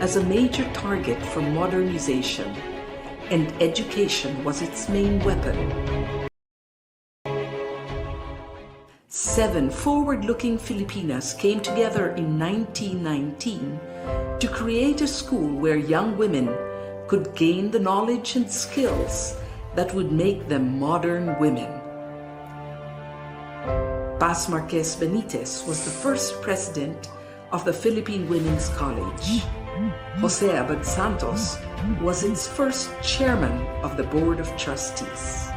As a major target for modernization, and education was its main weapon. 7 forward-looking Filipinas came together in 1919 to create a school where young women could gain the knowledge and skills that would make them modern women. Paz Marquez Benitez was the first president of the Philippine Women's College. Jose Abad Santos was its first chairman of the Board of Trustees.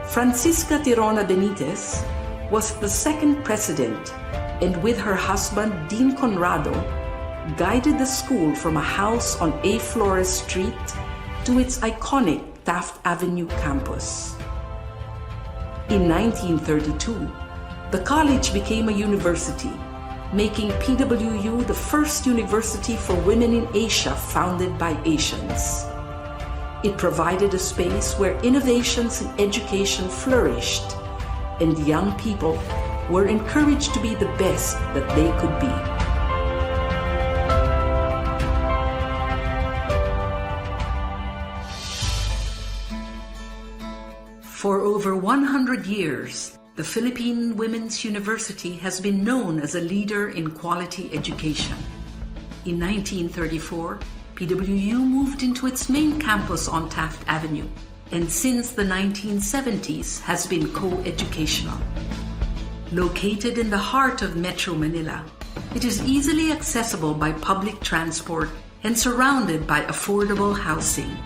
Francisca Tirona Benitez was the second president, and with her husband Dean Conrado, guided the school from a house on A. Flores Street to its iconic Taft Avenue campus. In 1932, the college became a university, making PWU the first university for women in Asia founded by Asians. It provided a space where innovations in education flourished, and young people were encouraged to be the best that they could be. For over 100 years, the Philippine Women's University has been known as a leader in quality education. In 1934, PWU moved into its main campus on Taft Avenue, and since the 1970s has been co-educational. Located in the heart of Metro Manila, it is easily accessible by public transport and surrounded by affordable housing.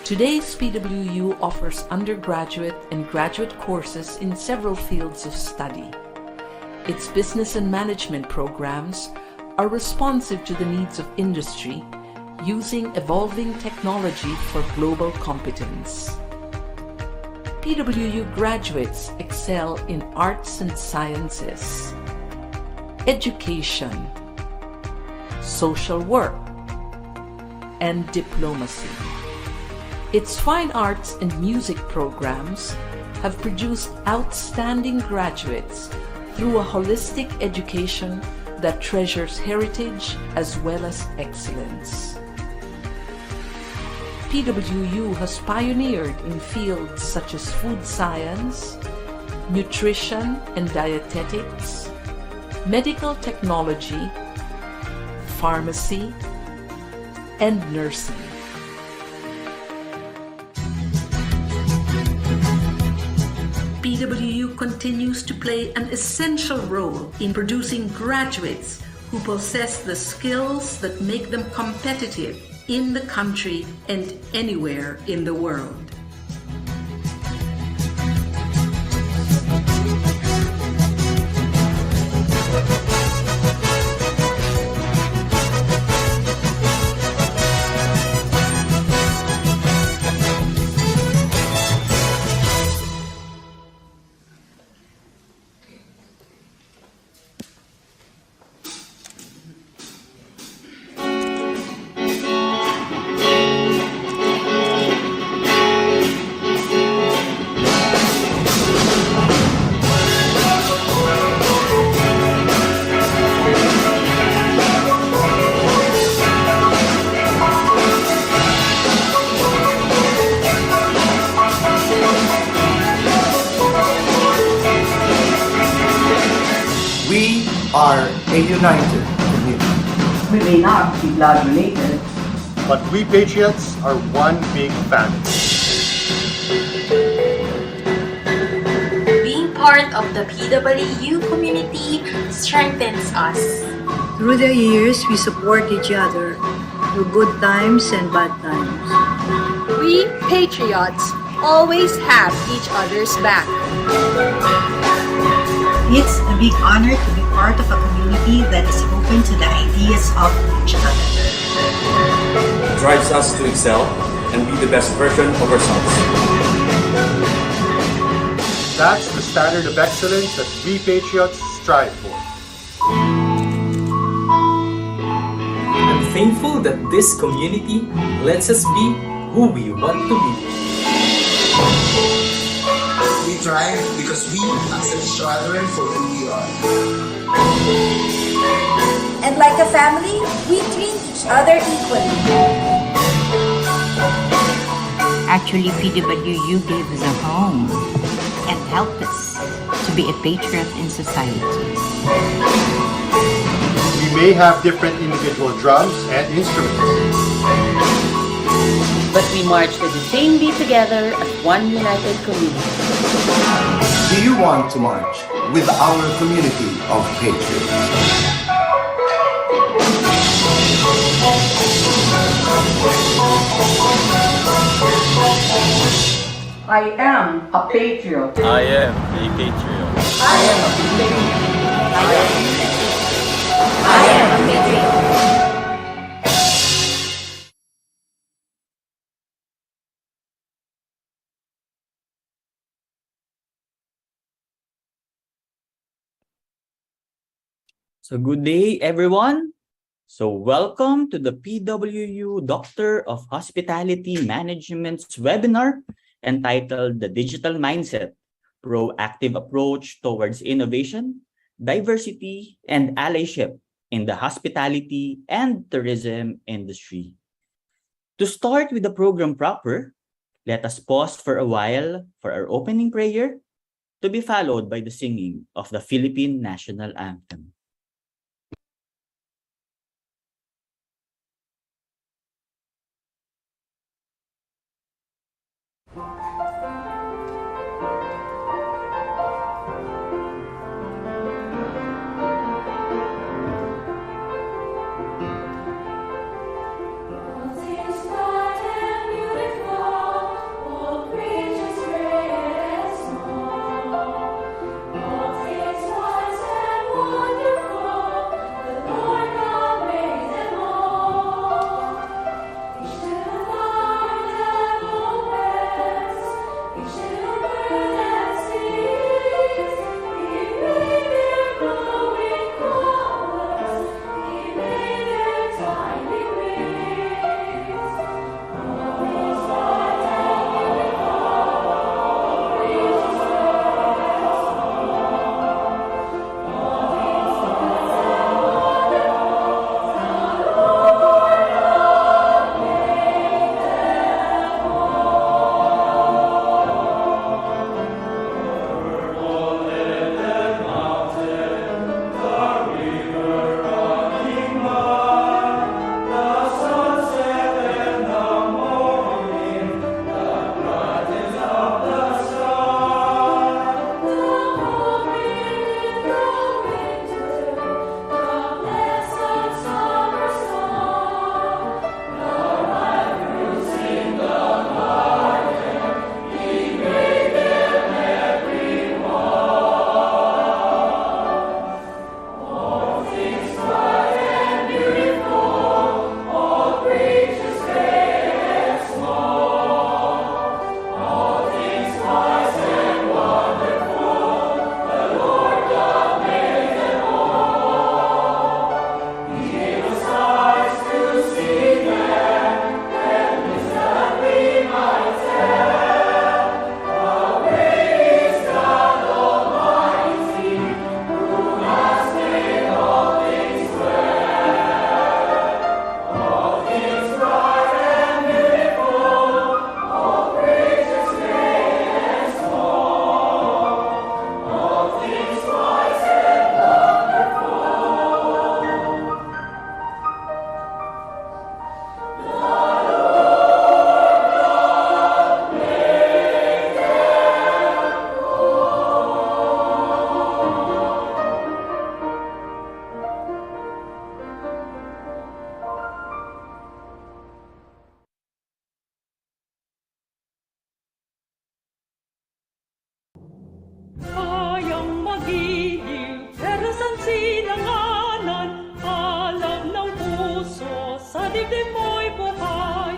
Today's PWU offers undergraduate and graduate courses in several fields of study. Its business and management programs are responsive to the needs of industry, using evolving technology for global competence. PWU graduates excel in arts and sciences, education, social work, and diplomacy. Its fine arts and music programs have produced outstanding graduates through a holistic education that treasures heritage as well as excellence. PWU has pioneered in fields such as food science, nutrition and dietetics, medical technology, pharmacy, and nursing. PWU continues to play an essential role in producing graduates who possess the skills that make them competitive in the country and anywhere in the world. are a united community. We may not be blood related, but we Patriots are one big family. Being part of the PWU community strengthens us. Through the years, we support each other through good times and bad times. We Patriots always have each other's back. It's a big honor to be part of a community that is open to the ideas of each other. It drives us to excel and be the best version of ourselves. That's the standard of excellence that we Patriots strive for. I'm thankful that this community lets us be who we want to be. We thrive because we accept each other for who we are. And like a family, we treat each other equally. Actually, PWU gave us a home and helped us to be a patriot in society. We may have different individual drums and instruments, but we march to the same beat together as one united community. Do you want to march with our community of patriots? I am a patriot. I am a patriot. I am a patriot. I am a patriot. So good day, everyone. So welcome to the PWU Doctor of Hospitality Management's webinar entitled The Digital Mindset, Proactive Approach Towards Innovation, Diversity, and Allyship in the Hospitality and Tourism Industry. To start with the program proper, let us pause for a while for our opening prayer, to be followed by the singing of the Philippine National Anthem. Wonderful. silanganan, alam ng puso, sa dibdib mo'y buhay.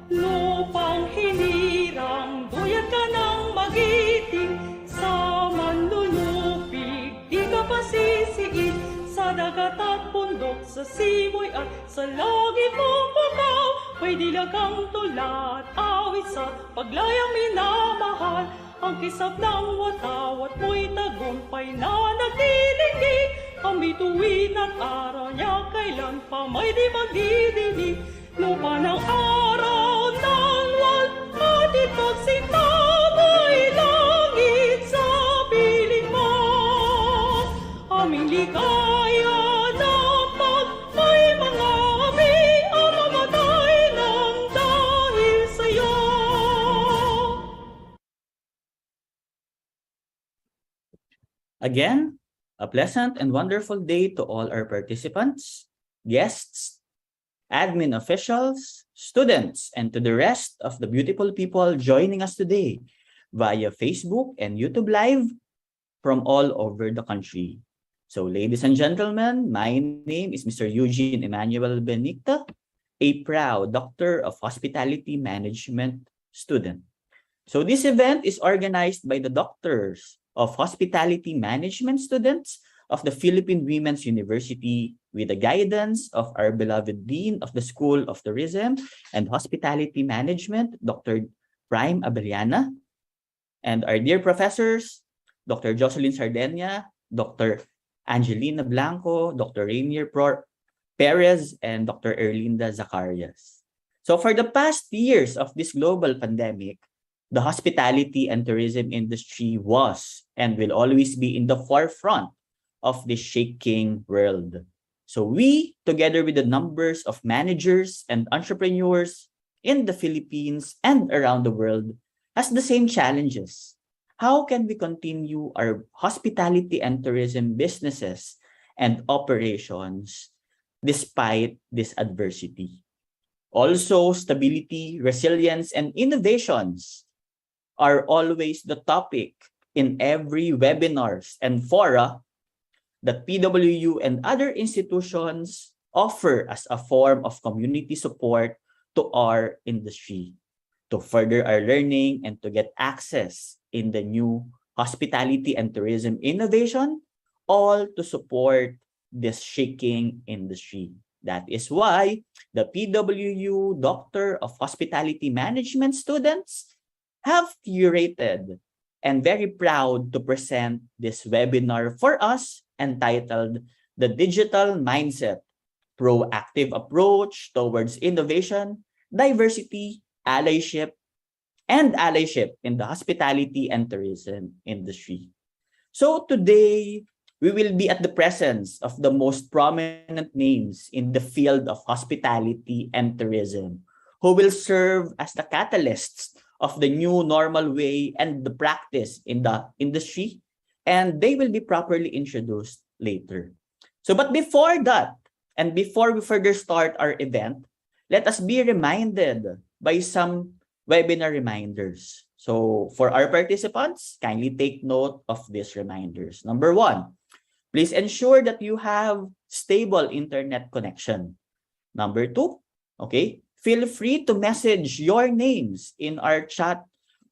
Lupang hinirang, duyat ka ng magiting, sa manlulupig, di ka pasisiin, sa dagat at bundok, sa simoy at sa langit mong bukaw, may dilagang tulad, awit sa paglayang minamahal, ang kisap ng watawat mo'y tagumpay na nagtitingin, ang bituin at araw niya kailan pa may di magdidinig, lupa ng araw ng at ipagsintabay langit sa piling mo, aming ligaya na pag may mga api ang mamatay ng dahil sa'yo. Again, a pleasant and wonderful day to all our participants, guests, admin officials, students, and to the rest of the beautiful people joining us today via Facebook and YouTube Live from all over the country. So, ladies and gentlemen, my name is Mr. Eugene Emmanuel Benicta, a proud Doctor of Hospitality Management student. So, this event is organized by the Doctors of Hospitality Management students of the Philippine Women's University with the guidance of our beloved Dean of the School of Tourism and Hospitality Management, Dr. Prime Abeliana, and our dear professors, Dr. Jocelyn Sardenia, Dr. Angelina Blanco, Dr. Rainier Perez, and Dr. Erlinda Zacarias. So for the past years of this global pandemic, the hospitality and tourism industry was and will always be in the forefront of this shaking world. So we, together with the numbers of managers and entrepreneurs in the Philippines and around the world, has the same challenges. How can we continue our hospitality and tourism businesses and operations despite this adversity? Also, stability, resilience, and innovations are always the topic in every webinars and fora that PWU and other institutions offer as a form of community support to our industry, to further our learning and to get access in the new hospitality and tourism innovation, all to support this shaking industry. That is why the PWU Doctor of Hospitality Management students have curated and very proud to present this webinar for us entitled The Digital Mindset, Proactive Approach Towards Innovation, Diversity, Allyship, and Allyship in the Hospitality and Tourism industry. So today, we will be at the presence of the most prominent names in the field of hospitality and tourism, who will serve as the catalysts of the new normal way and the practice in the industry, and they will be properly introduced later. So, but before that, and before we further start our event, let us be reminded by some webinar reminders. So, for our participants, kindly take note of these reminders. Number one, please ensure that you have stable internet connection. Number two, okay, feel free to message your names in our chat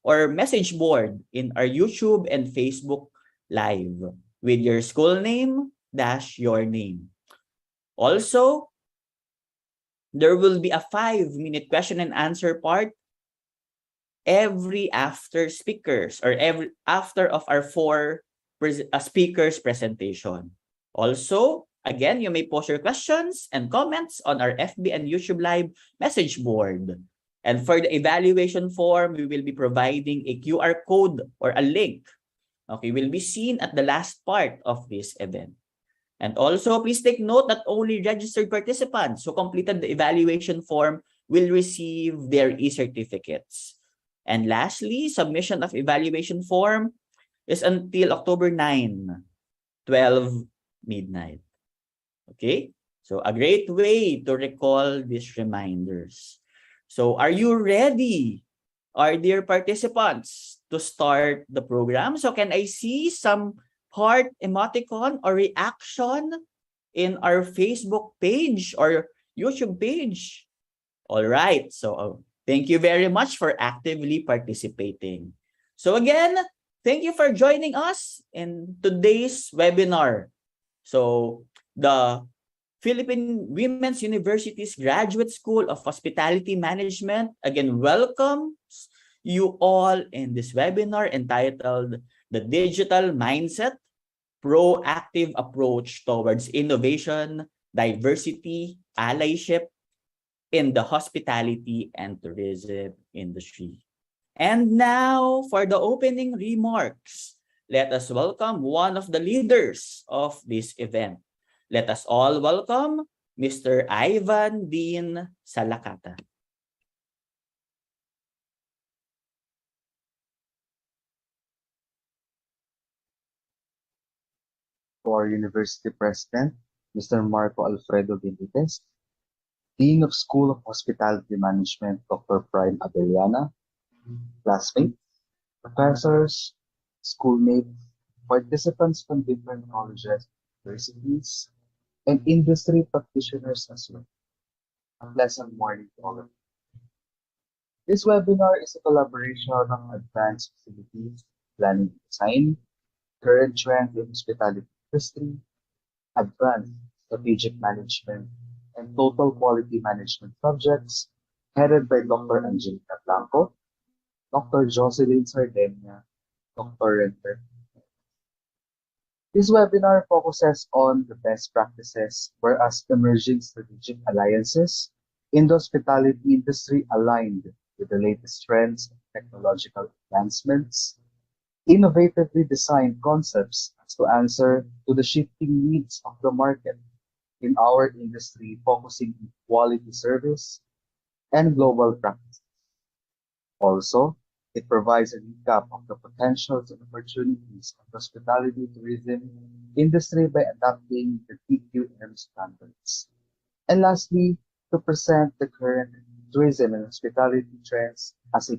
or message board in our YouTube and Facebook Live with your school name dash your name. Also, there will be a 5-minute question and answer part every after speakers or every after of our 4 speakers presentation. Also, again, you may post your questions and comments on our FB and YouTube Live message board. And for the evaluation form, we will be providing a QR code or a link. Okay, will be seen at the last part of this event. And also, please take note that only registered participants who completed the evaluation form will receive their e-certificates. And lastly, submission of evaluation form is until October 9, 12 midnight. Okay? So a great way to recall these reminders. So are you ready, our dear participants, to start the program? So can I see some heart emoticon or reaction in our Facebook page or YouTube page. All right. So thank you very much for actively participating. So again, thank you for joining us in today's webinar. So the Philippine Women's University's Graduate School of Hospitality Management again welcomes you all in this webinar entitled The Digital Mindset, Proactive Approach Towards Innovation, Diversity, Allyship in the Hospitality and Tourism Industry. And now for the opening remarks, let us welcome one of the leaders of this event. Let us all welcome Mr. Ivan Dean Salakata. Our University President, Mr. Marco Alfredo Benitez, Dean of School of Hospitality Management, Dr. Prime Abellana, classmates, professors, schoolmates, participants from different colleges, universities, and industry practitioners as well. A pleasant morning to all of you. This webinar is a collaboration of advanced facilities, planning and design, current trend in hospitality history, advanced strategic management, and total quality management subjects, headed by Dr. Angelica Blanco, Dr. Jocelyn Sardenia, Dr. Renter. This webinar focuses on the best practices, whereas emerging strategic alliances in the hospitality industry aligned with the latest trends and technological advancements, innovatively designed concepts to answer to the shifting needs of the market in our industry, focusing on quality service and global practices. Also, it provides a recap of the potentials and opportunities of the hospitality tourism industry by adapting the TQM standards. And lastly, to present the current tourism and hospitality trends as a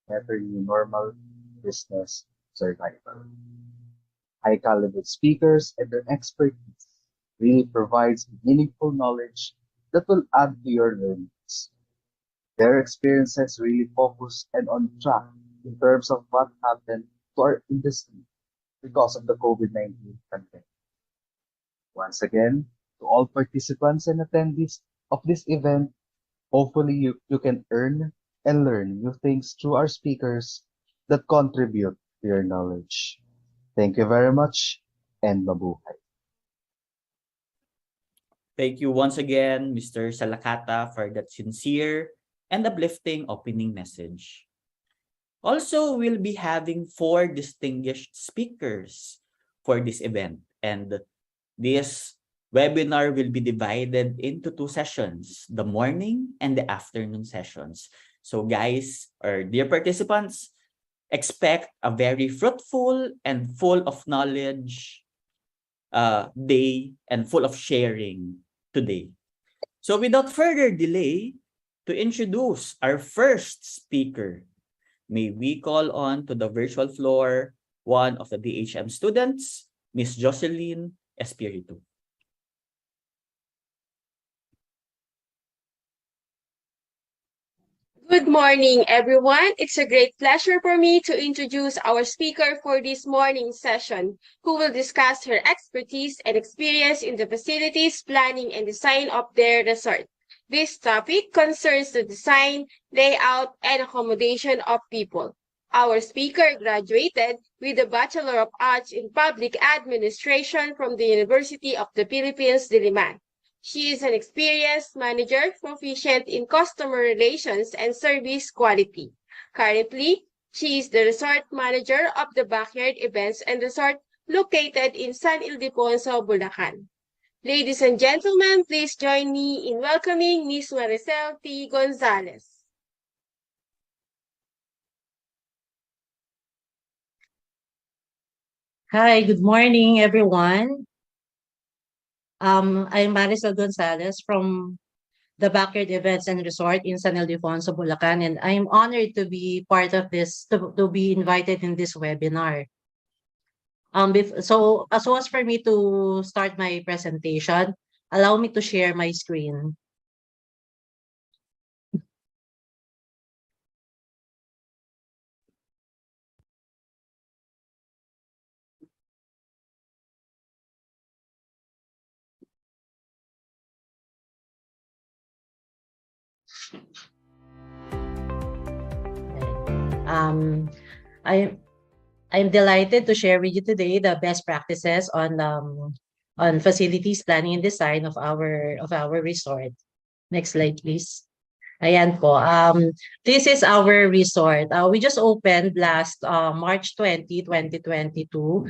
better new normal business survival. High caliber speakers and their expertise really provides meaningful knowledge that will add to your learnings. Their experiences really focus and on track in terms of what happened to our industry because of the COVID-19 pandemic. Once again, to all participants and attendees of this event, hopefully you can earn and learn new things through our speakers that contribute to your knowledge. Thank you very much and mabuhay. Thank you once again, Mr. Salakata, for that sincere and uplifting opening message. Also, we'll be having 4 distinguished speakers for this event. And this webinar will be divided into 2 sessions, the morning and the afternoon sessions. So guys, or dear participants, expect a very fruitful and full of knowledge day and full of sharing today. So without further delay, to introduce our first speaker, may we call on to the virtual floor one of the DHM students, Ms. Jocelyn Espiritu. Good morning, everyone. It's a great pleasure for me to introduce our speaker for this morning's session, who will discuss her expertise and experience in the facilities planning and design of their resort. This topic concerns the design, layout, and accommodation of people. Our speaker graduated with a Bachelor of Arts in Public Administration from the University of the Philippines, Diliman. She is an experienced manager, proficient in customer relations and service quality. Currently, she is the resort manager of the Backyard Events and Resort located in San Ildefonso, Bulacan. Ladies and gentlemen, please join me in welcoming Ms. Maricel T. Gonzalez. Hi, good morning, everyone. I'm Maricel Gonzalez from the Backyard Events and Resort in San Ildefonso, Bulacan, and I'm honored to be part of this, to be invited in this webinar. So as for me to start my presentation, allow me to share my screen. Um, I I'm delighted to share with you today the best practices on facilities planning and design of our resort. Next slide, please. Ayan po. This is our resort. We just opened last March 20, 2022.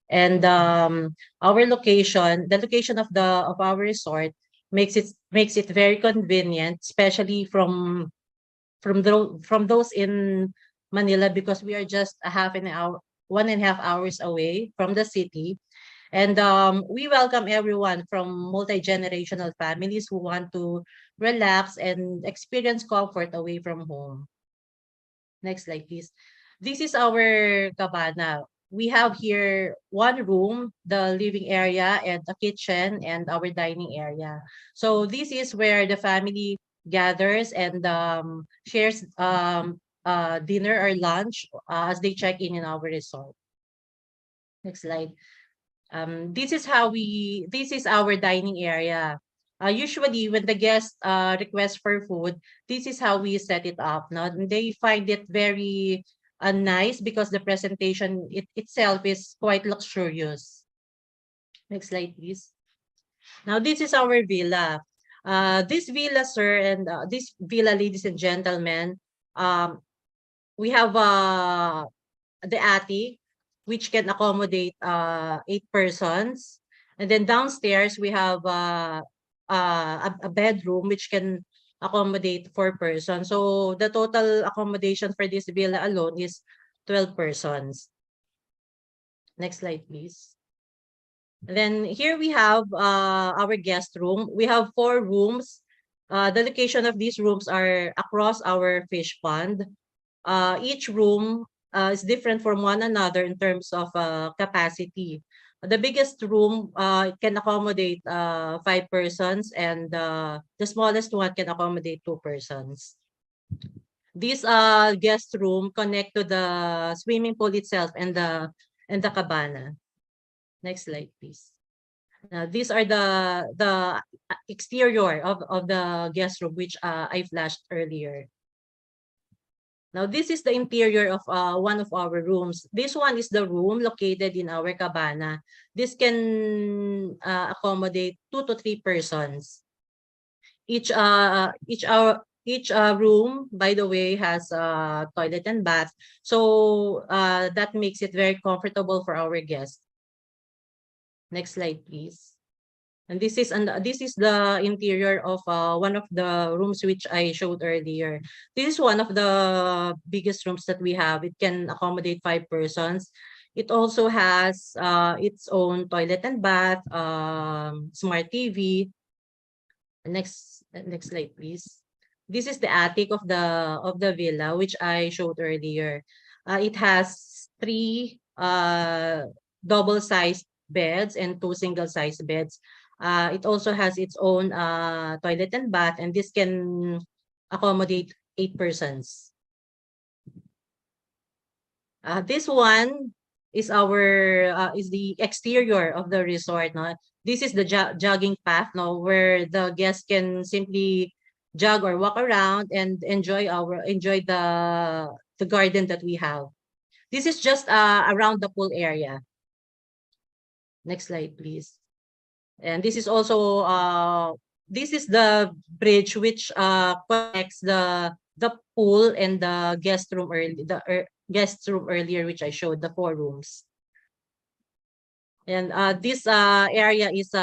And our location, the location of our resort makes it very convenient, especially from those in Manila, because we are just a half an hour, 1.5 hours away from the city. And we welcome everyone from multi-generational families who want to relax and experience comfort away from home. Next slide, please. This is our cabana. We have here one room, the living area, and a kitchen, and our dining area. So this is where the family gathers and shares dinner or lunch as they check in our resort. Next slide. This is our dining area. Usually when the guests request for food, this is how we set it up. Now they find it very nice because the presentation itself is quite luxurious. Next slide, please. Now this is our villa. This villa, sir, and this villa, ladies and gentlemen, we have the attic, which can accommodate 8 persons. And then downstairs, we have a bedroom, which can accommodate 4 persons. So the total accommodation for this villa alone is 12 persons. Next slide, please. And then here we have our guest room. We have 4 rooms. The location of these rooms are across our fish pond. Each room is different from one another in terms of capacity. The biggest room can accommodate 5 persons, and the smallest one can accommodate 2 persons. This guest room connect to the swimming pool itself and the cabana. Next slide, please. Now, these are the exterior of the guest room, which I flashed earlier. Now, this is the interior of one of our rooms. This one is the room located in our cabana. This can accommodate 2 to 3 persons. Each room, by the way, has a toilet and bath. So that makes it very comfortable for our guests. Next slide, please. And this is the interior of one of the rooms which I showed earlier. This is one of the biggest rooms that we have. It can accommodate 5 persons. It also has its own toilet and bath, smart TV. Next slide, please. This is the attic of the villa, which I showed earlier. It has 3 double-sized beds and 2 single-sized beds. It also has its own toilet and bath, and this can accommodate 8 persons. This one is the exterior of the resort. No? This is the jogging path, no, where the guests can simply jog or walk around and enjoy the garden that we have. This is just around the pool area. Next slide, please. And this is also this is the bridge which connects the pool and the guest room earlier, which I showed, the 4 rooms. And this area is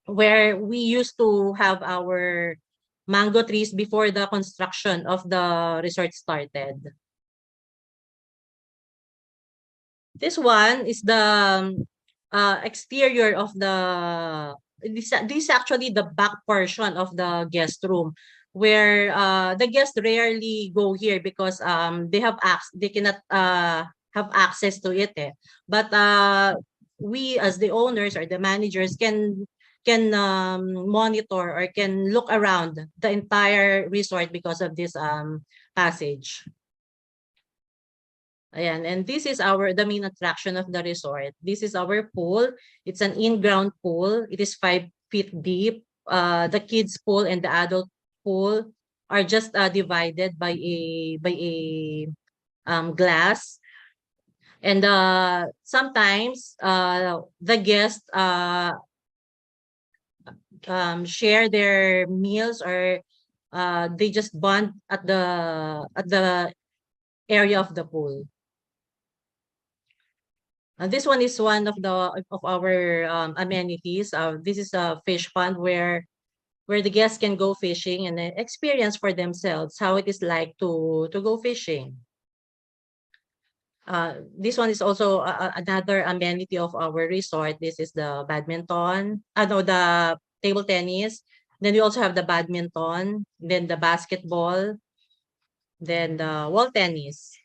where we used to have our mango trees before the construction of the resort started. This one is the exterior of this is actually the back portion of the guest room, where the guests rarely go here because they cannot have access to it. But we as the owners or the managers can monitor or can look around the entire resort because of this passage. Ayan, and this is the main attraction of the resort. This is our pool. It's an in-ground pool. It is 5 feet deep. The kids pool and the adult pool are just divided by a glass. And sometimes the guests share their meals, or they just bond at the area of the pool. This one is one of our amenities. This is a fish pond where the guests can go fishing and experience for themselves how it is like to go fishing. This one is also another amenity of our resort. This is the badminton, the table tennis. Then we also have the badminton, then the basketball, then the wall tennis.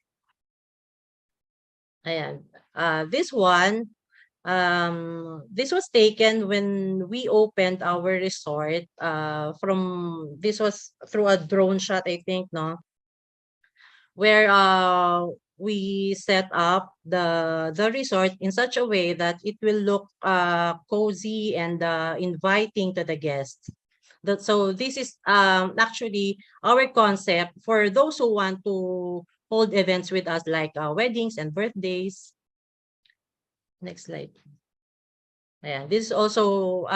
Ayan. This one, this was taken when we opened our resort. This was through a drone shot, I think, no? Where we set up the resort in such a way that it will look cozy and inviting to the guests. So this is actually our concept for those who want to hold events with us, like weddings and birthdays. Next slide. Yeah, this is also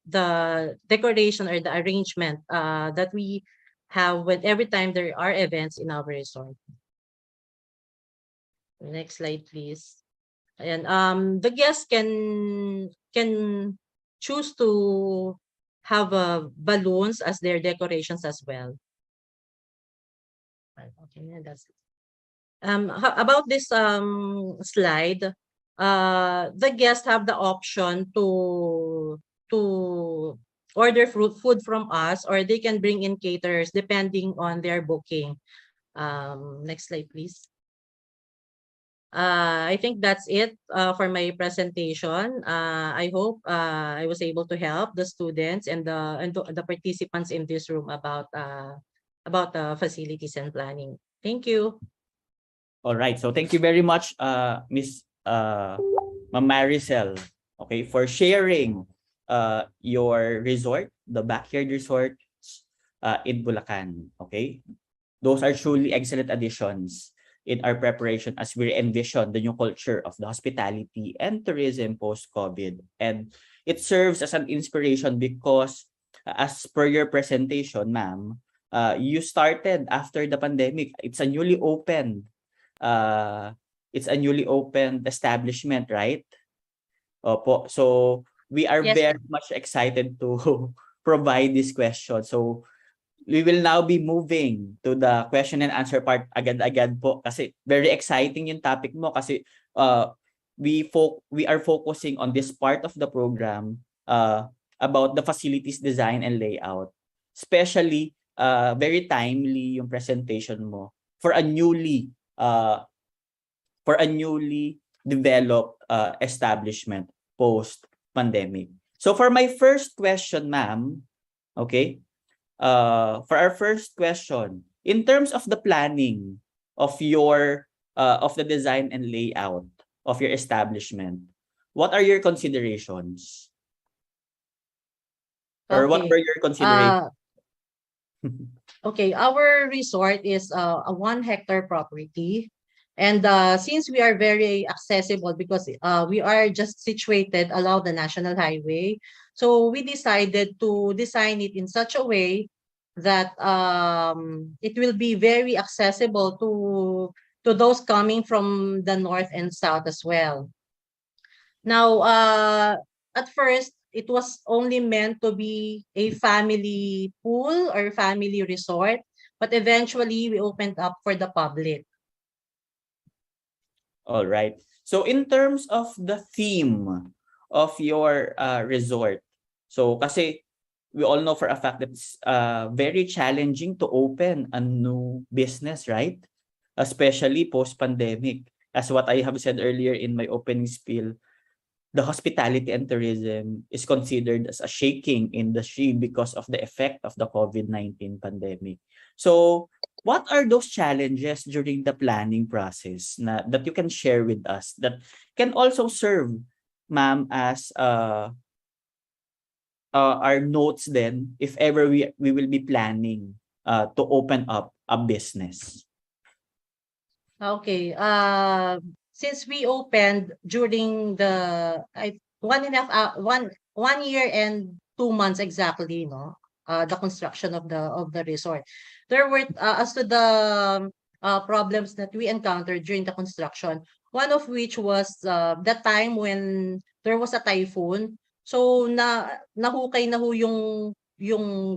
the decoration or the arrangement that we have every time there are events in our resort. Next slide, please. And the guests can choose to have balloons as their decorations as well. Okay, that's it. About this slide, the guests have the option to order food from us, or they can bring in caterers depending on their booking. Next slide, please. I think that's it for my presentation. I hope I was able to help the students and the participants in this room about facilities and planning. Thank you. All right. So thank you very much, Miss Ma'am Maricel, okay, for sharing your resort, the backyard resort in Bulacan. Okay, those are truly excellent additions in our preparation as we envision the new culture of the hospitality and tourism post-COVID. And it serves as an inspiration because as per your presentation, ma'am, you started after the pandemic. It's a newly opened establishment, right? Opo. So we are very much excited to provide this question. So we will now be moving to the question and answer part agad-agad po, kasi very exciting yung topic mo, kasi we are focusing on this part of the program about the facilities design and layout. Especially very timely yung presentation mo for a newly developed establishment post pandemic. So for my first question, ma'am, okay, for our first question, in terms of the planning of your of the design and layout of your establishment, what are your considerations? Or what were your considerations? Okay, our resort is a 1 hectare property. And since we are very accessible because we are just situated along the national highway, so we decided to design it in such a way that it will be very accessible to those coming from the north and south as well. Now, at first, it was only meant to be a family pool or family resort, but eventually we opened up for the public. All right. So in terms of the theme of your resort, so kasi we all know for a fact that it's very challenging to open a new business, right? Especially post-pandemic. as what I have said earlier in my opening spiel, the hospitality and tourism is considered as a shaking industry because of the effect of the COVID-19 pandemic. So, what are those challenges during the planning process that you can share with us that can also serve, ma'am, as our notes then if ever we will be planning to open up a business? Okay. Since we opened during the 1 year and 2 months exactly, no, the construction of the resort, there were as to the problems that we encountered during the construction. One of which was the time when there was a typhoon. So nahukay na ho yung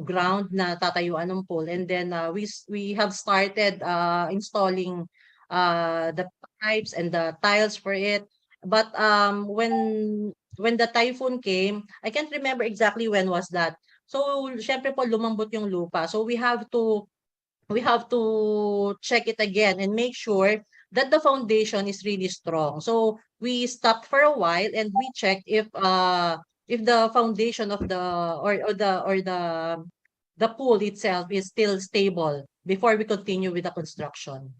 ground na tatayuan ng pool, and then we have started installing the pipes and the tiles for it. But when the typhoon came, I can't remember exactly when was that. So syempre po lumambot yung lupa. So we have to check it again and make sure that the foundation is really strong. So we stopped for a while and we checked if the foundation of the pool itself is still stable before we continue with the construction.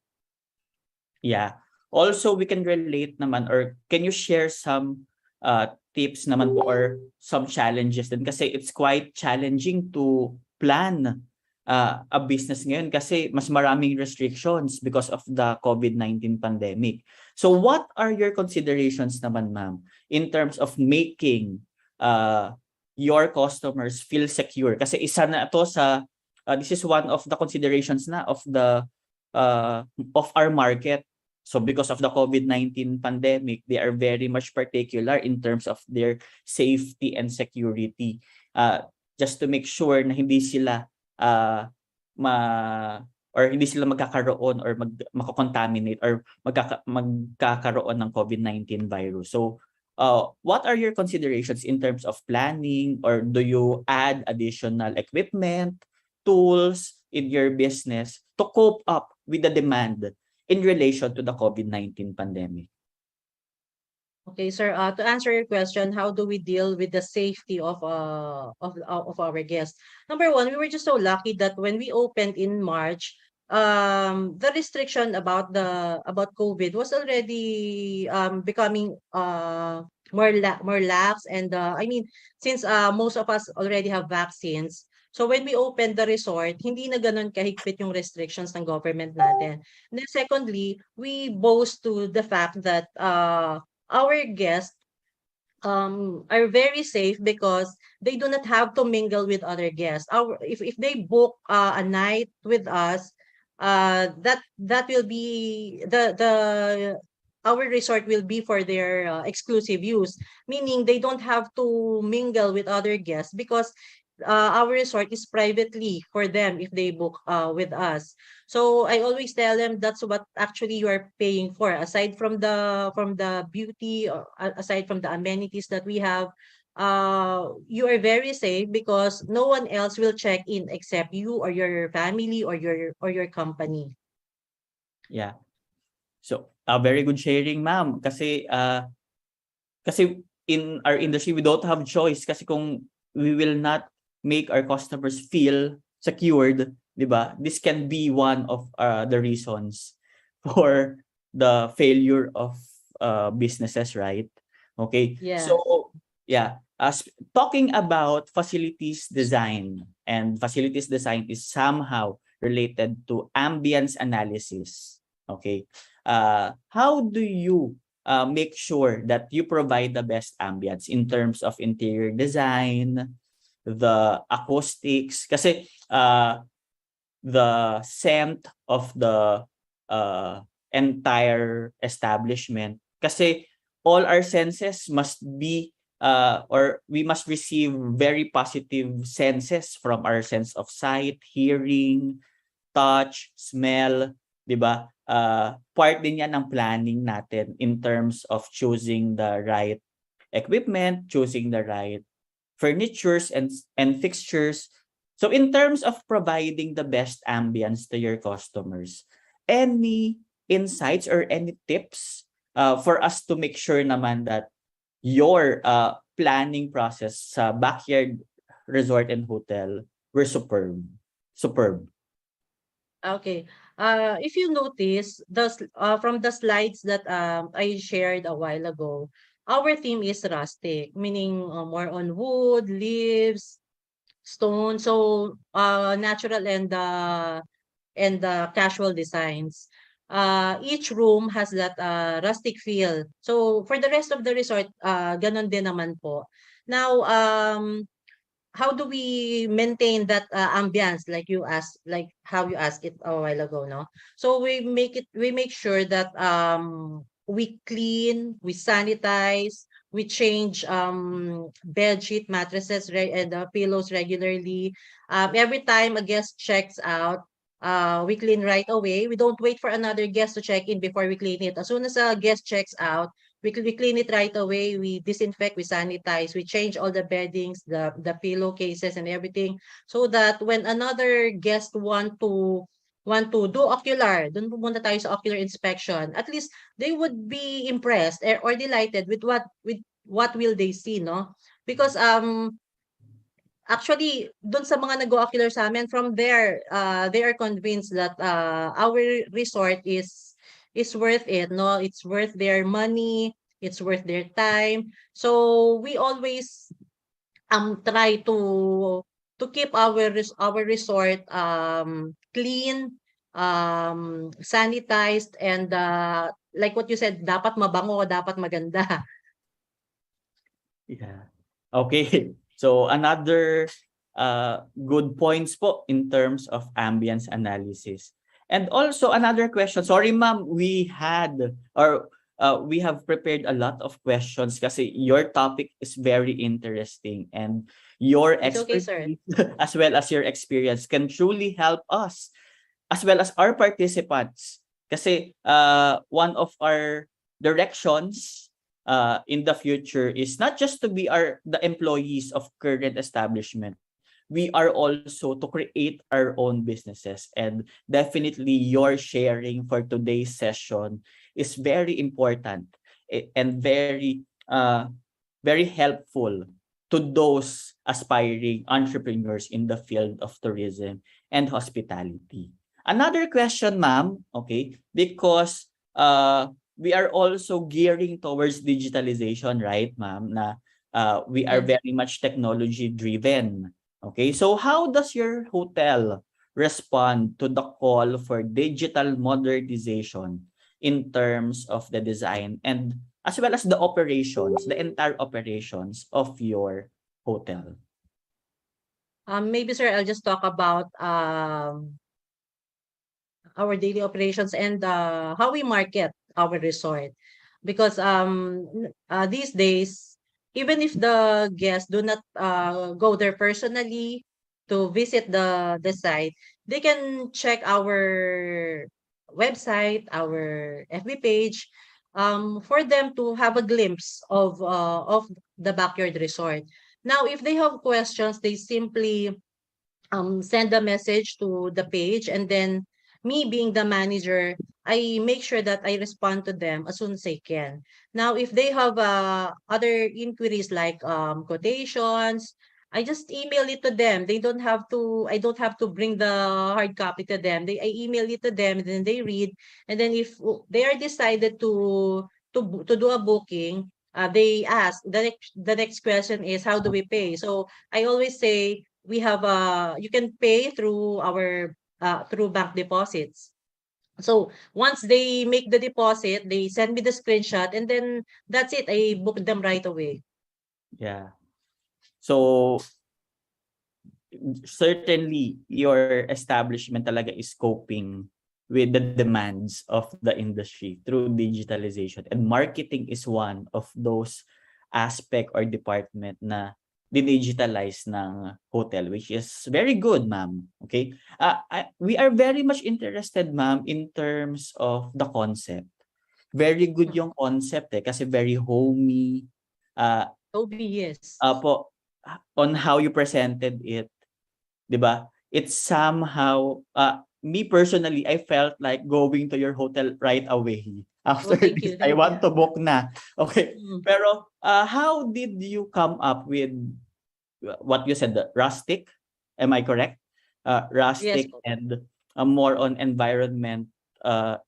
Yeah. Also, we can relate naman, or can you share some tips naman po or some challenges din? Kasi it's quite challenging to plan a business ngayon kasi mas maraming restrictions because of the COVID-19 pandemic. So what are your considerations naman, ma'am, in terms of making your customers feel secure? Kasi isa na ito sa, this is one of the considerations na of our market. So because of the COVID-19 pandemic, they are very much particular in terms of their safety and security. Just to make sure na hindi sila hindi sila magkakaroon or makakontaminate or magkakaroon ng COVID-19 virus. So what are your considerations in terms of planning, or do you add additional equipment, tools in your business to cope up with the demand in relation to the COVID-19 pandemic? Okay, sir. To answer your question, how do we deal with the safety of our guests? Number one, we were just so lucky that when we opened in March, the restriction about COVID was already becoming more lax, and I mean, since most of us already have vaccines. So when we opened the resort, hindi na ganun kahigpit yung restrictions ng government natin. And then secondly, we boast to the fact that our guests are very safe because they do not have to mingle with other guests. If they book a night with us, that will be our resort will be for their exclusive use, meaning they don't have to mingle with other guests because our resort is privately for them if they book with us. So I always tell them that's what actually you are paying for. Aside from the beauty, or aside from the amenities that we have, you are very safe because no one else will check in except you or your family or your company. Yeah. So very good sharing, ma'am. Kasi in our industry we don't have choice kasi kung we will not make our customers feel secured, di ba? This can be one of the reasons for the failure of businesses, right? Okay. Yes. So yeah, talking about facilities design, and facilities design is somehow related to ambience analysis. Okay. How do you make sure that you provide the best ambience in terms of interior design, the acoustics, kasi the scent of the entire establishment, kasi all our senses must be or we must receive very positive senses from our sense of sight, hearing, touch, smell, di ba? Part din yan ng planning natin in terms of choosing the right equipment, choosing the right furnitures and fixtures. So in terms of providing the best ambience to your customers, any insights or any tips for us to make sure naman that your planning process sa backyard resort and hotel were superb. Superb. Okay. If you notice, from the slides that I shared a while ago, our theme is rustic, meaning more on wood, leaves, stone, so natural and casual designs. Each room has that rustic feel. So for the rest of the resort, ganon din naman po. Now, how do we maintain that ambience like you asked, like how you asked it a while ago, no? So we make sure that we clean, we sanitize, we change bed sheet, mattresses, and pillows regularly. Every time a guest checks out, we clean right away. We don't wait for another guest to check in before we clean it. As soon as a guest checks out, we clean it right away. We disinfect, we sanitize, we change all the beddings, the pillowcases and everything, so that when another guest want to do ocular, dun pumunta tayo sa ocular inspection, at least they would be impressed or delighted with what will they see, no? Because actually, dun sa mga nag-ocular sa amin, from there, they are convinced that our resort is worth it, no? It's worth their money, it's worth their time. So we always try to keep our resort clean, sanitized, and like what you said, dapat mabango, dapat maganda. Yeah. Okay. So another good points po in terms of ambience analysis. And also another question. Sorry, ma'am, we have prepared a lot of questions kasi your topic is very interesting and your expertise as well as your experience can truly help us as well as our participants. Kasi one of our directions in the future is not just to be the employees of current establishment. We are also to create our own businesses, and definitely your sharing for today's session is very important and very helpful to those aspiring entrepreneurs in the field of tourism and hospitality. Another question, ma'am, okay, because we are also gearing towards digitalization, right, ma'am, na we are very much technology driven. Okay, so how does your hotel respond to the call for digital modernization in terms of the design and as well as the operations, the entire operations of your hotel? Maybe, sir, I'll just talk about our daily operations and how we market our resort. Because these days, even if the guests do not go there personally to visit the site, they can check our website, our FB page, for them to have a glimpse of the backyard resort. Now, if they have questions, they simply send a message to the page, and then me being the manager, I make sure that I respond to them as soon as I can. Now, if they have other inquiries like quotations, I just email it to them. I don't have to bring the hard copy to them. I email it to them, and then they read. And then if they are decided to do a booking, they ask, the next question is, how do we pay? So I always say, we have you can pay through our through bank deposits. So once they make the deposit, they send me the screenshot, and then that's it. I book them right away. Yeah. So certainly your establishment talaga is coping with the demands of the industry through digitalization, and marketing is one of those aspect or department na digitalize ng hotel, which is very good, ma'am. Okay? We are very much interested, ma'am, in terms of the concept. Very good yung concept kasi very homey. Yes. On how you presented it, 'di ba? It's somehow me personally, I felt like going to your hotel right away. After thank this, you, I thank want you. to book na. Okay. Mm. Pero how did you come up with what you said, the rustic? Am I correct? Yes Rustic po. and more on environment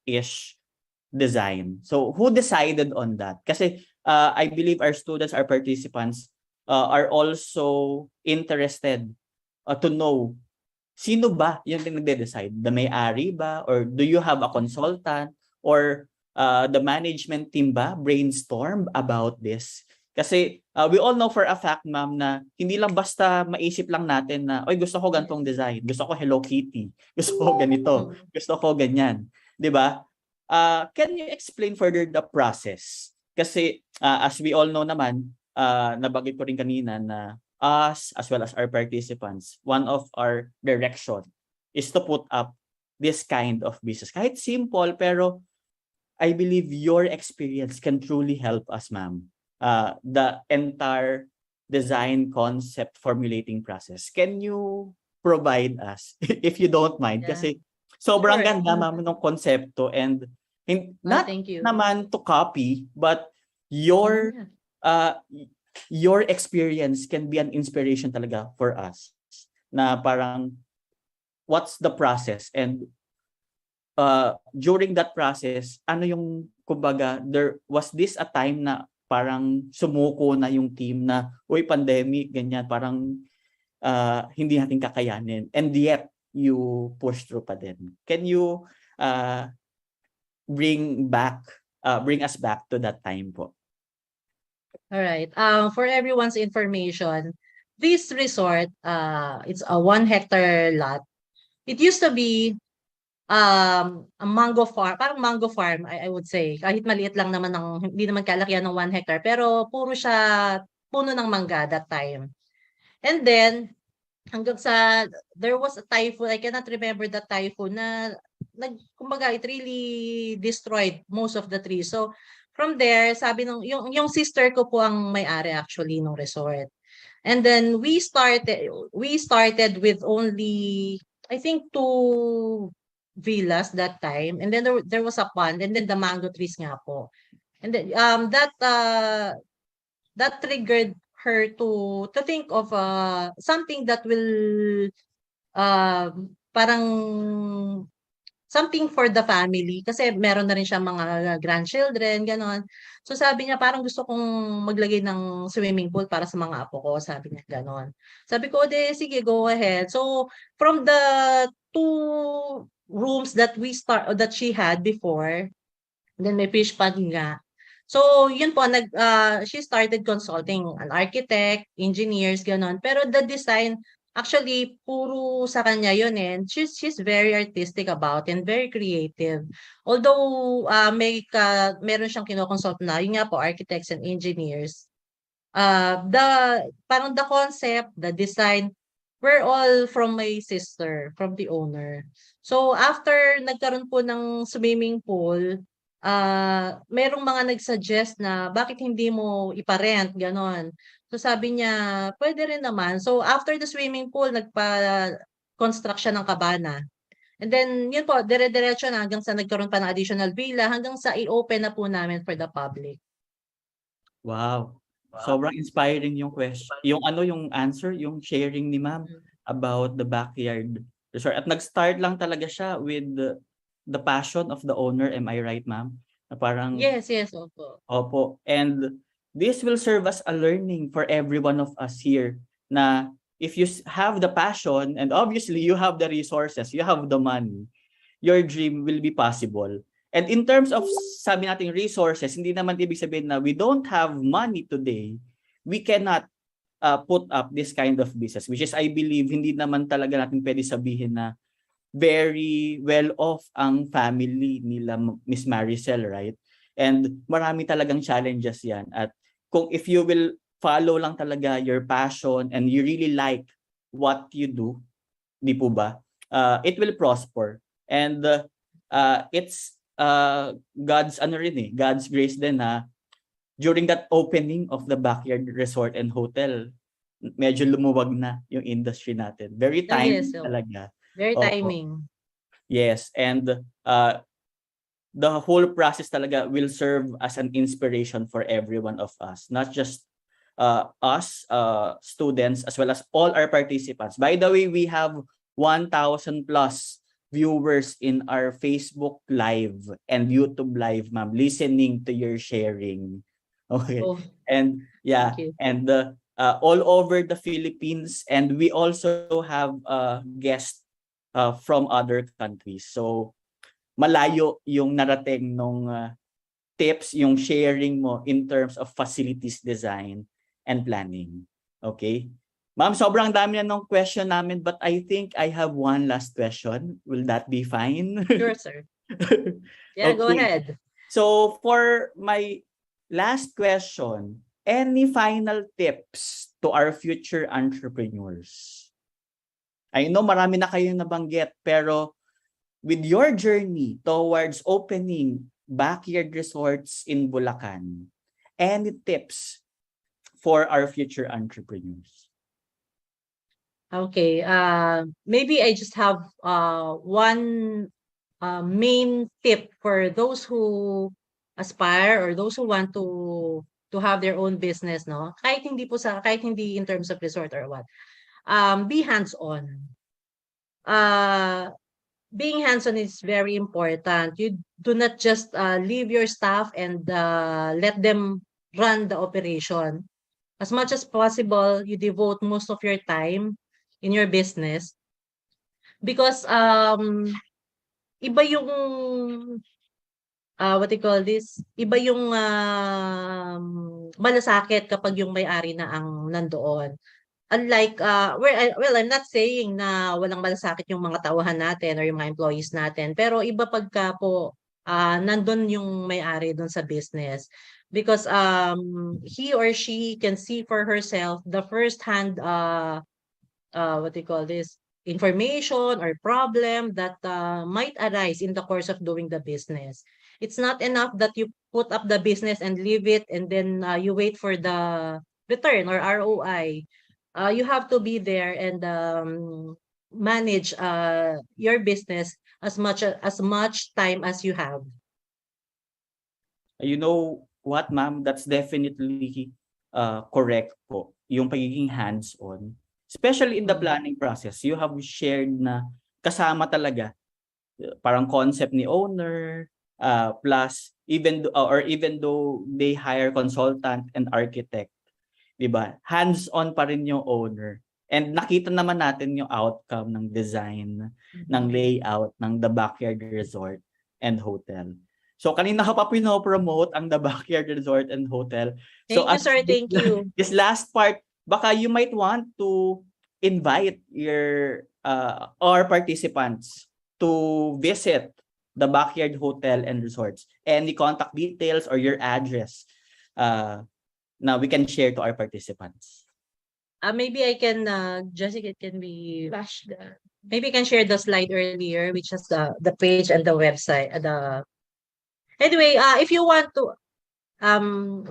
ish design. So who decided on that? Kasi I believe our students, our participants are also interested to know sino ba yung nagde-decide? The may-ari ba? Or do you have a consultant? Or the management team ba brainstorm about this? Kasi we all know for a fact, ma'am, na hindi lang basta maisip lang natin na, oy, gusto ko ganitong design. Gusto ko Hello Kitty. Gusto ko ganito. Gusto ko ganyan. 'Di ba? Can you explain further the process? Kasi as we all know naman, nabanggit ko rin kanina na us as well as our participants, one of our direction is to put up this kind of business. Kahit simple, pero I believe your experience can truly help us, ma'am. The entire design concept formulating process. Can you provide us, if you don't mind? Yeah. Kasi sobrang Sure. ganda, ma'am, ng konsepto and not Thank you. naman to copy, but your your experience can be an inspiration talaga for us na parang what's the process and during that process ano yung kumbaga there was this a time na parang sumuko na yung team na uy pandemic ganyan parang hindi natin kakayanin and yet you push through pa din. Can you bring us back to that time po? All right. For everyone's information, this resort, it's a 1 hectare lot. It used to be a mango farm, parang mango farm, I would say. Kahit maliit lang naman hindi naman kalakihan ng 1 hectare, pero puro siya puno ng mangga that time. And then, hanggang sa, there was a typhoon, I cannot remember the typhoon na, kumbaga, it really destroyed most of the trees. So, from there, sabi yung sister ko po ang may-ari actually ng resort. And then we started with only I think 2 villas that time, and then there was a pond, and then the mango trees nga po. And then that triggered her to think of something that will parang something for the family kasi meron na rin siyang mga grandchildren, ganon. So sabi niya parang gusto kong maglagay ng swimming pool para sa mga apo ko, sabi niya ganon. Sabi ko, "De, sige, go ahead." So from the 2 rooms that she had before, then may fish pond nga. So yun po she started consulting an architect, engineers, ganon. Pero the design actually, puro sa kanya yun eh. She's very artistic about and very creative. Although meron siyang kinoconsult na, yun nga po, architects and engineers. Parang the concept, the design, were all from my sister, from the owner. So after nagkaroon po ng swimming pool, merong mga nag-suggest na bakit hindi mo iparent, ganon. So sabi niya, pwede rin naman. So after the swimming pool, nagpa-construct siya ng kabana. And then, yun po, dire-diretso na hanggang sa nagkaroon pa ng additional villa, hanggang sa i-open na po namin for the public. Wow. Sobrang inspiring yung question. Yung answer, yung sharing ni ma'am about the backyard resort. At nag-start lang talaga siya with the passion of the owner. Am I right, ma'am? Na parang, yes, opo. Opo. And this will serve as a learning for every one of us here na if you have the passion and obviously you have the resources, you have the money, your dream will be possible. And in terms of sabi nating resources, hindi naman ibig sabihin na we don't have money today, we cannot put up this kind of business, which is I believe hindi naman talaga natin pwede sabihin na very well off ang family nila Miss Maricel, right? And marami talagang challenges yan. At kung if you will follow lang talaga your passion and you really like what you do, di po ba? It will prosper. And it's God's God's grace din na during that opening of the backyard resort and hotel, medyo lumuwag na yung industry natin. Very timing talaga. Very timing. Yes, and the whole process talaga will serve as an inspiration for every one of us, not just us students as well as all our participants. By the way, we have 1,000 plus viewers in our Facebook Live and YouTube Live, ma'am, listening to your sharing. Okay. Oh, And yeah, thank you. and all over the Philippines, and we also have guests from other countries. So malayo yung narating nung tips, yung sharing mo in terms of facilities design and planning. Okay? Ma'am, sobrang dami na ng question namin, but I think I have one last question. Will that be fine? Sure, sir. Yeah, go Okay. ahead. So for my last question, any final tips to our future entrepreneurs? I know marami na kayong nabanggit, pero with your journey towards opening backyard resorts in Bulacan, any tips for our future entrepreneurs? Okay, maybe I just have one main tip for those who aspire or those who want to have their own business, no? Kahit hindi in terms of resort or what. Be hands-on. Being hands-on is very important. You do not just leave your staff and let them run the operation. As much as possible, you devote most of your time in your business because iba yung what do you call this? Iba yung malasakit kapag yung may-ari na ang nandoon. Unlike, well, I'm not saying na walang malasakit yung mga tauhan natin or yung mga employees natin, pero iba pagka po nandun yung may-ari dun sa business. Because he or she can see for herself the first-hand, what do you call this, information or problem that might arise in the course of doing the business. It's not enough that you put up the business and leave it and then you wait for the return or ROI. You have to be there and manage your business as much time as you have. You know what, ma'am? That's definitely correct po. Yung pagiging hands-on. Especially in the planning process. You have shared na kasama talaga. Parang concept ni owner, plus even though they hire consultant and architect, diba? Hands-on pa rin yung owner. And nakita naman natin yung outcome ng design, ng layout, ng the backyard resort and hotel. So kanina ka pa pinopromote ang the backyard resort and hotel. Thank you, sir. Thank you. This last part, baka you might want to invite your our participants to visit the backyard hotel and resorts. Any contact details or your address now we can share to our participants. Maybe I can, Jessica, can be maybe I can share the slide earlier, which is the page and the website. Anyway, if you want to,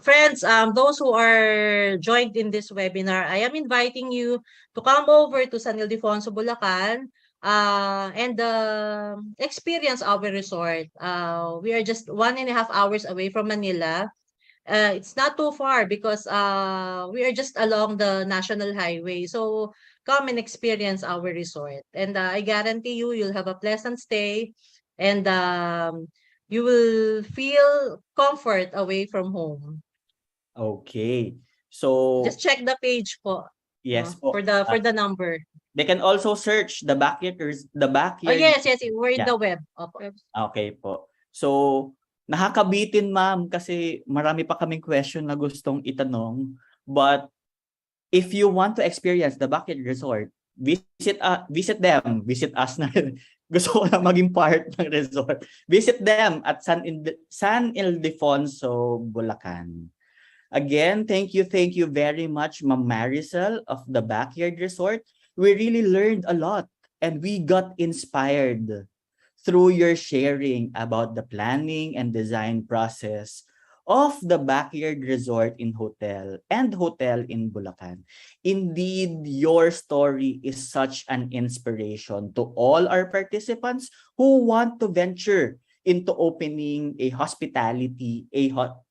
friends, those who are joined in this webinar, I am inviting you to come over to San Ildefonso, Bulacan, and experience our resort. We are just 1.5 hours away from Manila. It's not too far because we are just along the national highway. So come and experience our resort. And I guarantee you'll have a pleasant stay and you will feel comfort away from home. Okay. So just check the page po. Yes po. For the number. They can also search the backyard. Oh yes, we're in the web. Okay po. So nakakabitin, ma'am, kasi marami pa kaming question na gustong itanong. But if you want to experience the backyard resort, visit them. Visit us na rin. Gusto ko na maging part ng resort. Visit them at San Ildefonso, Bulacan. Again, thank you very much, Ma'am Marisol of the Backyard Resort. We really learned a lot and we got inspired through your sharing about the planning and design process of the Backyard Resort in Hotel in Bulacan. Indeed, your story is such an inspiration to all our participants who want to venture into opening a hospitality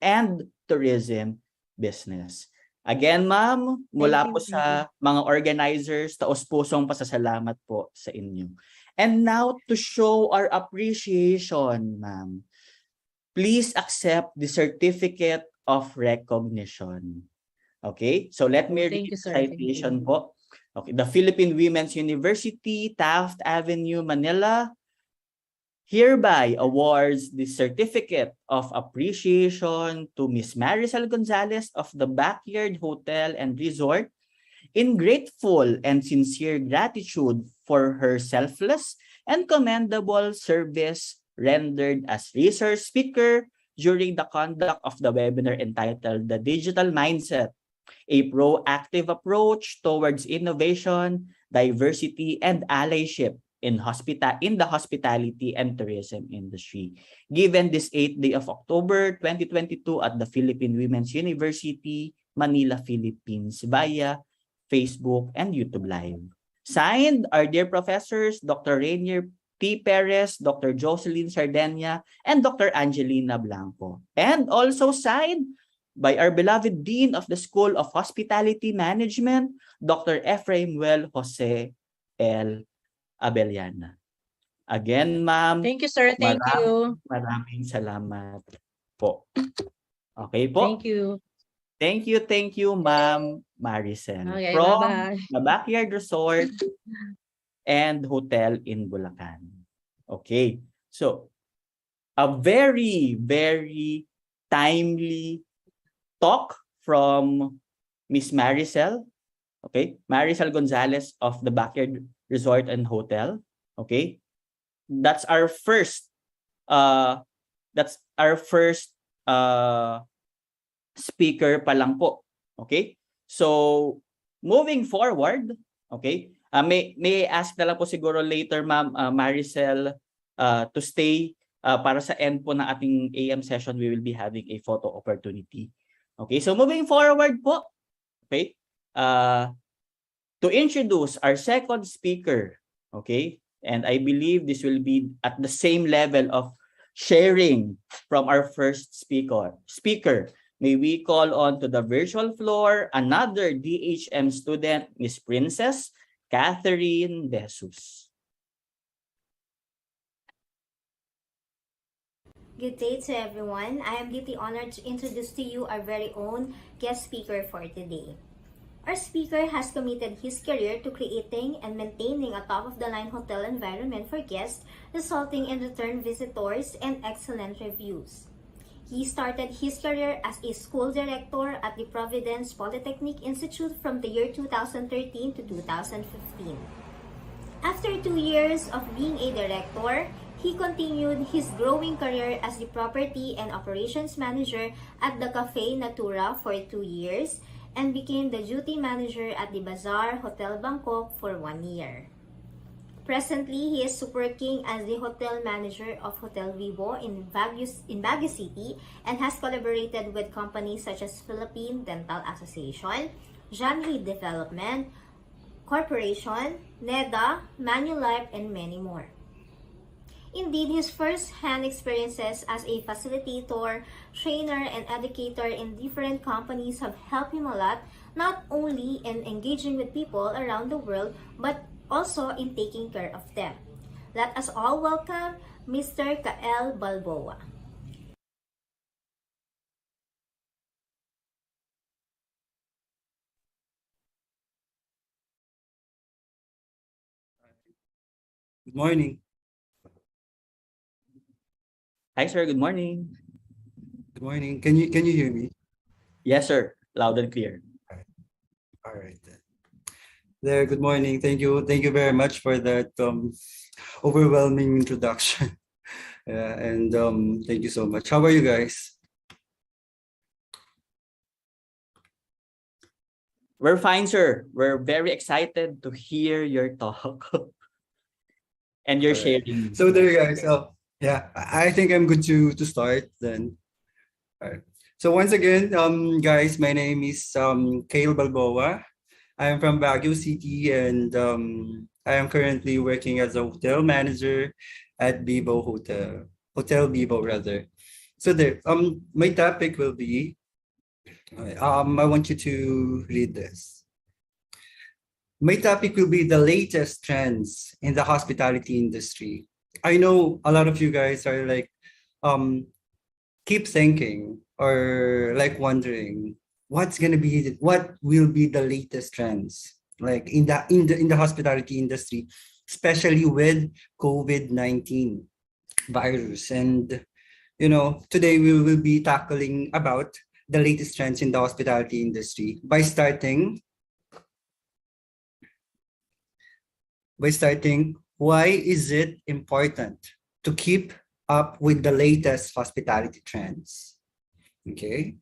and tourism business. Again, ma'am, mula po sa mga organizers, taos-pusong pasasalamat po sa inyo. And now, to show our appreciation, ma'am, please accept the certificate of recognition. Okay, so let me read the citation po. Okay, the Philippine Women's University, Taft Avenue, Manila, hereby awards the certificate of appreciation to Miss Maricel Gonzalez of the Backyard Hotel and Resort in grateful and sincere gratitude for her selfless and commendable service rendered as research speaker during the conduct of the webinar entitled The Digital Mindset, a proactive approach towards innovation, diversity, and allyship in the hospitality and tourism industry, given this 8th day of October 2022 at the Philippine Women's University, Manila, Philippines, via Facebook and YouTube Live. Signed, our dear professors, Dr. Rainier T. Perez, Dr. Jocelyn Sardenia, and Dr. Angelina Blanco. And also signed by our beloved Dean of the School of Hospitality Management, Dr. Efraimwell Jose L. Abellana. Again, ma'am. Thank you, sir. Thank you. Maraming salamat po. Okay po. Thank you. Thank you, Ma'am Maricel. Okay, from bye-bye. the Backyard Resort and Hotel in Bulacan. Okay. So, a very, very timely talk from Miss Maricel. Okay. Maricel Gonzalez of the Backyard Resort and Hotel. Okay. That's our first speaker pa lang po. Okay? So, moving forward, okay? May I ask na lang po siguro later, Ma'am Maricel, to stay para sa end po ng ating AM session, we will be having a photo opportunity. Okay? So, moving forward po, okay? To introduce our second speaker, okay? And I believe this will be at the same level of sharing from our first speaker. May we call on to the virtual floor another DHM student, Miss Princess Catherine De Jesus. Good day to everyone. I am deeply honored to introduce to you our very own guest speaker for today. Our speaker has committed his career to creating and maintaining a top-of-the-line hotel environment for guests, resulting in return visitors and excellent reviews. He started his career as a school director at the Providence Polytechnic Institute from the year 2013 to 2015. After 2 years of being a director, he continued his growing career as the property and operations manager at the Cafe Natura for 2 years, and became the duty manager at the Bazaar Hotel Bangkok for 1 year. Presently, he is working as the hotel manager of Hotel Vivo in Baguio City and has collaborated with companies such as Philippine Dental Association, Janhi Development Corporation, NEDA, Manulife, and many more. Indeed, his first-hand experiences as a facilitator, trainer, and educator in different companies have helped him a lot, not only in engaging with people around the world, but also in taking care of them. Let us all welcome Mr. Kael Balboa. Good morning. Hi, sir. Good morning. Good morning. Can you hear me? Yes, sir. Loud and clear. All right. There. Good morning. Thank you. Thank you very much for that overwhelming introduction. And thank you so much. How are you guys? We're fine, sir. We're very excited to hear your talk and your sharing. So there, guys. Yeah, I think I'm good to start then. All right. So once again, guys, my name is Kale Balboa. I am from Baguio City, and I am currently working as a hotel manager at Bibo Hotel, Hotel Bibo rather. So there, my topic will be, I want you to read this. My topic will be the latest trends in the hospitality industry. I know a lot of you guys are like, keep thinking or like wondering what will be the latest trends like in the hospitality industry, especially with COVID-19 virus. And today we will be tackling about the latest trends in the hospitality industry by starting why is it important to keep up with the latest hospitality trends. Okay,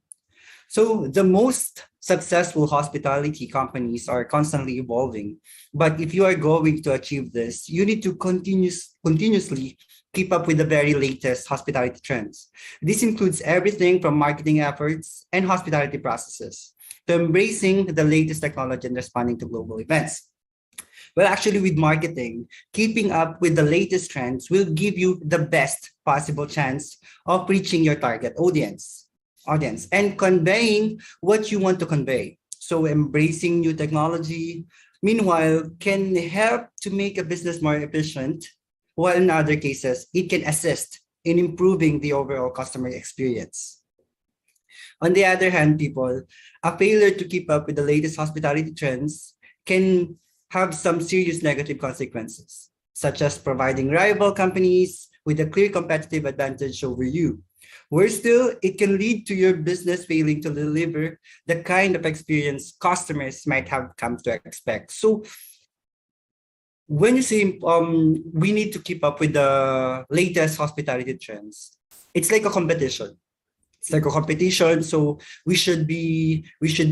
so the most successful hospitality companies are constantly evolving, but if you are going to achieve this, you need to continuously keep up with the very latest hospitality trends. This includes everything from marketing efforts and hospitality processes to embracing the latest technology and responding to global events. Well, actually, with marketing, keeping up with the latest trends will give you the best possible chance of reaching your target audience and conveying what you want to convey. So embracing new technology, meanwhile, can help to make a business more efficient, while in other cases, it can assist in improving the overall customer experience. On the other hand, people, a failure to keep up with the latest hospitality trends can have some serious negative consequences, such as providing rival companies with a clear competitive advantage over you. Worse still, it can lead to your business failing to deliver the kind of experience customers might have come to expect. So when you say we need to keep up with the latest hospitality trends, it's like a competition. So we should be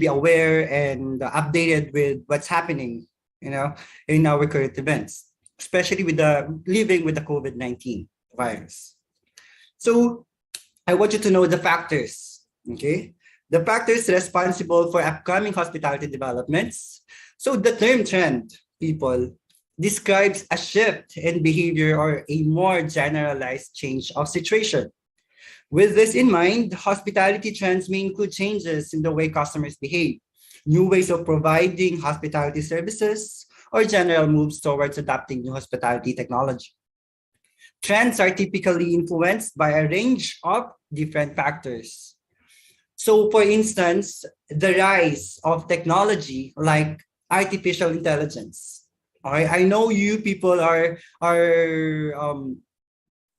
aware and updated with what's happening in our current events, especially with living with the COVID-19 virus. So I want you to know the factors, okay? The factors responsible for upcoming hospitality developments. So the term trend, people, describes a shift in behavior or a more generalized change of situation. With this in mind, hospitality trends may include changes in the way customers behave, new ways of providing hospitality services, or general moves towards adopting new hospitality technology. Trends are typically influenced by a range of different factors. So, for instance, the rise of technology like artificial intelligence. I know you people are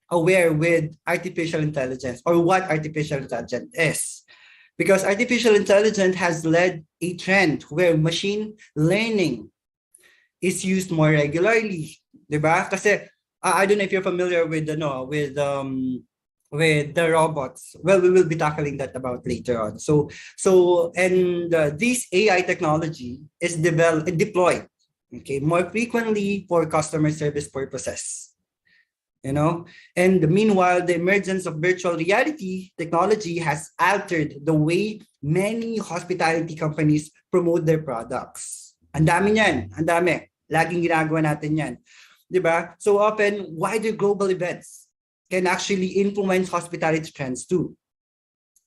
aware with artificial intelligence or what artificial intelligence is. Because artificial intelligence has led a trend where machine learning is used more regularly, diba? Kasi I don't know if you're familiar with the robots. Well, we will be tackling that about later on. This AI technology is deployed, okay, more frequently for customer service purposes. And meanwhile, the emergence of virtual reality technology has altered the way many hospitality companies promote their products. Ang dami niyan, ang dami. Laging ginagawa natin yan. Diba? So often, wider global events can actually influence hospitality trends too.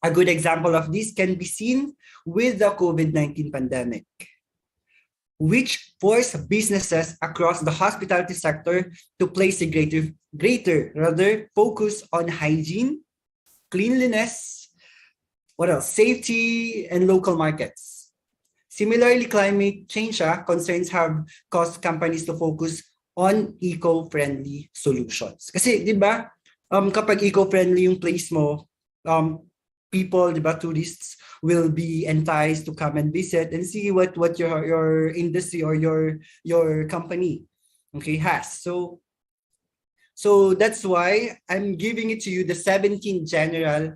A good example of this can be seen with the COVID-19 pandemic, which forced businesses across the hospitality sector to place a greater focus on hygiene, cleanliness, safety, and local markets. Similarly, climate change concerns have caused companies to focus on eco-friendly solutions. Kasi, di ba, kapag eco-friendly yung place mo, people, di ba, tourists will be enticed to come and visit and see what your industry or your company, okay, has. So that's why I'm giving it to you the 17 general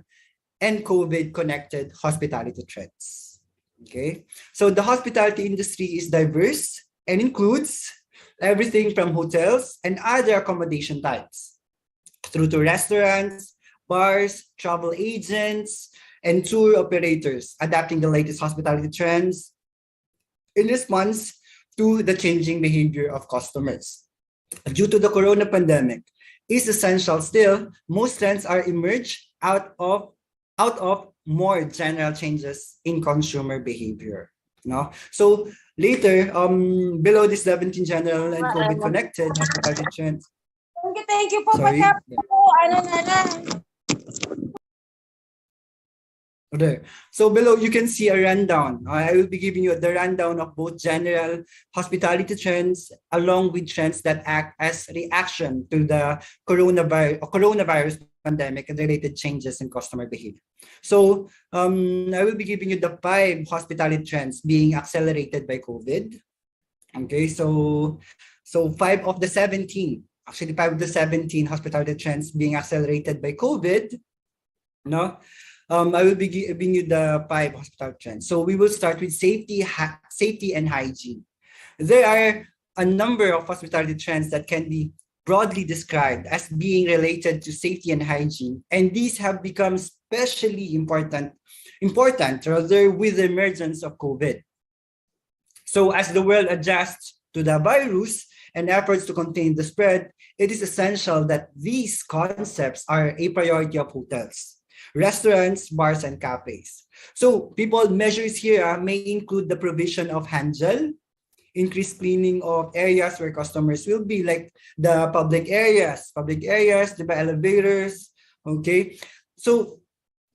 and COVID-connected hospitality trends. Okay, so the hospitality industry is diverse and includes everything from hotels and other accommodation types through to restaurants, bars, travel agents, and tour operators, adapting the latest hospitality trends in response to the changing behavior of customers. Due to the corona pandemic, is essential still, most trends are emerged out of more general changes in consumer behavior. No? So later, below this 17 general and COVID connected hospitality trends. Thank you po. Sorry. Ano na lang. Okay. So below you can see a rundown. I will be giving you the rundown of both general hospitality trends along with trends that act as reaction to the coronavirus pandemic and related changes in customer behavior. So I will be giving you the 5 hospitality trends being accelerated by COVID. Okay, so 5 of the 17, actually 5 of the 17 hospitality trends being accelerated by COVID. No. I will be giving you the 5 hospital trends. So we will start with safety and hygiene. There are a number of hospitality trends that can be broadly described as being related to safety and hygiene, and these have become especially important rather with the emergence of COVID. So as the world adjusts to the virus and efforts to contain the spread, it is essential that these concepts are a priority of hotels, restaurants, bars, and cafes. So measures here may include the provision of hand gel, increased cleaning of areas where customers will be, like the public areas, the elevators, okay? So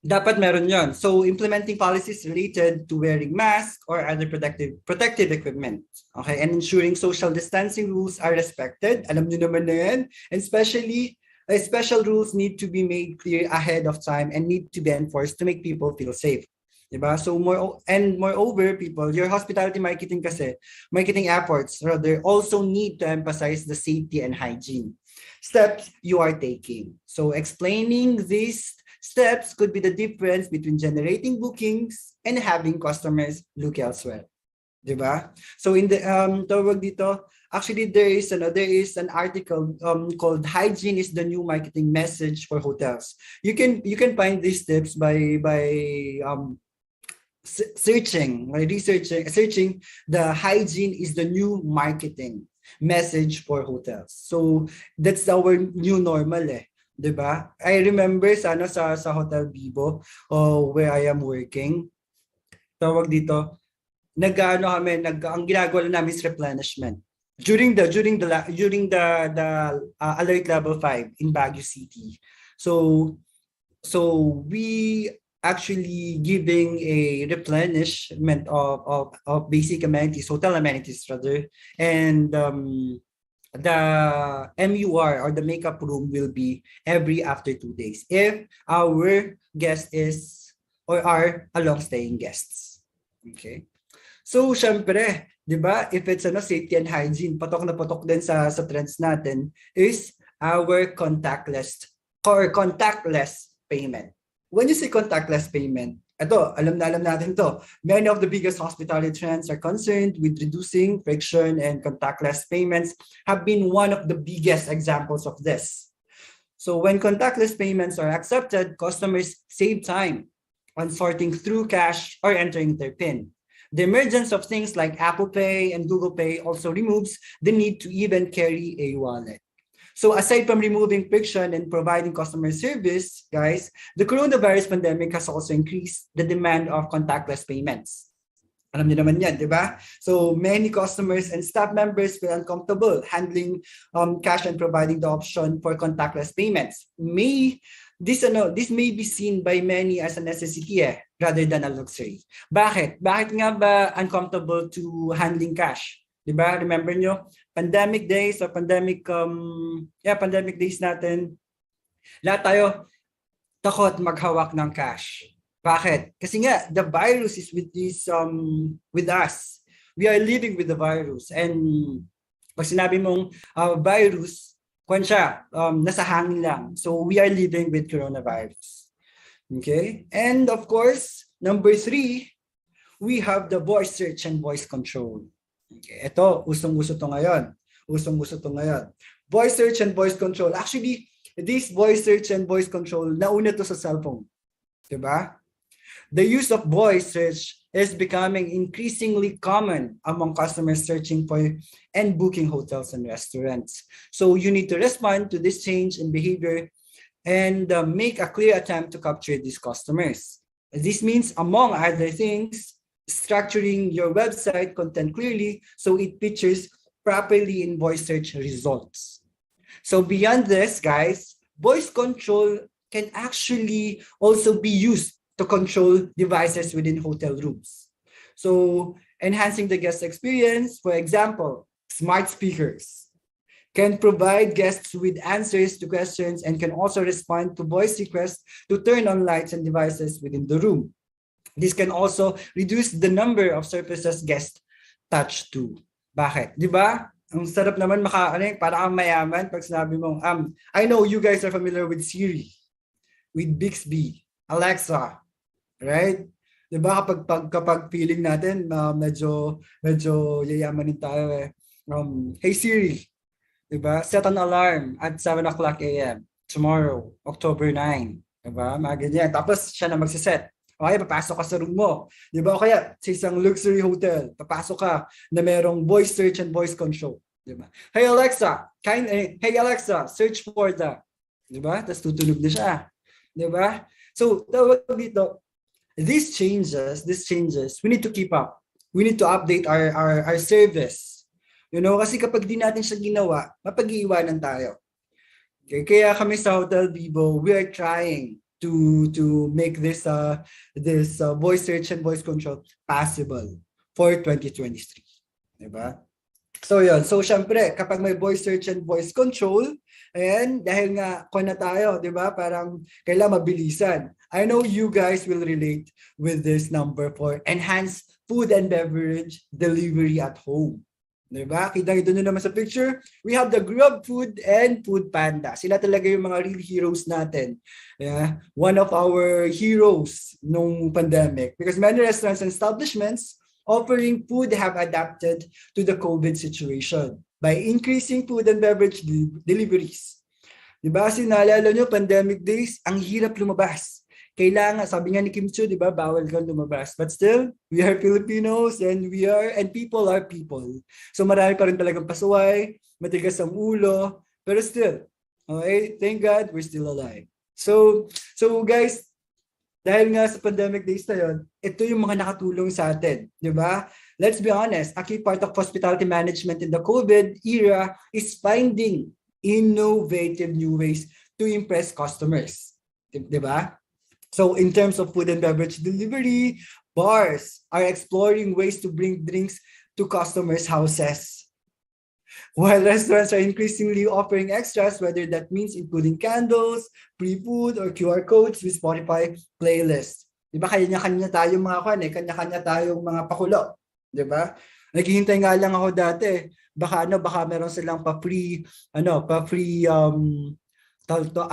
dapat meron yon. So implementing policies related to wearing masks or other protective equipment, okay? And ensuring social distancing rules are respected. Alam niyo naman na yan. And especially, special rules need to be made clear ahead of time and need to be enforced to make people feel safe. Diba? So moreover, your hospitality marketing efforts rather also need to emphasize the safety and hygiene steps you are taking. So explaining these steps could be the difference between generating bookings and having customers look elsewhere. Diba? So in the tawag dito, actually there is an article called "Hygiene is the New Marketing Message for Hotels." You can find these tips by searching the hygiene is the new marketing message for hotels. So that's our new normal, diba? I remember sa Hotel Vivo, where I am working, tawag dito, ang ginagawa namin is replenishment during the alert level 5 in Baguio City. So we actually giving a replenishment of basic amenities, hotel amenities rather, and the MUR or the makeup room will be every after 2 days if our guest is or are a long-staying guests. Okay. So, syempre, di ba, if it's safety and hygiene, patok na patok din sa trends natin is our contactless payment. When you say contactless payment, ito, alam natin to. Many of the biggest hospitality trends are concerned with reducing friction, and contactless payments have been one of the biggest examples of this. So when contactless payments are accepted, customers save time on sorting through cash or entering their PIN. The emergence of things like Apple Pay and Google Pay also removes the need to even carry a wallet. So aside from removing friction and providing customer service, guys, the coronavirus pandemic has also increased the demand of contactless payments. Alam niyo naman yan, di ba? So many customers and staff members feel uncomfortable handling cash and providing the option for contactless payments. This may be seen by many as a necessity rather than a luxury. Bakit? Bakit nga ba uncomfortable to handling cash? Diba? Remember nyo, pandemic days natin, lahat tayo takot maghawak ng cash. Bakit? Kasi nga, the virus is with us. We are living with the virus. And pag sinabi mong virus, nasa hangin lang. So we are living with coronavirus. Okay? And of course, number 3, we have the voice search and voice control. Okay, ito, usong-uso to ngayon. Voice search and voice control. Actually, this voice search and voice control, nauna to sa cellphone. Diba? The use of voice search is becoming increasingly common among customers searching for and booking hotels and restaurants. So you need to respond to this change in behavior and make a clear attempt to capture these customers. This means, among other things, structuring your website content clearly so it features properly in voice search results. So beyond this, guys, voice control can actually also be used to control devices within hotel rooms. So enhancing the guest experience, for example, smart speakers can provide guests with answers to questions and can also respond to voice requests to turn on lights and devices within the room. This can also reduce the number of surfaces guests touch to. Bakit? Di ba? Ang sarap naman para kang mayaman pag sinabi mong, I know you guys are familiar with Siri, with Bixby, Alexa, right? Di ba kapag feeling natin, medyo yayamanin tayo eh. Hey Siri, di ba? Set an alarm at 7 o'clock a.m. tomorrow, October 9. Di ba? Mga ganyan. Tapos siya na magsiset. Okay, papasok ka sa room mo. Di ba? O kaya sa isang luxury hotel, papasok ka na merong voice search and voice control. Di ba? Hey Alexa, search for the. Di ba? Tapos tutulog na siya. Di ba? So, tawag dito, these changes, we need to keep up. We need to update our service. You know, kasi kapag di natin siya ginawa, mapag-iiwanan tayo. Okay? Kaya kami sa Hotel Vivo, we are trying to make this voice search and voice control possible for 2023. Diba? So yun. So syempre, kapag may voice search and voice control, ayan, dahil nga na tayo, diba? Parang kailangan mabilisan. I know you guys will relate with this number for enhanced food and beverage delivery at home. Diba? Kita-kita nyo naman sa picture, we have the Grab Food and Food Panda. Sila talaga yung mga real heroes natin. Yeah? One of our heroes nung pandemic. Because many restaurants and establishments offering food have adapted to the COVID situation by increasing food and beverage deliveries. Diba? Kasi naalala nyo, pandemic days, ang hirap lumabas. Kailangan, sabi nga ni Kim Chiu, di ba, bawal kang lumabas. But still, we are Filipinos and people are people. So marami pa rin talagang pasuway, matigas ang ulo, pero still, okay, thank God, we're still alive. So guys, dahil nga sa pandemic days na yun, ito yung mga nakatulong sa atin, di ba? Let's be honest, a key part of hospitality management in the COVID era is finding innovative new ways to impress customers, di ba? So in terms of food and beverage delivery, bars are exploring ways to bring drinks to customers' houses. While restaurants are increasingly offering extras, whether that means including candles, free food, or QR codes with Spotify playlists. Diba kanya-kanya tayong kanya-kanya tayong mga pakulo. Diba? Naghihintay nga lang ako dati. Baka meron silang pa-free a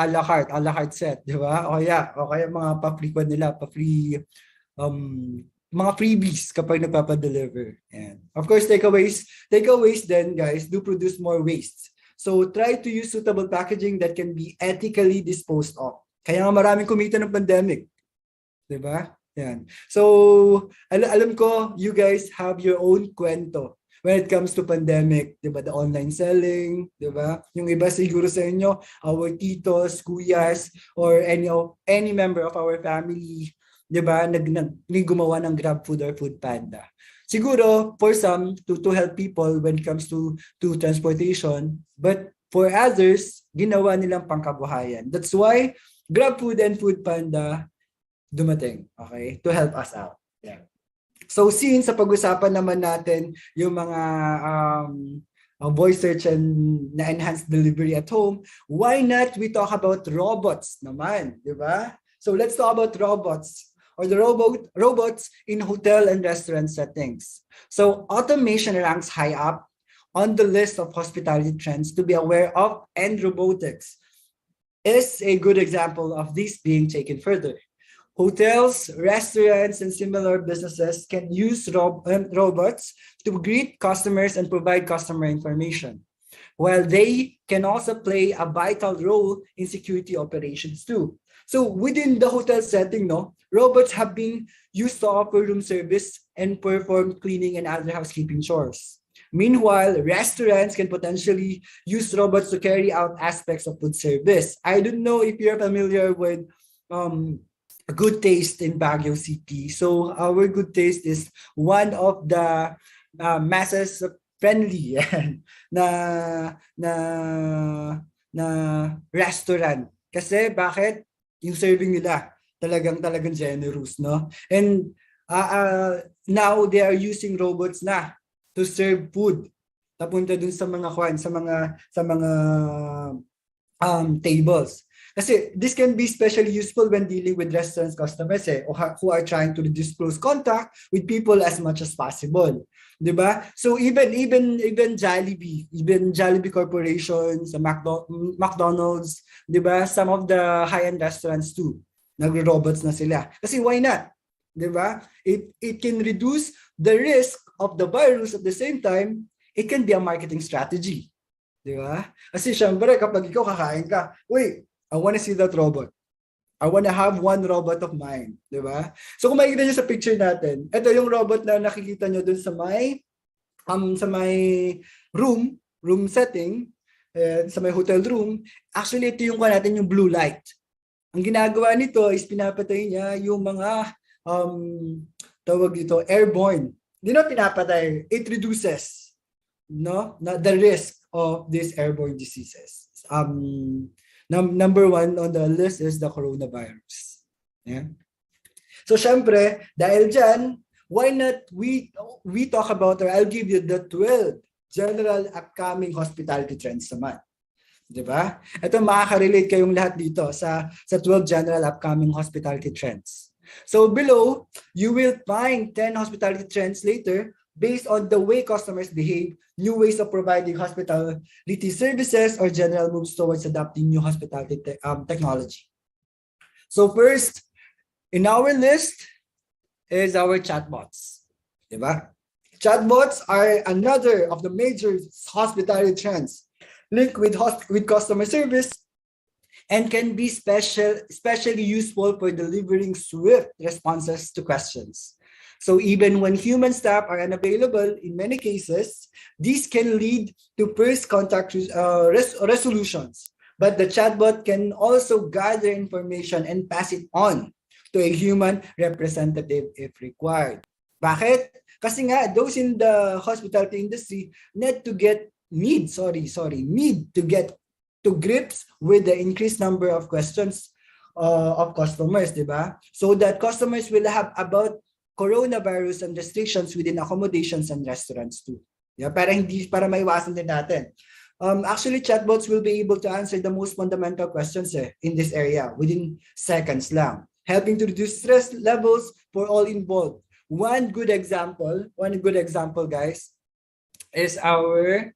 la carte set, di ba? O kaya mga pa-free nila, mga freebies kapag nagpapa-deliver. And of course, takeaways then, guys, do produce more waste. So try to use suitable packaging that can be ethically disposed of. Kaya nga maraming kumita ng pandemic. Di ba? Yan. So, alam ko, you guys have your own kwento when it comes to pandemic, di ba, the online selling, di ba? Yung iba siguro sa inyo, our titos, kuyas, or any member of our family, di ba, gumawa ng Grab Food or Food Panda. Siguro, for some, to help people when it comes to transportation, but for others, ginawa nilang pangkabuhayan. That's why Grab Food and Food Panda dumating, okay, to help us out. Yeah. So since sa pag-usapan naman natin yung mga voice search and na enhanced delivery at home, why not we talk about robots naman, di ba? So let's talk about robots or the robots in hotel and restaurant settings. So automation ranks high up on the list of hospitality trends to be aware of, and robotics is a good example of this being taken further. Hotels, restaurants, and similar businesses can use robots to greet customers and provide customer information, while they can also play a vital role in security operations too. So within the hotel setting, no, robots have been used to offer room service and perform cleaning and other housekeeping chores. Meanwhile, restaurants can potentially use robots to carry out aspects of food service. I don't know if you're familiar with Good Taste in Baguio City. So our Good Taste is one of the masses friendly na na na restaurant. Kasi bakit? Yung serving nila talagang generous, no? And now they are using robots na to serve food. Tapunta dun sa mga tables. Kasi this can be especially useful when dealing with restaurants customers who are trying to reduce close contact with people as much as possible. Diba? So even Jollibee corporations, McDonald's, diba? Some of the high-end restaurants too, nagro-robots na sila. Kasi why not? Diba? It can reduce the risk of the virus. At the same time, it can be a marketing strategy. Diba? Kasi syempre, kapag ikaw kakain ka, wait, I want to see that robot. I want to have one robot of mine. Diba? So kung makikita nyo sa picture natin, ito yung robot na nakikita nyo dun sa may room setting, sa may hotel room. Actually, ito yung natin yung blue light. Ang ginagawa nito is pinapatay niya yung mga tawag dito, airborne. Hindi na pinapatay. It reduces the risk of these airborne diseases. Number one on the list is the coronavirus. Yeah. So syempre, dahil dyan, why not we talk about, or I'll give you the 12 general upcoming hospitality trends naman. Diba? Ito makaka-relate kayong lahat dito sa 12 general upcoming hospitality trends. So below, you will find 10 hospitality trends later based on the way customers behave, new ways of providing hospitality services, or general moves towards adopting new hospitality technology. So first, in our list is our chatbots. Diba? Chatbots are another of the major hospitality trends linked with customer service and can be especially useful for delivering swift responses to questions. So even when human staff are unavailable, in many cases, these can lead to first contact resolutions. But the chatbot can also gather information and pass it on to a human representative if required. Bakit? Kasi nga, those in the hospitality industry need to get to grips with the increased number of questions of customers, diba? So that customers will have about coronavirus and restrictions within accommodations and restaurants too. Yeah, para maiwasan din natin. Actually, chatbots will be able to answer the most fundamental questions in this area within seconds lang, helping to reduce stress levels for all involved. One good example, guys, is our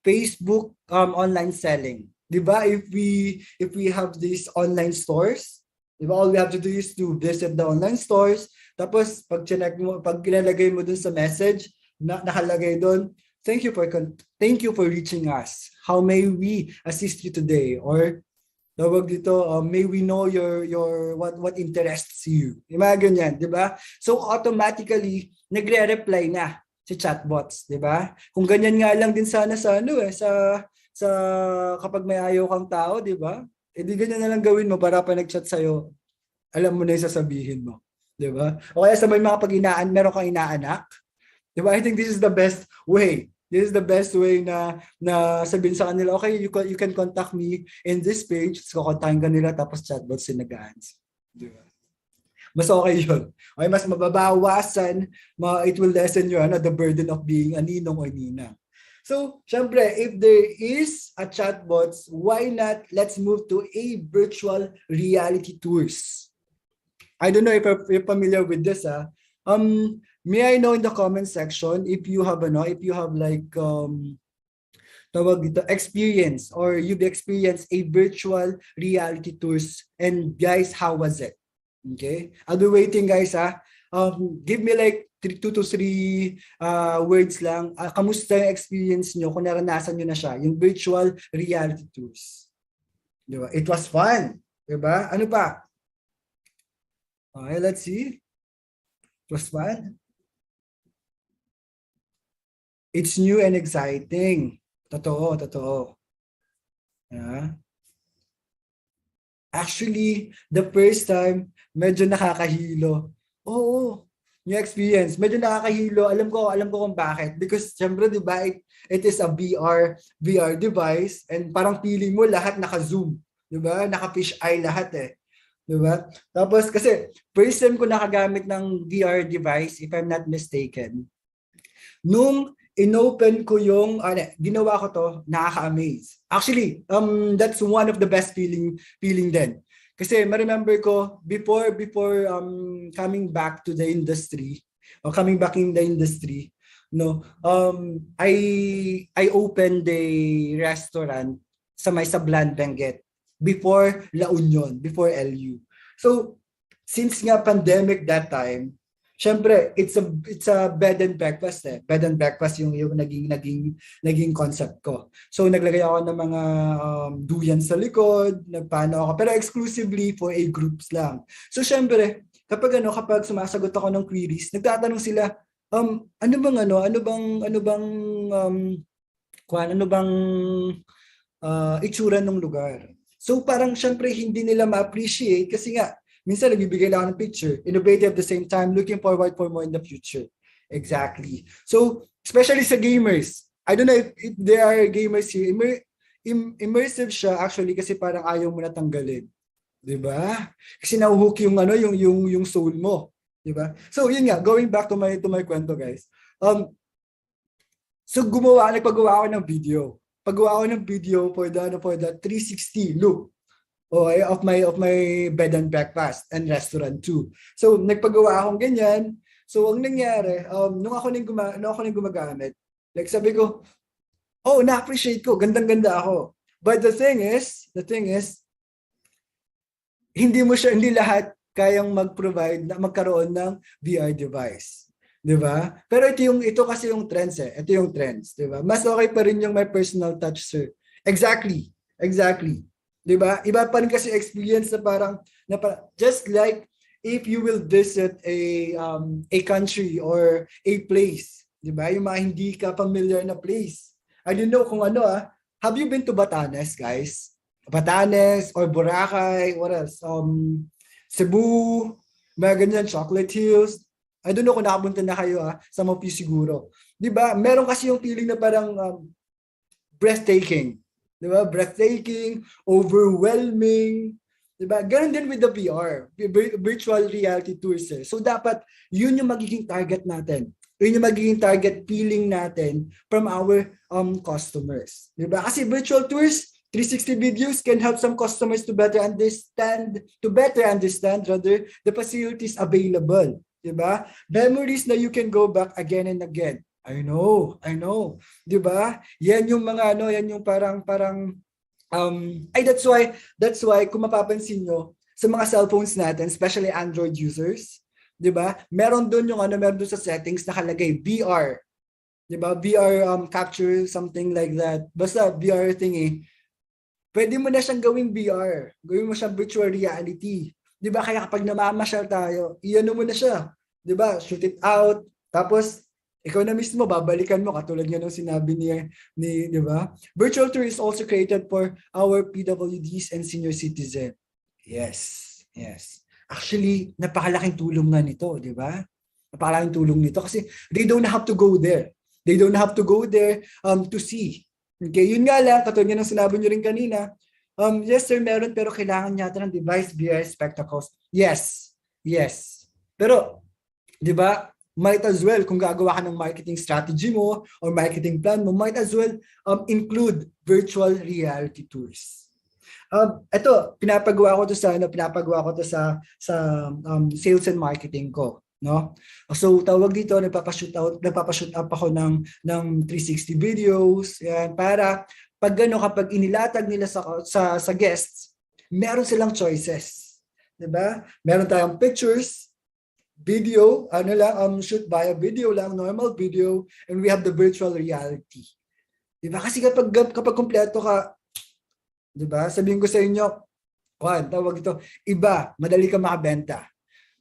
Facebook online selling. Diba? If we have these online stores, diba, all we have to do is to visit the online stores. Tapos pag ilalagay mo dun sa message, nakalagay dun, thank you for reaching us. How may we assist you today? Or tawag dito, may we know your what interests you. Yung mga ganyan, di ba? So automatically nagre-reply na si chatbots, di ba? Kung ganyan nga lang din sana sa kapag may ayaw kang tao, di ba? Di ganyan na lang gawin mo para pa nag-chat sa'yo, alam mo na yung sasabihin mo. Di ba? O kaya sa may mga meron kang inaanak, di ba? I think this is the best way. This is the best way na sabihin sa kanila, okay, you can contact me in this page. So, kontakin ka nila, tapos chatbots yung nag-answer. Di ba? Mas okay yun. Okay, mas mababawasan, it will lessen the burden of being a ninong or ninang. So, syempre, if there is a chatbots, why not let's move to a virtual reality tours? I don't know if you're familiar with this. May I know in the comment section if you have like tawag dito, experience or you've experienced a virtual reality tours, and guys, how was it? Okay, I'll be waiting, guys. Give me like 2 to 3 words lang. Kamusta yung experience nyo kung naranasan nyo na siya, yung virtual reality tours? Diba? It was fun. Diba? Ano pa? Okay, let's see. First one. It's new and exciting. Totoo. Yeah. Actually, the first time, medyo nakakahilo. Oo, new experience. Medyo nakakahilo. Alam ko kung bakit. Because syempre, di ba, it is a VR device and parang feeling mo lahat naka-zoom. Di ba? Naka-fish eye lahat eh. Di ba? Tapos kasi, first time ko nakagamit ng VR device, if I'm not mistaken, nung inopen ko yung, ginawa ko to, nakaka-amaze. Actually, that's one of the best feeling din. Kasi ma-remember ko, before coming back to the industry, or coming back in the industry, no, I opened a restaurant sa may Sablan, Benguet, before La Union, before LU. So, since nga pandemic that time, syempre, it's a bed and breakfast eh. Bed and breakfast yung naging concept ko. So naglagay ako ng mga duyan sa likod, nagpaano ako, pero exclusively for groups lang. So syempre, kapag sumasagot ako ng queries, nagtatanong sila, ano bang itsura ng lugar. So parang syempre hindi nila ma-appreciate kasi nga minsan nagbibigay lang ako ng picture, innovative at the same time, looking forward for more in the future. Exactly. So, especially sa gamers, I don't know if there are gamers here, immersive siya actually kasi parang ayaw mo natanggalin. Diba? Kasi nahuhook yung soul mo. Diba? So, yun nga, going back to my kwento guys. So, nagpagawa ako ng video. Pagawa ako ng video for the 360 look. Okay, of my bed and breakfast and restaurant too. So nagpagawa akong ganyan. So ang nangyari, nung ako nang gumagamit, like sabi ko, oh, na-appreciate ko, gandang-ganda ako. But the thing is, hindi lahat kayang mag-provide na magkaroon ng VR device. 'Di ba? Pero ito kasi yung trends eh. Ito yung trends, 'di ba? Mas okay pa rin yung my personal touch, sir. Exactly. 'Di ba? Iba pa rin kasi experience na parang just like if you will visit a country or a place, 'di ba? Yung mga hindi ka familiar na place. I don't know kung have you been to Batanes, guys? Batanes or Boracay, what else? Cebu, mga ganyan, Chocolate Hills. I don't know kung nakapunta na kayo some of you siguro. 'Di ba? Meron kasi yung feeling na parang breathtaking. Diba? Breathtaking, overwhelming. Diba? Ganun din with the VR, virtual reality tours. So dapat yun yung magiging target natin. Yun yung magiging target feeling natin from our customers. Diba? Kasi virtual tours, 360 videos can help some customers to better understand rather the facilities available. Diba? Memories na you can go back again and again. I know. 'Di ba? Yan yung mga yan yung parang that's why kung mapapansin nyo sa mga cellphones natin, especially Android users, 'di ba? Meron doon sa settings nakalagay VR. 'Di ba? VR capture something like that. Basta VR thingy. Pwede mo na siyang gawing VR. Gawin mo siyang virtual reality. 'Di ba? Kaya kapag namamasyal tayo, iyan mo na siya. 'Di ba? Shoot it out. Tapos ikaw na mismo, babalikan mo, katulad nga ng sinabi ni di ba? Virtual tour is also created for our PWDs and senior citizen. Yes. Actually, napakalaking tulong nga nito, di ba? Napakalaking tulong nito kasi they don't have to go there. They don't have to go there to see. Okay, yun nga lang, katulad nga ng sinabi nyo rin kanina, yes sir, meron, pero kailangan yata ng device VR spectacles. Yes. Pero, di ba, might as well, kung gagawa ka ng marketing strategy mo or marketing plan mo, might as well include virtual reality tours. Ito, pinapagawa ko to sa sales and marketing ko, no? So tawag dito, nagpapashoot up ako ng 360 videos, yan, para kapag inilatag nila sa guests, meron silang choices. 'Di ba? Meron tayong pictures, video, shoot via video lang, normal video, and we have the virtual reality. Diba? Kasi kapag kumpleto ka, diba? Sabihin ko sa inyo, tawag ito, iba, madali ka makabenta.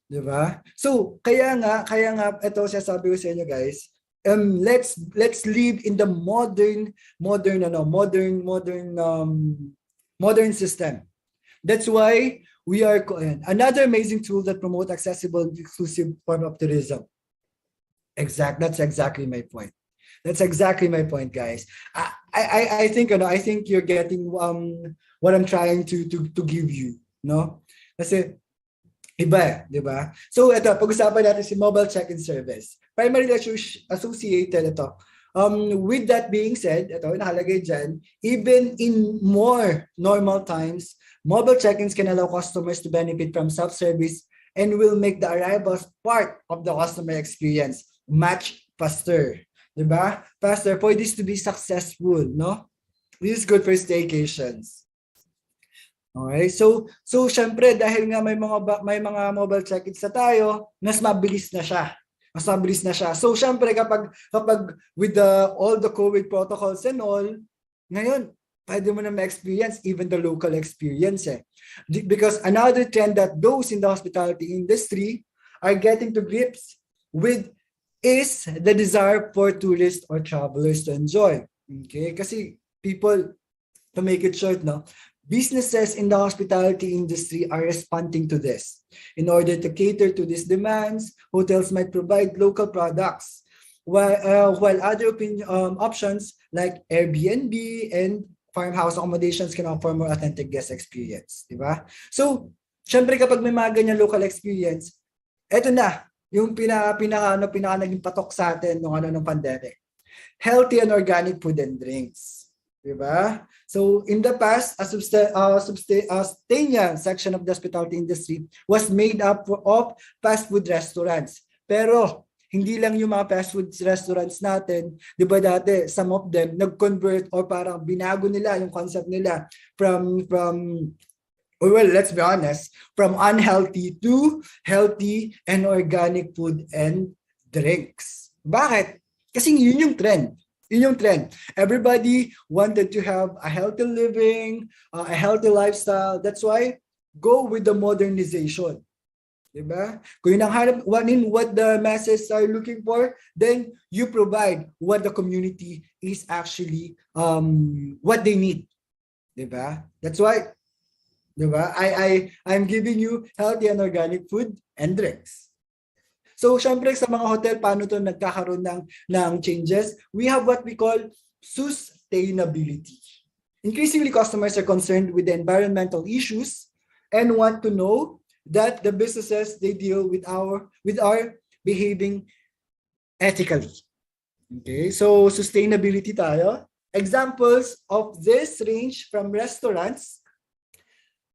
Di ba? So, kaya nga ito sabi ko sa inyo guys, let's live in the modern system. That's why we are another amazing tool that promote accessible, inclusive form of tourism. That's exactly my point. That's exactly my point, guys. I think you're getting what I'm trying to give you, no? Kasi iba, di ba? So ito, pag-usapan natin si mobile check-in service. Primarily associated ito. With that being said, ito nakalagay dyan, even in more normal times, mobile check-ins can allow customers to benefit from self-service and will make the arrivals part of the customer experience much faster. Diba? Faster for this to be successful, no? This is good for staycations. Okay, so syempre dahil nga may mga mobile check-ins na tayo, mas mabilis na siya. So syempre kapag with all the COVID protocols and all, ngayon pwede mo na ma-experience even the local experience Because another trend that those in the hospitality industry are getting to grips with is the desire for tourists or travelers to enjoy. Okay, kasi people, to make it short, no, businesses in the hospitality industry are responding to this. In order to cater to these demands, hotels might provide local products, while other options like Airbnb and farmhouse accommodations can offer more authentic guest experience. Diba? So, syempre kapag may mga ganyan local experience, eto na, yung pinaka naging patok sa atin nung pandemic. Healthy and organic food and drinks. Diba? So in the past, a substantial section of the hospitality industry was made up of fast food restaurants. Pero hindi lang yung mga fast food restaurants natin, di ba dati, some of them nag-convert or parang binago nila yung concept nila from well, let's be honest, from unhealthy to healthy and organic food and drinks. Bakit? Kasi yun yung trend. Everybody wanted to have a healthy living, a healthy lifestyle. That's why go with the modernization. Diba? Kung yun ang hanap, what the masses are looking for, then you provide what the community is actually what they need. Diba? That's why, diba? I'm giving you healthy and organic food and drinks. So, syempre sa mga hotel, paano to nagkakaroon ng changes? We have what we call sustainability. Increasingly, customers are concerned with the environmental issues and want to know that the businesses they deal with are behaving ethically. Okay, so sustainability tayo. Examples of this range from restaurants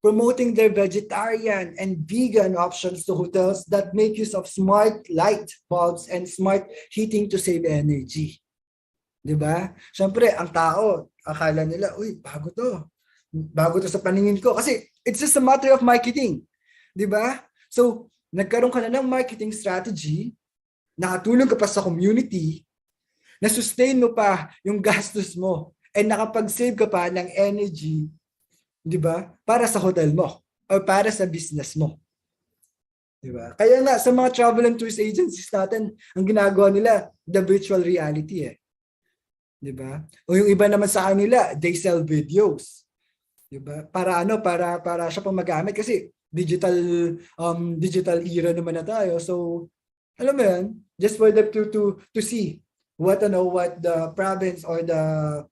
promoting their vegetarian and vegan options to hotels that make use of smart light bulbs and smart heating to save energy. Diba? Siyempre, ang tao, akala nila, uy, bago to sa paningin ko. Kasi it's just a matter of marketing. Diba? So, nagkaroon ka na ng marketing strategy, nakatulong ka pa sa community, na-sustain mo pa yung gastos mo, and nakapag-save ka pa ng energy, di ba? Para sa hotel mo or para sa business mo. Di ba? Kaya nga sa mga travel and tourist agencies natin, ang ginagawa nila, the virtual reality Di ba? O yung iba naman sa kanila, they sell videos. Di ba? Para siya pang magamit kasi digital era naman na tayo. So, alam mo yan, just for them to see what the province or the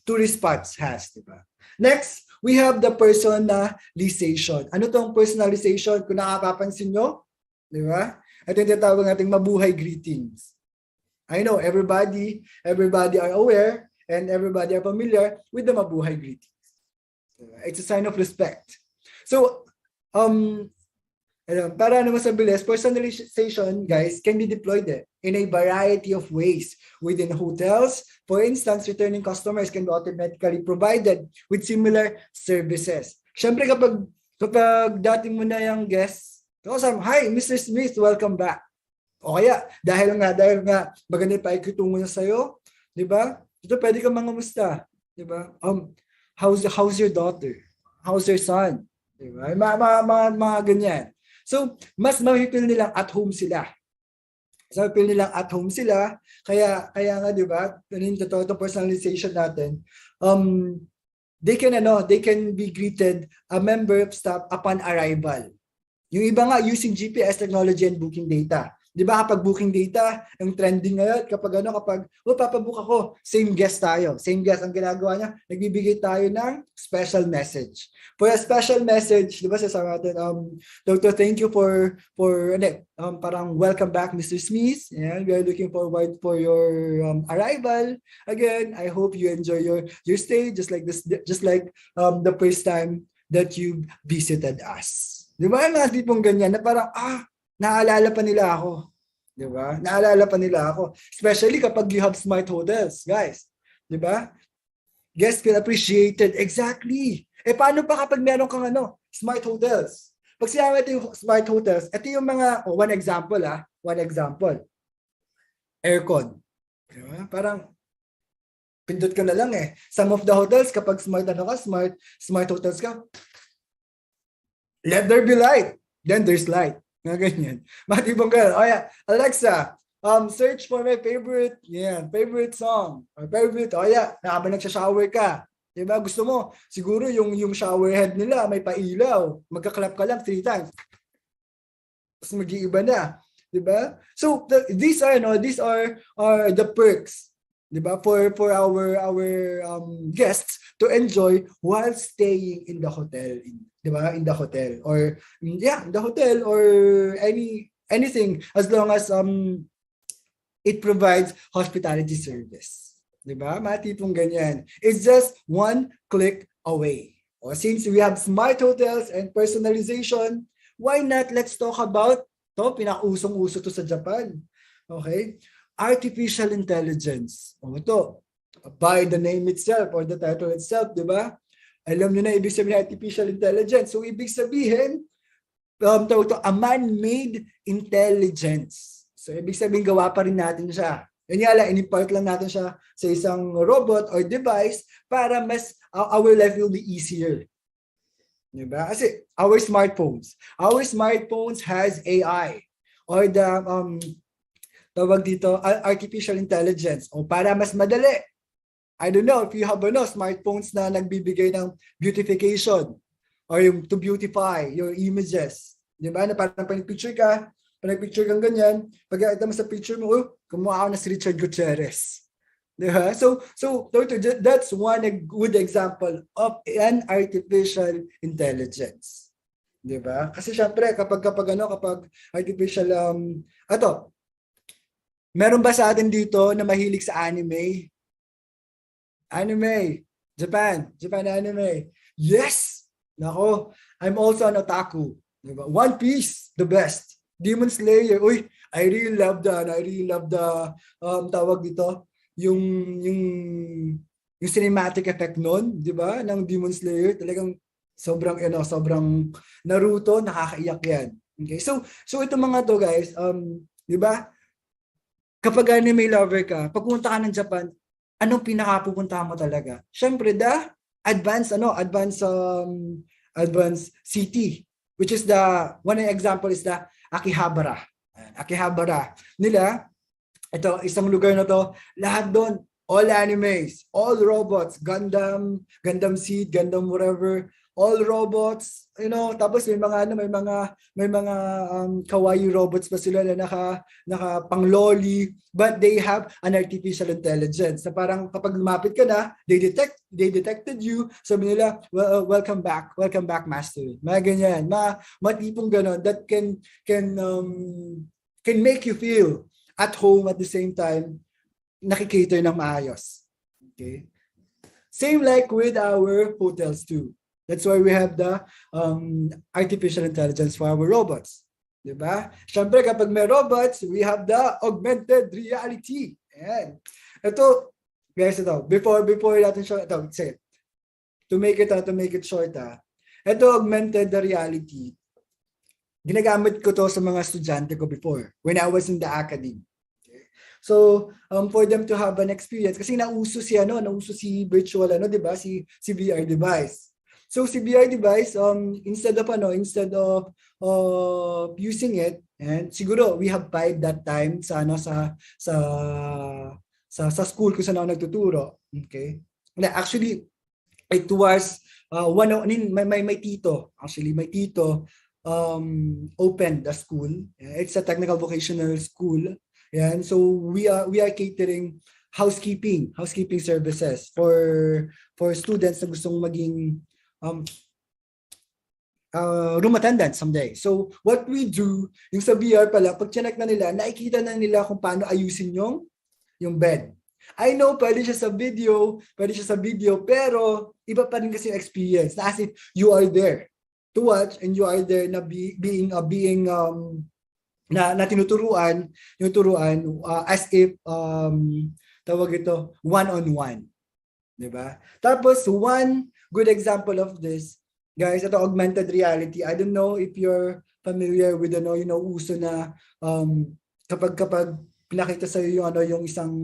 tourist spots has, diba? Next, we have the personalization. Ano tong personalization? Kung nakapapansin nyo, diba? Ito yung tinatawag nating mabuhay greetings. I know everybody are aware and everybody are familiar with the mabuhay greetings. Diba? It's a sign of respect. So, para naman sa bilis, personalization, guys, can be deployed in a variety of ways within hotels. For instance, returning customers can be automatically provided with similar services. Siyempre, kapag dating mo na yung guest, hi, Mr. Smith, welcome back. O kaya, dahil nga, maganda pa ikitungo na sa'yo, di ba? Ito, pwede ka mangamusta, di ba? How's your daughter? How's your son? Diba? Mga ganyan. So, mas mapipil nilang at home sila. So, mapipil nilang at home sila. Kaya nga, di ba, yung total personalization natin, they can be greeted a member of staff upon arrival. Yung iba nga using GPS technology and booking data. Di ba kapag booking data, yung trending ngayon, kapag papabook ako, same guest tayo. Same guest ang ginagawa niya, nagbibigay tayo ng special message. For a special message, di ba sasabi natin, Dr. thank you for parang welcome back, Mr. Smith. And we are looking forward for your arrival. Again, I hope you enjoy your stay just like the first time that you visited us. Di ba? Mga tipong ganyan na parang, naalala pa nila ako. Di ba? Naalala pa nila ako. Especially kapag you have smart hotels, guys. Di ba? Guests feel appreciated. Exactly. Paano pa kapag meron kang smart hotels? Pag sinabi ito yung smart hotels, ito yung mga, one example. Aircon. Di ba? Parang, pindot ka na lang eh. Some of the hotels, kapag smart hotels ka, let there be light. Then there's light. Nga ganyan. Matibang ka. Alexa, search for my favorite song. Or favorite, habang nagsha-shower ka. Diba? Gusto mo, siguro yung shower head nila may pailaw. Magka-clap ka lang 3 times. Tapos mag-iiba na. Diba? So, these are the perks. Diba? For our guests to enjoy while staying in the hotel. Diba? In the hotel or the hotel or anything as long as it provides hospitality service. Diba? Matipong ganyan. It's just one click away. Or since we have smart hotels and personalization, why not let's talk about pinakausong-uso to sa Japan. Okay? Artificial intelligence. Ito, by the name itself or the title itself, diba? Alam nyo na ibig sabihin ng artificial intelligence. So, ibig sabihin, a man-made intelligence. So, ibig sabihin, gawa pa rin natin siya. Yan nga lang, in-impart lang natin siya sa isang robot or device para our life will be easier. Diba? Kasi, our smartphones has AI or the, tawag dito, artificial intelligence o para mas madali. I don't know if you have smartphones na nagbibigay ng beautification or yung to beautify your images. Di ba? Na parang panag-picture kang ganyan, pag-ita mo sa picture mo, kumuha ako na si Richard Gutierrez. Di ba? So that's one good example of an artificial intelligence. Di ba? Kasi syempre, kapag artificial, meron ba sa atin dito na mahilig sa anime? Japan anime. Yes! Nako, I'm also an otaku. Diba? One Piece, the best. Demon Slayer, I really love the tawag dito, yung cinematic effect nun, di ba? Ng Demon Slayer, talagang sobrang Naruto, nakakaiyak yan. Okay? So ito mga to guys, di ba? Kapag anime lover ka, pagpunta ka ng Japan, anong pinakapupuntahan mo talaga? Siyempre, the advanced city, which is one example is the Akihabara. Akihabara nila, ito, isang lugar na to, lahat doon, all animes, all robots, Gundam Seed, Gundam whatever, all robots, tapos may mga kawaii robots pa sila na naka pangloli, but they have an artificial intelligence. Na parang kapag lumapit ka na, they detected you, sabi nila, welcome back master. Mga ganyan, matipong ganon that can make you feel at home at the same time, nakikater ng maayos. Okay? Same like with our hotels too. That's why we have the artificial intelligence for our robots. Diba? Siyempre, kapag may robots, we have the augmented reality. Ayan. Ito, guys, before natin siya, to make it short, ito augmented reality. Ginagamit ko to sa mga estudyante ko before, when I was in the academy. Okay? So, for them to have an experience, kasi nauso si virtual, diba? Si VR device. So CBR device, instead of using it, and siguro we have 5 that time sa sa school kung saan ako nagtuturo. Okay? Actually, it was my tito, actually my tito opened the school. It's a technical vocational school. Yan. So we are catering housekeeping services for students na gustong maging room attendant someday. So what we do, yung sa VR pala, pag chinek na nila, nakikita na nila kung paano ayusin yung bed. I know pwede siya sa video, pero iba pa rin kasi yung experience. Na as if you are there to watch and you are there na na tinuturuan as if tawag ito one-on-one, 'di ba? Tapos one good example of this, guys, ito augmented reality. I don't know if you're familiar with uso na kapag pinakita sa iyo yung isang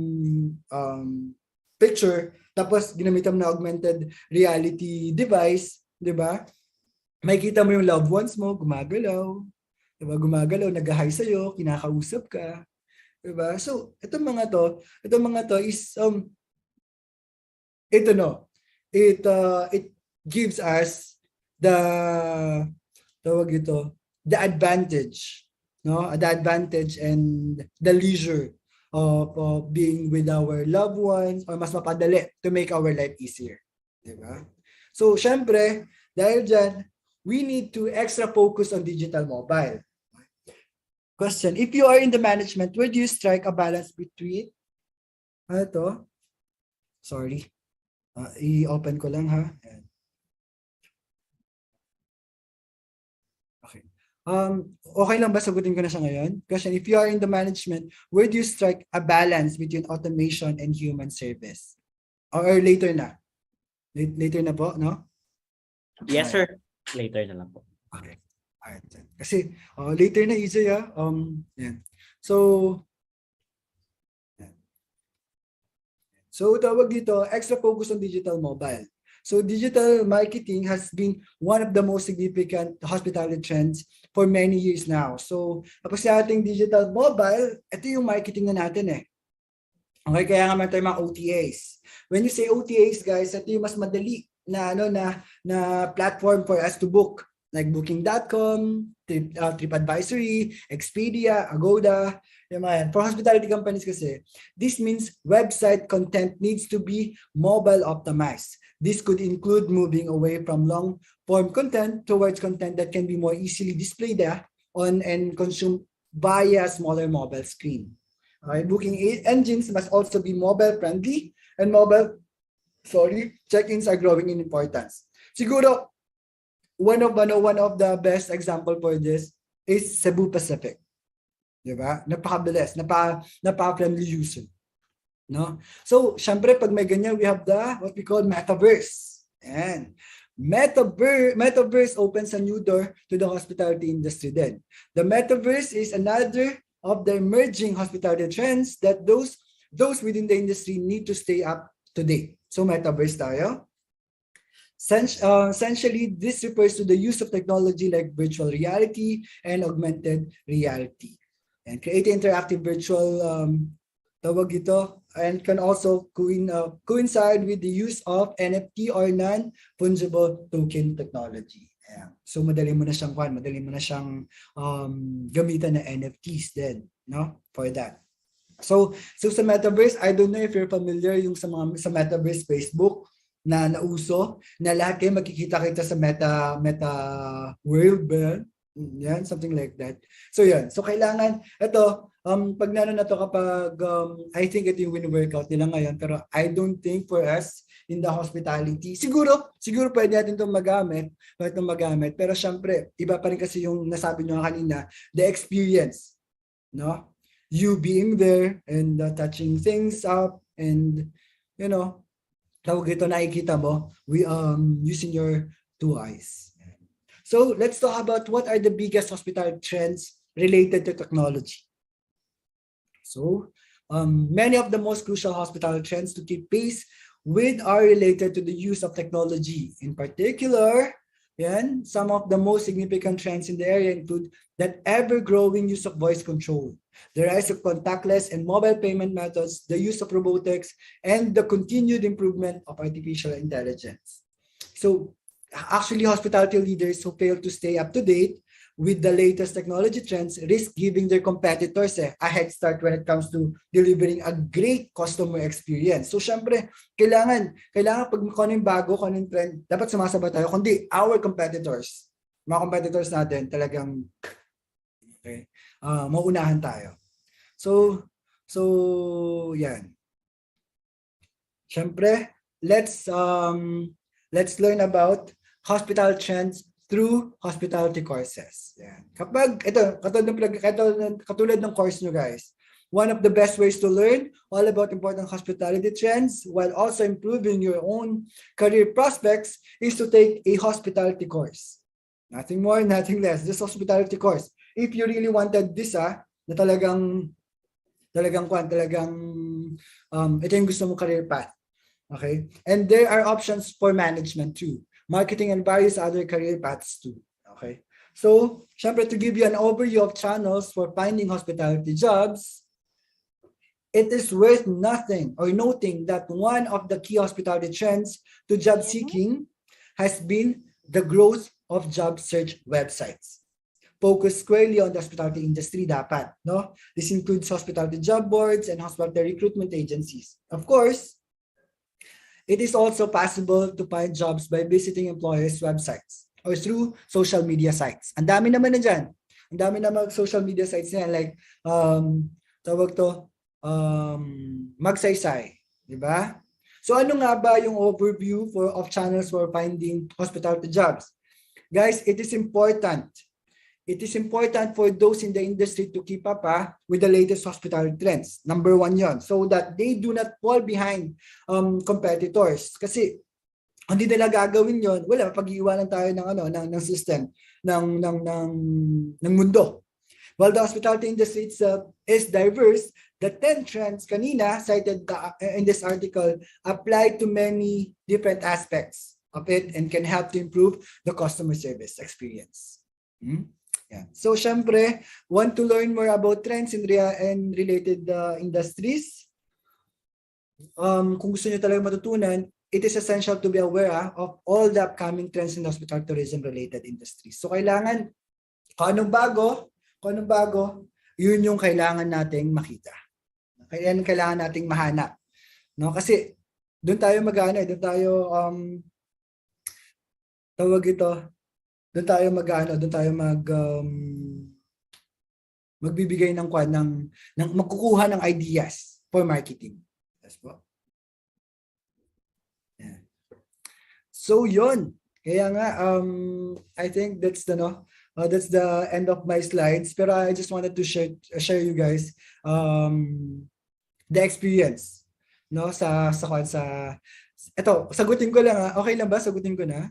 picture tapos ginamitan mo na augmented reality device, 'di ba? Makikita mo yung loved ones mo gumagalaw. Diba, gumagalaw, nag-hi sa'yo, kinakausap ka. Diba? So, itong mga to is, it gives us the advantage, no? The advantage and the leisure of being with our loved ones or mas mapadali to make our life easier. Diba? So, syempre, dahil dyan, we need to extra focus on digital mobile. Question, if you are in the management, where do you strike a balance between, sorry, i-open ko lang ha. Okay. Okay lang ba sagutin ko na siya ngayon? Question, if you are in the management, where do you strike a balance between automation and human service? Or later na? Later na po, no? Yes, sir. Later na lang po. Okay. Alright. Kasi later na easy yan. So tawag dito, extra focus on digital mobile. So digital marketing has been one of the most significant hospitality trends for many years now. So kapag sa ating digital mobile, ito yung marketing na natin eh. Okay, kaya nga tayo mga OTAs. When you say OTAs, guys, ito yung mas madali na platform for us to book. Like Booking.com, TripAdvisory, Expedia, Agoda, for hospitality companies kasi, this means website content needs to be mobile optimized. This could include moving away from long form content towards content that can be more easily displayed on and consumed via smaller mobile screen. Okay, booking engines must also be mobile friendly and check-ins are growing in importance. Siguro, one of the best example for this is Cebu Pacific. Diba? Napakabilis, napaka-friendly user. No? So, syempre, pag may ganyan, we have what we call metaverse. And metaverse opens a new door to the hospitality industry then. The metaverse is another of the emerging hospitality trends that those within the industry need to stay up to date. So, metaverse tayo. Essentially, this refers to the use of technology like virtual reality and augmented reality. And create interactive virtual and can also coincide with the use of NFT or non-fungible token technology. Yeah. So madali mo na siyang gamitan na NFTs din, no? For that. So sa metaverse, I don't know if you're familiar yung sa metaverse Facebook na nauso na lahat kayo magkikita-kita sa meta world ba? Yan, something like that. So yan. So kailangan ito pag na to kapag I think ito yung win-workout nila ngayon, pero I don't think for us in the hospitality, siguro pwede natin itong magamit, pero syempre iba pa rin kasi yung nasabi nyo kanina, the experience, no? You being there and touching things up and tawag ito, nakikita mo, using your two eyes. So let's talk about what are the biggest hospitality trends related to technology. So many of the most crucial hospitality trends to keep pace with are related to the use of technology. In particular, some of the most significant trends in the area include that ever-growing use of voice control, the rise of contactless and mobile payment methods, the use of robotics, and the continued improvement of artificial intelligence. So actually, hospitality leaders who fail to stay up to date with the latest technology trends risk giving their competitors a head start when it comes to delivering a great customer experience. So syempre, kailangan pag kung yung bago, kung yung trend, dapat sumasabay tayo. Kundi our competitors, mga competitors natin, talagang maunahan tayo. So yan. Syempre, let's learn about hospital trends through hospitality courses. Yan. Kapag ito, katulad ng course nyo guys, one of the best ways to learn all about important hospitality trends while also improving your own career prospects is to take a hospitality course. Nothing more, nothing less. This hospitality course. If you really wanted this, na talagang ito yung gusto mong career path. Okay? And there are options for management too. Marketing and various other career paths too. Okay? So, syempre, to give you an overview of channels for finding hospitality jobs, it is worth noting that one of the key hospitality trends to job seeking has been the growth of job search websites. Focus squarely on the hospitality industry dapat, no? This includes hospitality job boards and hospitality recruitment agencies. Of course, it is also possible to find jobs by visiting employers' websites or through social media sites. Ang dami naman na dyan. Ang dami naman social media sites na like, Magsaysay. Diba? So ano nga ba yung overview of channels for finding hospitality jobs? Guys, it is important. It is important for those in the industry to keep up with the latest hospitality trends. Number one yon, so that they do not fall behind competitors. Kasi hindi nila gagawin yon, wala, pag-iiwanan tayo ng system ng mundo. While the hospitality industry itself is diverse, the 10 trends kanina cited in this article apply to many different aspects of it and can help to improve the customer service experience. Yeah. So, syempre, want to learn more about trends in related industries? Kung gusto nyo talaga matutunan, it is essential to be aware of all the upcoming trends in hospital tourism related industries. So, kailangan, kung anong bago, yun yung kailangan nating makita. Kailangan nating mahanap. No? Kasi, doon tayo magbibigay ng magkukuha ng ideas for marketing. Yes po. Yeah. So yun. Kaya nga I think that's the end of my slides, pero I just wanted to share you guys the experience no sa ito, sagutin ko lang okay lang ba? Sagutin ko na.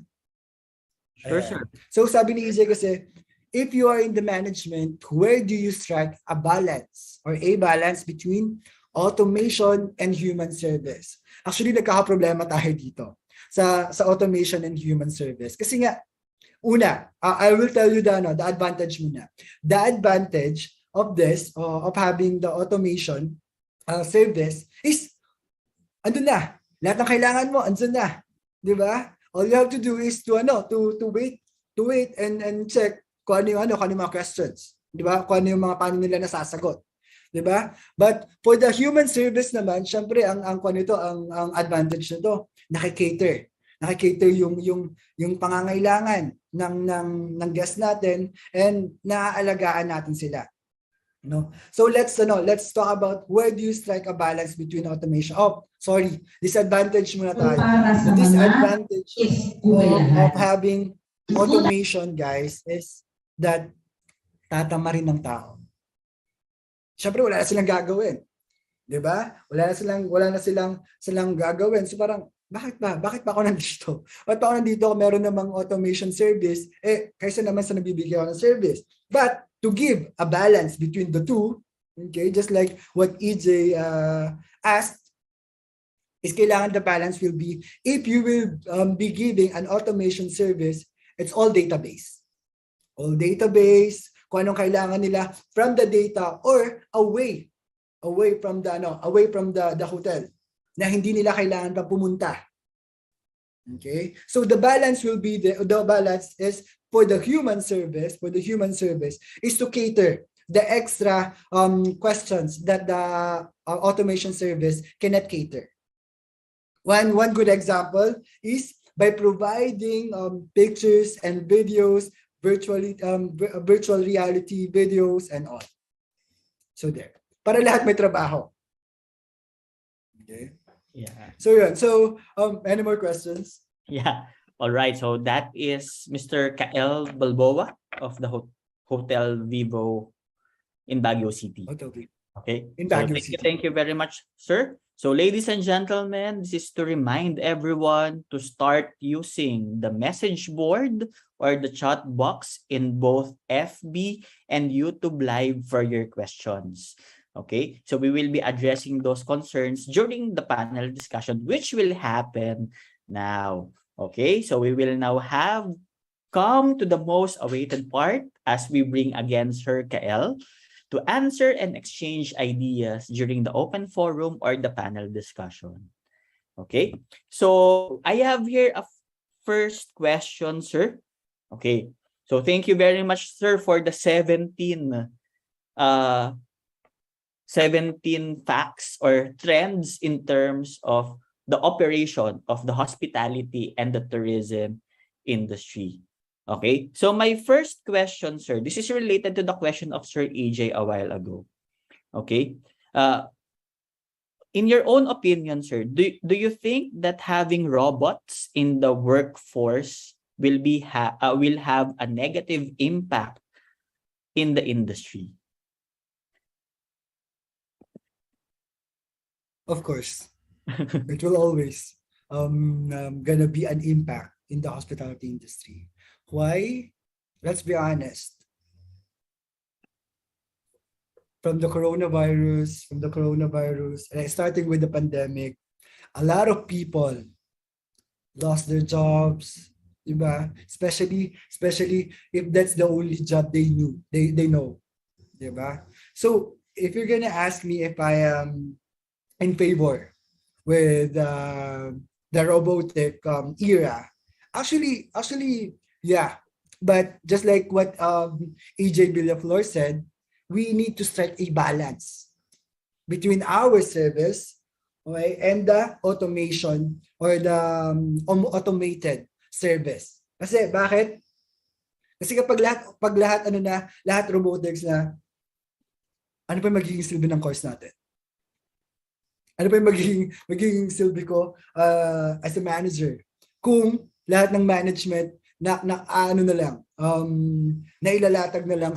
Sure, sir. So sabi ni EJ kasi, if you are in the management, where do you strike a balance between automation and human service? Actually, nagkakaproblema tayo dito sa automation and human service. Kasi nga, una, I will tell you the advantage muna. The advantage of this, of having the automation service is, andun na. Lahat ng kailangan mo, andun na. Di ba? All you have to do is to wait and check kung ano yung mga questions, 'di ba? Kung ano yung mga paano nila nasasagot, 'di ba? But for the human service naman, syempre ang advantage nito, nakikater yung pangangailangan ng guest natin and naaalagaan natin sila. No? So let's talk about where do you strike a balance between automation. Disadvantage muna tayo. The disadvantage of having automation, guys, is that tatamarin ng tao. Siyempre wala na silang gagawin. 'Di ba? Wala na silang gagawin. So parang bakit pa ako nandito? Bakit pa ako nandito kung meron namang automation service kaysa naman sa nabibigyan ako ng service. But to give a balance between the two, okay, just like what EJ asked, is kailangan the balance will be, if you will be giving an automation service, it's all database. All database, kung anong kailangan nila from the data or away from the hotel na hindi nila kailangan pa pumunta. Okay? So the balance will be the balance is for the human service, is to cater the extra questions that the automation service cannot cater. One good example is by providing pictures and videos, virtual reality videos and all. So there. Para lahat may trabaho. Okay. Yeah. So yun. So any more questions? Yeah. All right. So that is Mr. Kael Balboa of the Hotel Vivo in Baguio City. Hotel Vivo. Okay. In Baguio so City. thank you very much, sir. So ladies and gentlemen, this is to remind everyone to start using the message board or the chat box in both FB and YouTube Live for your questions. Okay, so we will be addressing those concerns during the panel discussion, which will happen now. Okay, so we will now have come to the most awaited part as we bring again Sir Kael to answer and exchange ideas during the open forum or the panel discussion. Okay, so I have here a first question, sir. Okay, so thank you very much, sir, for the 17 facts or trends in terms of the operation of the hospitality and the tourism industry. Okay, so my first question, sir, this is related to the question of Sir AJ a while ago. Okay, in your own opinion, sir, do you think that having robots in the workforce will have a negative impact in the industry? Of course, it will always gonna be an impact in the hospitality industry. Why? Let's be honest. From the coronavirus, starting with the pandemic, a lot of people lost their jobs, diba? Especially if that's the only job they know, diba? So if you're gonna ask me if I am in favor with the robotic era, actually, yeah. But just like what AJ Villaflor said, we need to strike a balance between our service, okay, and the automation or the automated service. Kasi bakit? Kasi kapag lahat robotics na, ano pa magiging silbi ng course natin? Ano pa yung magiging silbi ko as a manager? Kung lahat ng management na ilalatag na lang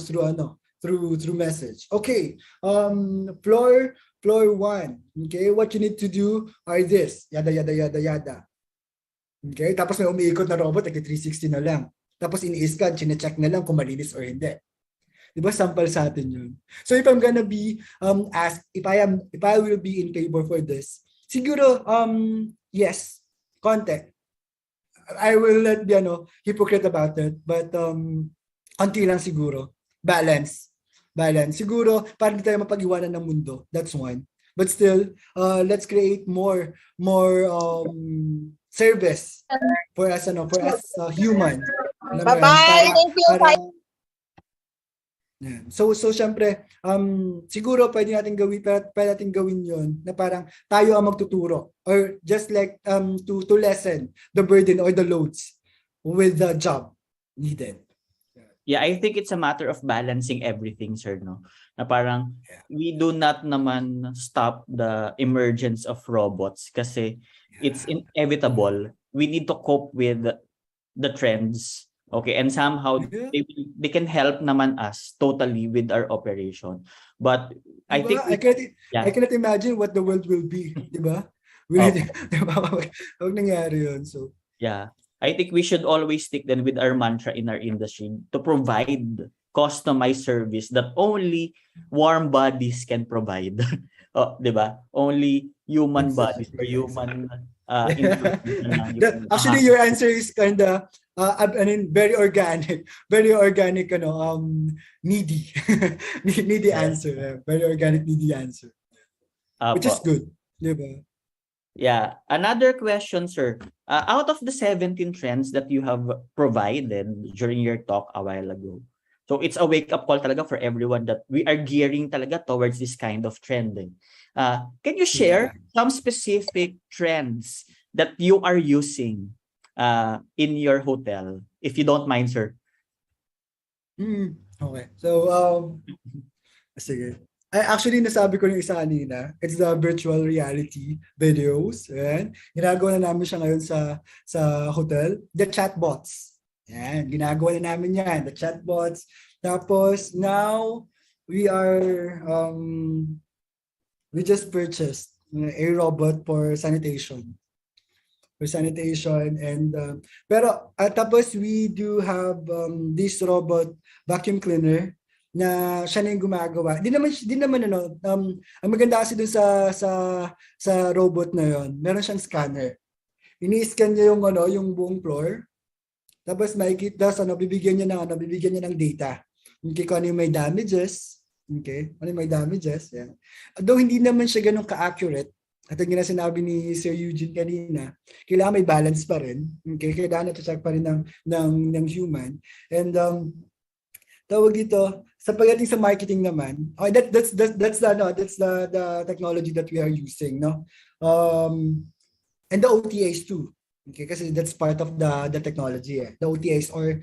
through message. Okay, floor 1. Okay, what you need to do are this. Yada. Okay, tapos may umiikot na robot, 360 na lang. Tapos ini-scan, chine-check na lang kung malinis or hindi. Diba, sample sa atin yun. So if I'm gonna be asked if I will be in favor for this, siguro yes, konti. I will not be hypocrite about it, but unti lang siguro. Balance. Siguro para hindi tayo mapag-iwanan ng mundo. That's one. But still, let's create more service for us human. Bye-bye. Thank you. Yeah. So syempre, siguro pwede natin gawin 'yon na parang tayo ang magtuturo or just like to lessen the burden or the loads with the job needed. Yeah, I think it's a matter of balancing everything, sir, no? Na parang we do not naman stop the emergence of robots kasi it's inevitable. We need to cope with the trends. Okay, and somehow they can help naman us totally with our operation. But I think I cannot imagine what the world will be, di ba? Huwag nangyari yun. So yeah, I think we should always stick then with our mantra in our industry to provide customized service that only warm bodies can provide. Di ba? Only human bodies or human information lang yung Actually, your answer is kind of very organic, needy, needy answer, very organic, needy answer, which is good, diba? Yeah. Another question, sir. Out of the 17 trends that you have provided during your talk a while ago, so it's a wake-up call talaga for everyone that we are gearing talaga towards this kind of trending. Can you share some specific trends that you are using in your hotel, if you don't mind, sir? Okay. So, sige. Actually, nasabi ko yung isa kanina, it's the virtual reality videos. Ayan. Ginagawa na namin siya ngayon sa hotel. The chatbots. Ayan. Ginagawa na namin yan. The chatbots. Tapos, now, we just purchased a robot for sanitation. And pero tapos we do have this robot vacuum cleaner na siya na yung gumagawa. Di naman ang maganda kasi dun sa robot na yon, meron siyang scanner. Ini-scan niya yung buong floor. Tapos makikita bibigyan niya ng data. Okay, kung ano yung may damages. Okay, ano yung may damages. Yeah. Though hindi naman siya ganun ka-accurate, at yung sinabi ni Sir Eugene kanina, kailangan may balance pa rin. Okay, kailangan na-check pa rin ng human. And tawag dito, sa pagdating sa marketing naman, okay, that's the technology that we are using, no? And the OTAs too. Okay, kasi that's part of the technology, the OTAs or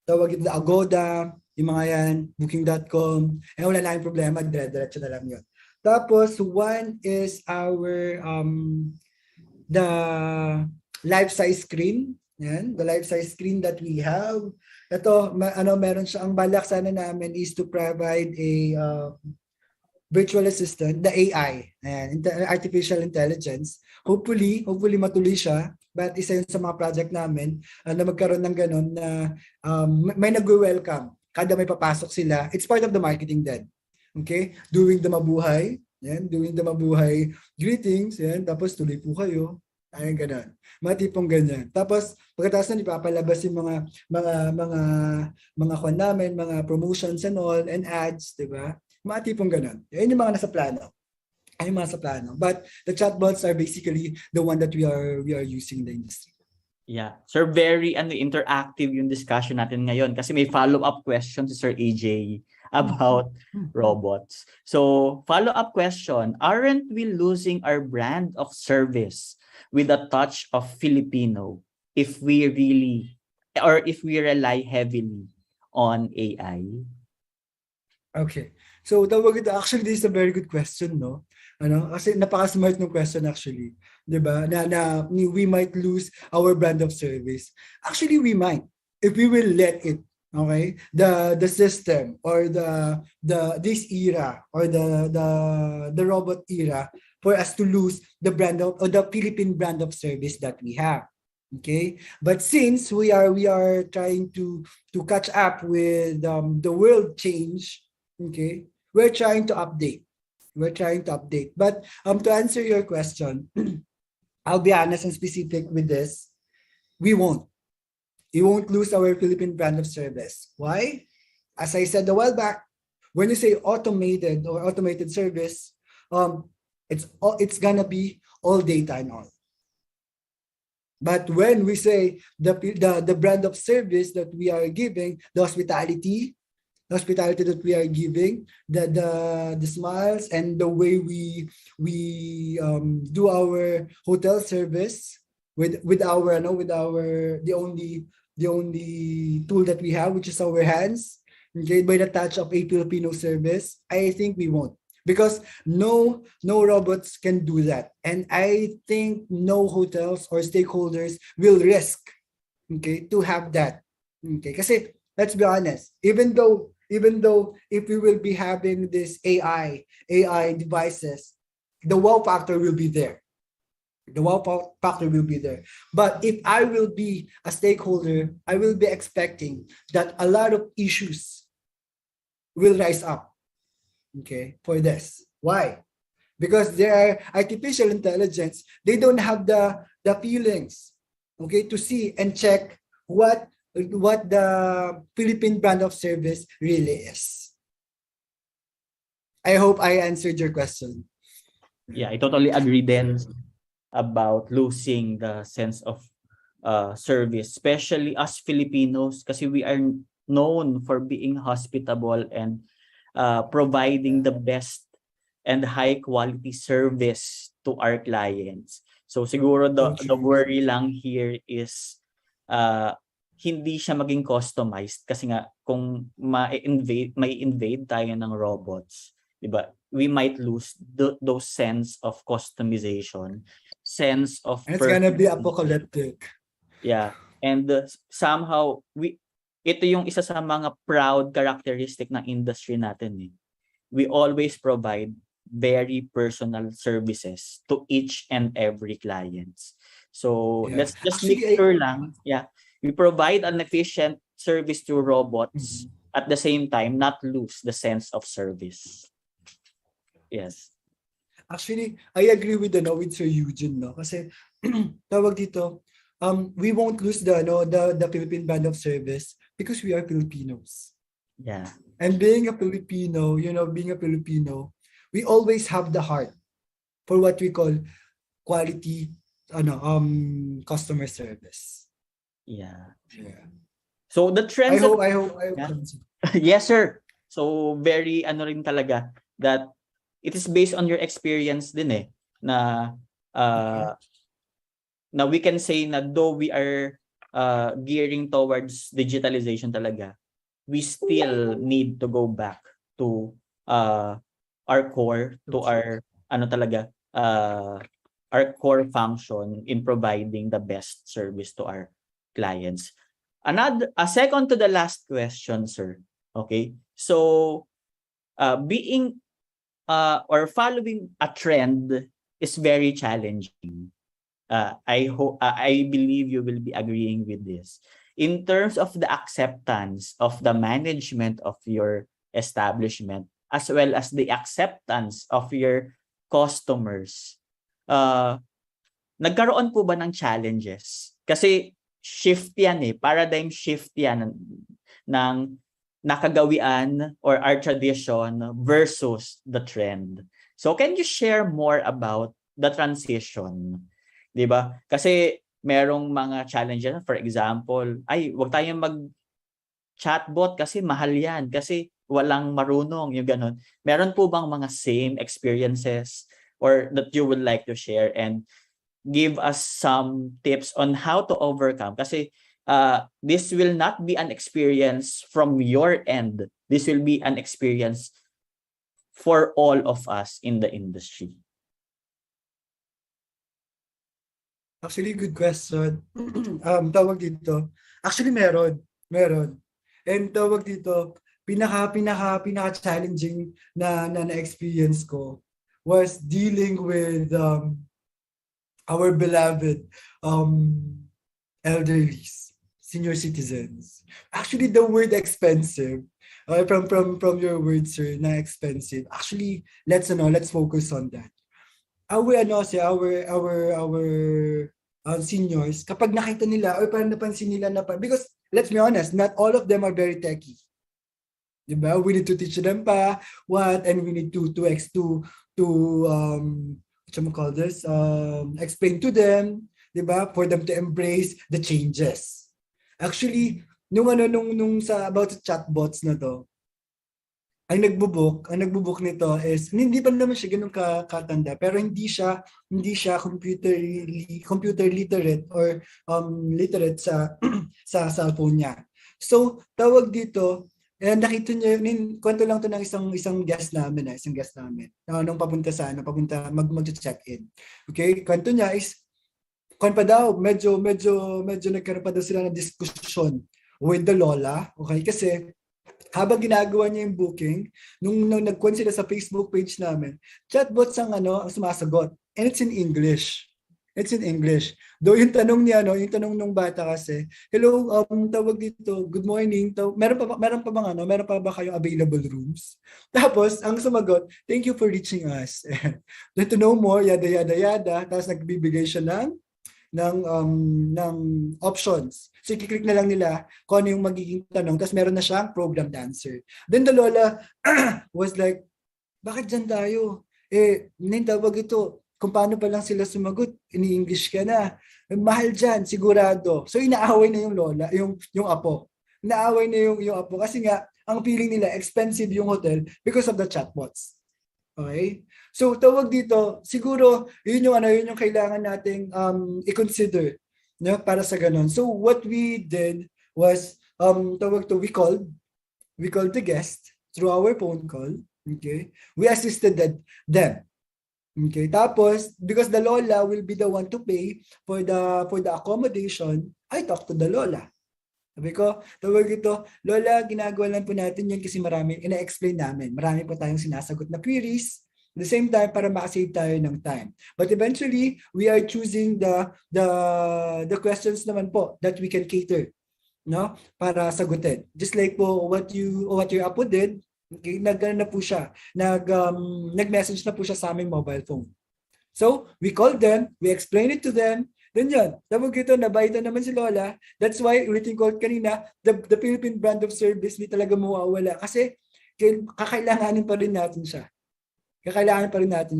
tawag dito, the Agoda, yung mga yan, booking.com, wala na yung problema, dire-diretso na lang yun. Tapos one is our the life-size screen. Yan, the life-size screen that we have. Ito, meron siya, ang balak sana namin is to provide a virtual assistant, the AI, ayan, artificial intelligence. Hopefully matuloy siya. But isa yun sa mga project namin na magkaroon ng ganun na may nag-welcome. Kada may papasok sila, it's part of the marketing then. Okay? Doing the mabuhay. Yan, doing the mabuhay greetings. Yan, tapos tuloy po kayo. Ayun, ganun. Mga tipong ganyan. Tapos, pagkatapos na ipapalabas yung mga kwan namin, mga promotions and all, and ads, di ba? Mga tipong ganun. Yan yung mga nasa plano. Ayun yung mga nasa plano. But the chatbots are basically the one that we are using in the industry. Yeah. Sir, very interactive yung discussion natin ngayon kasi may follow-up question si Sir AJ about robots. So, follow-up question, aren't we losing our brand of service with a touch of Filipino if we rely heavily on AI? Okay. So, actually, this is a very good question, no? Kasi napaka-smart ng question actually. 'Di ba? Na we might lose our brand of service. Actually, we might if we will let it. Okay? The system or this era or the robot era for us to lose the brand of or the Philippine brand of service that we have. Okay? But since we are trying to catch up with the world change, okay? We're trying to update. But to answer your question, I'll be honest and specific with this. We won't lose our Philippine brand of service. Why? As I said a while back, when you say automated or automated service, it's gonna be all data and all. But when we say the brand of service that we are giving, the hospitality that we are giving, the smiles and the way we do our hotel service with the only tool that we have, which is our hands, okay, by the touch of a Filipino service, I think we won't. Because no robots can do that. And I think no hotels or stakeholders will risk, okay, to have that. Okay, kasi let's be honest, even though if we will be having this AI devices, the wow factor will be there. But if I will be a stakeholder, I will be expecting that a lot of issues will rise up, okay, for this. Why? because they are artificial intelligence. They don't have the feelings, okay, to see and check what the Philippine brand of service really is. I hope I answered your question. Yeah, I totally agree then about losing the sense of service, especially us Filipinos, kasi we are known for being hospitable and providing the best and high quality service to our clients. So siguro the worry lang here is hindi siya maging customized kasi nga kung may invade tayo ng robots, 'di ba? We might lose those sense of customization, sense of And it's gonna be apocalyptic. Yeah. And somehow ito yung isa sa mga proud characteristic ng industry natin eh. We always provide very personal services to each and every clients. So let's just make sure lang, we provide an efficient service to robots at the same time not lose the sense of service. Yes. Actually, I agree with with Sir Eugene, no? Kasi tawag dito, we won't lose the Philippine brand of service because we are Filipinos. Yeah. And being a Filipino, we always have the heart for what we call quality customer service. Yeah. So the trends I hope. Yes, sir. So very rin talaga that it is based on your experience din eh na na we can say na though we are gearing towards digitalization talaga, we still need to go back to our core, to our our core function in providing the best service to our clients. A second to the last question, sir. Okay, so being or following a trend is very challenging. I believe you will be agreeing with this. In terms of the acceptance of the management of your establishment, as well as the acceptance of your customers, nagkaroon po ba ng challenges? Kasi shift yan eh, paradigm shift yan ng nakagawian or our tradition versus the trend. So can you share more about the transition? 'Di ba? Kasi merong mga challenges, for example, wag tayong mag-chatbot kasi mahal yan, kasi walang marunong, yung ganun. Meron po bang mga same experiences or that you would like to share and give us some tips on how to overcome? Kasi this will not be an experience from your end. This will be an experience for all of us in the industry. Actually, good question. Tawag dito. Actually, meron. And tawag dito, pinaka-challenging na experience ko was dealing with our beloved elderlies, senior citizens. Actually, the word expensive, from your words, sir, na expensive. Actually, let's focus on that. Our seniors, kapag nakita nila or parang napansin nila because let's be honest, not all of them are very techy. Diba? We need to teach them and we need to explain to them, diba? For them to embrace the changes. Actually, nung about chatbots na to, ang nagbo-book nito is hindi pa naman siya ganun katanda, pero hindi siya computer literate or literate sa cellphone niya. So tawag dito, nakita niya, kwento lang to ng isang guest namin nung papunta mag-check-in. Okay, kwento niya is medyo nagkaroon pa daw sila ng discussion with the lola, okay, kasi habang ginagawa niya yung booking, nung nag-comment sila sa Facebook page namin, chatbots ang sumasagot. And it's in English. It's in English. Though yung tanong niya, no, yung tanong nung bata kasi, hello, tawag dito, good morning. Meron pa ba kayong available rooms? Tapos, ang sumagot, thank you for reaching us. To know more, yada, yada, yada. Tapos nagbibigay siya ng options. So, i-click na lang nila kung ano yung magiging tanong. Tapos meron na siyang programmed answer. Then the Lola was like, bakit dyan tayo? Tawag ito, kung paano pa lang sila sumagot, ini-English ka na. Mahal dyan, sigurado. So inaaway na yung lola, yung apo. Inaaway na yung apo kasi nga, ang feeling nila, expensive yung hotel because of the chatbots. Okay? So tawag dito, siguro, yun yung kailangan nating i-consider, no, para sa ganun. So what we did was, we called the guest through our phone call. Okay? We assisted them. Okay, tapos because the lola will be the one to pay for the accommodation, I talk to the lola. Sabi ko, tawag ito, lola, ginagawa lang po natin yan kasi ina-explain namin. Marami po tayong sinasagot na queries. At the same time, para makasave tayo ng time. But eventually, we are choosing the questions naman po that we can cater, no, para sagutin. Just like po what your apo did. Okay, na po siya. Nag-message na po siya sa aming mobile phone. So, we called them, we explained it to them, then yun, tawag ito, nabaitan naman si Lola. That's why, ulitin ko kanina, the Philippine brand of service, hindi talaga mawawala. Kasi, kakailanganin pa rin natin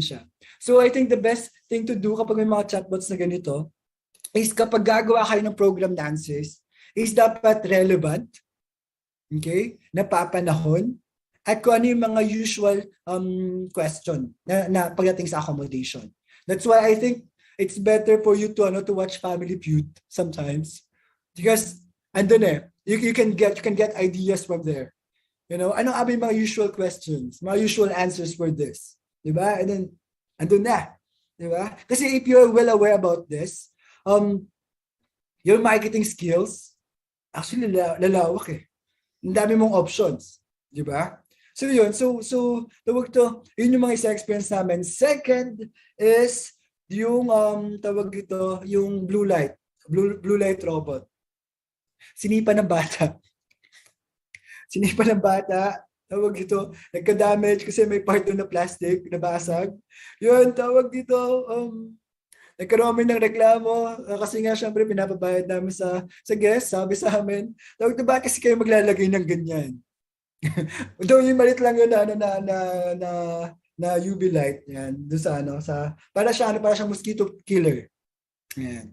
siya. So, I think the best thing to do kapag may mga chatbots na ganito, is kapag gagawa kayo ng programmed answers, is dapat relevant, okay, napapanahon, at kung ano yung mga usual question na pagdating sa accommodation. That's why I think it's better for you to watch Family Feud sometimes, because andun you can get ideas from there. You know, anong yung mga usual questions, mga usual answers for this, di ba? And then andun na, di ba? Kasi if you're well aware about this, your marketing skills actually lalawak eh. Ang dami mong options, di ba? So yun, so tawag to, yun yung mga isa experience namin. Second is yung tawag ito, yung blue light robot. Sinipa ng bata, tawag ito, nagka-damage kasi may part na plastic na basag. Yun, tawag dito, nagkaroon kami ng reklamo kasi nga syempre pinapabayad namin sa guest, sabi sa amin, tawag na ba kasi kayo maglalagay ng ganyan? Doon yung malit lang yun na UV light yan doon sa para siyang mosquito killer. Yan.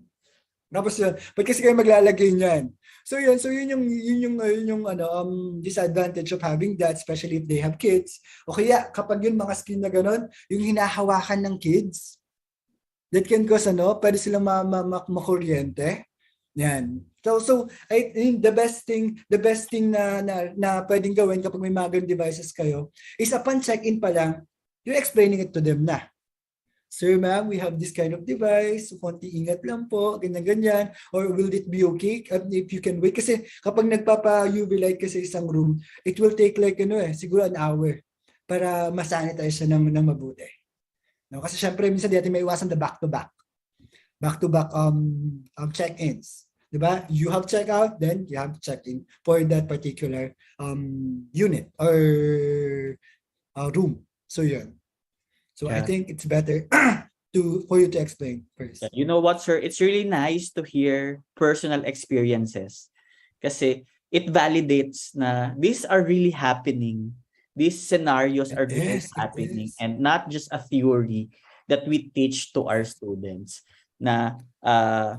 Tapos yun, ba't kasi kayo maglalagay niyan? So yun yung disadvantage of having that, especially if they have kids. O kaya kapag yun mga screen na gano'n, yung hinahawakan ng kids, that can cause pwede silang makuryente. Yan. So I think the best thing na pwedeng gawin kapag may mga devices kayo is upon check-in pa lang, you're explaining it to them na. Sir, ma'am, we have this kind of device. So, konti ingat lang po, ganyan. Or will it be okay if you can wait? Kasi kapag nagpapa-UV light kasi isang room, it will take like siguro an hour para masanitize siya ng mabuti. No? Kasi syempre, minsan di natin may iwasan the back-to-back check-ins. Diba? You have check-out, then you have check-in for that particular unit or room. So yun. So yeah. I think it's better for you to explain first. You know what, sir? It's really nice to hear personal experiences kasi it validates na these are really happening. These scenarios are really happening and not just a theory that we teach to our students. Na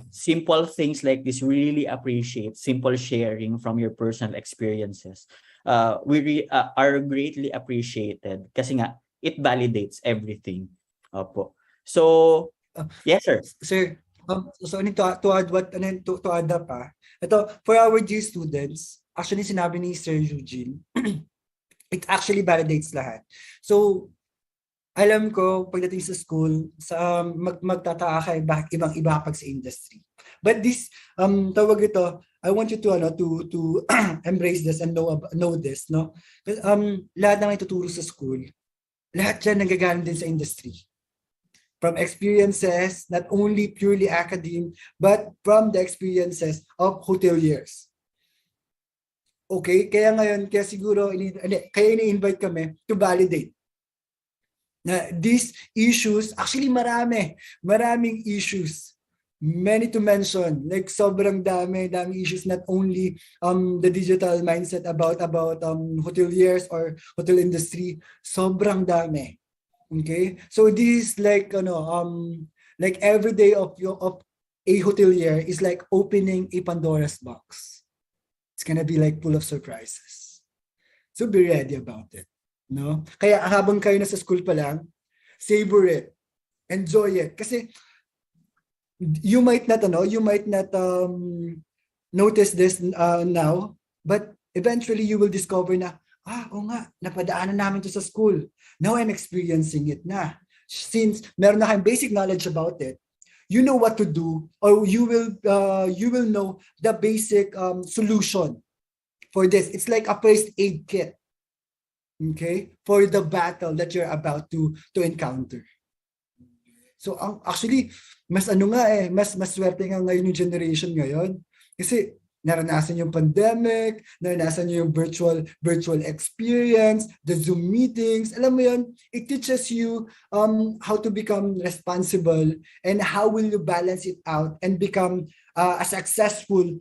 simple things like this, we really appreciate simple sharing from your personal experiences. We are greatly appreciated kasi nga it validates everything. Opo. So, yes, sir. Sir, so to add to add up ito, for our G students, actually sinabi ni Sir Eugene, it actually validates lahat. So, alam ko, pagdating sa school, magtataka kayo bakit ibang-iba pag sa industry. But this, tawag ito, I want you to embrace this and know this, no? Lahat ng ituturo sa school, lahat yan nanggagaling din sa industry. from experiences, not only purely academic, but from the experiences of hoteliers. Okay, kaya ngayon, kaya siguro, kaya ini-invite kami to validate na these issues, actually maraming issues. Many to mention, like sobrang dami issues, not only the digital mindset about hoteliers or hotel industry, sobrang dami. Okay, so this is like like every day of a hotelier is like opening a Pandora's box. It's gonna be like full of surprises. So be ready about it. No? Kaya habang kayo nasa school pa lang, savor it, enjoy it. Kasi you might not notice this now, but eventually you will discover na, oo nga, napadaanan namin to sa school. Now I'm experiencing it na. Since meron na kayong basic knowledge about it, you know what to do, or you will know the basic solution for this. It's like a first aid kit, okay, for the battle that you're about to encounter. So actually, mas swerte nga ngayon yung generation ngayon. Kasi naranasan yung pandemic, naranasan yung virtual experience, the Zoom meetings. Alam mo yun, it teaches you how to become responsible and how will you balance it out and become a successful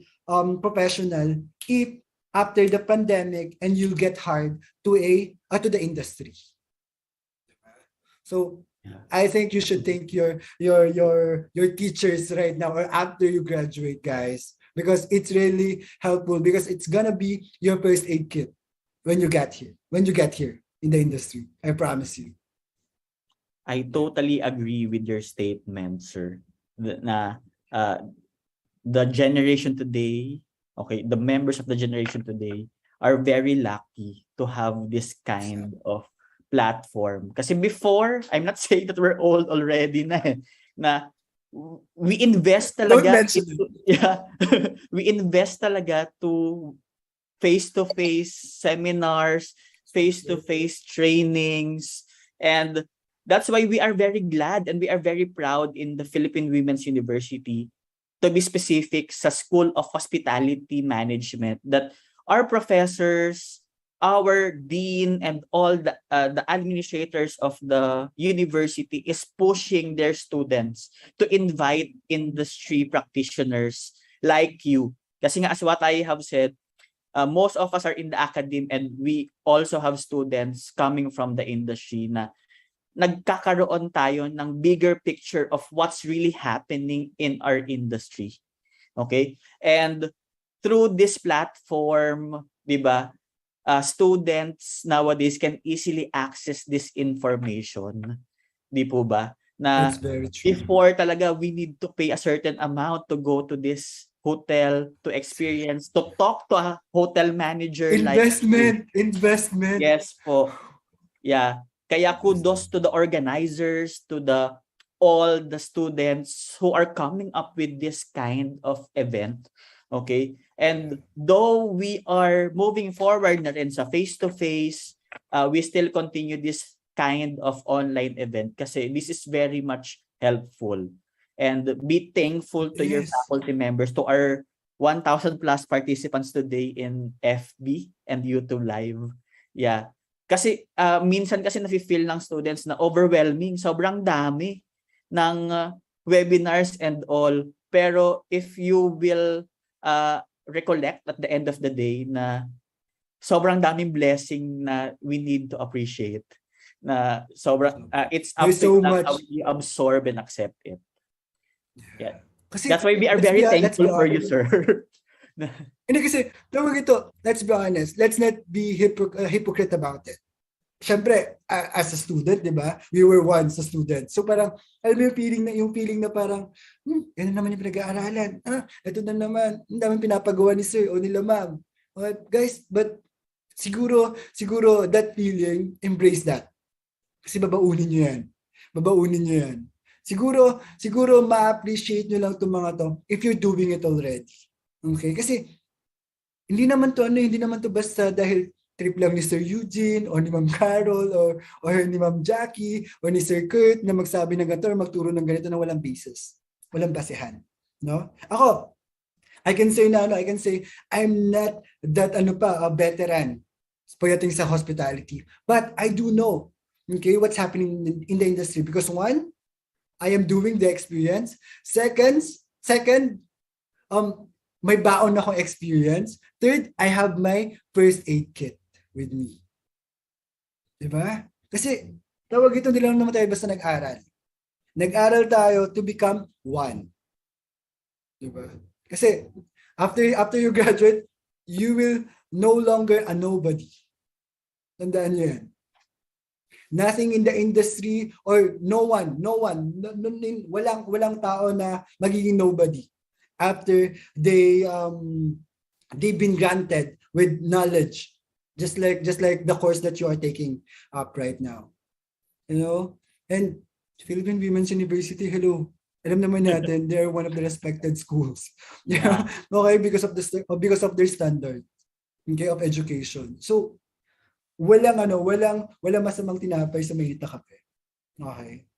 professional if after the pandemic and you get hired to the industry. So I think you should thank your teachers right now or after you graduate, guys, because it's really helpful, because it's gonna be your first aid kit when you get here in the industry. I promise you. I totally agree with your statement, sir. The generation today, okay, the members of the generation today are very lucky to have this kind of platform. Kasi before, I'm not saying that we're old already na we invest talaga we invest talaga to face-to-face seminars, face-to-face trainings, and that's why we are very glad and we are very proud in the Philippine Women's University, to be specific, sa School of Hospitality Management, that our professors, our dean, and all the administrators of the university is pushing their students to invite industry practitioners like you. Kasi nga, as what I have said, most of us are in the academe and we also have students coming from the industry na nagkakaroon tayo ng bigger picture of what's really happening in our industry. Okay? And through this platform, di ba, students nowadays can easily access this information. Di po ba? Na before talaga we need to pay a certain amount to go to this hotel, to experience, to talk to a hotel manager. Investment. Yes po. Yeah. Kaya kudos to the organizers, to all the students who are coming up with this kind of event. Okay? And though we are moving forward na rin sa face-to-face, we still continue this kind of online event kasi this is very much helpful. And be thankful to your faculty members, to our 1,000 plus participants today in FB and YouTube Live. Yeah. Kasi minsan kasi nafe-feel ng students na overwhelming, sobrang dami ng webinars and all. Pero if you will recollect at the end of the day na sobrang daming blessing na we need to appreciate, na sobrang it's up to how you absorb and accept it. Yeah. Kasi, that's why we are very thankful for you, sir. Hindi kasi, let's be honest, let's not be hypocrite about it. Siyempre, as a student, di ba? We were once a student. So parang, alam mo yung feeling na parang, yan naman yung pinag-aaralan. Ito na naman, ang daming pinapagawa ni sir o nila ma'am. Guys, but siguro that feeling, embrace that. Kasi babaunin nyo yan. Siguro ma-appreciate nyo lang itong mga to if you're doing it already. Okay? Kasi, hindi naman to basta dahil trip lang ni Sir Eugene, o ni Ma'am Carol, or ni Ma'am Jackie, or ni Sir Kurt na magsabi ng ganito, or magturo ng ganito na walang basis, walang basehan. No? Ako, I can say I'm not that a veteran pagdating sa hospitality. But I do know, okay, what's happening in the industry because one, I am doing the experience. Second, may baon akong experience. Third, I have my first aid kit with me. Diba? Kasi tawag ito, hindi lang naman tayo basta nag-aral. Nag-aral tayo to become one. Diba? Kasi after you graduate, you will no longer a nobody. Tandaan niyo yan. Nothing in the industry or no one, walang tao na magiging nobody after they've been granted with knowledge, just like the course that you are taking up right now. You know, and Philippine Women's University, hello. Alam naman natin, they're one of the respected schools. Yeah. Okay, because of their standard, okay, of education. So walang masamang tinapay sa mainit na kape. Okay.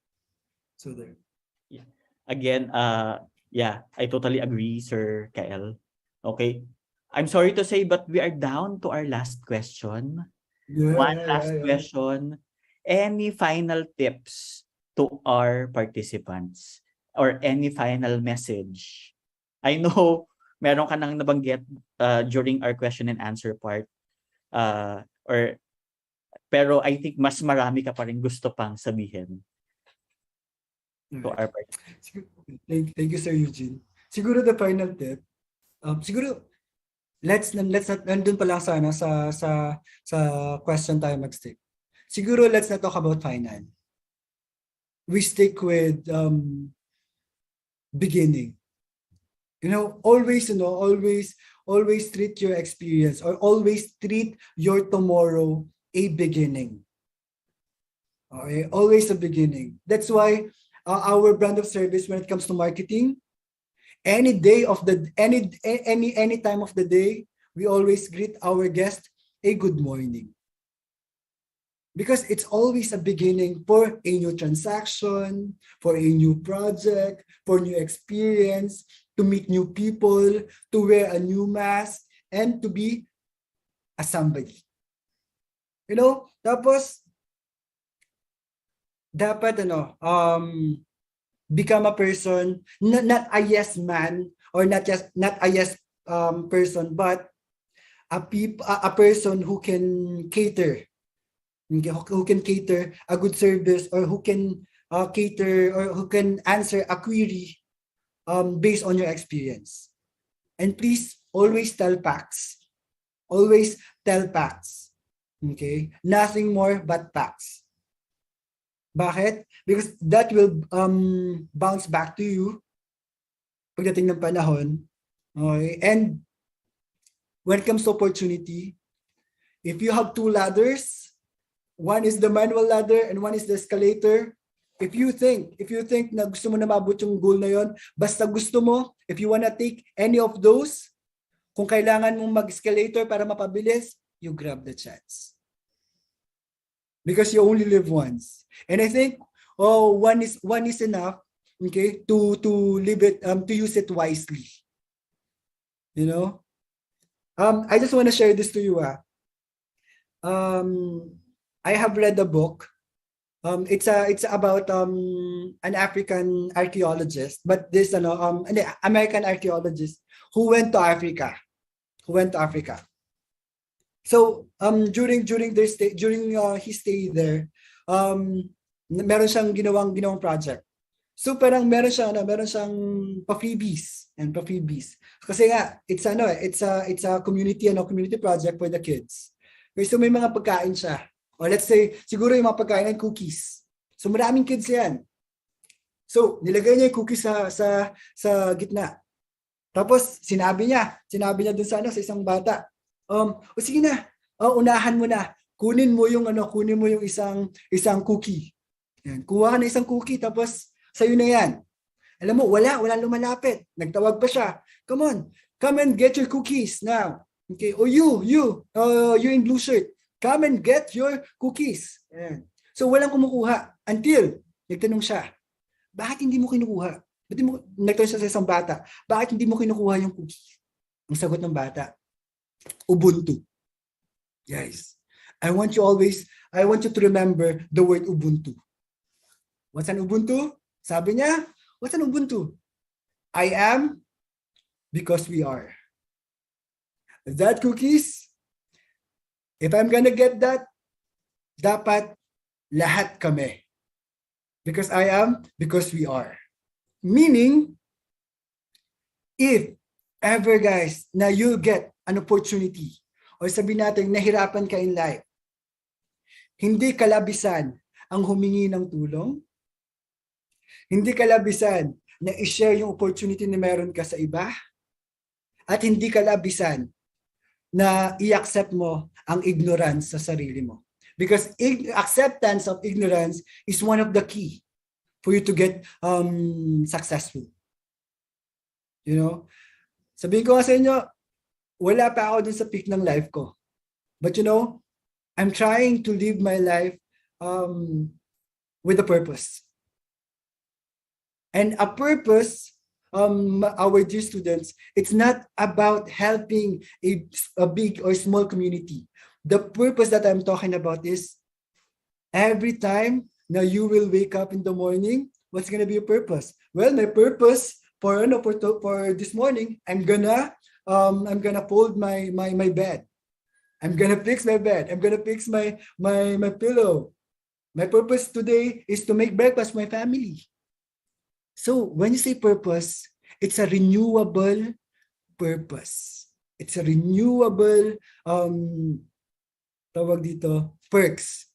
So there. Yeah. Again, yeah, I totally agree, Sir Kael. Okay. I'm sorry to say, but we are down to our last question. One last question. Any final tips to our participants or any final message? I know meron ka nang nabanggit during our question and answer part. Pero I think mas marami ka pa rin gusto pang sabihin to our participants. Thank you, Sir Eugene. Siguro the final tip, siguro let's not nandun pa lang sana sa question tayo mag-stick. Siguro let's not talk about final. We stick with beginning. Always treat your experience or always treat your tomorrow a beginning. Okay, always a beginning. That's why our brand of service, when it comes to marketing, any time of the day, we always greet our guest a good morning. Because it's always a beginning for a new transaction, for a new project, for new experience, to meet new people, to wear a new mask, and to be a somebody. Tapos dapat become a person, not a yes man or not a yes person, but a person who can cater, a good service, or who can cater or who can answer a query based on your experience. And please always tell facts. Always tell facts. Okay? Nothing more but facts. Bakit? Because that will bounce back to you pagdating ng panahon. Okay? And when it comes to opportunity, if you have two ladders, one is the manual ladder and one is the escalator, if you think na gusto mo na mabot yung goal na yon, basta gusto mo, if you wanna take any of those, kung kailangan mong mag-escalator para mapabilis, you grab the chance. Because you only live once. And I think one is enough, okay, to live it, to use it wisely. I just want to share this to you. I have read a book. It's about an African archaeologist, but this an American archaeologist who went to Africa. So during his stay there, meron siyang ginawang project. So parang meron siyang pa-freebies. Kasi nga it's a community project for the kids. Okay, so may mga pagkain siya. Or let's say siguro yung mga pagkain ng cookies. So maraming kids 'yan. So nilagay niya yung cookies sa gitna. Tapos sinabi niya dun sa isang bata, sige na, unahan mo na. Kunin mo yung isang cookie. Yan, kuha ka ng isang cookie tapos sa'yo na yan. Alam mo, wala lumalapit. Nagtawag pa siya. Come on, come and get your cookies now. Okay, o you in blue shirt, come and get your cookies. Ayan. So walang kumukuha until nagtanong siya, bakit hindi mo kinukuha? Nagtanong siya sa isang bata, bakit hindi mo kinukuha yung cookies? Ang sagot ng bata, Ubuntu. Guys, I want you to remember the word Ubuntu. What's an Ubuntu? Sabi niya, what's an Ubuntu? I am because we are. That cookies, if I'm gonna get that, dapat lahat kami. Because I am, because we are. Meaning, if ever guys, na you get an opportunity, or sabihin natin, nahirapan ka in life, hindi kalabisan ang humingi ng tulong, hindi kalabisan na i-share yung opportunity na meron ka sa iba, at hindi kalabisan na i-accept mo ang ignorance sa sarili mo. Because acceptance of ignorance is one of the key for you to get successful. You know? Sabihin ko nga sa inyo, wala pa ako dun sa peak ng life ko. But you know, I'm trying to live my life with a purpose. And a purpose, our dear students, it's not about helping a big or small community. The purpose that I'm talking about is every time now you will wake up in the morning, what's gonna be your purpose? Well, my purpose for this morning, I'm gonna fold my bed. I'm gonna fix my bed. I'm gonna fix my pillow. My purpose today is to make breakfast for my family. So when you say purpose, it's a renewable purpose. It's a renewable tawag dito, perks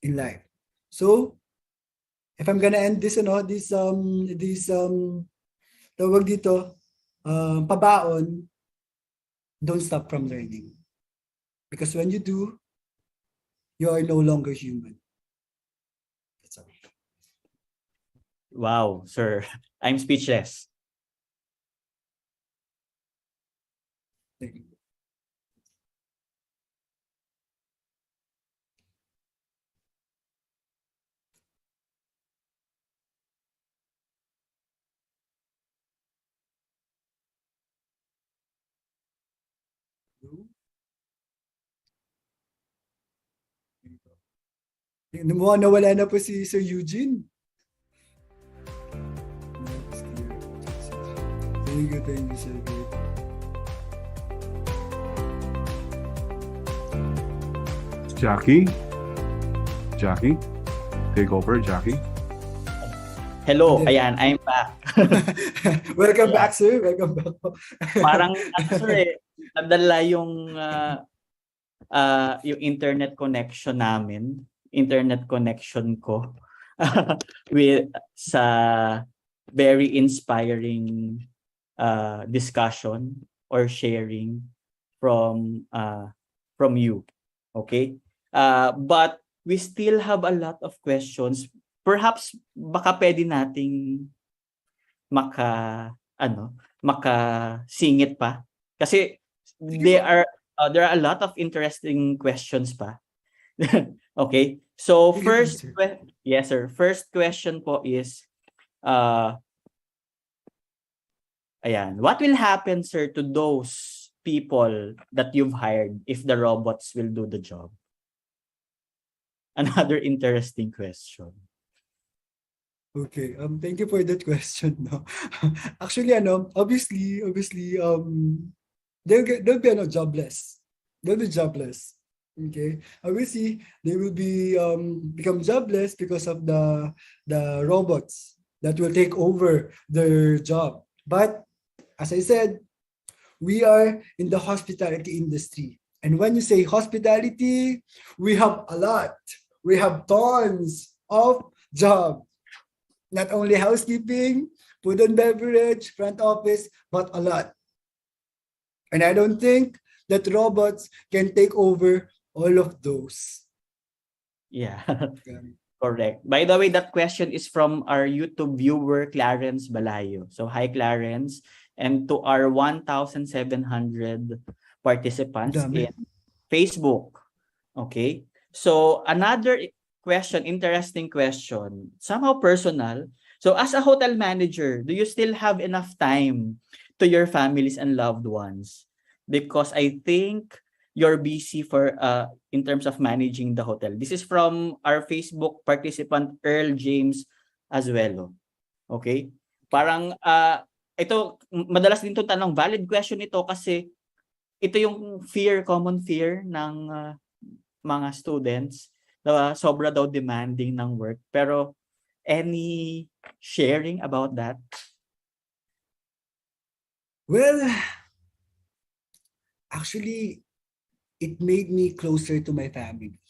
in life. So if I'm gonna end this tawag dito, pabaon, don't stop from learning. Because when you do, you are no longer human. That's all. Wow, sir. I'm speechless. Thank you. Nawala na po si Sir Eugene. Thank you, Sir. Jackie, take over, Jackie. Hello, ayan, I'm back. Welcome back, sir. Welcome back. Parang, sir, nadala yung internet connection namin, internet connection ko sa very inspiring discussion or sharing from you. Okay? But we still have a lot of questions. Perhaps baka pwede nating makasingit pa. Kasi there are a lot of interesting questions pa. Okay? So first yes sir, first question po is ayan, what will happen sir to those people that you've hired if the robots will do the job? Another interesting question. Okay, thank you for that question. No, actually, obviously, they'll be jobless. They'll be jobless. Okay, obviously, they will be become jobless because of the robots that will take over their job. But as I said, we are in the hospitality industry, and when you say hospitality, we have a lot. We have tons of jobs. Not only housekeeping, food and beverage, front office, but a lot. And I don't think that robots can take over all of those. Yeah, correct. By the way, that question is from our YouTube viewer, Clarence Balayo. So hi, Clarence. And to our 1,700 participants Dami. in Facebook. Okay? So another question, interesting question, somehow personal. So as a hotel manager, do you still have enough time to your families and loved ones? Because I think you're busy for in terms of managing the hotel. This is from our Facebook participant Earl James Azuelo. Okay? Parang ito madalas din 'tong tanong, valid question ito kasi ito yung common fear ng mga students, sobra daw demanding ng work. Pero any sharing about that? Well, actually, it made me closer to my family.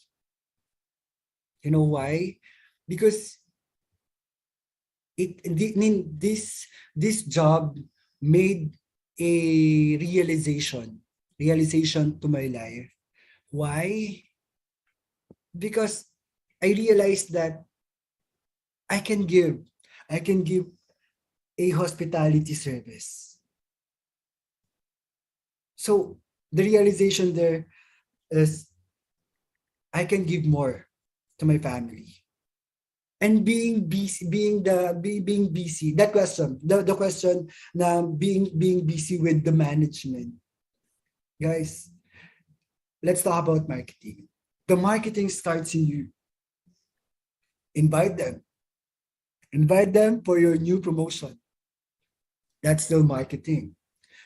You know why? Because this job made a realization to my life. Why? Because I realized that I can give a hospitality service. So the realization there is I can give more to my family. And being busy, that question, the question na being busy with the management. Guys, let's talk about marketing. The marketing starts in you. Invite them for your new promotion. That's still marketing.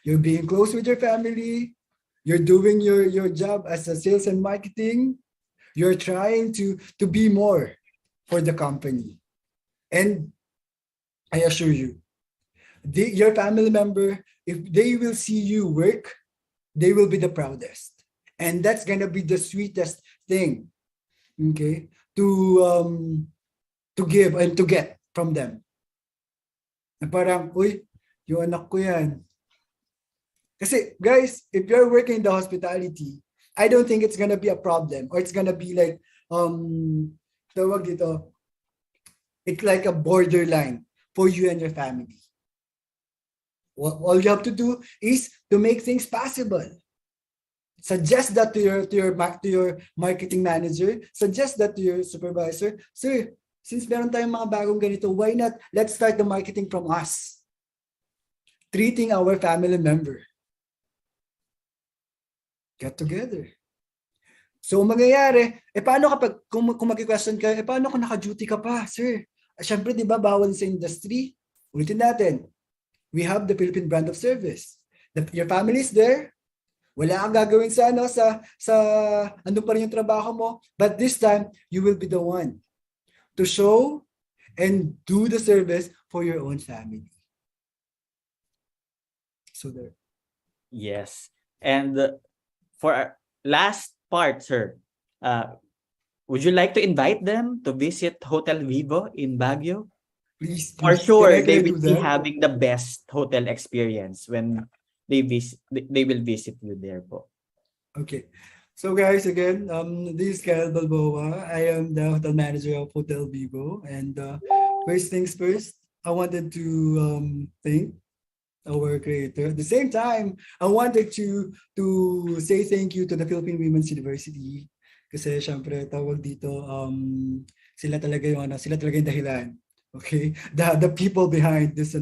You're being close with your family. You're doing your job as a sales and marketing. You're trying to be more for the company. And I assure you, your family member, if they will see you work, they will be the proudest. And that's gonna be the sweetest thing, okay, to give and to get from them. Na parang, uy, yung anak ko yan. Kasi guys, if you're working in the hospitality, I don't think it's gonna be a problem or it's gonna be like, tawag dito, it's like a borderline for you and your family. All you have to do is to make things possible. Suggest that to your marketing manager. Suggest that to your supervisor. Sir, since meron tayong mga bagong ganito, why not let's start the marketing from us? Treating our family member. Get together. So, mangyayari, paano kapag, kung mag-question ka, paano kung naka-duty ka pa, sir? Siyempre, di ba, bawal sa industry? Ulitin natin. We have the Philippine brand of service. Your family is there. Wala kang gagawin sa andun pa rin yung trabaho mo. But this time, you will be the one to show and do the service for your own family. So there. Yes. And for our last part, sir, would you like to invite them to visit Hotel Vivo in Baguio? Please. For sure, Can I they do will be that? having the best hotel experience when they will visit you there po. Okay. So guys, again, this is Kyle Balboa. I am the hotel manager of Hotel Vivo. And first things first, I wanted to thank our creator. At the same time, I wanted to say thank you to the Philippine Women's University. Kasi syempre, tawag dito, sila talaga yung dahilan. Okay, the people behind this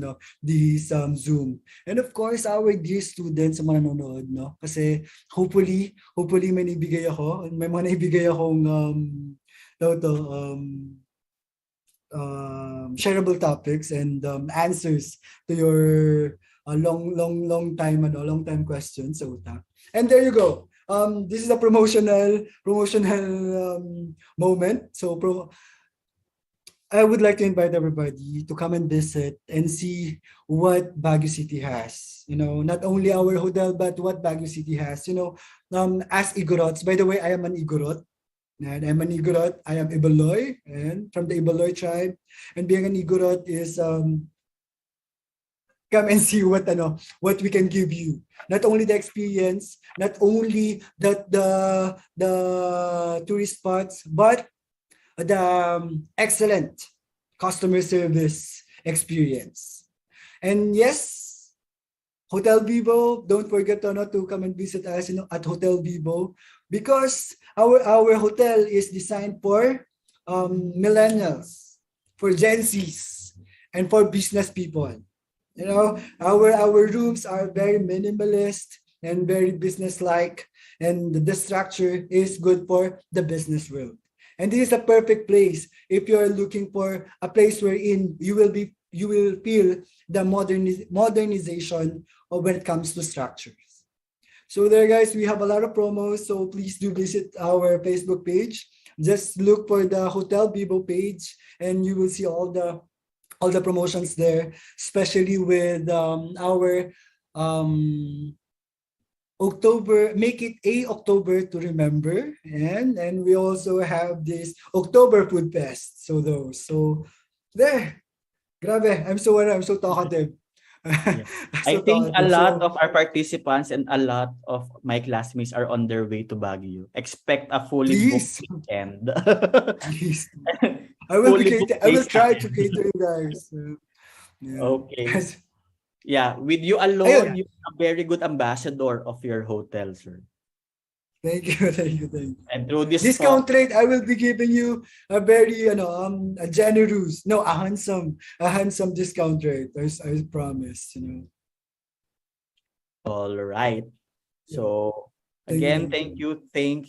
Zoom, and of course our dear students sa mga nanonood, no, kasi hopefully may mga naibigay akong shareable topics and answers to your long time questions sa utak. And there you go. This is a promotional moment. So I would like to invite everybody to come and visit and see what Baguio City has. You know, not only our hotel, but what Baguio City has. You know, as Igorots. By the way, I am an Igorot. And I'm an Igorot. I am Ibaloy, and from the Ibaloy tribe. And being an Igorot is come and see what we can give you. Not only the experience, not only the tourist spots, but the excellent customer service experience. And yes, Hotel Vivo, don't forget to come and visit us at Hotel Vivo, because our hotel is designed for millennials, for Gen Zs, and for business people. Our rooms are very minimalist and very business-like, and the structure is good for the business world. And this is a perfect place if you're looking for a place wherein you will feel the modernization of when it comes to structures. So there, guys, we have a lot of promos, so please do visit our Facebook page. Just look for the Hotel Vivo page, and you will see all the promotions there, especially with our October, make it a October to remember, and we also have this October Food Fest. So there, grabe, I'm so talkative. Yeah. I think a lot of our participants and a lot of my classmates are on their way to Baguio. Expect a fully booked weekend. Please. I will try to cater you guys. Yeah. Okay. Yeah, with you alone, you're a very good ambassador of your hotel, sir. Thank you. And through this discount rate, I will be giving you a very a generous, a handsome discount rate. I promise. All right. So again, thank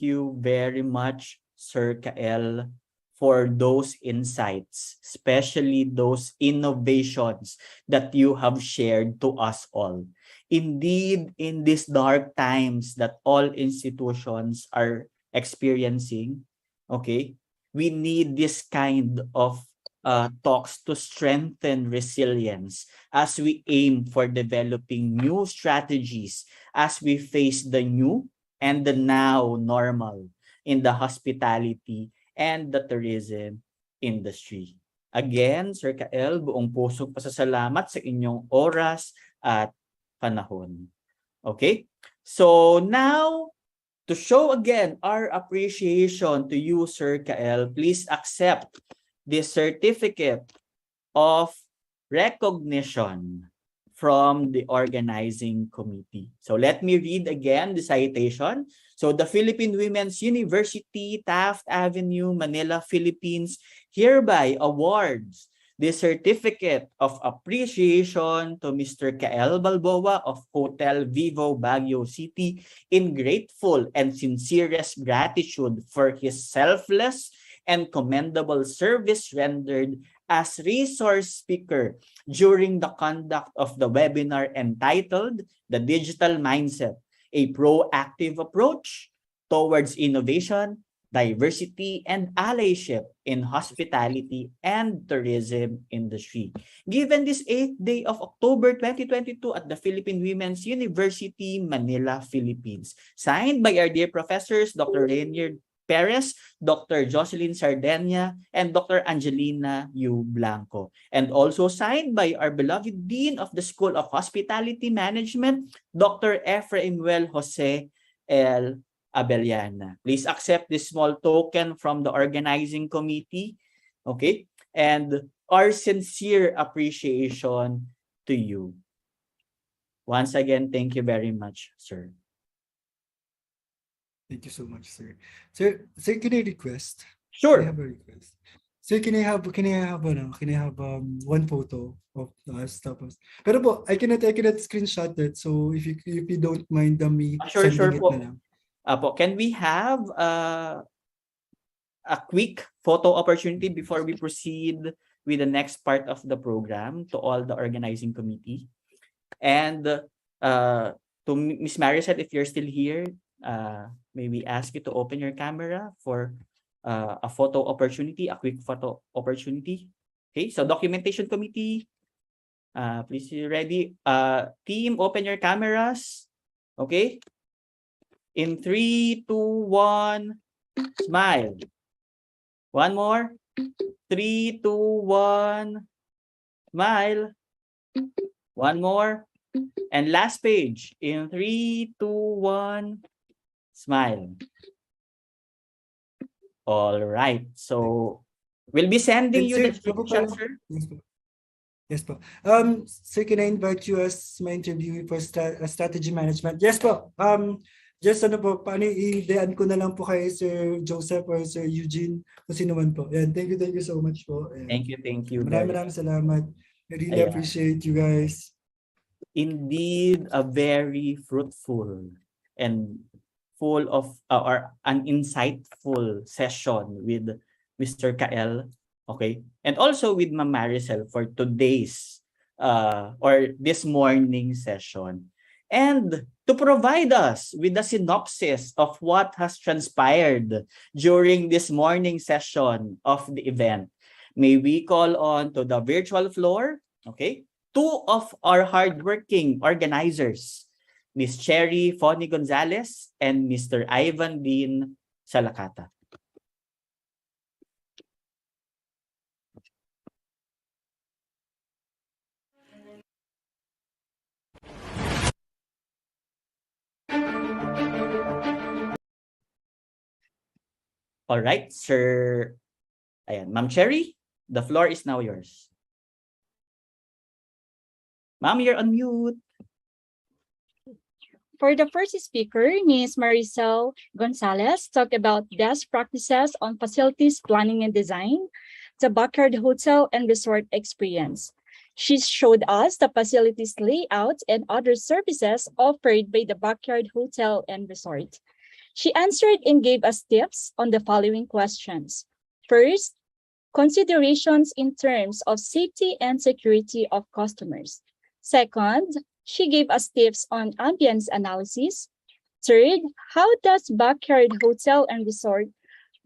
you very much, Sir Kael, for those insights, especially those innovations that you have shared to us all. Indeed, in these dark times that all institutions are experiencing, okay, we need this kind of talks to strengthen resilience as we aim for developing new strategies as we face the new and the now normal in the hospitality and the tourism industry. Again, Sir Kael, buong pusong pasasalamat sa inyong oras at panahon. Okay? So now, to show again our appreciation to you, Sir Kael, please accept this certificate of recognition from the organizing committee. So let me read again the citation. So the Philippine Women's University, Taft Avenue, Manila, Philippines, hereby awards the certificate of appreciation to Mr. Kael Balboa of Hotel Vivo, Baguio City in grateful and sincerest gratitude for his selfless and commendable service rendered as resource speaker during the conduct of the webinar entitled The Digital Mindset, a proactive approach towards innovation, diversity, and allyship in hospitality and tourism industry. Given this 8th day of October 2022 at the Philippine Women's University, Manila, Philippines. Signed by our dear professors, Dr. Rainier Perez, Dr. Jocelyn Sardenia, and Dr. Angelina U. Blanco. And also signed by our beloved Dean of the School of Hospitality Management, Dr. Efraimwell Jose L. Abellana. Please accept this small token from the organizing committee, okay? And our sincere appreciation to you. Once again, thank you very much, sir. Thank you so much, sir. Sir, can I request? Sure. I have a request. Sir, can I have one photo of us tapos? Pero po, I cannot screenshot it. So if you don't mind me sending it po. na lang. Apo, can we have a quick photo opportunity before we proceed with the next part of the program to all the organizing committee? And to Ms. Marisette, if you're still here, may we ask you to open your camera for a photo opportunity, a quick photo opportunity. Okay, so documentation committee, please be ready. Team, open your cameras. Okay. In 3, 2, 1, smile. One more. 3, 2, 1, smile. One more. And last page. In 3, 2, 1, smile. All right. So we'll be sending you the screenshot, sir. Yes po. Sir, can I invite you as my interviewee for strategy management? Yes po. Just ano po, paano i-dean ko na lang po kay Sir Joseph or Sir Eugene kung sino man po. Yan, thank you so much po. Ayan. Thank you. Maraming salamat. I really Ayan. appreciate you guys. Indeed, a very fruitful and full of or an insightful session with Mr. Kael, okay, and also with Ma'am Maricel for today's or this morning session, and to provide us with a synopsis of what has transpired during this morning session of the event. May we call on to the virtual floor, okay, two of our hardworking organizers, Ms. Cherry Fonny Gonzalez and Mr. Ivan Dean Salakata. All right, Sir. Ayan, Ma'am Cherry, the floor is now yours. Ma'am, you're on mute. For the first speaker, Ms. Maricel Gonzalez talked about best practices on facilities planning and design, the backyard hotel and resort experience. She showed us the facilities layout and other services offered by the backyard hotel and resort. She answered and gave us tips on the following questions. First, considerations in terms of safety and security of customers. Second, she gave us tips on ambience analysis. Third, how does backyard hotel and resort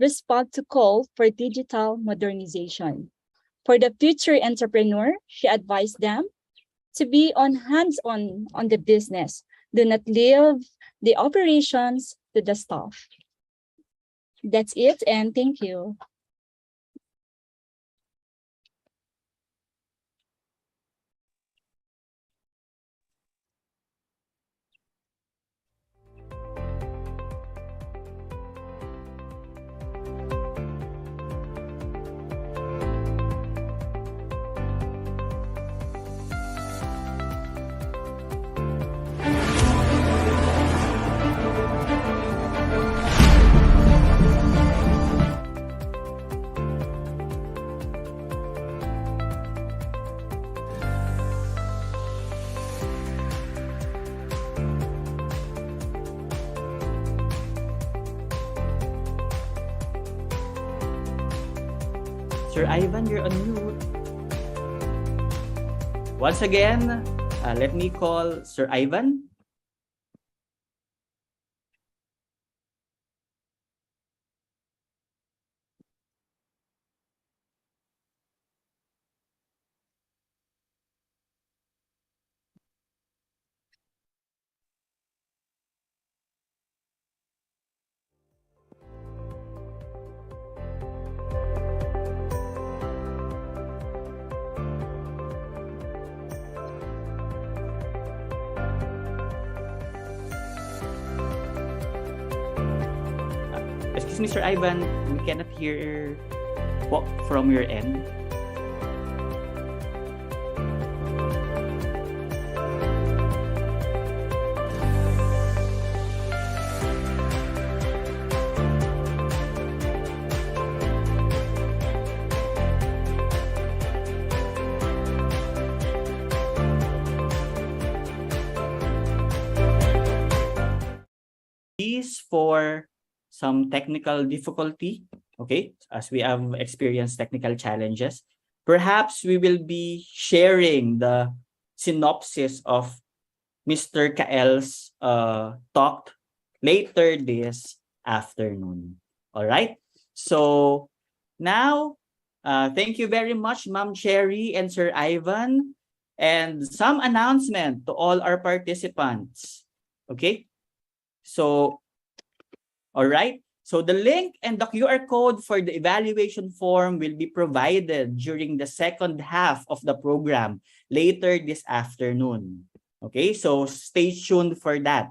respond to call for digital modernization? For the future entrepreneur, she advised them to be hands-on on the business. Do not leave the operations to the staff. That's it, and thank you. Sir Ivan, you're on mute. Once again, let me call Sir Ivan. Excuse me, Sir Ivan, we cannot hear what from your end. Please for some technical difficulty, okay, as we have experienced technical challenges, perhaps we will be sharing the synopsis of Mr. Kael's talk later this afternoon. All right, so now thank you very much, Ma'am Cherry and Sir Ivan, and some announcement to all our participants. Okay, so all right, so the link and the QR code for the evaluation form will be provided during the second half of the program later this afternoon. Okay, so stay tuned for that.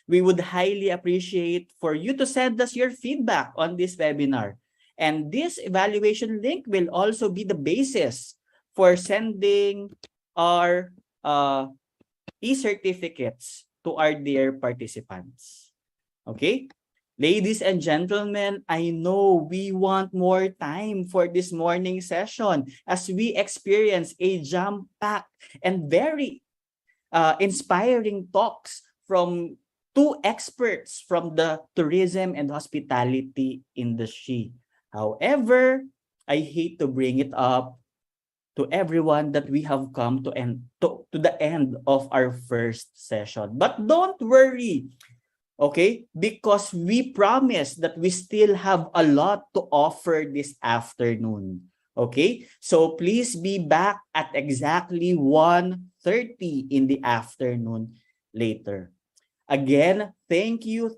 We would highly appreciate for you to send us your feedback on this webinar. And this evaluation link will also be the basis for sending our e-certificates to our dear participants. Okay? Ladies and gentlemen, I know we want more time for this morning session as we experience a jam-packed and very inspiring talks from two experts from the tourism and hospitality industry. However, I hate to bring it up to everyone that we have come to the end of our first session. But don't worry, okay? Because we promise that we still have a lot to offer this afternoon. Okay? So please be back at exactly 1:30 in the afternoon later. Again, thank you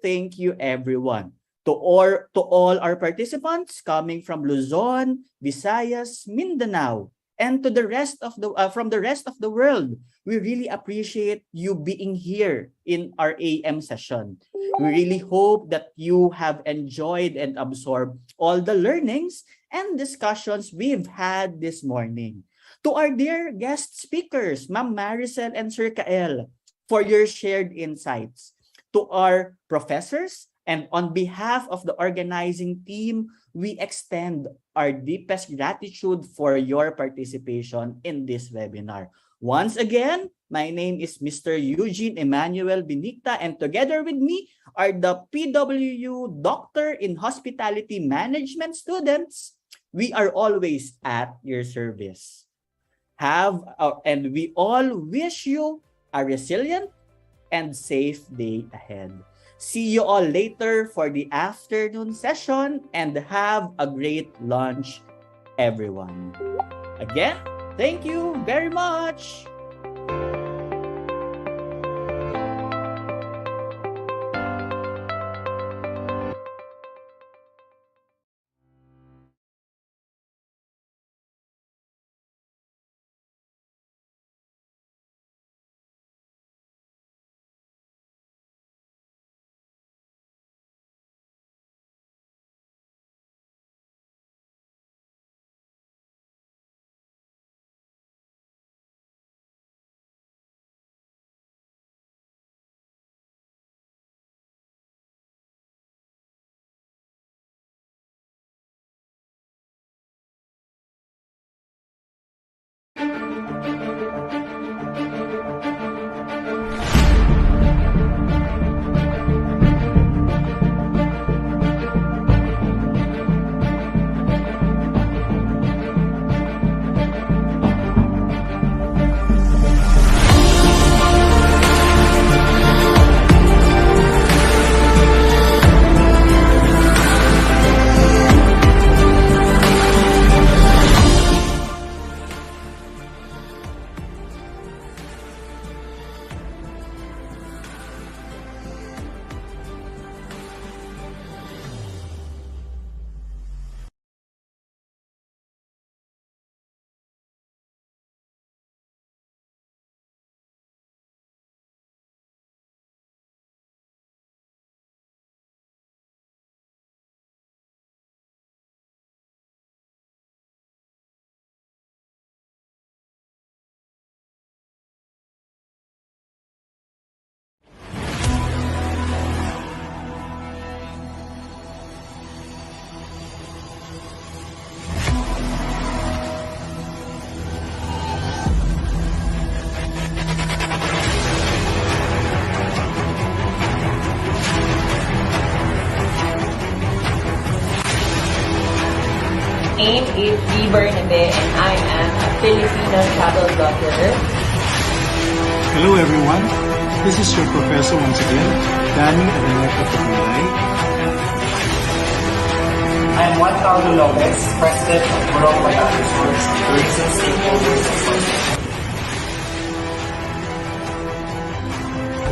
everyone. To all our participants coming from Luzon, Visayas, Mindanao, and to the rest of the from the rest of the world. We really appreciate you being here in our AM session. We really hope that you have enjoyed and absorbed all the learnings and discussions we've had this morning. To our dear guest speakers, Ma'am Maricel and Sir Kael, for your shared insights. To our professors, and on behalf of the organizing team, we extend our deepest gratitude for your participation in this webinar. Once again, my name is Mr. Eugene Emmanuel Binicta, and together with me are the PWU Doctor in Hospitality Management students. We are always at your service. And we all wish you a resilient and safe day ahead. See you all later for the afternoon session, and have a great lunch, everyone. Again, thank you very much. name is Dee Bernabe and I am a Filipino travel blogger. Hello everyone, this is your professor once again, Danny Adeleta Pagulay. I am Juan Pablo Lopez, President of Burong Bataan Resorts, Tourism Stakeholders Association.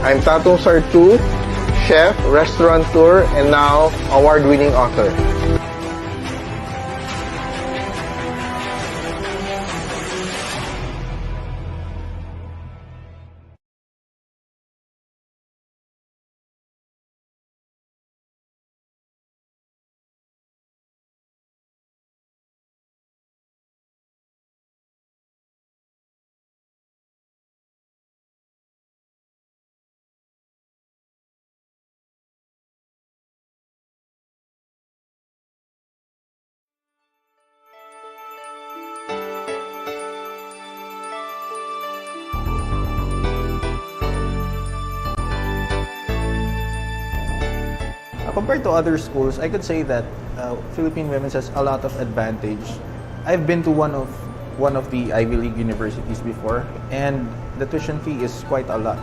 I'm Tatung Sartu, chef, restaurateur, and now award-winning author. compared to other schools, I could say that Philippine Women's has a lot of advantage. I've been to one of the Ivy League universities before, and the tuition fee is quite a lot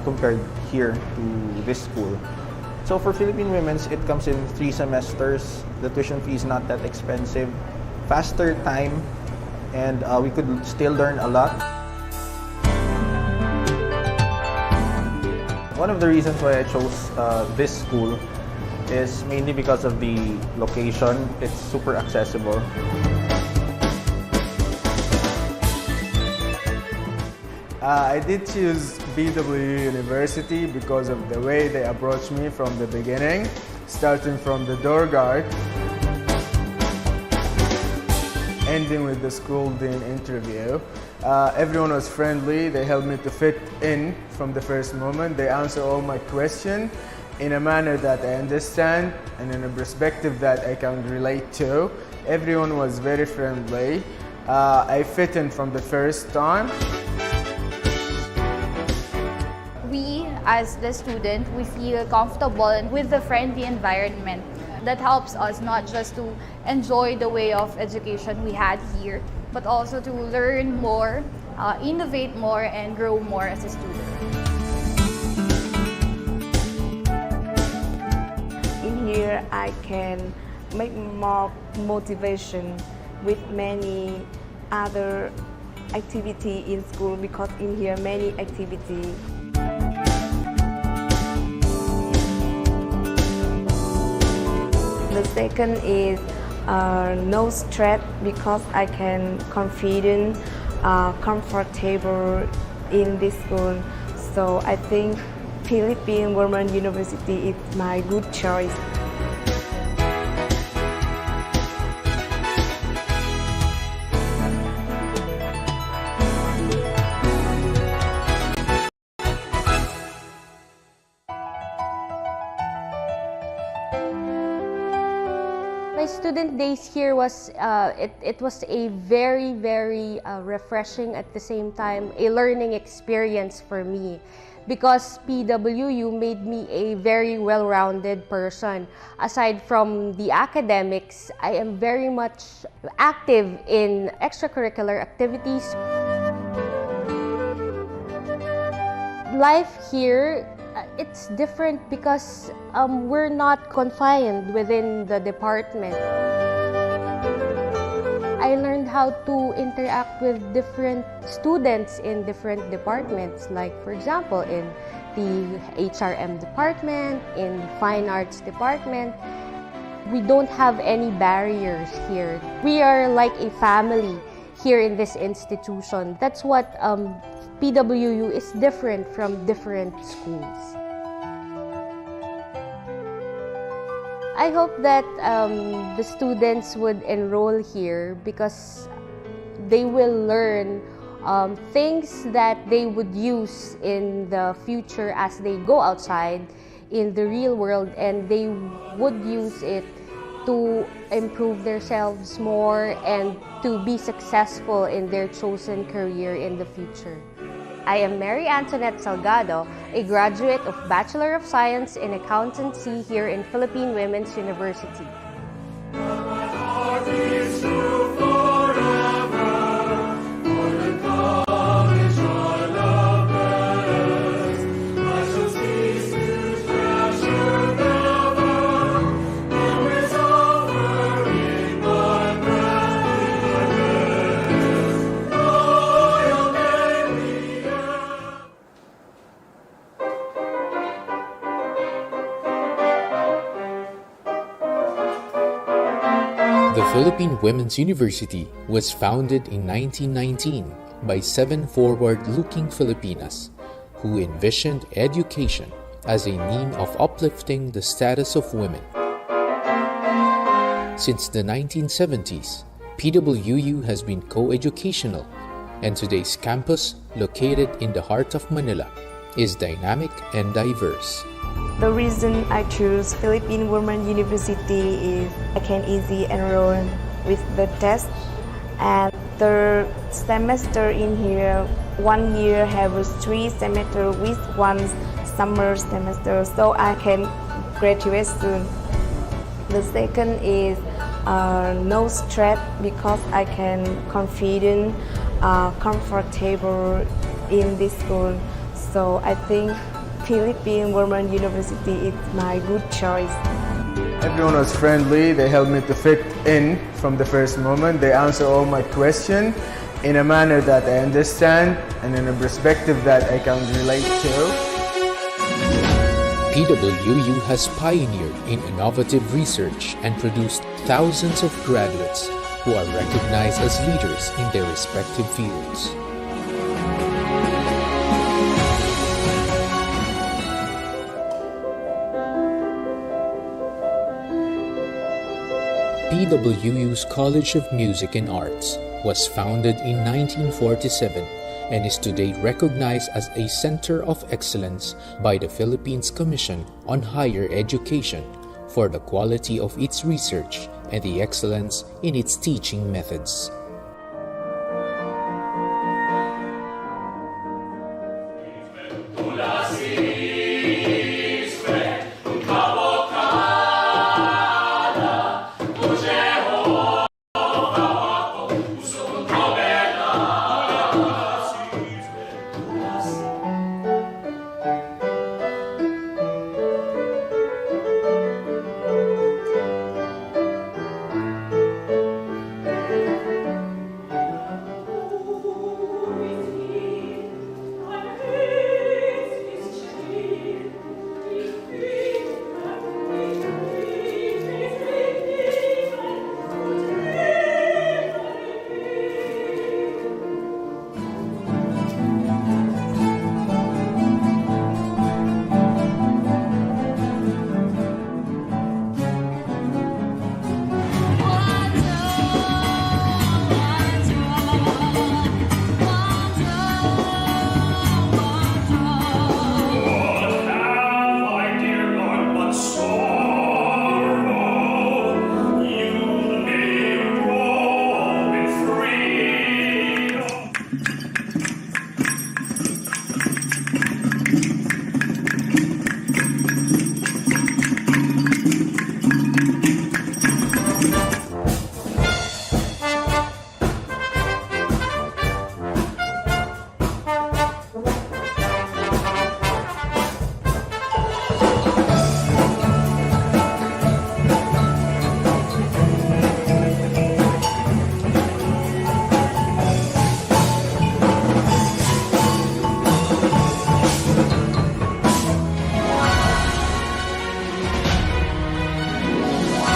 compared here to this school. So for Philippine Women's, it comes in 3 semesters. The tuition fee is not that expensive, faster time, and we could still learn a lot. One of the reasons why I chose this school is mainly because of the location. It's super accessible. I did choose PWU University because of the way they approached me from the beginning, starting from the door guard, ending with the school dean interview. Everyone was friendly. They helped me to fit in from the first moment. They answered all my questions in a manner that I understand and in a perspective that I can relate to. Everyone was very friendly. I fit in from the first time. We, as the student, we feel comfortable with the friendly environment. That helps us not just to enjoy the way of education we had here, but also to learn more, innovate more, and grow more as a student. In here, I can make more motivation with many other activity in school because in here many activity. The second is no stress because I can confident, comfortable in this school. So I think Philippine Women University is my good choice. My student days here was it was a very refreshing, at the same time a learning experience for me, because PWU made me a very well-rounded person. Aside from the academics, I am very much active in extracurricular activities. Life here, it's different because we're not confined within the department. I learned how to interact with different students in different departments, like for example in the HRM department, in Fine Arts department. We don't have any barriers here. We are like a family here in this institution. That's what PWU is different from different schools. I hope that the students would enroll here because they will learn things that they would use in the future as they go outside in the real world, and they would use it to improve themselves more and to be successful in their chosen career in the future. I am Mary Antoinette Salgado, a graduate of Bachelor of Science in Accountancy here in Philippine Women's University. The Philippine Women's University was founded in 1919 by 7 forward-looking Filipinas who envisioned education as a means of uplifting the status of women. Since the 1970s, PWU has been co-educational, and today's campus, located in the heart of Manila, is dynamic and diverse. The reason I choose Philippine Women University is I can easily enroll with the test, and the semester in here, 1 year have 3 semesters with 1 summer semester, so I can graduate soon. The second is no stress because I can confident, comfortable in this school. So I think Philippine Women University is my good choice. Everyone was friendly. They helped me to fit in from the first moment. They answer all my questions in a manner that I understand and in a perspective that I can relate to. PWU has pioneered in innovative research and produced thousands of graduates who are recognized as leaders in their respective fields. PWU's College of Music and Arts was founded in 1947 and is today recognized as a Center of Excellence by the Philippines Commission on Higher Education for the quality of its research and the excellence in its teaching methods.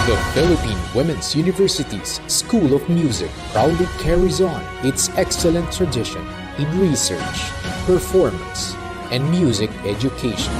The Philippine Women's University's School of Music proudly carries on its excellent tradition in research, performance, and music education.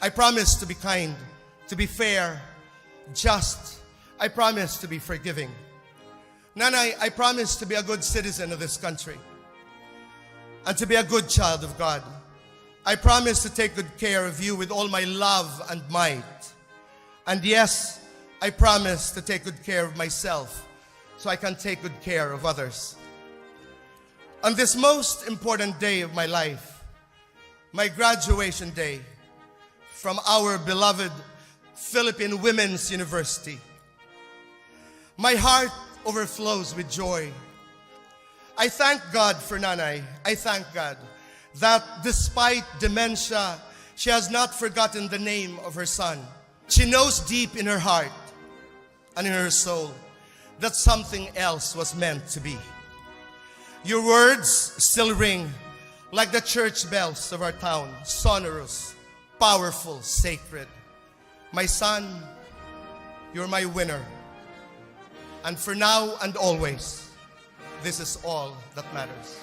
I promise to be kind, to be fair, just. I promise to be forgiving. Nanay, I promise to be a good citizen of this country and to be a good child of God. I promise to take good care of you with all my love and might. And yes, I promise to take good care of myself so I can take good care of others. On this most important day of my life, my graduation day from our beloved Philippine Women's University, my heart overflows with joy. I thank God for Nanay. I thank God that despite dementia, She has not forgotten the name of her son. She knows deep in her heart and in her soul that something else was meant to be. Your words still ring like the church bells of our town, sonorous, powerful, sacred. My son, you're my winner. And for now and always, this is all that matters.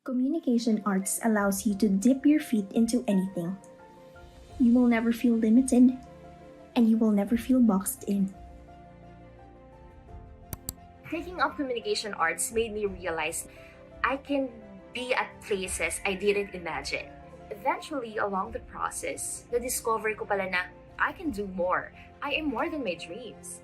Communication arts allows you to dip your feet into anything. You will never feel limited, and you will never feel boxed in. Taking up communication arts made me realize I can be at places I didn't imagine. Eventually, along the process, na-discover ko pala na I can do more. I am more than my dreams.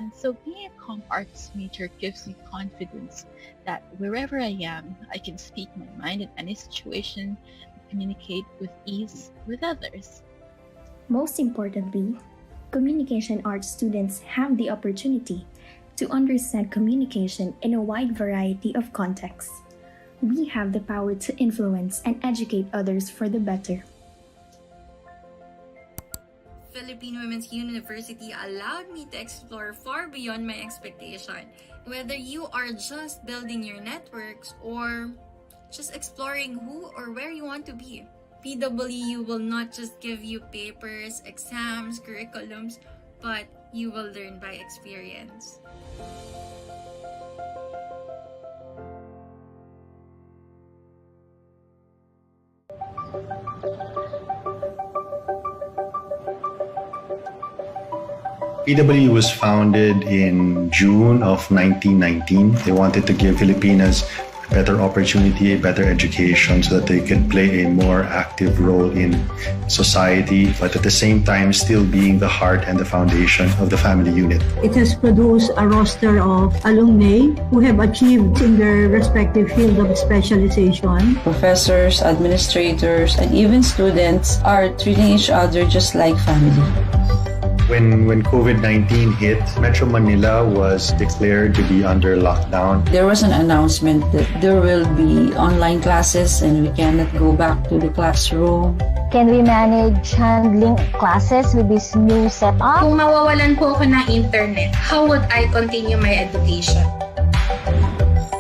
And so being a comm arts major gives me confidence that wherever I am, I can speak my mind in any situation and communicate with ease with others. Most importantly, communication arts students have the opportunity to understand communication in a wide variety of contexts. We have the power to influence and educate others for the better. Philippine Women's University allowed me to explore far beyond my expectation. Whether you are just building your networks or just exploring who or where you want to be, PWU will not just give you papers, exams, curriculums, but you will learn by experience. PWU was founded in June of 1919. They wanted to give Filipinas a better opportunity, a better education so that they could play a more active role in society, but at the same time still being the heart and the foundation of the family unit. It has produced a roster of alumni who have achieved in their respective field of specialization. Professors, administrators, and even students are treating each other just like family. When COVID-19 hit, Metro Manila was declared to be under lockdown. There was an announcement that there will be online classes and we cannot go back to the classroom. Can we manage handling classes with this new setup? Kung mawawalan po ako ng internet, how would I continue my education?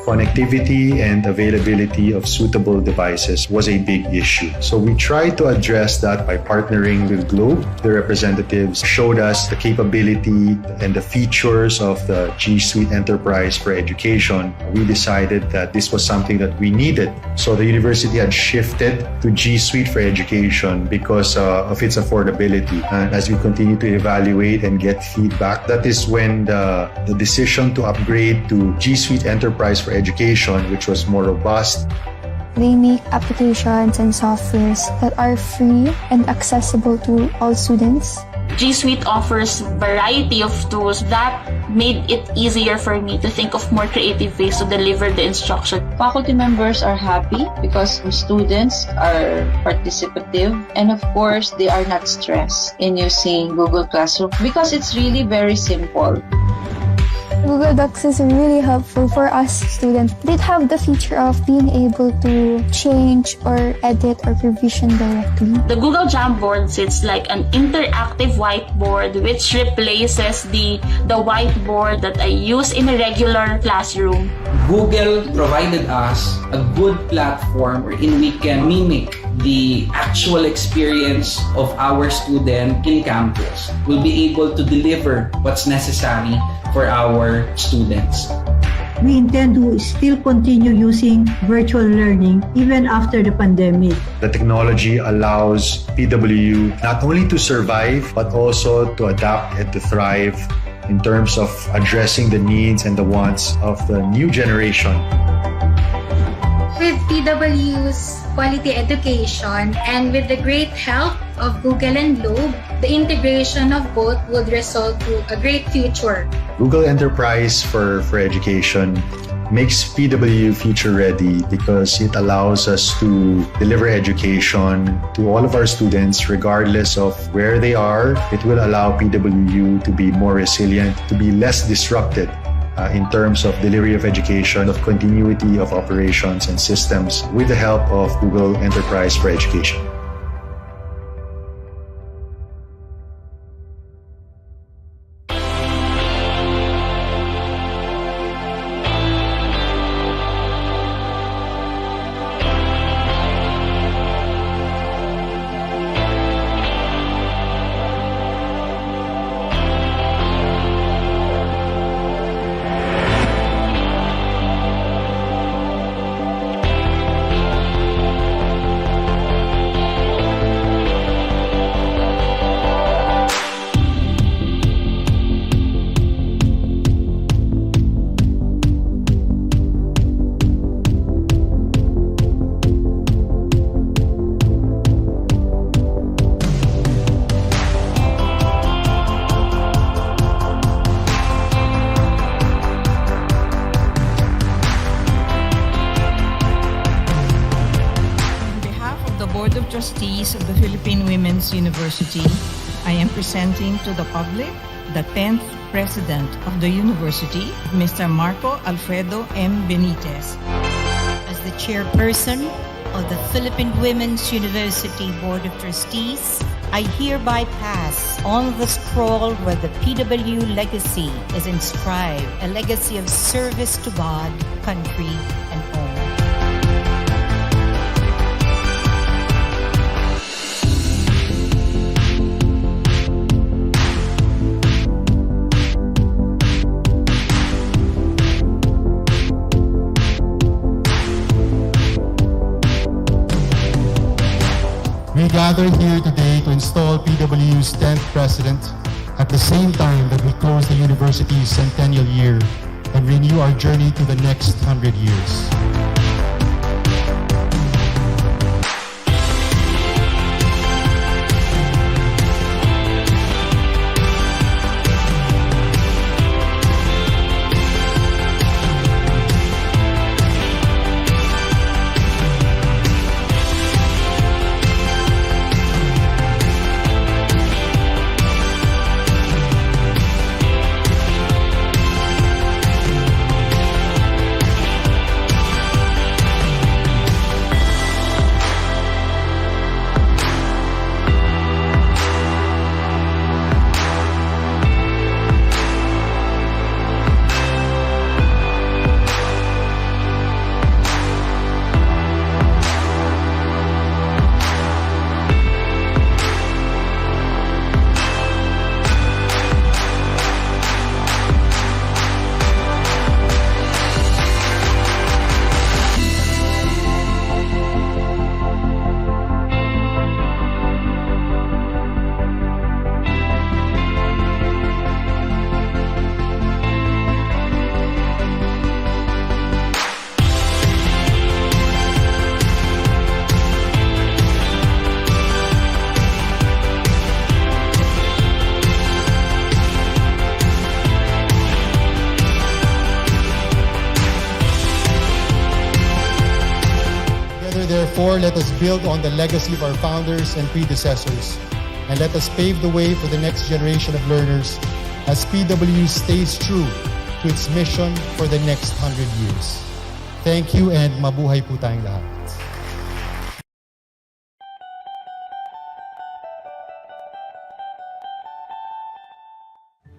Connectivity and availability of suitable devices was a big issue. So we tried to address that by partnering with Globe. The representatives showed us the capability and the features of the G Suite Enterprise for Education. We decided that this was something that we needed. So the university had shifted to G Suite for Education because of its affordability. And as we continue to evaluate and get feedback, that is when the decision to upgrade to G Suite Enterprise for Education, which was more robust. They make applications and softwares that are free and accessible to all students. G Suite offers variety of tools that made it easier for me to think of more creative ways to deliver the instruction. Faculty members are happy because students are participative, and of course they are not stressed in using Google Classroom because it's really very simple. Google Docs is really helpful for us students. They have the feature of being able to change or edit or revision directly. The Google Jamboard sits like an interactive whiteboard which replaces the whiteboard that I use in a regular classroom. Google provided us a good platform wherein we can mimic the actual experience of our student in campus. We'll be able to deliver what's necessary for our students. We intend to still continue using virtual learning even after the pandemic. The technology allows PWU not only to survive, but also to adapt and to thrive in terms of addressing the needs and the wants of the new generation. With PWU's quality education and with the great help of Google and Globe, the integration of both would result to a great future. Google Enterprise for Education makes PWU future ready because it allows us to deliver education to all of our students regardless of where they are. It will allow PWU to be more resilient, to be less disrupted in terms of delivery of education, of continuity of operations and systems with the help of Google Enterprise for Education. trustees of the Philippine Women's University, I am presenting to the public the 10th President of the University, Mr. Marco Alfredo M. Benitez. As the chairperson of the Philippine Women's University Board of Trustees, I hereby pass on the scroll where the PWU legacy is inscribed, a legacy of service to God, country, and home. We gather here today to install PWU's 10th president at the same time that we close the university's centennial year and renew our journey to the next 100 years. Therefore, let us build on the legacy of our founders and predecessors, and let us pave the way for the next generation of learners as PWU stays true to its mission for the next 100 years. Thank you and mabuhay po tayong lahat.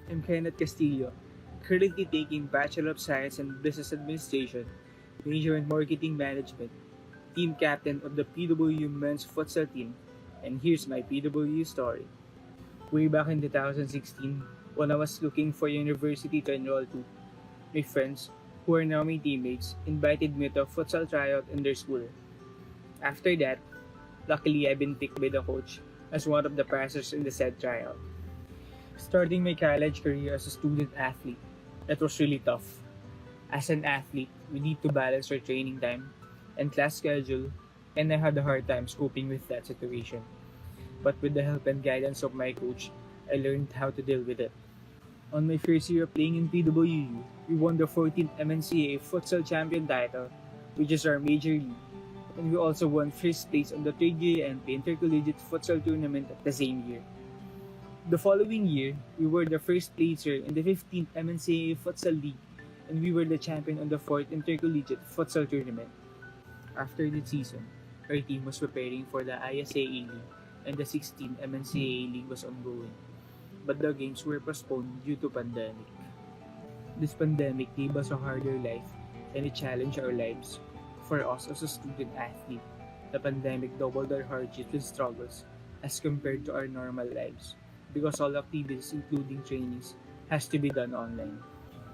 I'm Kenneth Castillo, currently taking Bachelor of Science in Business Administration, major in Marketing Management, team captain of the PWU men's futsal team, and here's my PWU story. Way back in 2016, when I was looking for a university to enroll to, my friends, who are now my teammates, invited me to a futsal tryout in their school. After that, luckily I've been picked by the coach as one of the passers in the said tryout. Starting my college career as a student athlete, that was really tough. As an athlete, we need to balance our training time and class schedule, and I had a hard time coping with that situation. But with the help and guidance of my coach, I learned how to deal with it. On my first year of playing in PWU, we won the 14th MNCAA Futsal Champion title, which is our major league, and we also won first place on the 3rd year and Intercollegiate Futsal Tournament at the same year. The following year, we were the first placer in the 15th MNCAA Futsal League, and we were the champion on the 4th Intercollegiate Futsal Tournament. After the season, our team was preparing for the ISAA League, and the 16th MNCAA League was ongoing. But the games were postponed due to pandemic. This pandemic gave us a harder life, and it challenged our lives. For us as a student athlete, the pandemic doubled our hardships and struggles as compared to our normal lives, because all activities, including trainings, has to be done online.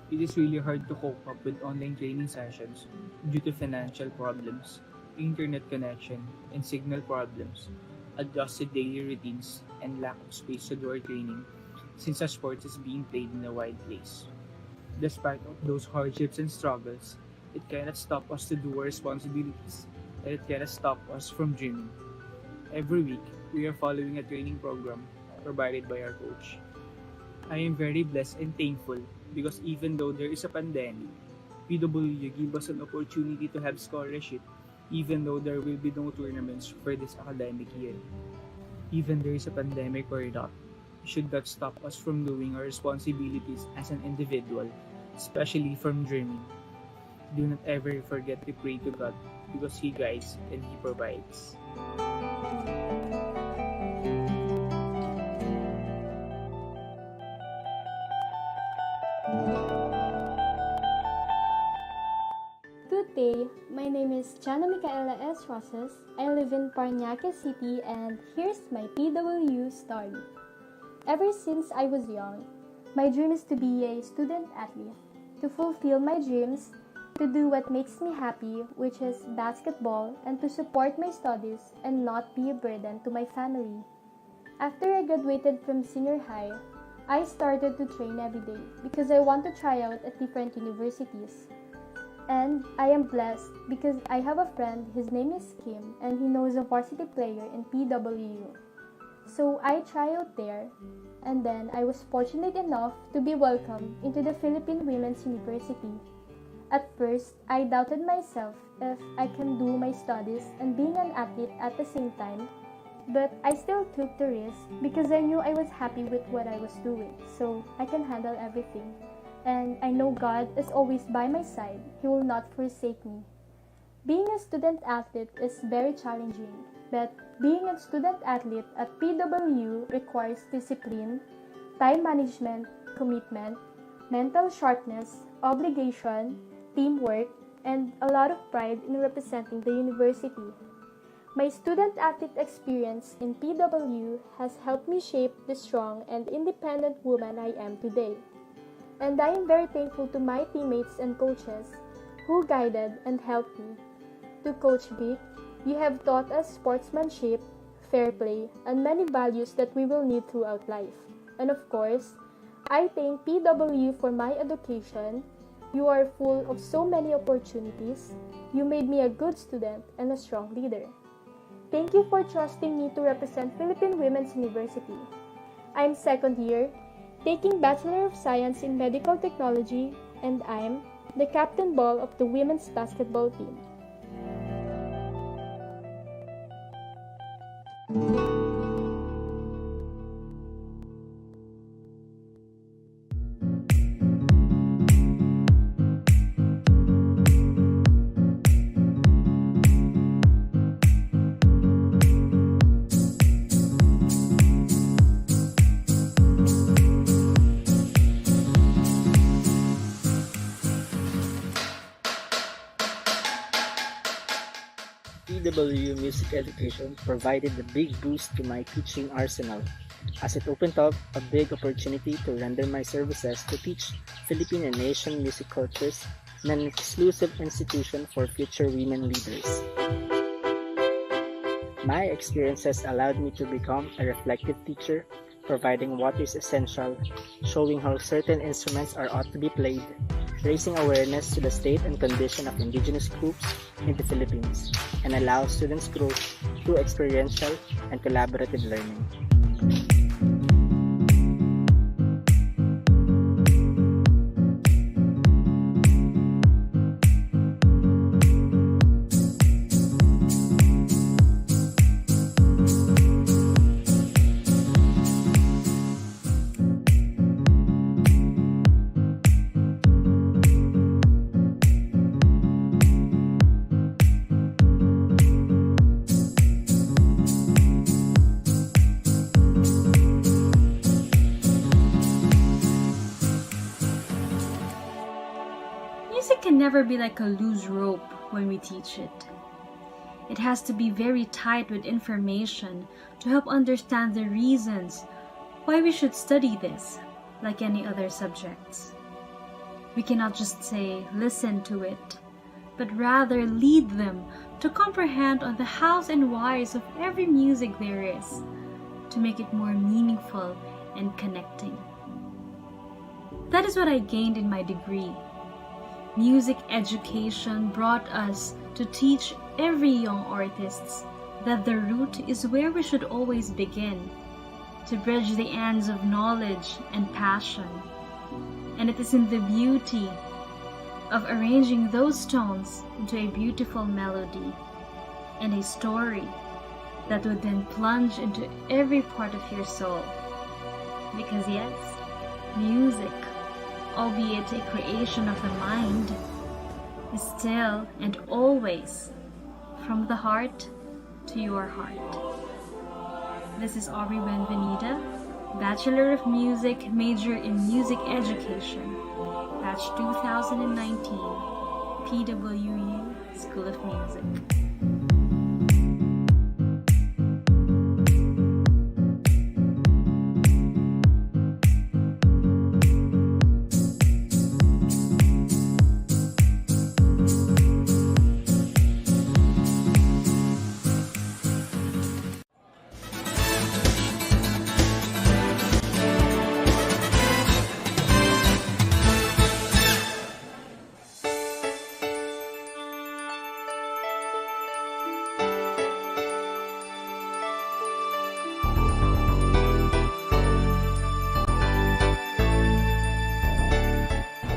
It is really hard to cope up with online training sessions due to financial problems, internet connection, and signal problems, adjusted daily routines, and lack of space to do our training since our sport is being played in a wide place. Despite of those hardships and struggles, it cannot stop us to do our responsibilities, and it cannot stop us from dreaming. Every week, we are following a training program provided by our coach. I am very blessed and thankful because even though there is a pandemic, PWU gave us an opportunity to have scholarship even though there will be no tournaments for this academic year. Even there is a pandemic or not, it should not stop us from doing our responsibilities as an individual, especially from dreaming. Do not ever forget to pray to God because He guides and He provides. Good day, my name is Jana Micaela S. Rosas. I live in Parañaque City and here's my PWU story. Ever since I was young, my dream is to be a student athlete, to fulfill my dreams, to do what makes me happy, which is basketball, and to support my studies and not be a burden to my family. After I graduated from senior high, I started to train every day because I want to try out at different universities. And I am blessed because I have a friend, his name is Kim, and he knows a varsity player in PWU. So I try out there, and then I was fortunate enough to be welcomed into the Philippine Women's University. At first, I doubted myself if I can do my studies and being an athlete at the same time, but I still took the risk because I knew I was happy with what I was doing, so I can handle everything. And I know God is always by my side. He will not forsake me. Being a student athlete is very challenging, but being a student athlete at PWU requires discipline, time management, commitment, mental sharpness, obligation, teamwork, and a lot of pride in representing the university. My student athlete experience in PWU has helped me shape the strong and independent woman I am today. And I am very thankful to my teammates and coaches who guided and helped me. To Coach Vic, you have taught us sportsmanship, fair play, and many values that we will need throughout life. And of course, I thank PWU for my education. You are full of so many opportunities. You made me a good student and a strong leader. Thank you for trusting me to represent Philippine Women's University. I'm second year, taking Bachelor of Science in Medical Technology, and I'm the captain ball of the women's basketball team. PWU Music Education provided a big boost to my teaching arsenal, as it opened up a big opportunity to render my services to teach Philippine and Asian music cultures in an exclusive institution for future women leaders. My experiences allowed me to become a reflective teacher, providing what is essential, showing how certain instruments are ought to be played, raising awareness to the state and condition of indigenous groups in the Philippines, and allow students growth through experiential and collaborative learning. Music can never be like a loose rope when we teach it. It has to be very tight with information to help understand the reasons why we should study this, like any other subjects. We cannot just say, listen to it, but rather lead them to comprehend on the hows and whys of every music there is, to make it more meaningful and connecting. That is what I gained in my degree. Music education brought us to teach every young artists that the root is where we should always begin, to bridge the ends of knowledge and passion. And it is in the beauty of arranging those tones into a beautiful melody and a story that would then plunge into every part of your soul. Because yes, music, albeit a creation of the mind, is still and always from the heart to your heart. This is Aubrey Benvenida, Bachelor of Music, major in Music Education, batch 2019, PWU School of Music.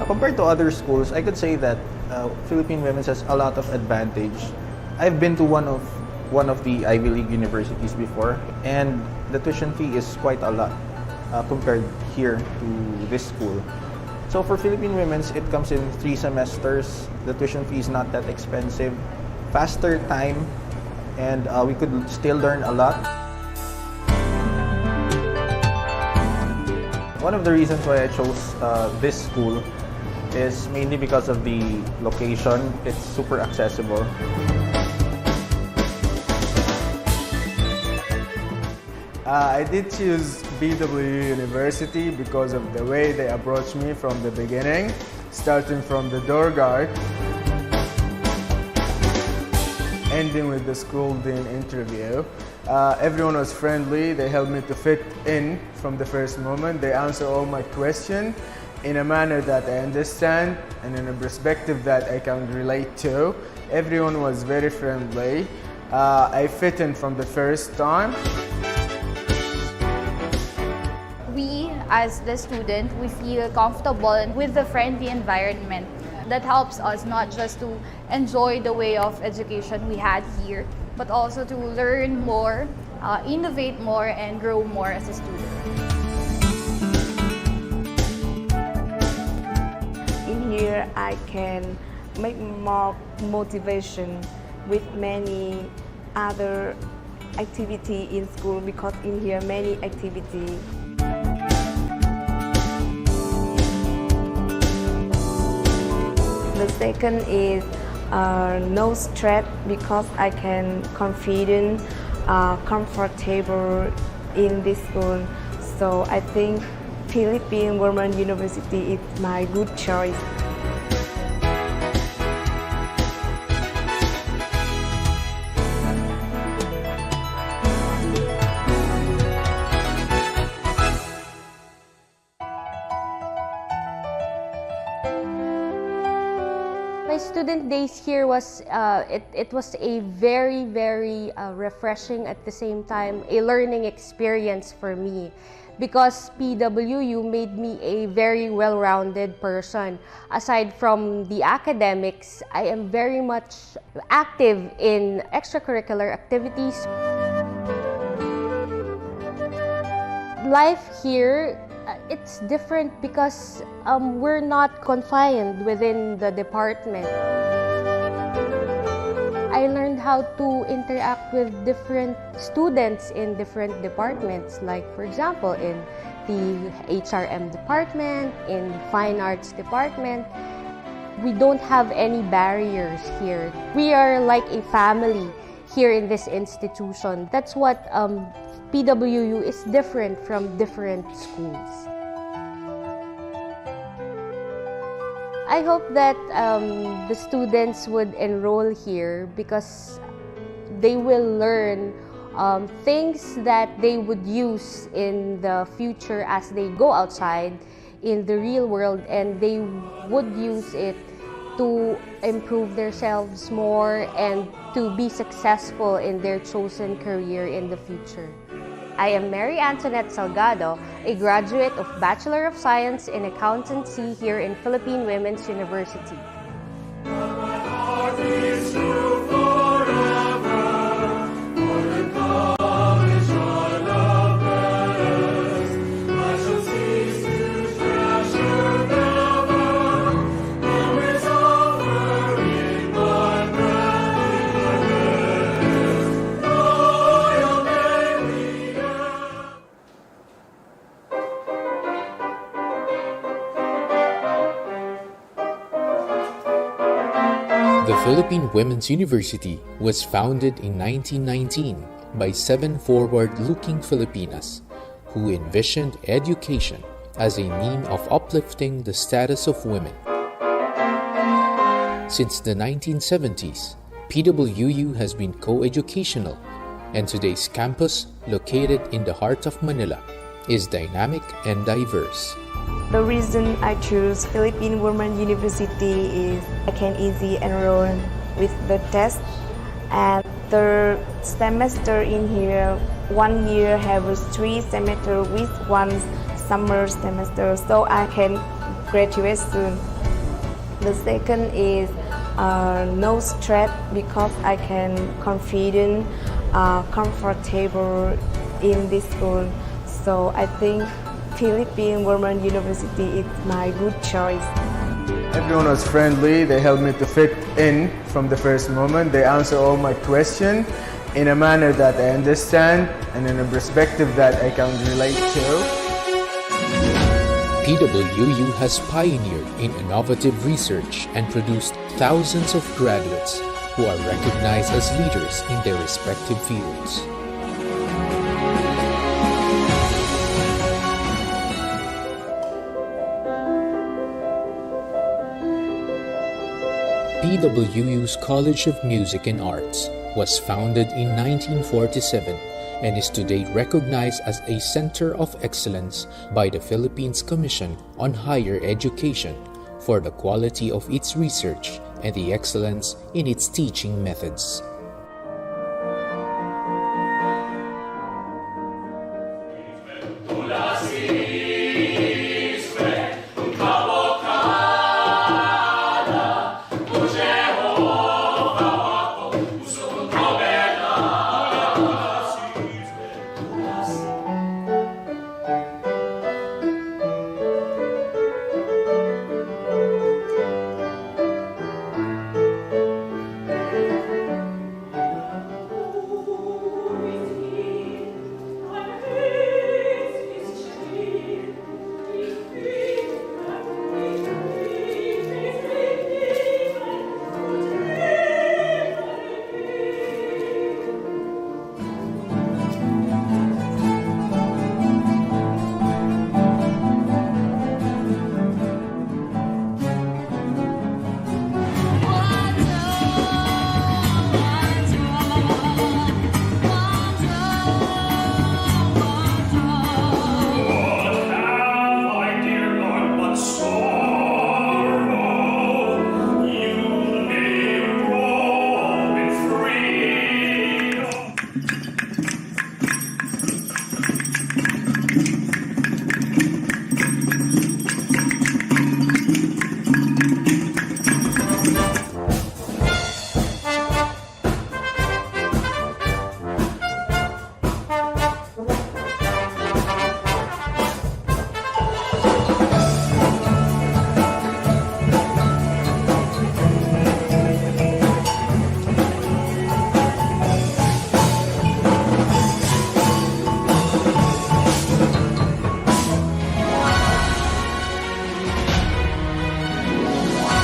Compared to other schools, I could say that Philippine Women's has a lot of advantage. I've been to one of the Ivy League universities before, and the tuition fee is quite a lot compared here to this school. So for Philippine Women's, it comes in 3 semesters. The tuition fee is not that expensive, faster time, and we could still learn a lot. One of the reasons why I chose this school is mainly because of the location. It's super accessible. I did choose PWU University because of the way they approached me from the beginning, starting from the door guard, ending with the school dean interview. Everyone was friendly. They helped me to fit in from the first moment. They answered all my questions in a manner that I understand and in a perspective that I can relate to. Everyone was very friendly. I fit in from the first time. We, as the student, we feel comfortable with the friendly environment. That helps us not just to enjoy the way of education we had here, but also to learn more, innovate more, and grow more as a student. In here, I can make more motivation with many other activity in school because in here many activity. The second is no stress because I can confident, comfortable in this school. So I think Philippine Women University is my good choice. My student days here was it was a very refreshing, at the same time a learning experience for me, because PWU made me a very well-rounded person. Aside from the academics, I am very much active in extracurricular activities. Life here, it's different because we're not confined within the department. I learned how to interact with different students in different departments, like for example in the HRM department, in Fine Arts department. We don't have any barriers here. We are like a family here in this institution. That's what PWU is different from different schools. I hope that the students would enroll here because they will learn things that they would use in the future as they go outside in the real world, and they would use it to improve themselves more and to be successful in their chosen career in the future. I am Mary Antoinette Salgado, a graduate of Bachelor of Science in Accountancy here in Philippine Women's University. Forever The Philippine Women's University was founded in 1919 by 7 forward-looking Filipinas who envisioned education as a means of uplifting the status of women. Since the 1970s, PWU has been co-educational, and today's campus, located in the heart of Manila, is dynamic and diverse. The reason I choose Philippine Women University is I can easily enroll with the test, and the semester in here, 1 year have 3 semester with 1 summer semester, so I can graduate soon. The second is no stress because I can confident, comfortable in this school. So I think Philippine Women University is my good choice. Everyone was friendly. They helped me to fit in from the first moment. They answer all my questions in a manner that I understand and in a perspective that I can relate to. PWU has pioneered in innovative research and produced thousands of graduates who are recognized as leaders in their respective fields. PWU's College of Music and Arts was founded in 1947 and is today recognized as a Center of Excellence by the Philippines Commission on Higher Education for the quality of its research and the excellence in its teaching methods.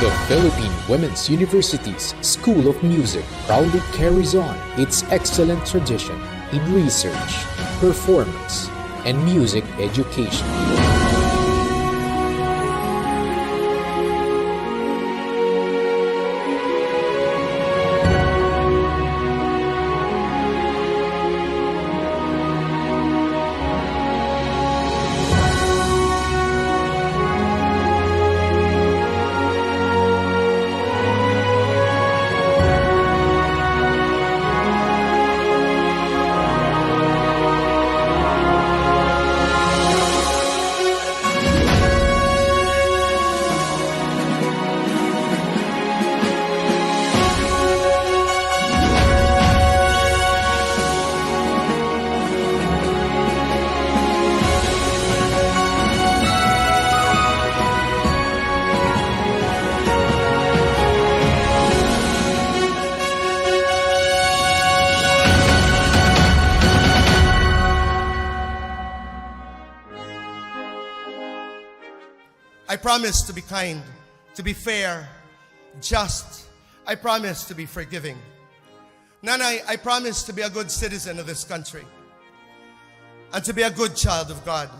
The Philippine Women's University's School of Music proudly carries on its excellent tradition in research, performance, and music education. I promise to be kind, to be fair, just, I promise to be forgiving. Nanay, I promise to be a good citizen of this country and to be a good child of God.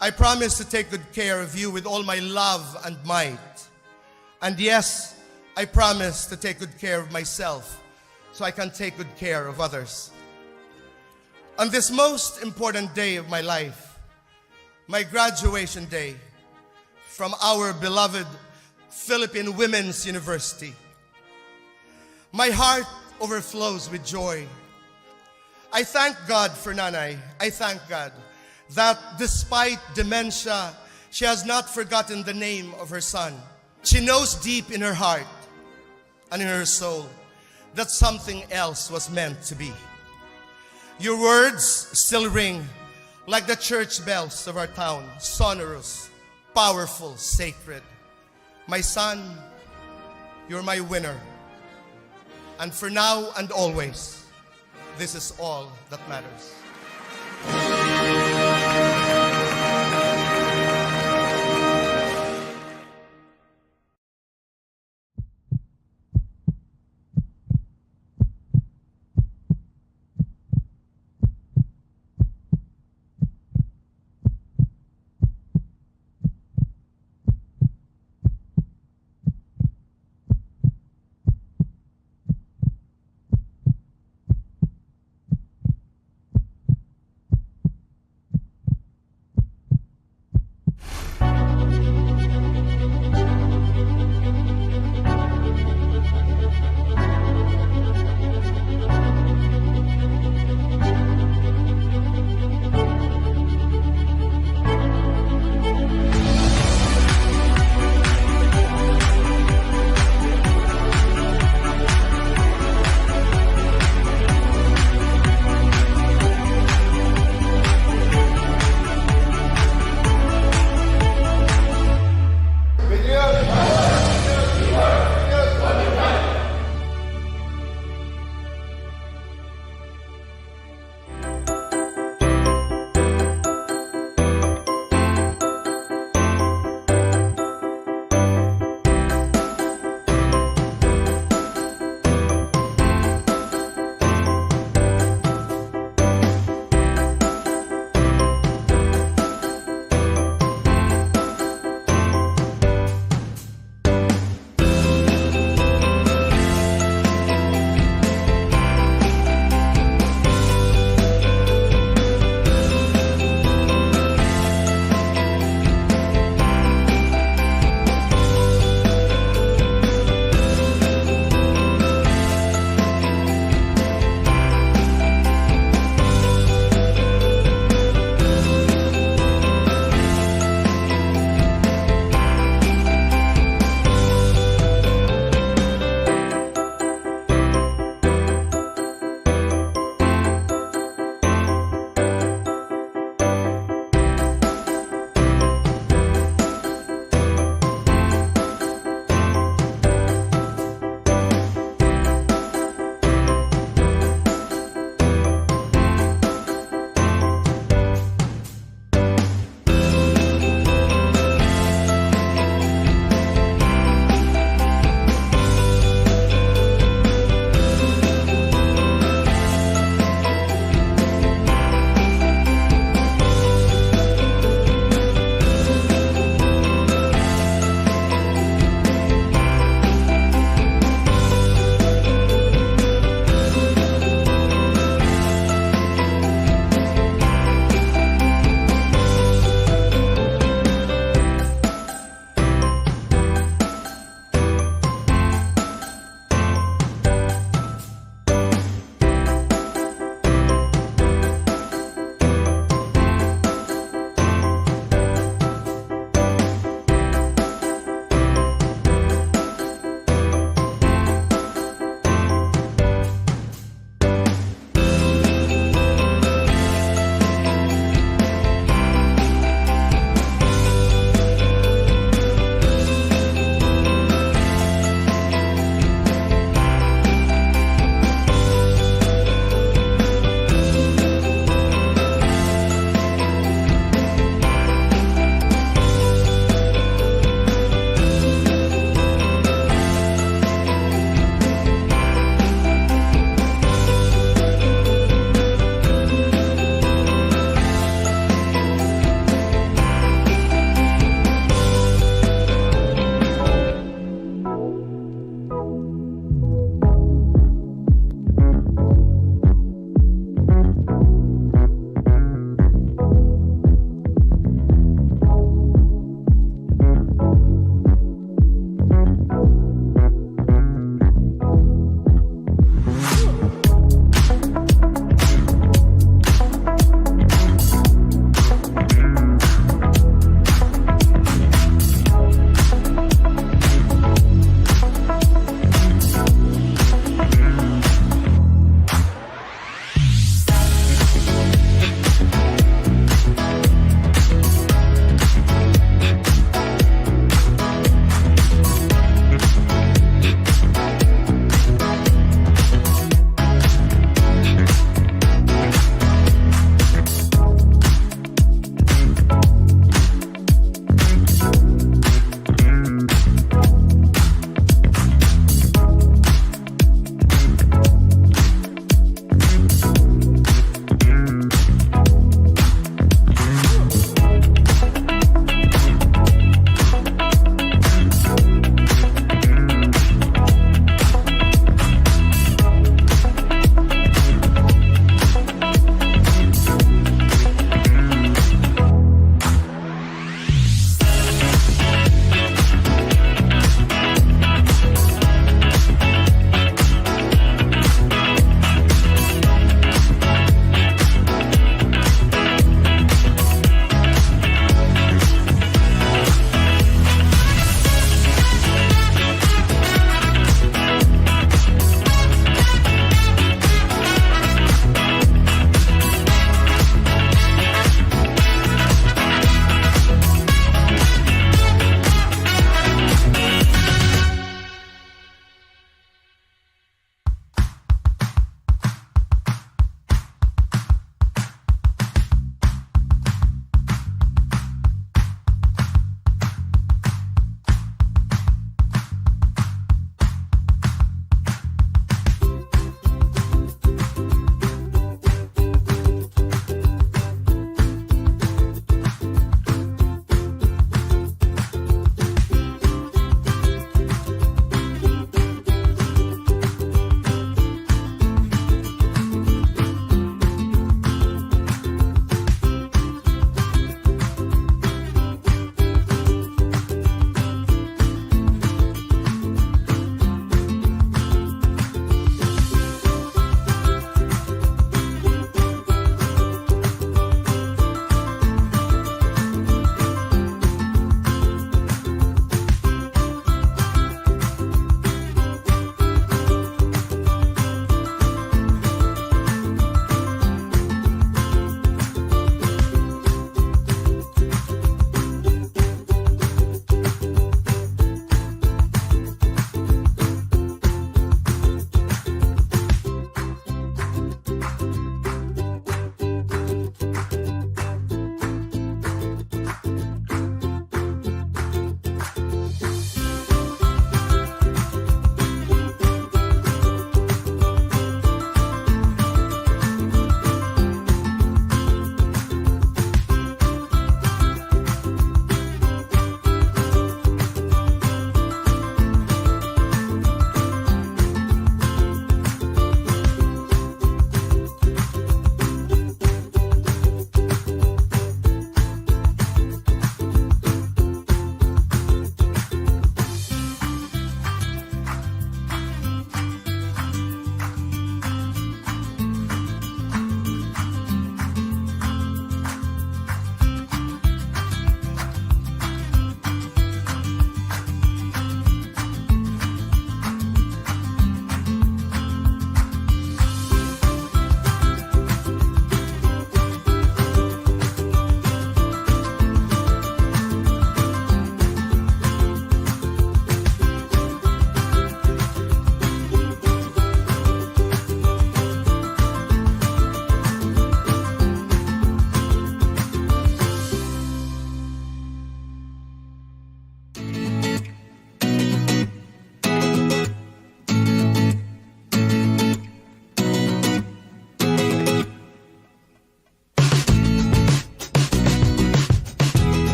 I promise to take good care of you with all my love and might. And yes, I promise to take good care of myself so I can take good care of others. On this most important day of my life, my graduation day from our beloved Philippine Women's University, my heart overflows with joy. I thank God for Nanay. I thank God that despite dementia, she has not forgotten the name of her son. She knows deep in her heart and in her soul that something else was meant to be. Your words still ring like the church bells of our town, sonorous, powerful, sacred. My son, you're my winner. And for now and always, this is all that matters.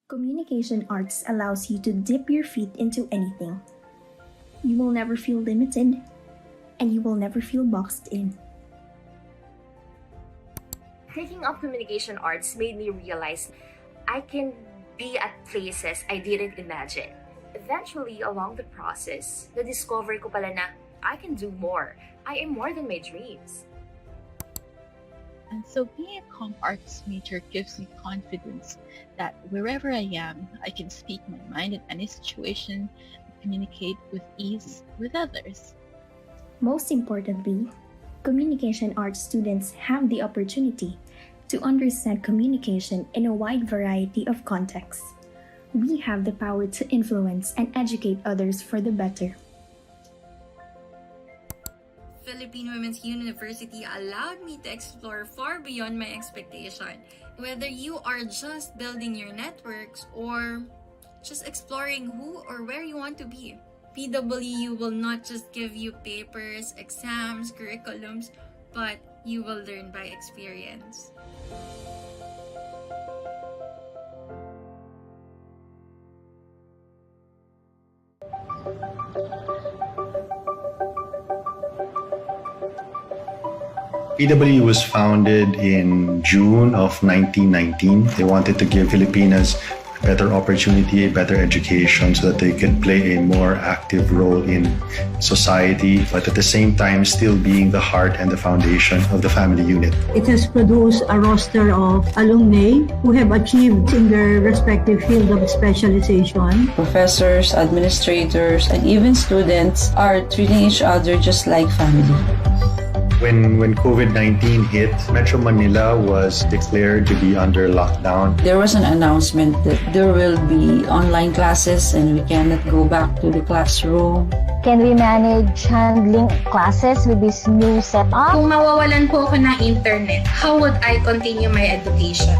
Communication arts allows you to dip your feet into anything. You will never feel limited, and you will never feel boxed in. Taking up communication arts made me realize I can be at places I didn't imagine. Eventually, along the process, na-discover ko pala na I can do more. I am more than my dreams. And so being a comm arts major gives me confidence that wherever I am, I can speak my mind in any situation and communicate with ease with others. Most importantly, communication arts students have the opportunity to understand communication in a wide variety of contexts. We have the power to influence and educate others for the better. Philippine Women's University allowed me to explore far beyond my expectation. Whether you are just building your networks or just exploring who or where you want to be, PWU will not just give you papers, exams, curriculums, but you will learn by experience. PWU was founded in June of 1919. They wanted to give Filipinas a better opportunity, a better education so that they could play a more active role in society, but at the same time still being the heart and the foundation of the family unit. It has produced a roster of alumni who have achieved in their respective field of specialization. Professors, administrators, and even students are treating each other just like family. When COVID-19 hit, Metro Manila was declared to be under lockdown. There was an announcement that there will be online classes and we cannot go back to the classroom. Can we manage handling classes with this new setup? Kung mawawalan po ako ng internet, how would I continue my education?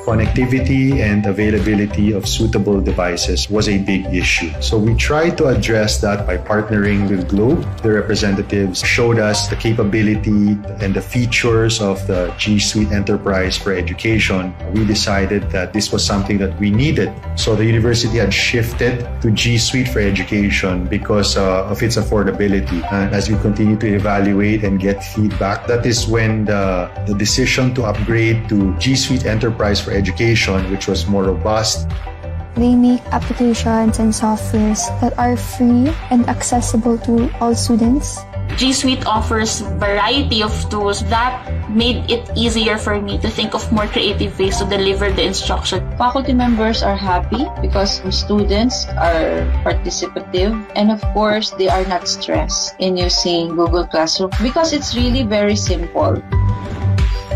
Connectivity and availability of suitable devices was a big issue. So we tried to address that by partnering with Globe. The representatives showed us the capability and the features of the G Suite Enterprise for Education. We decided that this was something that we needed. So the university had shifted to G Suite for Education because of its affordability. And as we continue to evaluate and get feedback, that is when the decision to upgrade to G Suite Enterprise for Education, which was more robust. They make applications and softwares that are free and accessible to all students. G Suite offers variety of tools that made it easier for me to think of more creative ways to deliver the instruction. Faculty members are happy because students are participative, and of course they are not stressed in using Google Classroom because it's really very simple.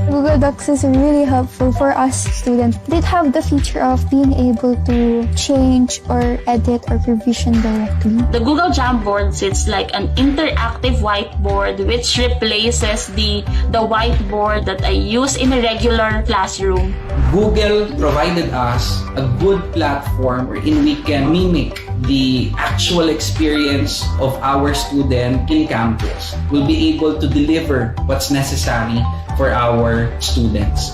Google Docs is really helpful for us students. They have the feature of being able to change or edit or revision directly. The Google Jamboard sits like an interactive whiteboard which replaces the whiteboard that I use in a regular classroom. Google provided us a good platform wherein we can mimic the actual experience of our student in campus. We'll be able to deliver what's necessary for our students.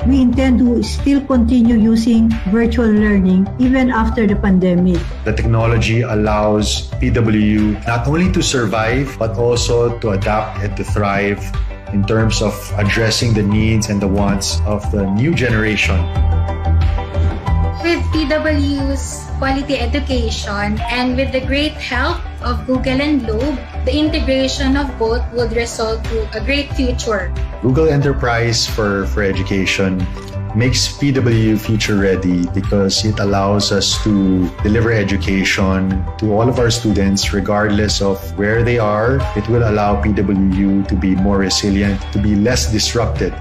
We intend to still continue using virtual learning even after the pandemic. The technology allows PWU not only to survive, but also to adapt and to thrive in terms of addressing the needs and the wants of the new generation. With PWU's quality education and with the great help of Google and Globe, the integration of both would result to a great future. Google Enterprise for Education makes PWU future ready because it allows us to deliver education to all of our students regardless of where they are. It will allow PWU to be more resilient, to be less disrupted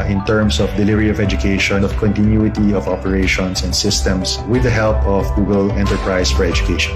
in terms of delivery of education, of continuity of operations and systems with the help of Google Enterprise for Education.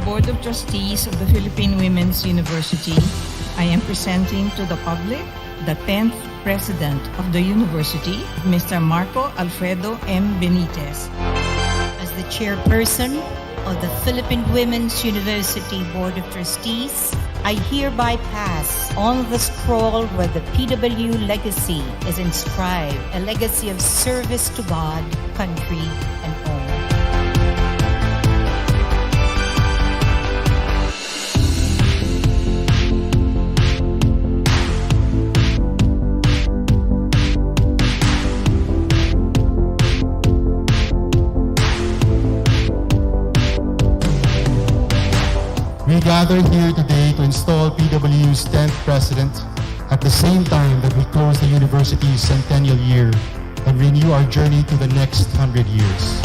Board of Trustees of the Philippine Women's University, I am presenting to the public the 10th President of the University, Mr. Marco Alfredo M. Benitez. As the chairperson of the Philippine Women's University Board of Trustees, I hereby pass on the scroll where the PWU legacy is inscribed, a legacy of service to God, country, and home. We gather here today to install PWU's 10th president at the same time that we close the university's centennial year and renew our journey to the next 100 years.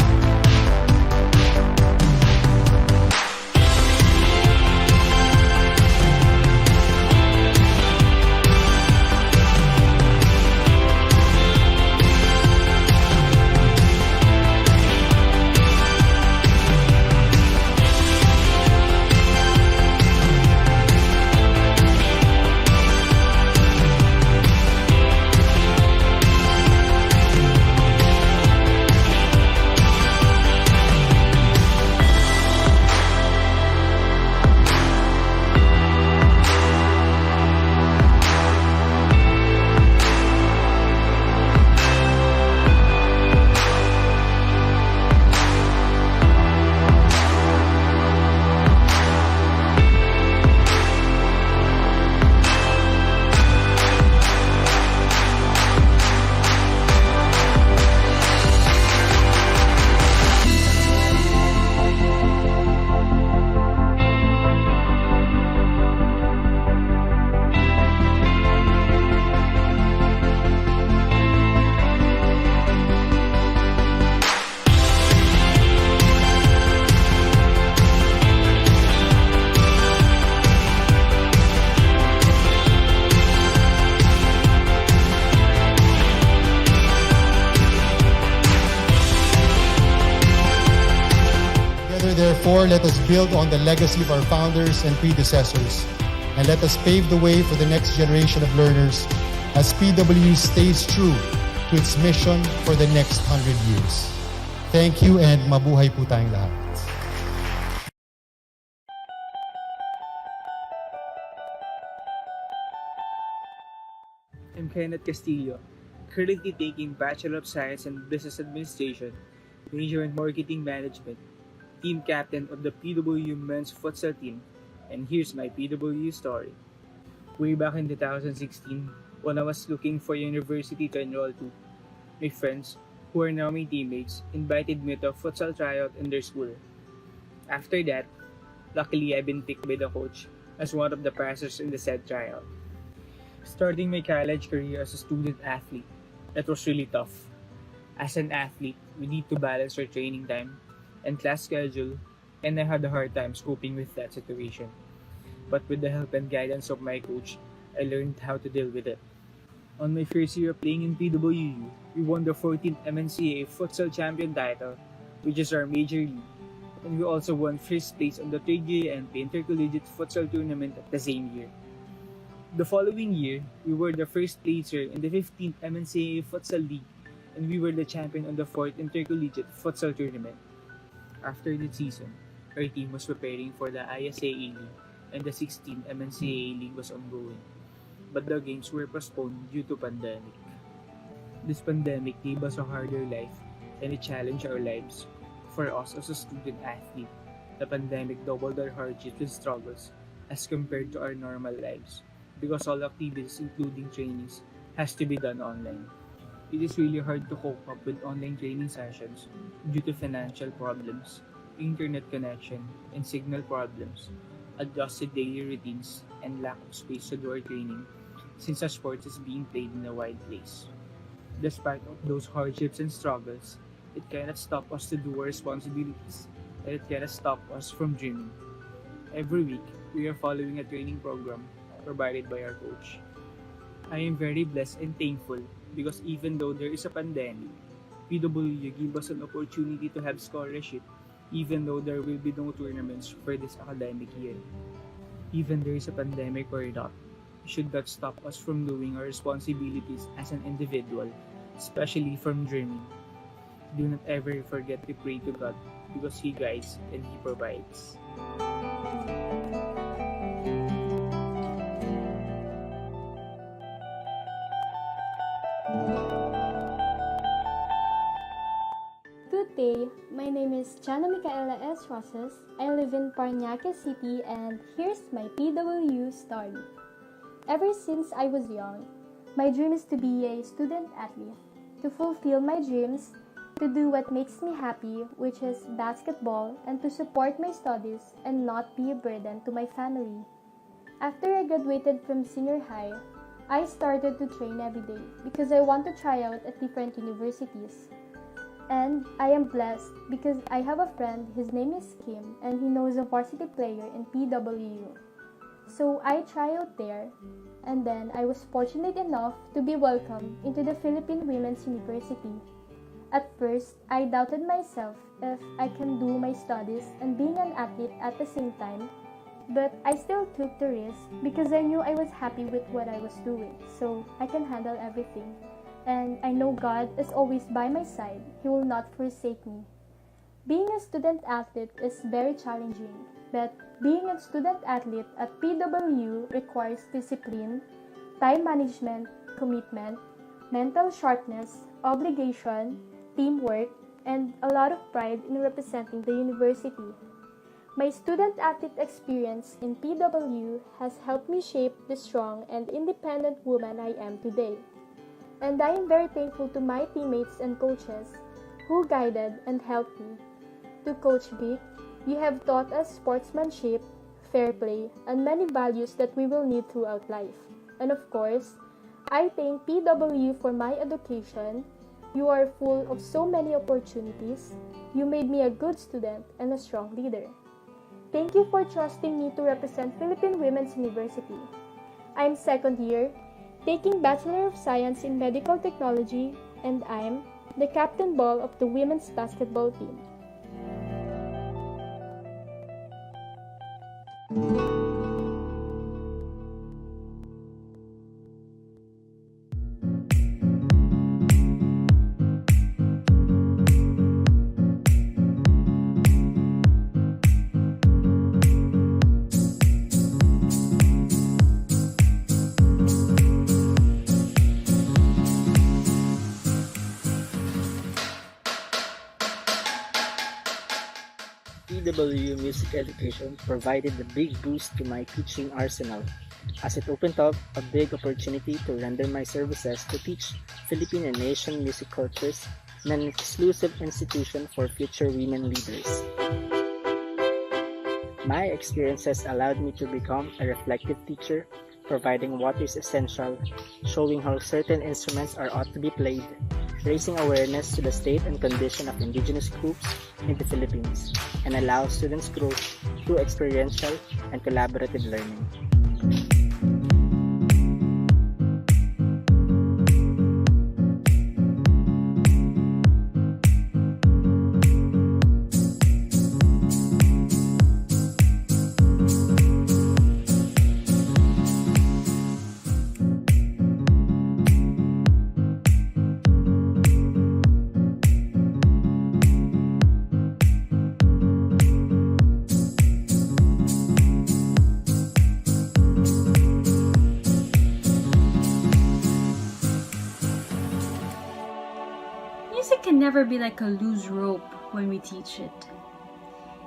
Therefore, let us build on the legacy of our founders and predecessors, and let us pave the way for the next generation of learners as PWU stays true to its mission for the next 100 years. Thank you and mabuhay po tayong lahat. I'm Kenneth Castillo, currently taking Bachelor of Science in Business Administration, major in Marketing Management, team captain of the PWU men's futsal team, and here's my PWU story. Way back in 2016, when I was looking for a university to enroll to, my friends, who are now my teammates, invited me to a futsal tryout in their school. After that, luckily I've been picked by the coach as one of the passers in the said tryout. Starting my college career as a student athlete, that was really tough. As an athlete, we need to balance our training time and class schedule, and I had a hard time coping with that situation. But with the help and guidance of my coach, I learned how to deal with it. On my first year of playing in PWU, we won the 14th MNCAA Futsal Champion title, which is our major league, and we also won first place on the 3rd year MP Intercollegiate Futsal Tournament the same year. The following year, we were the first placer in the 15th MNCAA Futsal League, and we were the champion on the 4th Intercollegiate Futsal Tournament. After the season, our team was preparing for the ISAA League, and the 16th MNCAA League was ongoing. But the games were postponed due to pandemic. This pandemic gave us a harder life, and it challenged our lives. For us as a student athlete, the pandemic doubled our hardships and struggles as compared to our normal lives, because all activities, including trainings, has to be done online. It is really hard to cope up with online training sessions due to financial problems, internet connection, and signal problems, adjusted daily routines, and lack of space to do our training since our sport is being played in a wide place. Despite of those hardships and struggles, it cannot stop us to do our responsibilities, and it cannot stop us from dreaming. Every week, we are following a training program provided by our coach. I am very blessed and thankful because even though there is a pandemic, PWU gave us an opportunity to have scholarship even though there will be no tournaments for this academic year. Even there is a pandemic or not, it should not stop us from doing our responsibilities as an individual, especially from dreaming. Do not ever forget to pray to God because He guides and He provides. Good day, my name is Chana Micaela S. Rosas. I live in Paranaque City and here's my PWU story. Ever since I was young, my dream is to be a student athlete, to fulfill my dreams, to do what makes me happy, which is basketball, and to support my studies and not be a burden to my family. After I graduated from senior high, I started to train every day because I want to try out at different universities. And I am blessed because I have a friend, his name is Kim, and he knows a varsity player in PWU. So I tried out there, and then I was fortunate enough to be welcomed into the Philippine Women's University. At first, I doubted myself if I can do my studies and being an athlete at the same time, but I still took the risk because I knew I was happy with what I was doing, so I can handle everything. And I know God is always by my side. He will not forsake me. Being a student athlete is very challenging, but being a student athlete at PWU requires discipline, time management, commitment, mental sharpness, obligation, teamwork, and a lot of pride in representing the university. My student athlete experience in PWU has helped me shape the strong and independent woman I am today. And I am very thankful to my teammates and coaches who guided and helped me. To Coach Vic, you have taught us sportsmanship, fair play, and many values that we will need throughout life. And of course, I thank PWU for my education. You are full of so many opportunities. You made me a good student and a strong leader. Thank you for trusting me to represent Philippine Women's University. I'm second year, taking Bachelor of Science in Medical Technology, and I'm the captain ball of the women's basketball team. PWU Music Education provided a big boost to my teaching arsenal, as it opened up a big opportunity to render my services to teach Philippine and Asian music cultures in an exclusive institution for future women leaders. My experiences allowed me to become a reflective teacher, providing what is essential, showing how certain instruments are ought to be played, raising awareness to the state and condition of indigenous groups in the Philippines, and allow students' growth through experiential and collaborative learning. Music can never be like a loose rope when we teach it.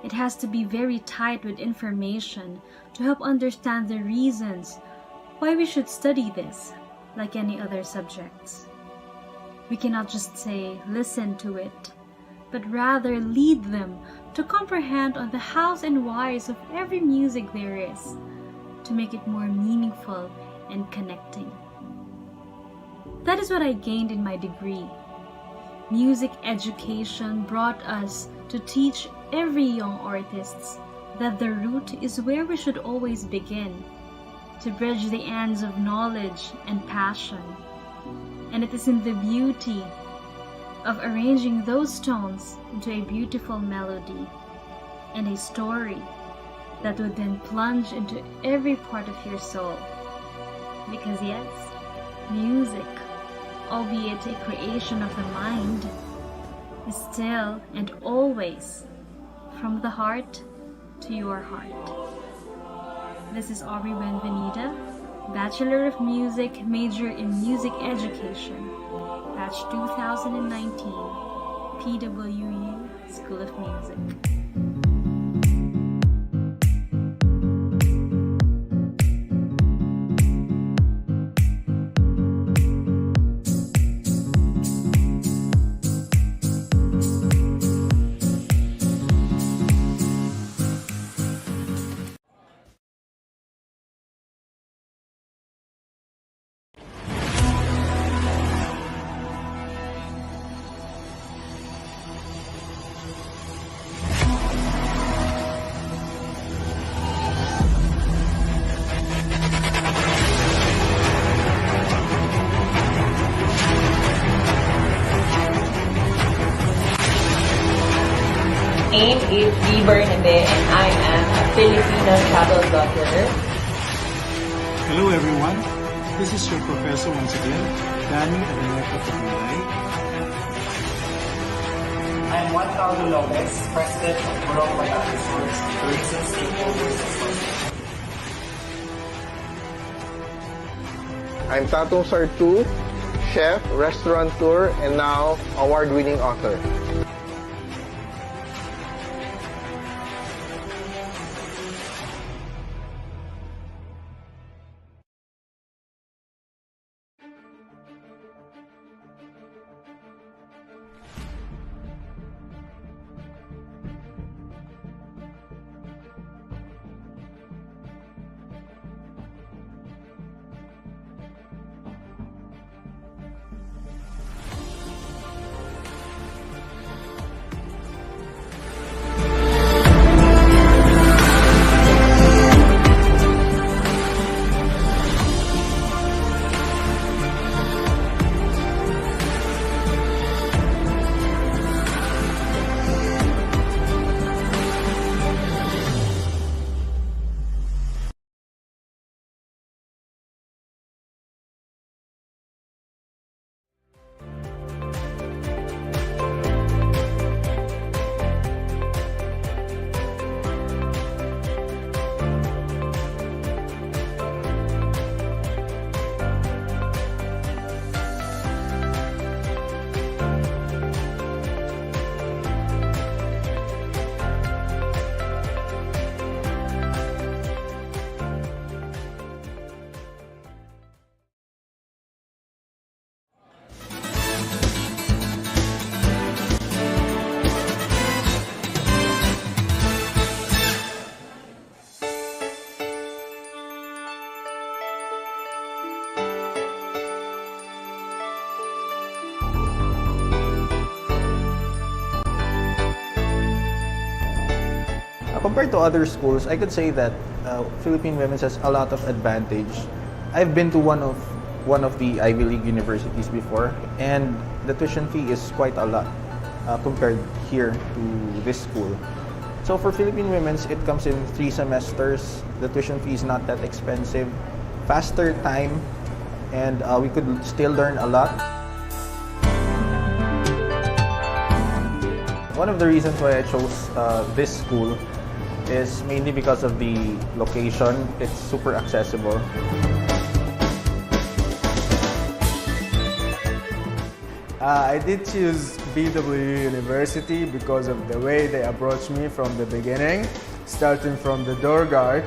It has to be very tight with information to help understand the reasons why we should study this, like any other subjects. We cannot just say, listen to it, but rather lead them to comprehend on the hows and whys of every music there is, to make it more meaningful and connecting. That is what I gained in my degree. Music education brought us to teach every young artists that the root is where we should always begin, to bridge the ends of knowledge and passion. And it is in the beauty of arranging those tones into a beautiful melody and a story that would then plunge into every part of your soul. Because yes, music, albeit a creation of the mind, is still and always from the heart to your heart. This is Aubrey Benvenida, Bachelor of Music, major in Music Education, batch 2019, PWU School of Music. name is Dee Bernabe and I am a Filipino travel blogger. Hello everyone, this is your professor once again, Danny Adeleta Pagulay. I am Juan Paulo Lopez, President of Burong Resorts, Tourism Stakeholders Association. I'm Tatong Sartu, chef, restaurateur, and now award-winning author. Compared to other schools, I could say that Philippine Women's has a lot of advantage. I've been to one of the Ivy League universities before, and the tuition fee is quite a lot compared here to this school. So for Philippine Women's, it comes in 3 semesters. The tuition fee is not that expensive, faster time, and we could still learn a lot. One of the reasons why I chose this school is mainly because of the location. It's super accessible. I did choose PWU University because of the way they approached me from the beginning, starting from the door guard,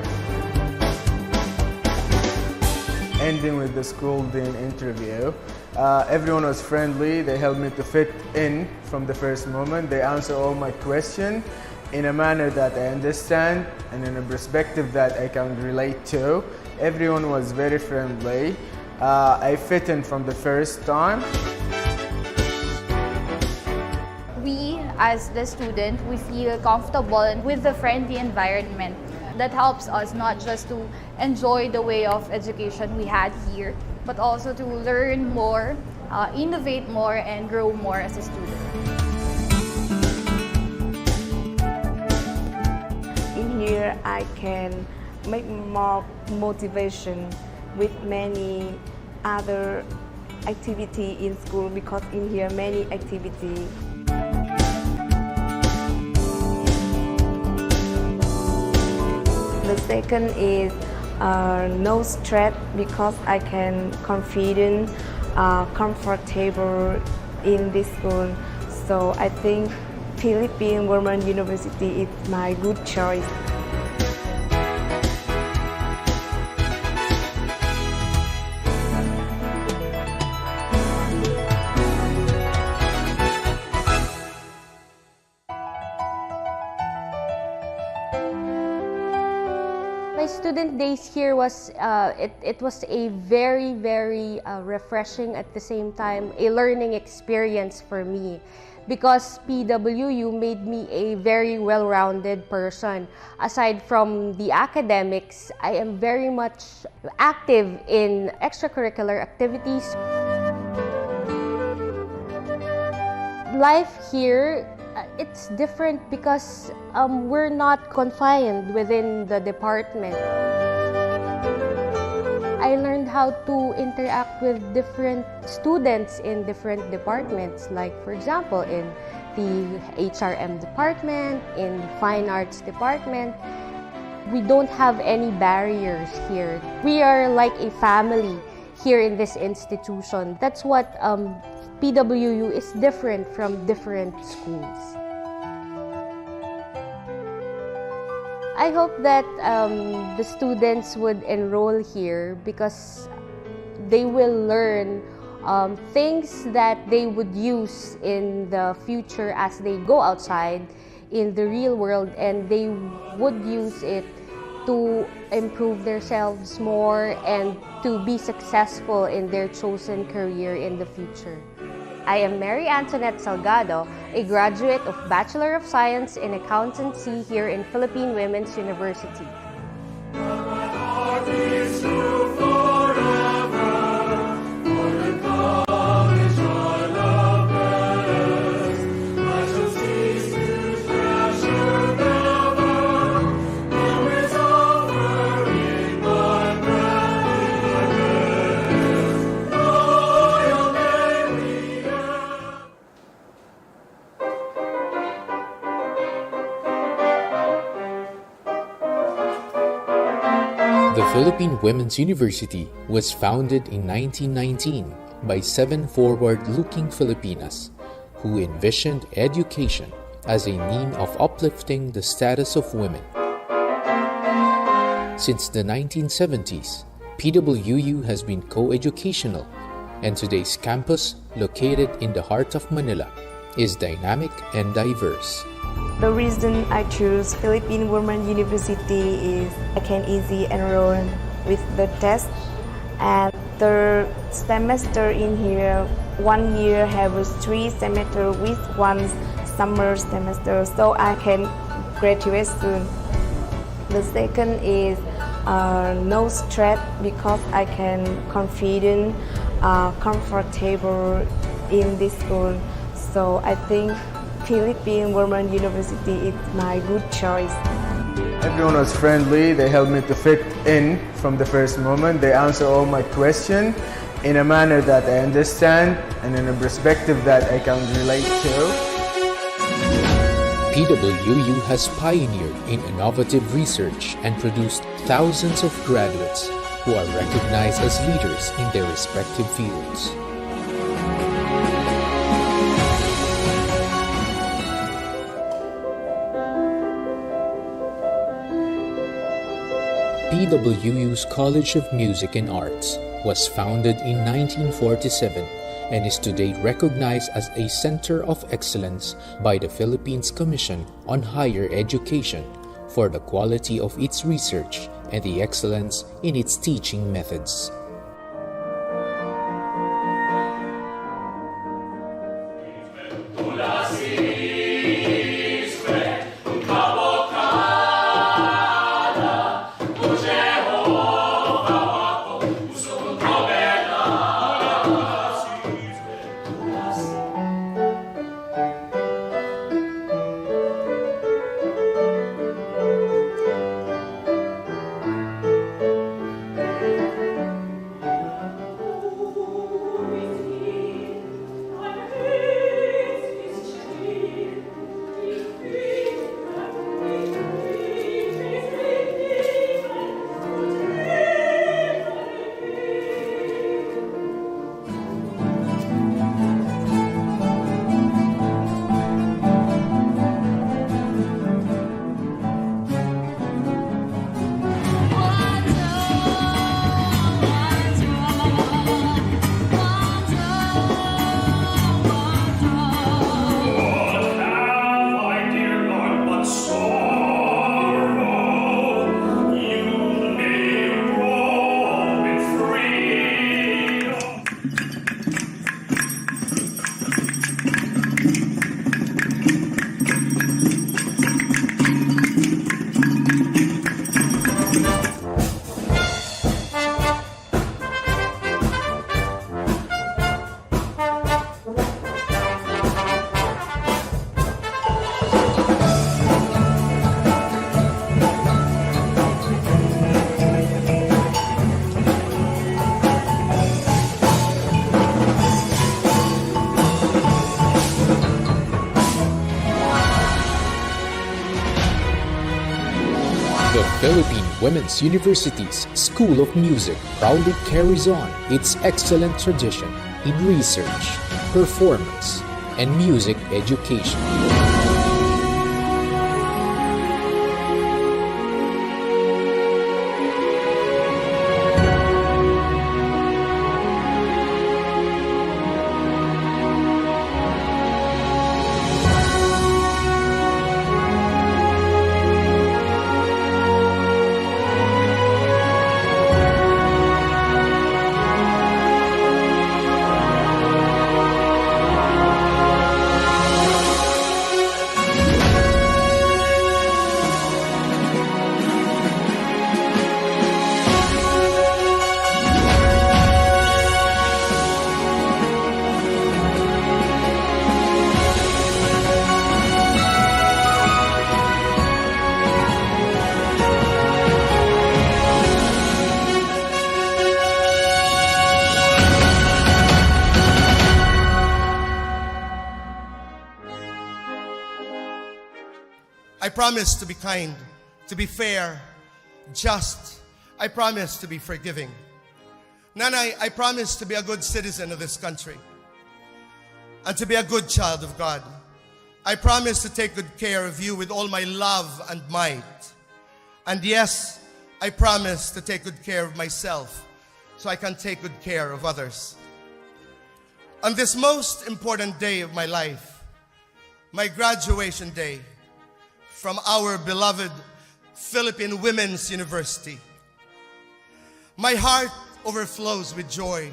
ending with the school dean interview. Everyone was friendly. They helped me to fit in from the first moment. They answered all my questions in a manner that I understand and in a perspective that I can relate to. Everyone was very friendly. I fit in from the first time. We, as the student, we feel comfortable with the friendly environment that helps us not just to enjoy the way of education we had here, but also to learn more, innovate more, and grow more as a student. here I can make more motivation with many other activity in school, because in here many activity. The second is no stress, because I can confident, comfortable in this school. So I think Philippine Women University is my good choice. My student days here was it was a very refreshing, at the same time a learning experience for me, because PWU made me a very well-rounded person. Aside from the academics, I am very much active in extracurricular activities. Life here, it's different because we're not confined within the department. I learned how to interact with different students in different departments, like for example in the HRM department, in the Fine Arts department. We don't have any barriers here. We are like a family here in this institution. That's what PWU is different from different schools. I hope that the students would enroll here, because they will learn things that they would use in the future as they go outside in the real world, and they would use it to improve themselves more and to be successful in their chosen career in the future. I am Mary Antoinette Salgado, a graduate of Bachelor of Science in Accountancy here in Philippine Women's University. The Philippine Women's University was founded in 1919 by 7 forward-looking Filipinas who envisioned education as a means of uplifting the status of women. Since the 1970s, PWU has been co-educational, and today's campus, located in the heart of Manila, is dynamic and diverse. The reason I choose Philippine Women University is I can easily enroll with the test, and the semester in here, 1 year have 3 semester with 1 summer semester, so I can graduate soon. The second is no stress, because I can confident, comfortable in this school. So I think Philippine Women University is my good choice. Everyone was friendly. They helped me to fit in from the first moment. They answer all my questions in a manner that I understand and in a perspective that I can relate to. PWU has pioneered in innovative research and produced thousands of graduates who are recognized as leaders in their respective fields. PWU's College of Music and Arts was founded in 1947 and is today recognized as a Center of Excellence by the Philippines Commission on Higher Education for the quality of its research and the excellence in its teaching methods. Philippine Women's University's School of Music proudly carries on its excellent tradition in research, performance, and music education. I promise to be kind, to be fair, just. I promise to be forgiving. Nanay, I promise to be a good citizen of this country and to be a good child of God. I promise to take good care of you with all my love and might. And yes, I promise to take good care of myself so I can take good care of others. On this most important day of my life, my graduation day, from our beloved Philippine Women's University, my heart overflows with joy.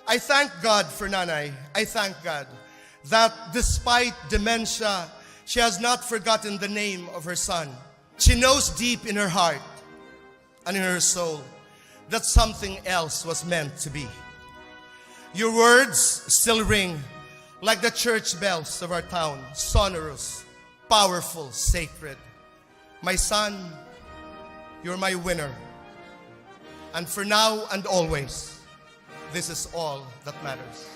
I thank God for Nanay. I thank God that despite dementia, she has not forgotten the name of her son. She knows deep in her heart and in her soul that something else was meant to be. Your words still ring like the church bells of our town, sonorous, powerful, sacred. My son, you're my winner. And for now and always, this is all that matters.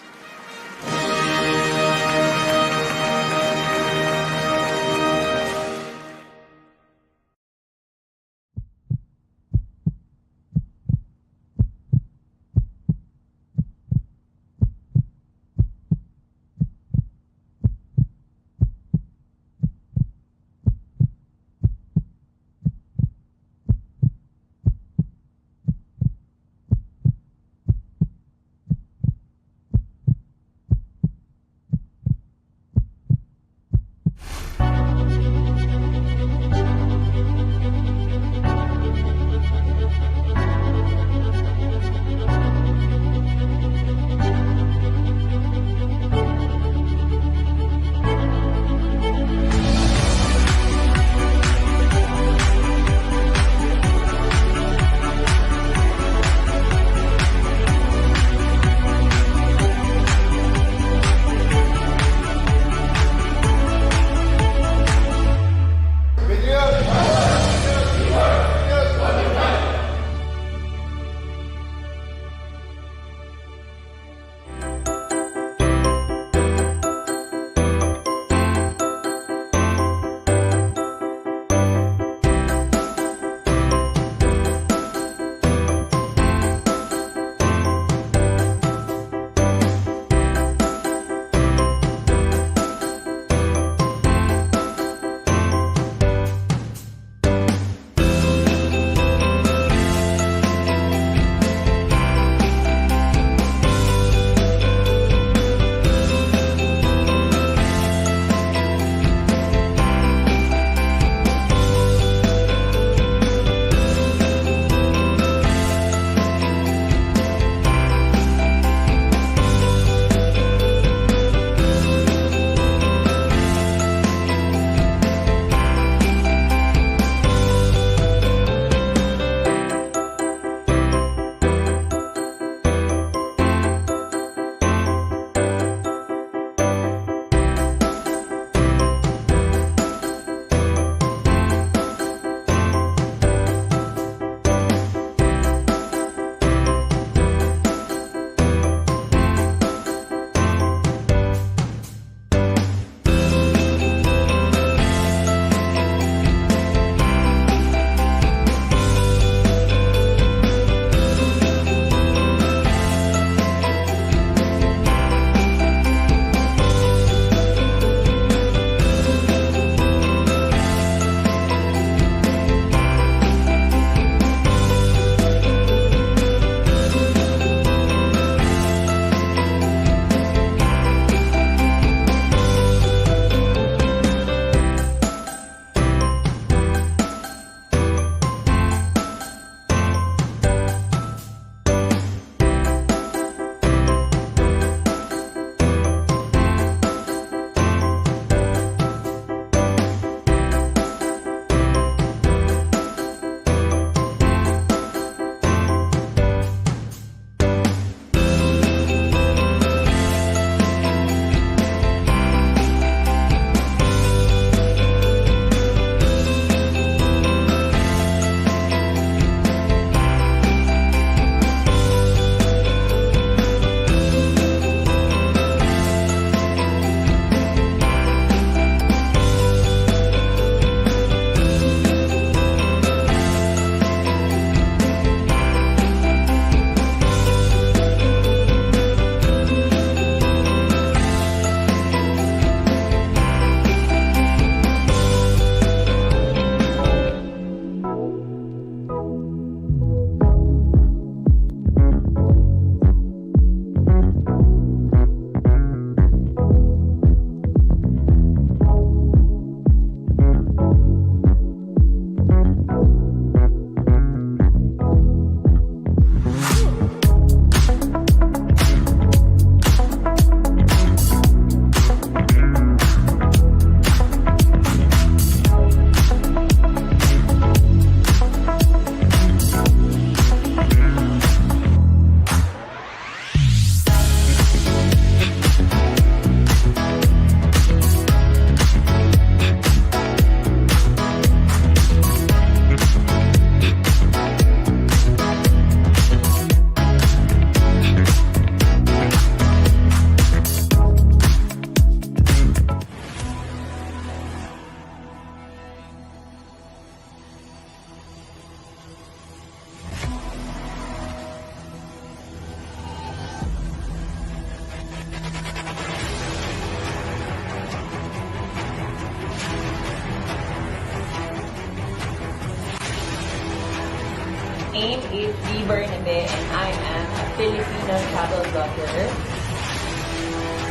name is V. Bernabe and I am a Filipino travel blogger.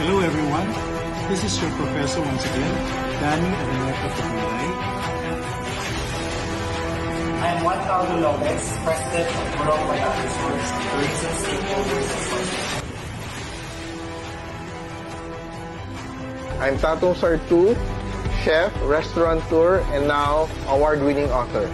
Hello everyone, this is your professor once again, Danny Adelaide. I am Juan Caldo Lopez, President of Burong Resorts, Tourism Stakeholders Association. I'm Tatong Sartu, chef, restaurateur, and now award-winning author.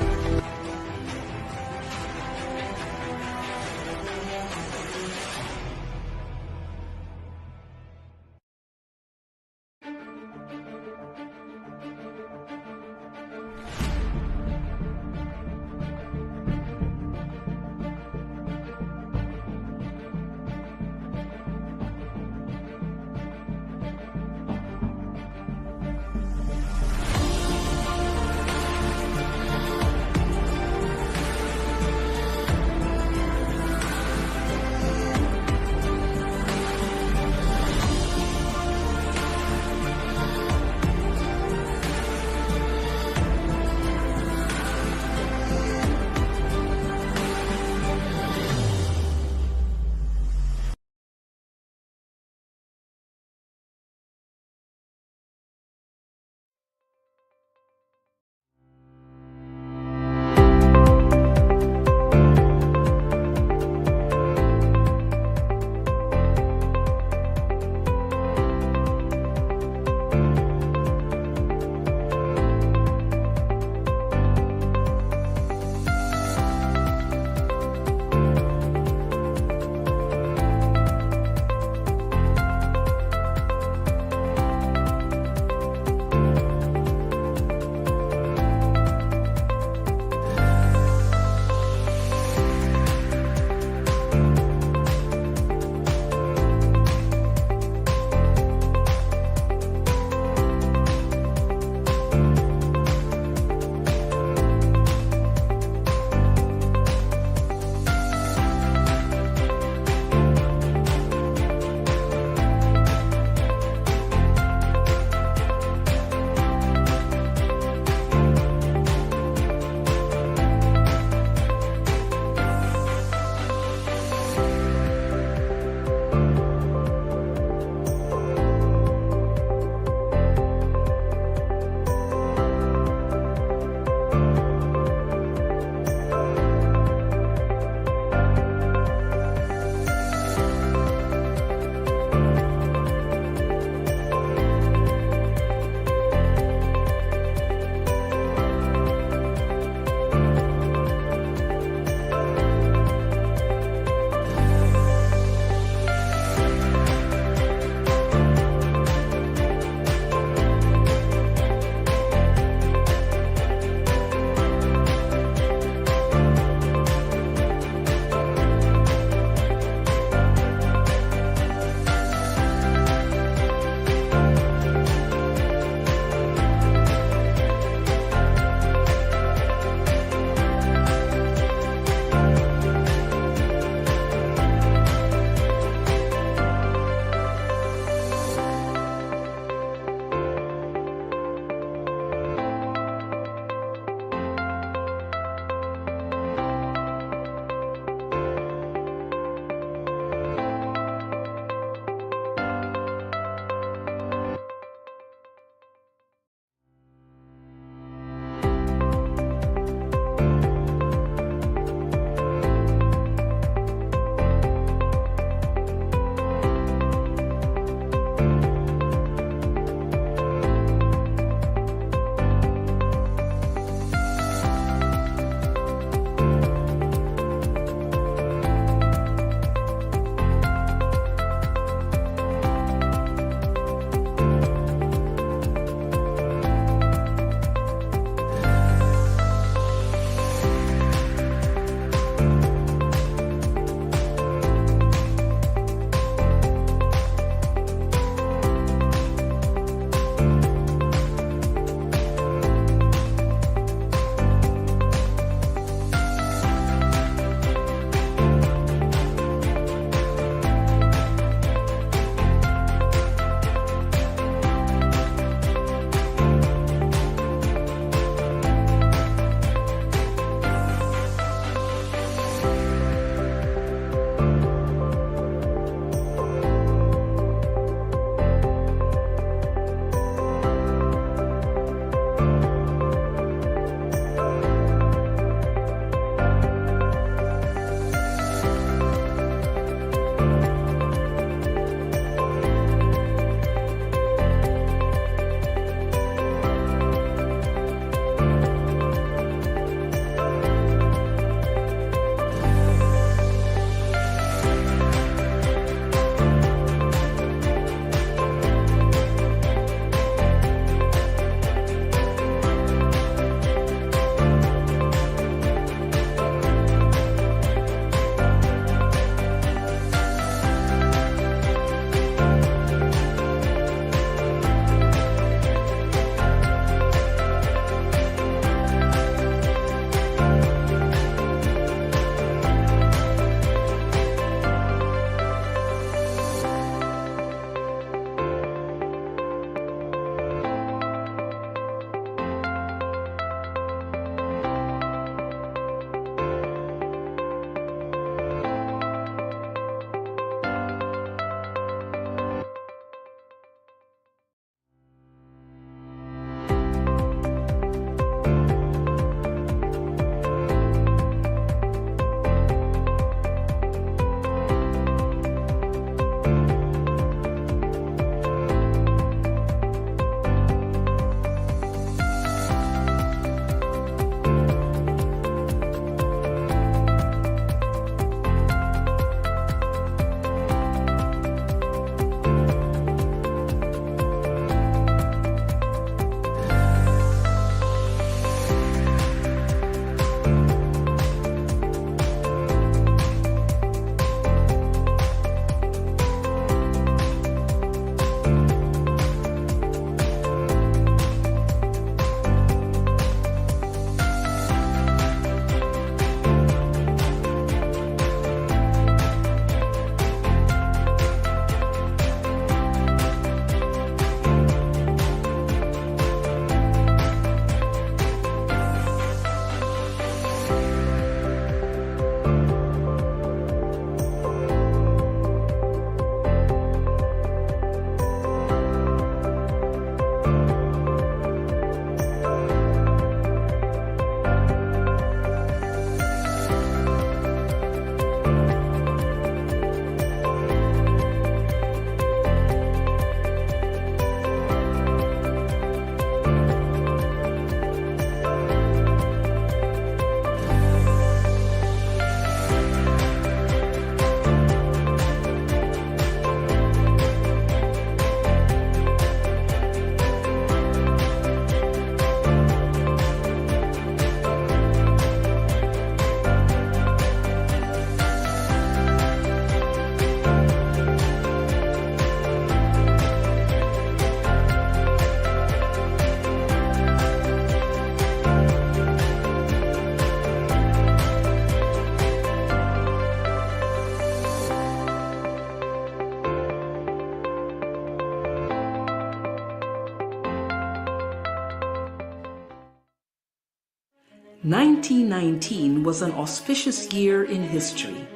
1919 was an auspicious year in history.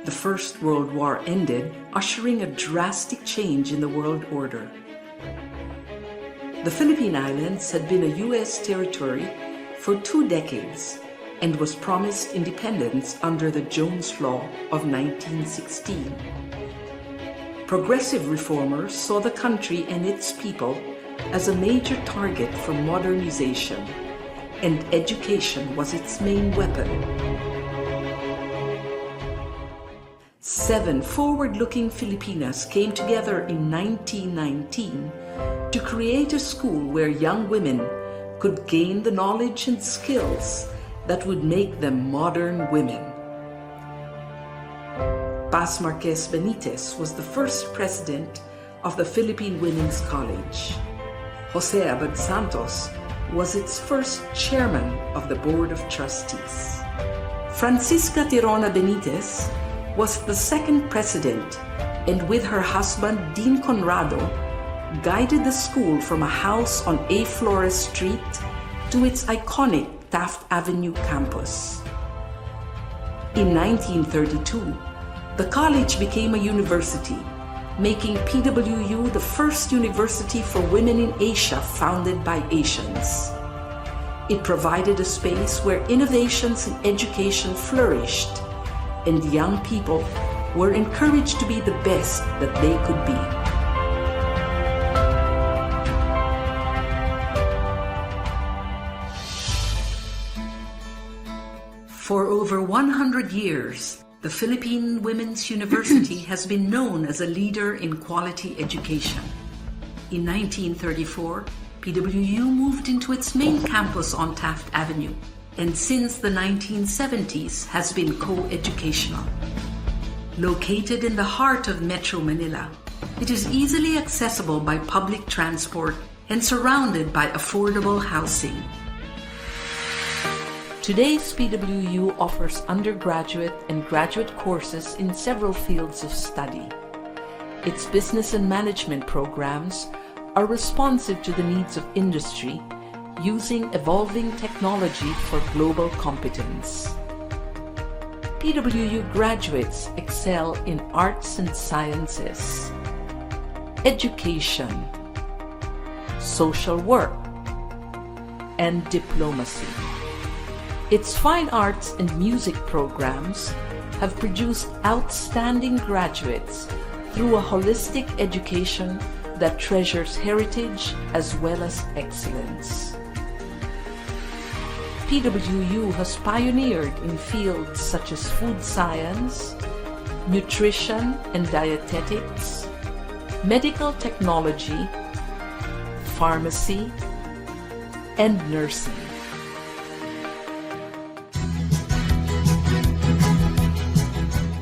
The First World War ended, ushering a drastic change in the world order. The Philippine Islands had been a U.S. territory for 2 decades and was promised independence under the Jones Law of 1916. Progressive reformers saw the country and its people as a major target for modernization, and education was its main weapon. 7 forward-looking Filipinas came together in 1919 to create a school where young women could gain the knowledge and skills that would make them modern women. Paz Marquez Benitez was the first president of the Philippine Women's College. Jose Abad Santos was its first chairman of the Board of Trustees. Francisca Tirona Benitez was the second president, and with her husband Dean Conrado, guided the school from a house on A. Flores Street to its iconic Taft Avenue campus. In 1932, the college became a university, making PWU the first university for women in Asia founded by Asians. It provided a space where innovations in education flourished, and young people were encouraged to be the best that they could be. For over 100 years, the Philippine Women's University has been known as a leader in quality education. In 1934, PWU moved into its main campus on Taft Avenue, and since the 1970s has been co-educational. Located in the heart of Metro Manila, it is easily accessible by public transport and surrounded by affordable housing. Today's PWU offers undergraduate and graduate courses in several fields of study. Its business and management programs are responsive to the needs of industry, using evolving technology for global competence. PWU graduates excel in arts and sciences, education, social work, and diplomacy. Its fine arts and music programs have produced outstanding graduates through a holistic education that treasures heritage as well as excellence. PWU has pioneered in fields such as food science, nutrition and dietetics, medical technology, pharmacy, and nursing.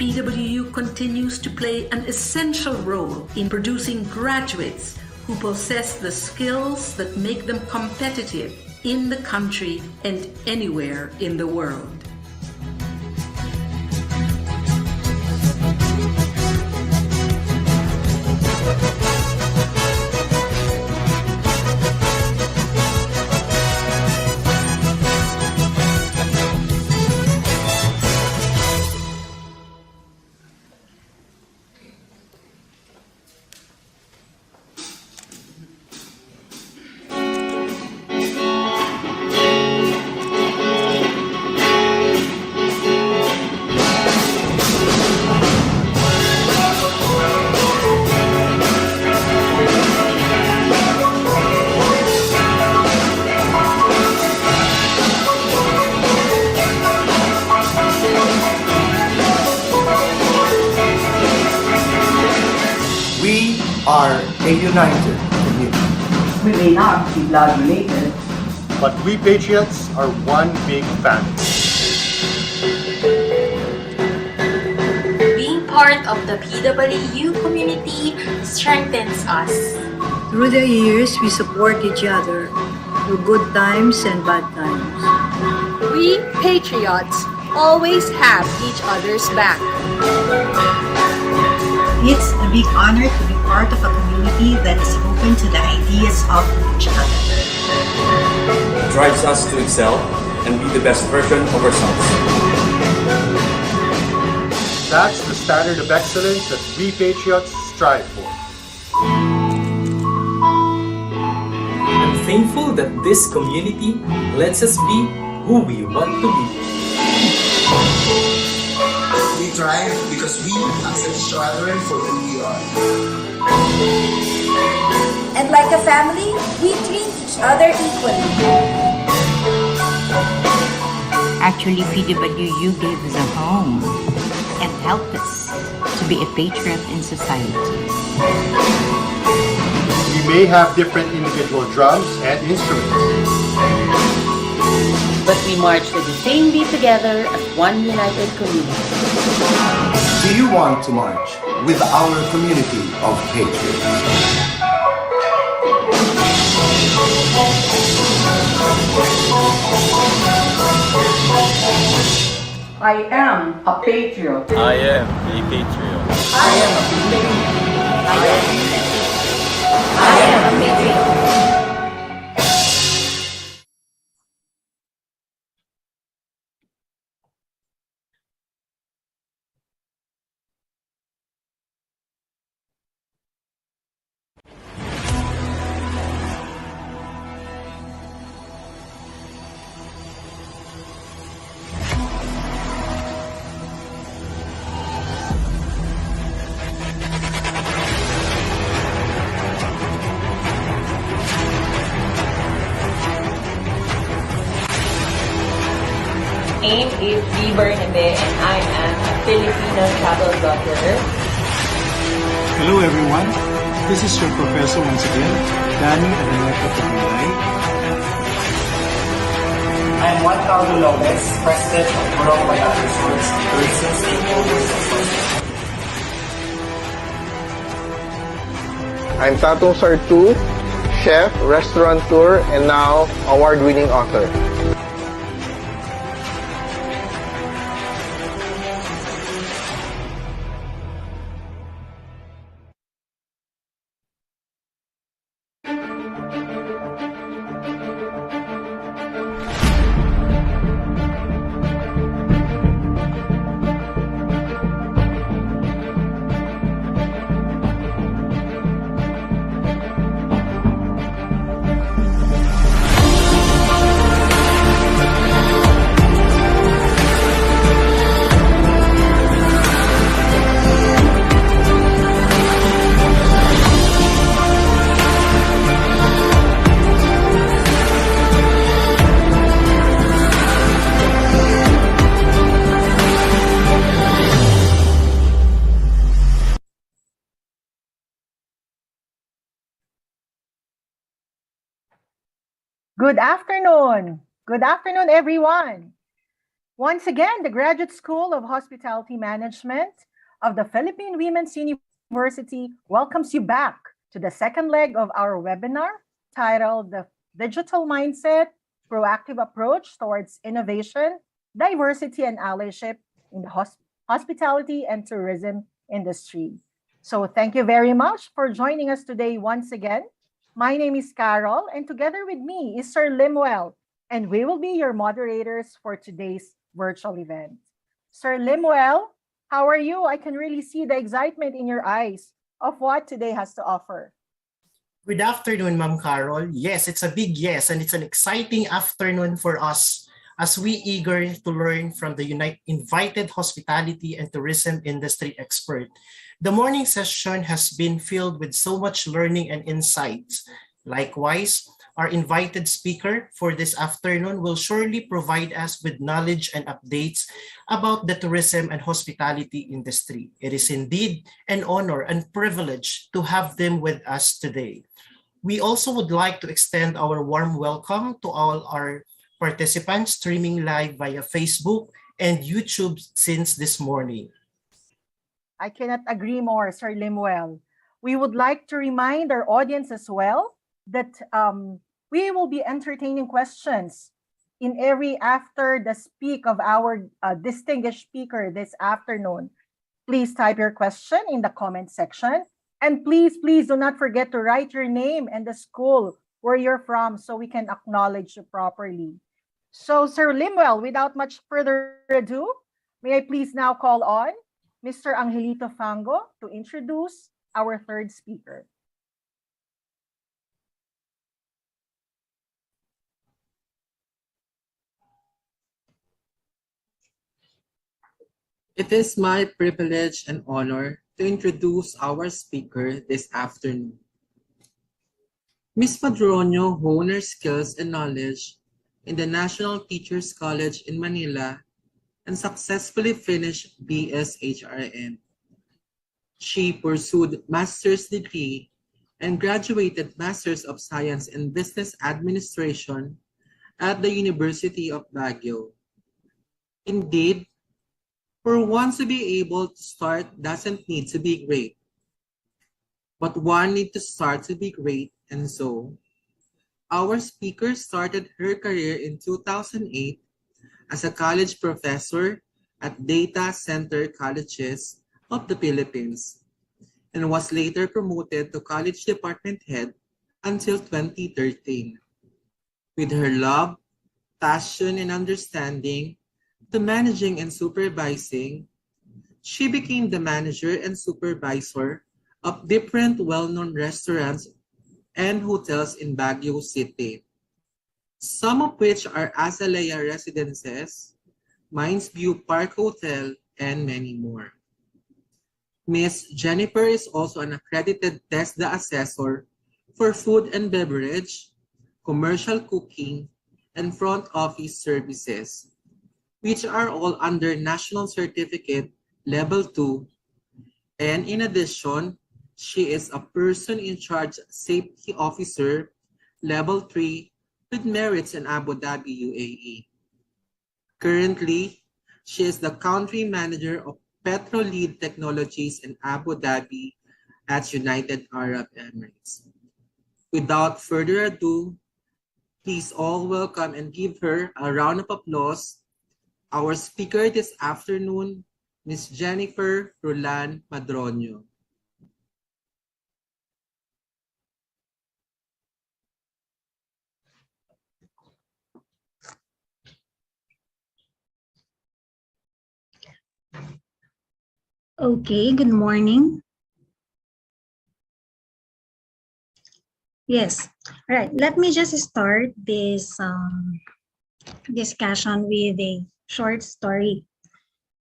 PWU continues to play an essential role in producing graduates who possess the skills that make them competitive in the country and anywhere in the world. are a united community. We may not be blood related, but we Patriots are one big family. Being part of the PWU community strengthens us. Through the years, we support each other through good times and bad times. We Patriots always have each other's back. It's a big honor to be part of a community that is open to the ideas of each other. It drives us to excel and be the best version of ourselves. That's the standard of excellence that we Patriots strive for. I'm thankful that this community lets us be who we want to be. We thrive because we accept each other for who we are. And like a family, we treat each other equally. Actually, PWU gave us a home and helped us to be a patriot in society. We may have different individual drums and instruments, but we march to the same beat together as one united community. Do you want to march with our community of patriots? I am a patriot. I am a patriot. I am a patriot. I am a patriot. Name is V. Bernabe and I am a Filipino travel blogger. Hello everyone, this is your professor once again, Danny Adeleta Pagulay. I am Juan Carlo Lopez, President of Burong Resorts, Tourism Stakeholders Association. I'm Tatong Sartu, chef, restaurateur, and now award-winning author. Good afternoon. Good afternoon, everyone. Once again, the Graduate School of Hospitality Management of the Philippine Women's University welcomes you back to the second leg of our webinar titled The Digital Mindset, Proactive Approach Towards Innovation, Diversity, and Allyship in the Hospitality and Tourism Industry. So thank you very much for joining us today once again. My name is Carol, and together with me is Sir Limuel, and we will be your moderators for today's virtual event. Sir Limuel, how are you? I can really see the excitement in your eyes of what today has to offer. Good afternoon, Ma'am Carol. Yes, it's a big yes, and it's an exciting afternoon for us as we eager to learn from the invited hospitality and tourism industry expert. The morning session has been filled with so much learning and insights. Likewise, our invited speaker for this afternoon will surely provide us with knowledge and updates about the tourism and hospitality industry. It is indeed an honor and privilege to have them with us today. We also would like to extend our warm welcome to all our participants streaming live via Facebook and YouTube since this morning. I cannot agree more, Sir Limuel. We would like to remind our audience as well that we will be entertaining questions in every after the speak of our distinguished speaker this afternoon. Please type your question in the comment section. And please do not forget to write your name and the school where you're from so we can acknowledge you properly. So, Sir Limwell, without much further ado, may I please now call on Mr. Angelito Fango to introduce our third speaker. It is my privilege and honor to introduce our speaker this afternoon. Ms. Padronio honed her skills and knowledge in the National Teachers College in Manila and successfully finished BSHRM. She pursued master's degree and graduated Masters of Science in Business Administration at the University of Baguio. Indeed, for one to be able to start doesn't need to be great, but one needs to start to be great, and so our speaker started her career in 2008 as a college professor at Data Center Colleges of the Philippines and was later promoted to college department head until 2013. With her love, passion, and understanding to managing and supervising, she became the manager and supervisor of different well-known restaurants and hotels in Baguio City, some of which are Azalea Residences, Mines View Park Hotel, and many more. Ms. Jennifer is also an accredited TESDA assessor for food and beverage, commercial cooking, and front office services, which are all under National Certificate Level 2. And in addition, she is a person in charge safety officer Level 3 with merits in Abu Dhabi, UAE. Currently, she is the country manager of Petrolead Technologies in Abu Dhabi at United Arab Emirates. Without further ado, please all welcome and give her a round of applause, our speaker this afternoon, Ms. Jennifer Roland Padronio. Okay, good morning. Yes, all right. Let me just start this discussion with a short story.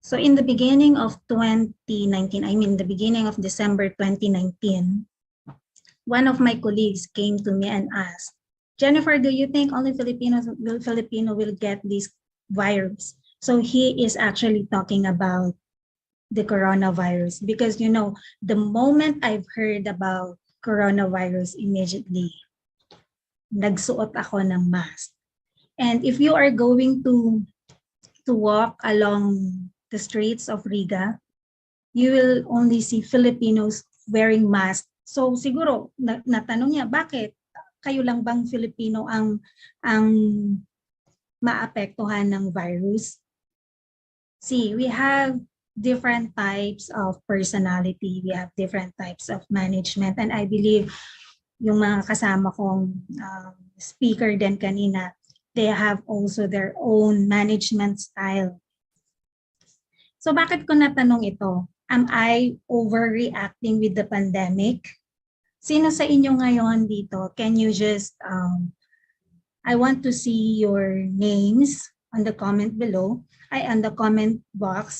So in the beginning of 2019, the beginning of December 2019, one of my colleagues came to me and asked, Jennifer, do you think only Filipino will get this virus? So he is actually talking about the coronavirus, because the moment I've heard about coronavirus, immediately nagsuot ako ng mask. And if you are going to walk along the streets of Riga, you will only see Filipinos wearing masks. So siguro natanong niya, bakit kayo lang bang Filipino ang maapektuhan ng virus? See, we have different types of personality, we have different types of management, and I believe yung mga kasama kong speaker din kanina, they have also their own management style. So bakit ko natanong ito? Am I overreacting with the pandemic? Sino sa inyo ngayon dito? Can you just, I want to see your names on the comment below, on the comment box.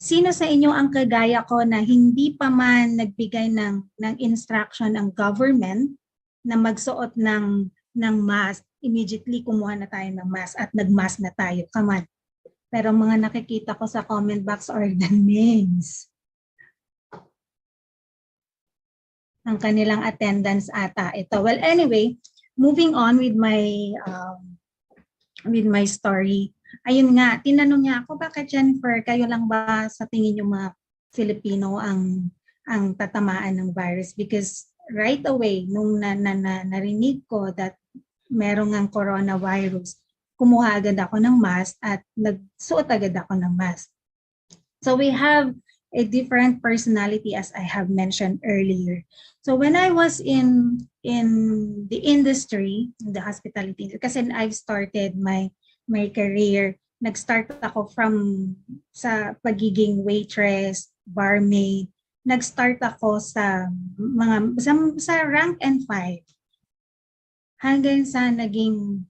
Sino sa inyo ang kagaya ko na hindi pa man nagbigay ng instruction ang government na magsuot ng mask, immediately kumuha na tayo ng mask at nagmask na tayo? Come on. Pero mga nakikita ko sa comment box are the names ng kanilang attendance ata ito. Well, anyway, moving on with my story. Ayun nga, tinanong niya ako, bakit Jennifer, kayo lang ba sa tingin yung mga Filipino ang tatamaan ng virus? Because right away, nung narinig ko that merong ang coronavirus, kumuha agad ako ng mask at nagsuot agad ako ng mask. So we have a different personality, as I have mentioned earlier. So when I was in the industry, in the hospitality, kasi I've started my my career. Nag-start ako sa pagiging waitress, barmaid. Nag-start ako sa rank and file. Hanggang sa naging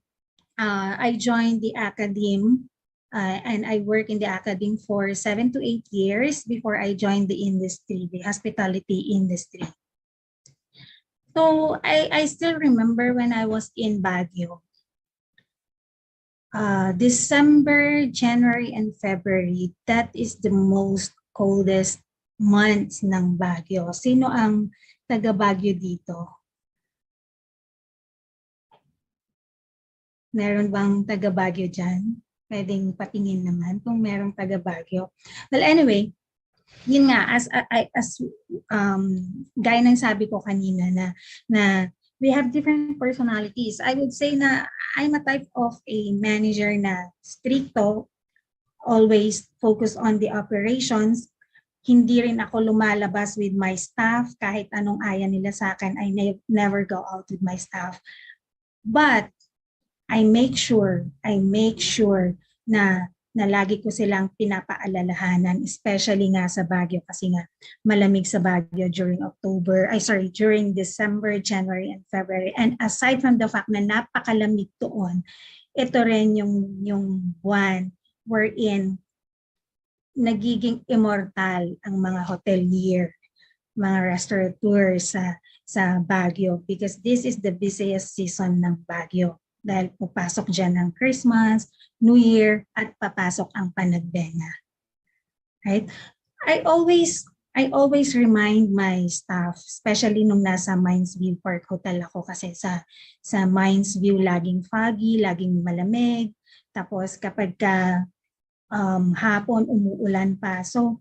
I joined the academe and I worked in the academe for 7 to 8 years before I joined the industry, the hospitality industry. So I still remember when I was in Baguio. December, January, and February, that is the most coldest months ng Baguio. Sino ang taga Baguio dito? Meron bang taga Baguio dyan? Pwedeng patingin naman kung merong taga Baguio. Well, anyway, yun nga, gaya ng sabi ko kanina na we have different personalities. I would say na I'm a type of a manager na stricto, always focus on the operations. Hindi rin ako lumalabas with my staff. Kahit anong aya nila sa akin, I never go out with my staff. But I make sure na lagi ko silang pinapaalalahanan, especially nga sa Baguio kasi nga malamig sa Baguio during December, January, and February. And aside from the fact na napakalamig doon, ito rin yung buwan wherein nagiging immortal ang mga hotelier, mga restaurateurs sa Baguio because this is the busiest season ng Baguio. Dahil pupasok dyan ng Christmas, New Year, at papasok ang Panagbenga. Right? I always remind my staff, especially nung nasa Mines View Park Hotel ako kasi sa Mines View laging foggy, laging malamig. Tapos kapag hapon umuulan pa. So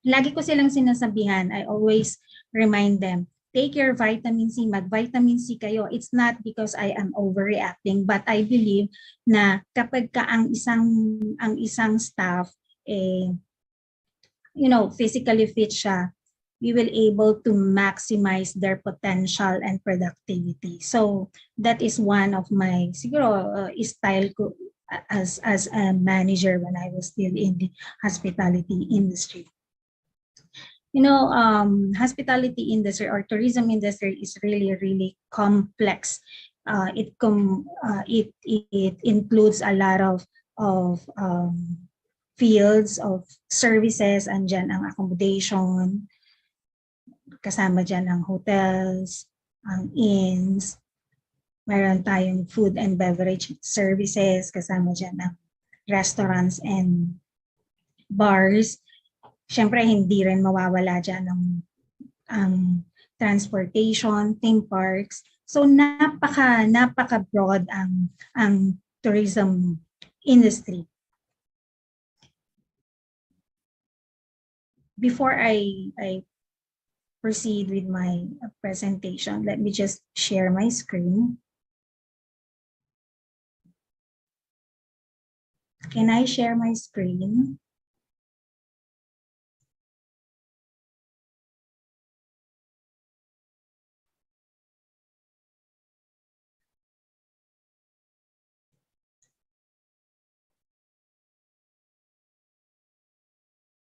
lagi ko silang sinasabihan, I always remind them, take your vitamin C, mag-vitamin C kayo. It's not because I am overreacting, but I believe na kapag ang isang staff physically fit siya, we will able to maximize their potential and productivity. So that is one of my style ko as a manager when I was still in the hospitality industry. Hospitality industry or tourism industry is really, really complex. It includes a lot of fields of services. Andyan ang accommodation, kasama dyan ang hotels, ang inns, meron tayong food and beverage services, kasama dyan ang restaurants and bars. Siyempre, hindi rin mawawala dyan ang transportation, theme parks. So, napaka-broad ang tourism industry. Before I proceed with my presentation, let me just share my screen. Can I share my screen?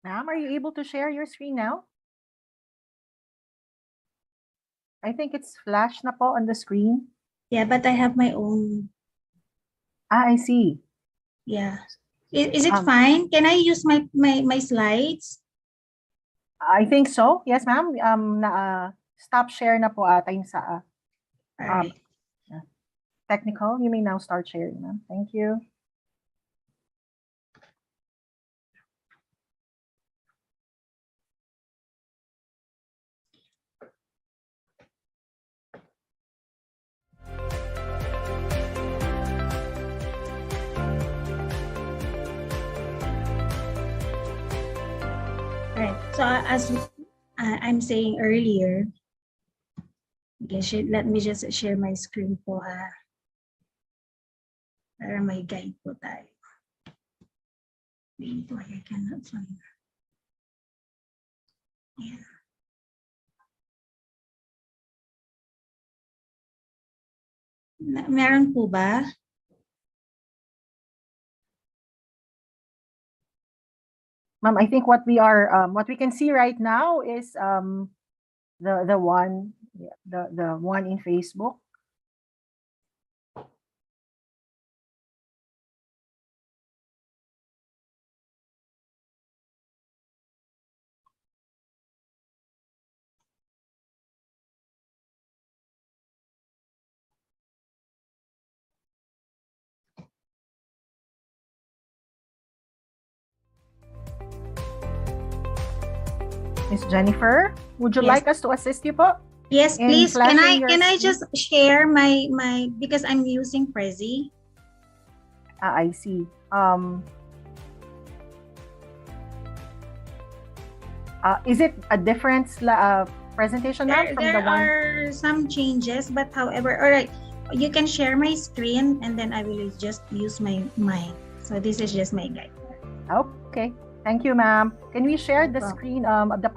Ma'am, are you able to share your screen now? I think it's flash na po on the screen. Yeah, but I have my own. I see. Yeah. Is it fine? Can I use my slides? I think so. Yes, ma'am. Stop share na po ata yung sa technical. You may now start sharing, ma'am. Thank you. Right. So as I'm saying earlier, let me just share my screen po para may guide po tayo. Wait, why I cannot find. Yeah. Meron po ba? Ma'am, I think what we can see right now is the one in Facebook. Miss Jennifer, would you Yes. like us to assist you po? Yes, in please. Can flashing your I screen? just share my because I'm using Prezi. I see. Is it a different presentation now from There the one? are some changes, but however, all right, you can share my screen and then I will just use mine. So this is just my guide. Okay. Thank you, ma'am. Can we share the screen of the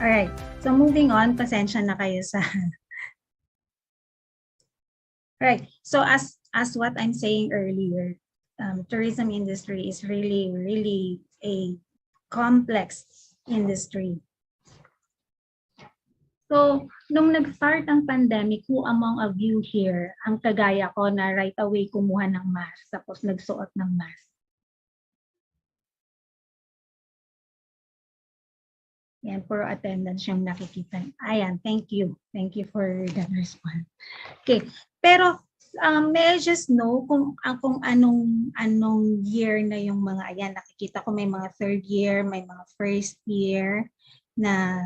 All right. So moving on, pasensya na kayo sa right. So as what I'm saying earlier, tourism industry is really a complex industry. So, nung nag-start ang pandemic, who among of you here ang kagaya ko na right away kumuha ng mask tapos nagsuot ng mask? Yan, puro attendance yung nakikita. Ayan, thank you. Thank you for that response. Okay, pero may I just know kung anong year na yung mga, ayan, nakikita ko may mga third year, may mga first year na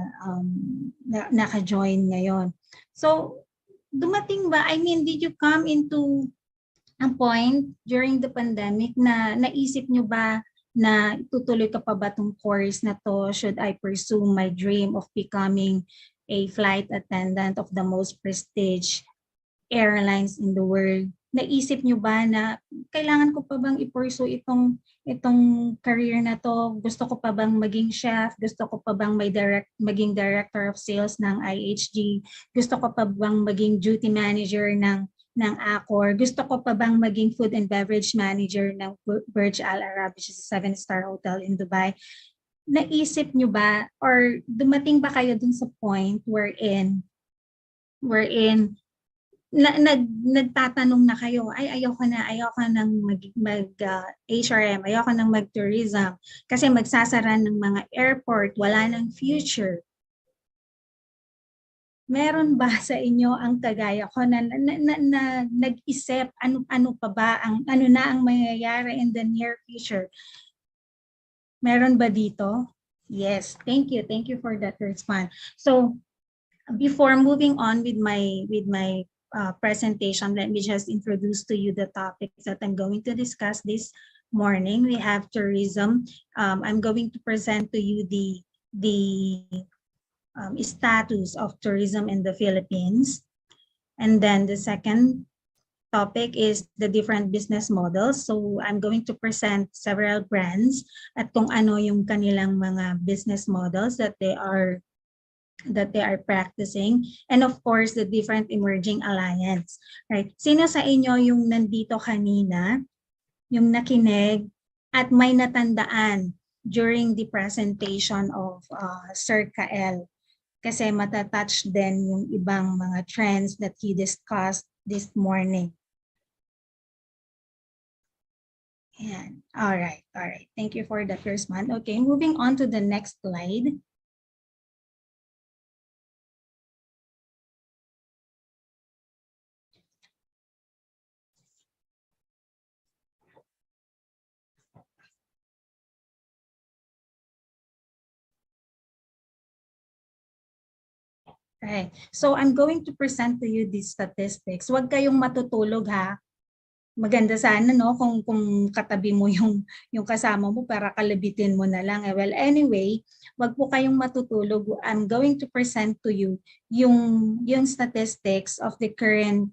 naka-join ngayon. So, dumating ba, I mean, did you come into a point during the pandemic na naisip nyo ba na tutuloy ka pa ba tong course na to? Should I pursue my dream of becoming a flight attendant of the most prestige airlines in the world? Naisip nyo ba na kailangan ko pa bang i-pursue itong career na to? Gusto ko pa bang maging chef? Gusto ko pa bang maging director of sales ng IHG? Gusto ko pa bang maging duty manager ng Accor? Gusto ko pa bang maging food and beverage manager ng Burj Al Arab, which is a 7-star hotel in Dubai? Naisip nyo ba or dumating ba kayo dun sa point wherein nagtatanong na kayo, ay ayoko nang mag HRM, ayoko nang mag-tourism kasi magsasara ng mga airport, wala nang future. Meron ba sa inyo ang kagaya ko na nag-isip ano pa ba ang mangyayari in the near future? Meron ba dito? Yes, thank you for that response. So before moving on with my presentation, let me just introduce to you the topics that I'm going to discuss this morning. We have tourism. I'm going to present to you the status of tourism in the Philippines. And then the second topic is the different business models. So I'm going to present several brands at kung ano yung kanilang mga business models that they are practicing, and of course the different emerging alliance, right? Sino sa inyo yung nandito kanina, yung nakinig at may natandaan during the presentation of Sir Kael? Kasi matatouch din yung ibang mga trends that he discussed this morning. Ayan. All right. Thank you for the first one. Okay, moving on to the next slide. Right. So I'm going to present to you these statistics. Huwag kayong matutulog ha. Maganda sana no kung katabi mo yung kasama mo para kalabitin mo na lang. Well, anyway, wag po kayong matutulog. I'm going to present to you yung statistics of the current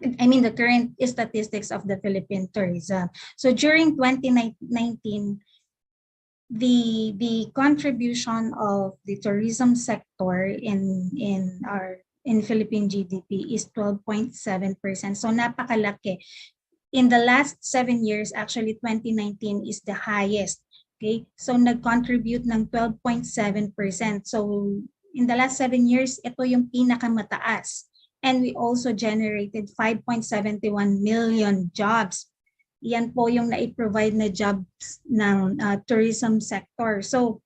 the current statistics of the Philippine tourism. So during 2019, the contribution of the tourism sector in Philippine GDP is 12.7%. So napakalaki. In the last 7 years, actually 2019 is the highest. Okay? So nag-contribute ng 12.7%. So in the last 7 years, ito yung pinakamataas. And we also generated 5.71 million jobs. Yan po yung na-provide na jobs ng tourism sector. So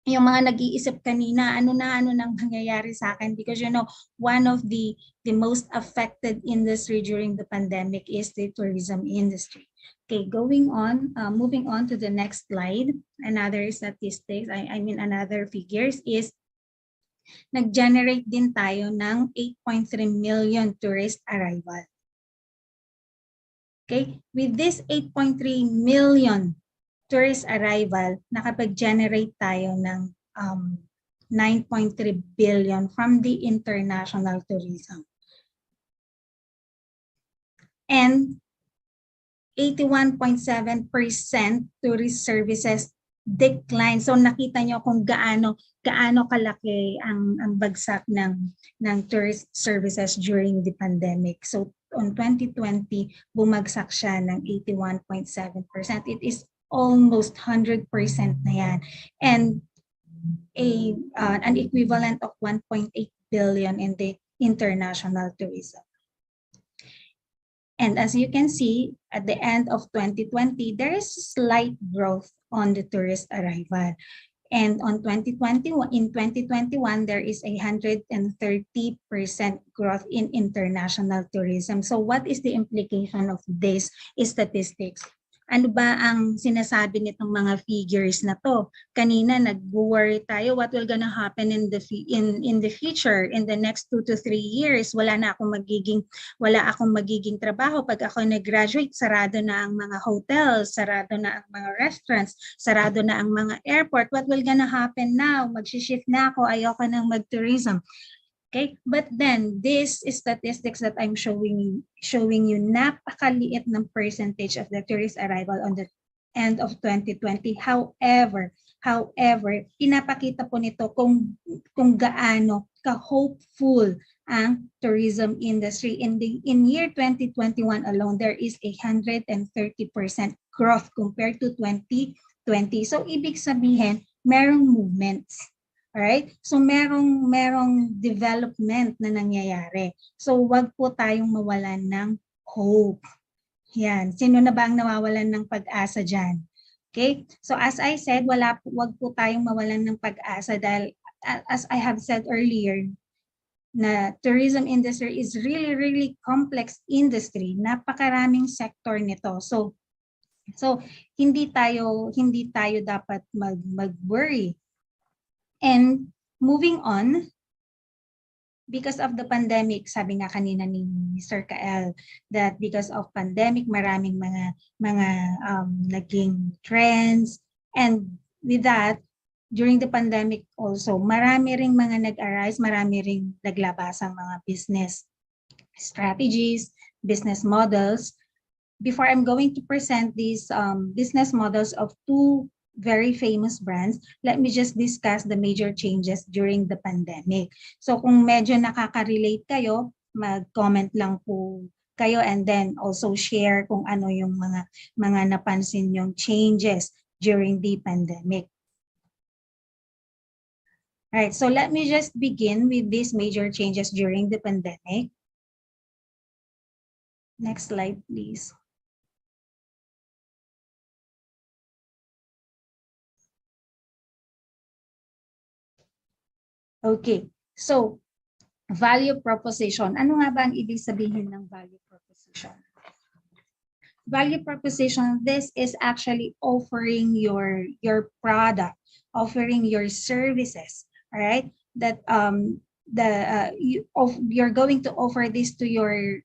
yung mga nag-iisip kanina, ano nang mangyayari sa akin, because one of the most affected industry during the pandemic is the tourism industry. Okay, moving on to the next slide. Another statistics, another figures is nag-generate din tayo ng 8.3 million tourist arrival. Okay, with this 8.3 million tourist arrival, nakapag-generate tayo ng 9.3 billion from the international tourism. And 81.7% tourist services decline. So nakita nyo kung gaano kalaki ang bagsak ng tourist services during the pandemic. So on 2020, bumagsak siya ng 81.7%. It is almost 100% na yan. And an equivalent of 1.8 billion in the international tourism. And as you can see, at the end of 2020, there is slight growth on the tourist arrival. And in 2021, there is 130% growth in international tourism. So what is the implication of this statistics? Ano ba ang sinasabi nitong mga figures na to? Kanina nag-worry tayo, what will gonna happen in the future, in the next 2 to 3 years? Wala akong magiging trabaho. Pag ako nag-graduate, sarado na ang mga hotels, sarado na ang mga restaurants, sarado na ang mga airport. What will gonna happen now? Mag-shift na ako, ayoko nang mag-tourism. Okay, but then this statistics that I'm showing you, napakaliit ng percentage of the tourist arrival on the end of 2020. However, pinapakita po nito kung gaano ka-hopeful ang tourism industry. In year 2021 alone, there is 130% growth compared to 2020. So ibig sabihin, merong movements. Alright? So merong development na nangyayari. So wag po tayong mawalan ng hope. Yan. Sino na ba ang nawawalan ng pag-asa dyan? Okay? So as I said, wag po tayong mawalan ng pag-asa dahil as I have said earlier, na tourism industry is really, really complex industry. Napakaraming sector nito. So hindi tayo dapat mag-worry. And moving on, because of the pandemic, sabi nga kanina ni Mr. Kael, that because of pandemic, maraming mga naging trends. And with that, during the pandemic also, marami ring mga nag-arise, marami ring naglabas ang mga business strategies, business models. Before I'm going to present these business models of two very famous brands, let me just discuss the major changes during the pandemic. So kung medyo nakaka-relate kayo, mag-comment lang po kayo and then also share kung ano yung mga napansin yung changes during the pandemic. Alright, so let me just begin with these major changes during the pandemic. Next slide, please. Okay, so value proposition. Ano nga ba ang ibig sabihin ng value proposition? Value proposition, this is actually offering your product, offering your services, all right? you're going to offer this to your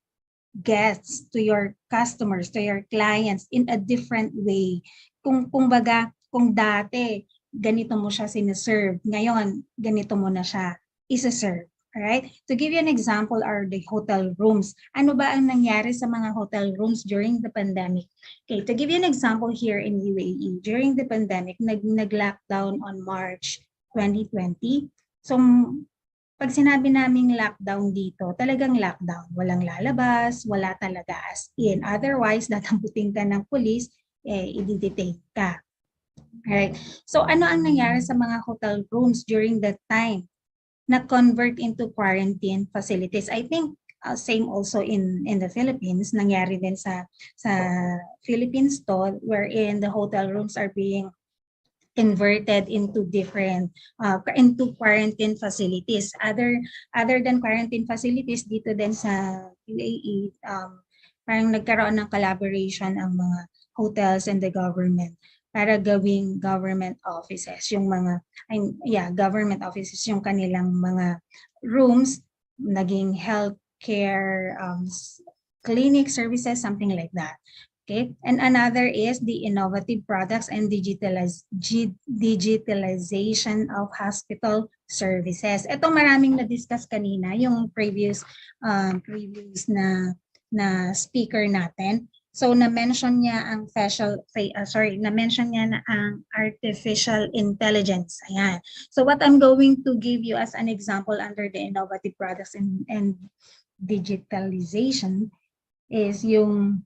guests, to your customers, to your clients in a different way. Kung dati ganito mo siya sinaserve, ngayon ganito mo na siya isa-serve. Alright? To give you an example are the hotel rooms. Ano ba ang nangyari sa mga hotel rooms during the pandemic? Okay, to give you an example here in UAE, during the pandemic, nag-lockdown on March 2020. So, pag sinabi naming lockdown dito, talagang lockdown. Walang lalabas, wala talaga as in. Otherwise, datamputin ka ng police, i-detain ka. Alright. So, ano ang nangyari sa mga hotel rooms during that time? Na-convert into quarantine facilities. I think same also in the Philippines. Nangyari din sa Philippines to, wherein the hotel rooms are being converted into different into quarantine facilities. Other than quarantine facilities, dito din sa UAE, parang nagkaroon ng collaboration ang mga hotels and the government para gawing government offices, yung mga government offices, yung kanilang mga rooms, naging healthcare clinic services, something like that. Okay, and another is the innovative products and digitalization of hospital services. Ito maraming na-discuss kanina, yung previous na speaker natin. So na-mention niya ang na-mention niya na ang artificial intelligence. Ayan. So what I'm going to give you as an example under the innovative products and digitalization is yung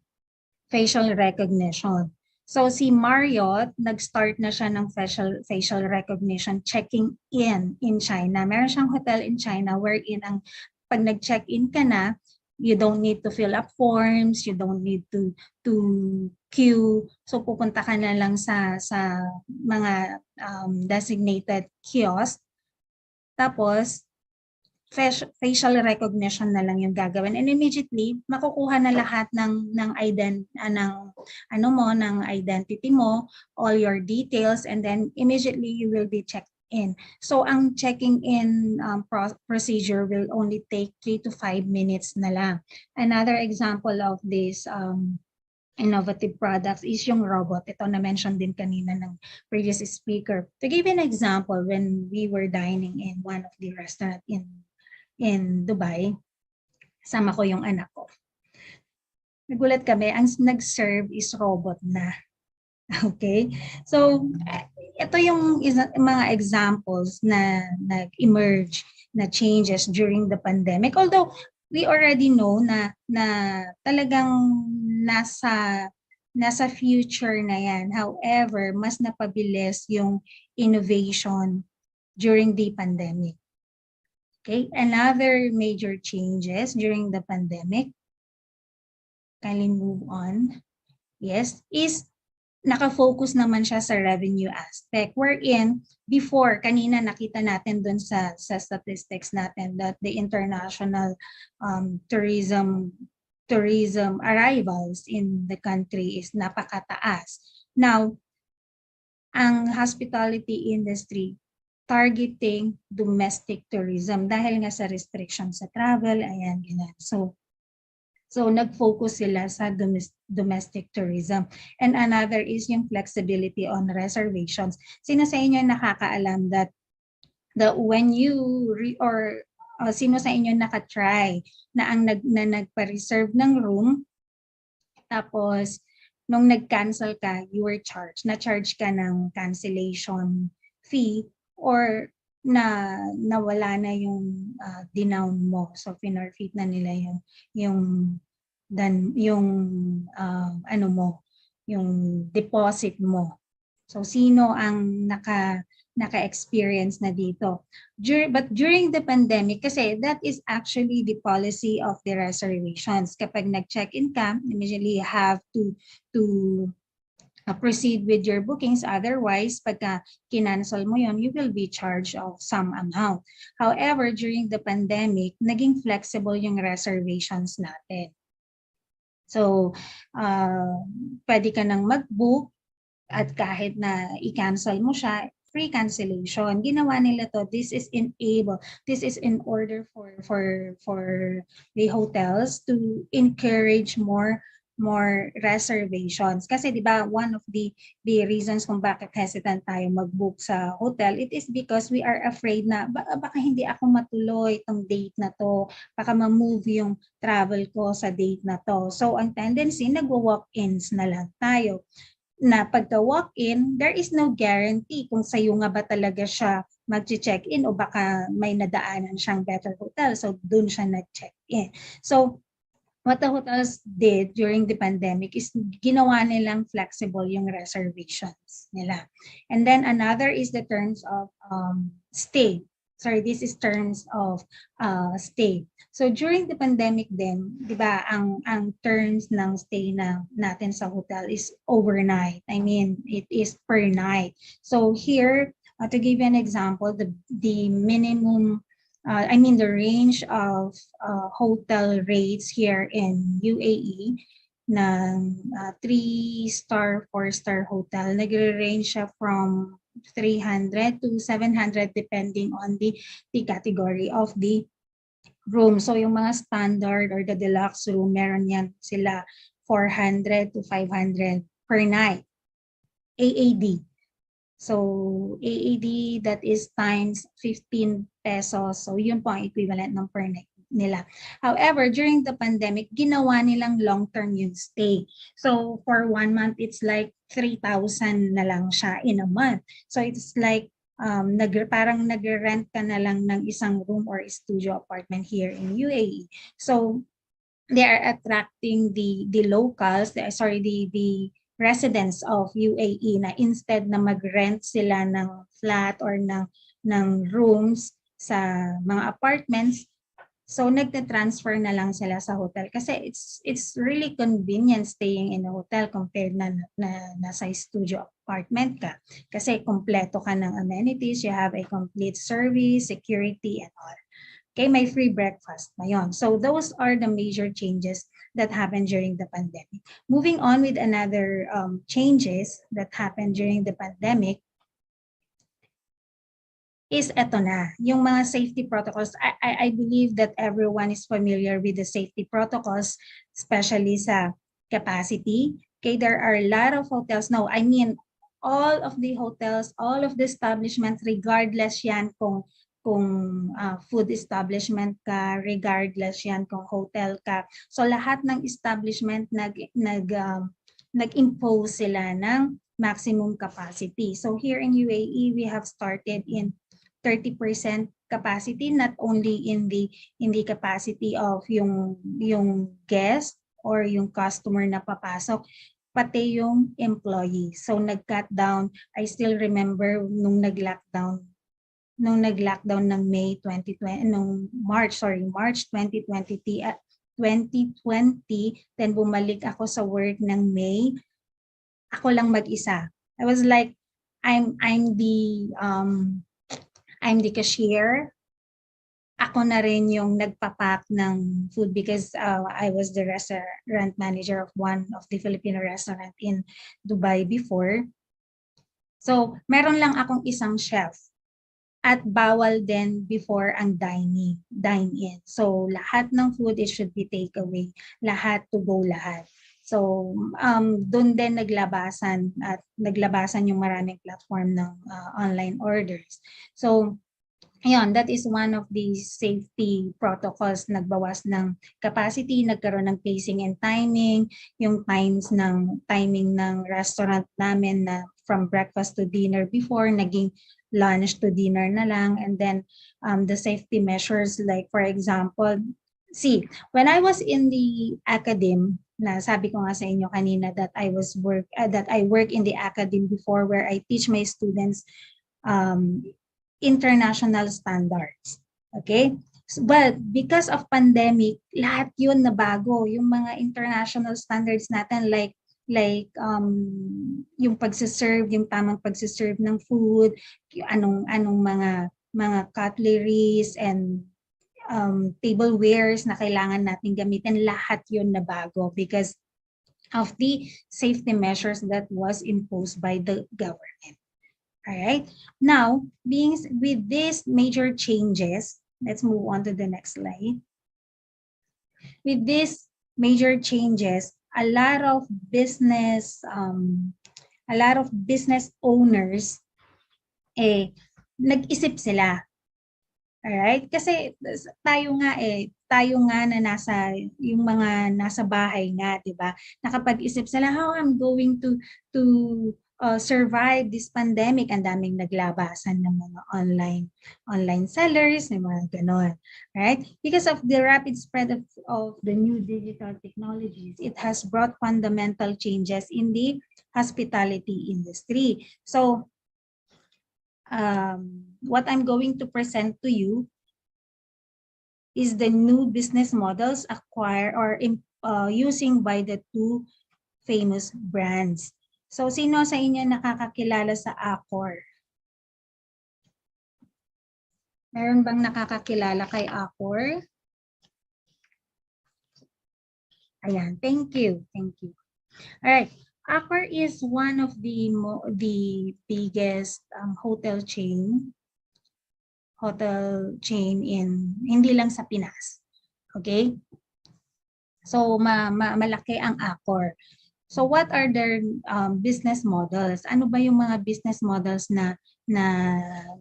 facial recognition. So si Marriott, nag-start na siya ng facial recognition checking in China. Meron siyang hotel in China wherein pag nag-check-in ka na, you don't need to fill up forms, you don't need to queue. So pupunta ka na lang sa mga designated kiosk. Tapos facial recognition na lang yung gagawin, and immediately makukuha na lahat ng identity mo, all your details, and then immediately you will be checked in. So ang checking in procedure will only take 3 to 5 minutes na lang. Another example of this innovative products is yung robot. Ito na-mention din kanina ng previous speaker. To give you an example, when we were dining in one of the restaurant in Dubai, sama ko yung anak ko. Nagulat kami, ang nag-serve is robot na. Okay? So, ito yung mga examples na nag-emerge na changes during the pandemic. Although, we already know na talagang nasa future na yan. However, mas napabilis yung innovation during the pandemic. Okay? Another major changes during the pandemic, kindly move on, yes, is nakafocus naman siya sa revenue aspect, wherein before, kanina nakita natin dun sa statistics natin that the international tourism arrivals in the country is napakataas. Now, ang hospitality industry targeting domestic tourism dahil nga sa restrictions sa travel, ayan, ganyan. So nag-focus sila sa domestic tourism. And another is yung flexibility on reservations. Sino sa inyo nakakaalam that when you sino sa inyo nakatry na nagpa-reserve ng room, tapos nung nag-cancel ka, you were charged. Na-charge ka ng cancellation fee or nawala na yung dinown mo, so pinorfeit na nila yung deposit mo. So sino ang naka-experience na dito? But during the pandemic, kasi that is actually the policy of the reservations. Kapag nag-check-in ka, immediately you have to proceed with your bookings. Otherwise, pagka kinancel mo yon, you will be charged of some amount. However, during the pandemic, naging flexible yung reservations natin. So, pwede ka nang mag-book at kahit na i-cancel mo siya, free cancellation. Ginawa nila to. This is in order for the hotels to encourage more reservations. Kasi di ba one of the reasons kung bakit hesitant tayo mag-book sa hotel, it is because we are afraid na baka hindi ako matuloy itong date na to, baka ma-move yung travel ko sa date na to. So ang tendency, nagwo-walk-ins na lang tayo. Na pagka walk-in, there is no guarantee kung sa'yo nga ba talaga siya mag-check-in o baka may nadaanan siyang better hotel. So dun siya nag-check-in. So what the hotels did during the pandemic is ginawa nilang flexible yung reservations nila. And then another is the terms of stay. Sorry, this is terms of stay. So during the pandemic din, di ba, ang terms ng stay natin sa hotel is overnight. I mean, it is per night. So here, to give you an example, the minimum the range of hotel rates here in UAE ng 3-star, 4-star hotel, nagre-range siya from 300 to 700 depending on the category of the room. So yung mga standard or the deluxe room, meron yan sila 400 to 500 per night. AAD. So AAD, that is times 15 pesos. So yun po ang equivalent ng per night nila. However, during the pandemic, ginawa nilang long-term yung stay. So for 1 month, it's like 3,000 na lang siya in a month. So it's like parang nag-rent ka na lang ng isang room or studio apartment here in UAE. So they are attracting the locals, the residents of UAE na instead na mag-rent sila ng flat or ng rooms sa mga apartments, so nagte-transfer na lang sila sa hotel kasi it's really convenient staying in a hotel compared na nasa studio apartment ka kasi kompleto ka ng amenities, you have a complete service, security and all. Okay, may free breakfast pa yun. So those are the major changes that happened during the pandemic. Moving on with another changes that happened during the pandemic is eto na, yung mga safety protocols. I believe that everyone is familiar with the safety protocols, especially sa capacity. Okay, there are a lot of hotels now. I mean, all of the hotels, all of the establishments, regardless yan kung food establishment ka, regardless yan kung hotel ka. So lahat ng establishment nag-impose sila ng maximum capacity. So here in UAE, we have started in 30% capacity, not only in the capacity of yung guest or yung customer na papasok, pati yung employee. So nag-cut down. I still remember nung nag-lockdown ng March 2020, then bumalik ako sa work ng May, ako lang mag-isa. I was like, I'm the cashier. Ako na rin yung nagpapack ng food because I was the restaurant manager of one of the Filipino restaurant in Dubai before. So meron lang akong isang chef. At bawal din before ang dine-in. So lahat ng food, it should be takeaway. Lahat to go lahat. So doon din naglabasan yung maraming platform ng online orders. So ayun, that is one of the safety protocols. Nagbawas ng capacity, nagkaroon ng pacing and timing, yung timing ng restaurant namin na from breakfast to dinner before, naging lunch to dinner na lang. And then the safety measures, like for example, when I was in the academe, na sabi ko nga sa inyo kanina that I work in the academe before, where I teach my students international standards. Okay? But because of pandemic, lahat yun nabago. Yung mga international standards natin, like yung pagsiserve, yung tamang pagsiserve ng food, anong mga cutleries and tablewares na kailangan natin gamitin, lahat yun nabago because of the safety measures that was imposed by the government. All right. Now, with these major changes, let's move on to the next slide. With these major changes, a lot of business owners nag-isip sila. Alright? Kasi tayo nga na yung mga nasa bahay nga, 'di ba? Nakapag-isip sila, how I'm going to survive this pandemic. Ang daming naglabasan ng mga online sellers, ng mga ganon. Right? Because of the rapid spread of the new digital technologies, it has brought fundamental changes in the hospitality industry. So, what I'm going to present to you is the new business models acquired or using by the two famous brands. So, sino sa inyo nakakakilala sa Accor? Meron bang nakakakilala kay Accor? Ayan, thank you. Thank you. All right. Accor is one of the biggest hotel chain in hindi lang sa Pinas. Okay? So malaki ang Accor. So what are their business models? Ano ba yung mga business models na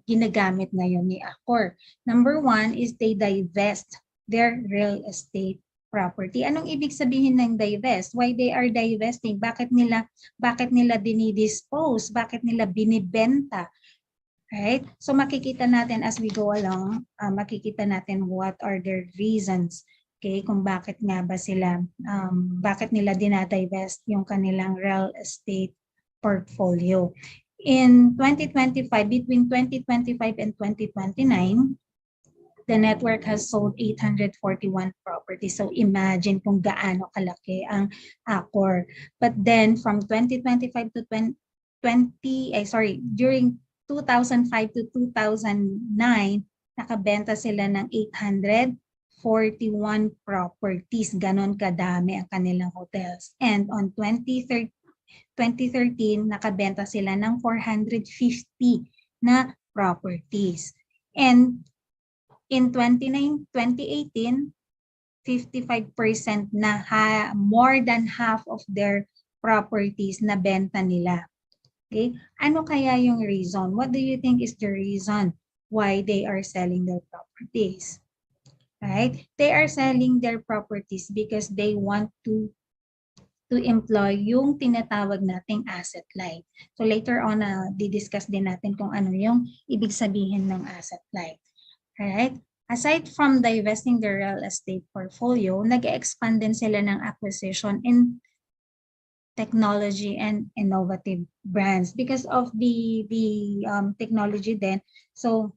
ginagamit ngayon ni Accor? Number one is they divest their real estate property. Anong ibig sabihin ng divest? Why they are divesting? Bakit nila dinidispose? Bakit nila binibenta? Right? So makikita natin as we go along, makikita natin what are their reasons. Okay, kung bakit nga ba sila bakit nila dinadivest yung kanilang real estate portfolio. In 2025, between 2025 and 2029, the network has sold 841 properties. So imagine kung gaano kalaki ang Accor. But then from 2025 to during 2005 to 2009, nakabenta sila ng 841 properties. Ganon kadami ang kanilang hotels. And on 2013, nakabenta sila ng 450 na properties. And in 2018, 55% na more than half of their properties na benta nila. Okay? Ano kaya yung reason? What do you think is the reason why they are selling their properties? Right? They are selling their properties because they want to employ yung tinatawag nating asset light. So later on, di-discuss din natin kung ano yung ibig sabihin ng asset light. Alright? Aside from divesting their real estate portfolio, nag-expand din sila ng acquisition in technology and innovative brands because of the technology din. So,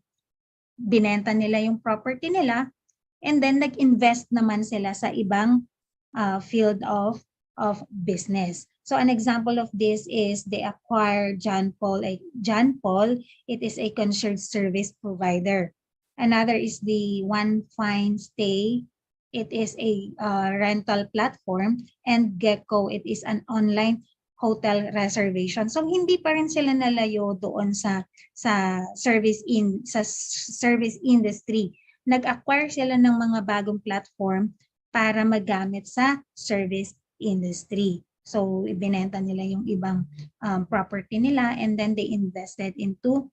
binenta nila yung property nila and then nag-invest naman sila sa ibang field of business. So, an example of this is they acquired John Paul. It is a concierge service provider. Another is the One Fine Stay. It is a rental platform. And Gecko, it is an online hotel reservation. So hindi pa rin sila nalayo doon sa service industry. Nag-acquire sila ng mga bagong platform para magamit sa service industry. So ibinenta nila yung ibang property nila and then they invested into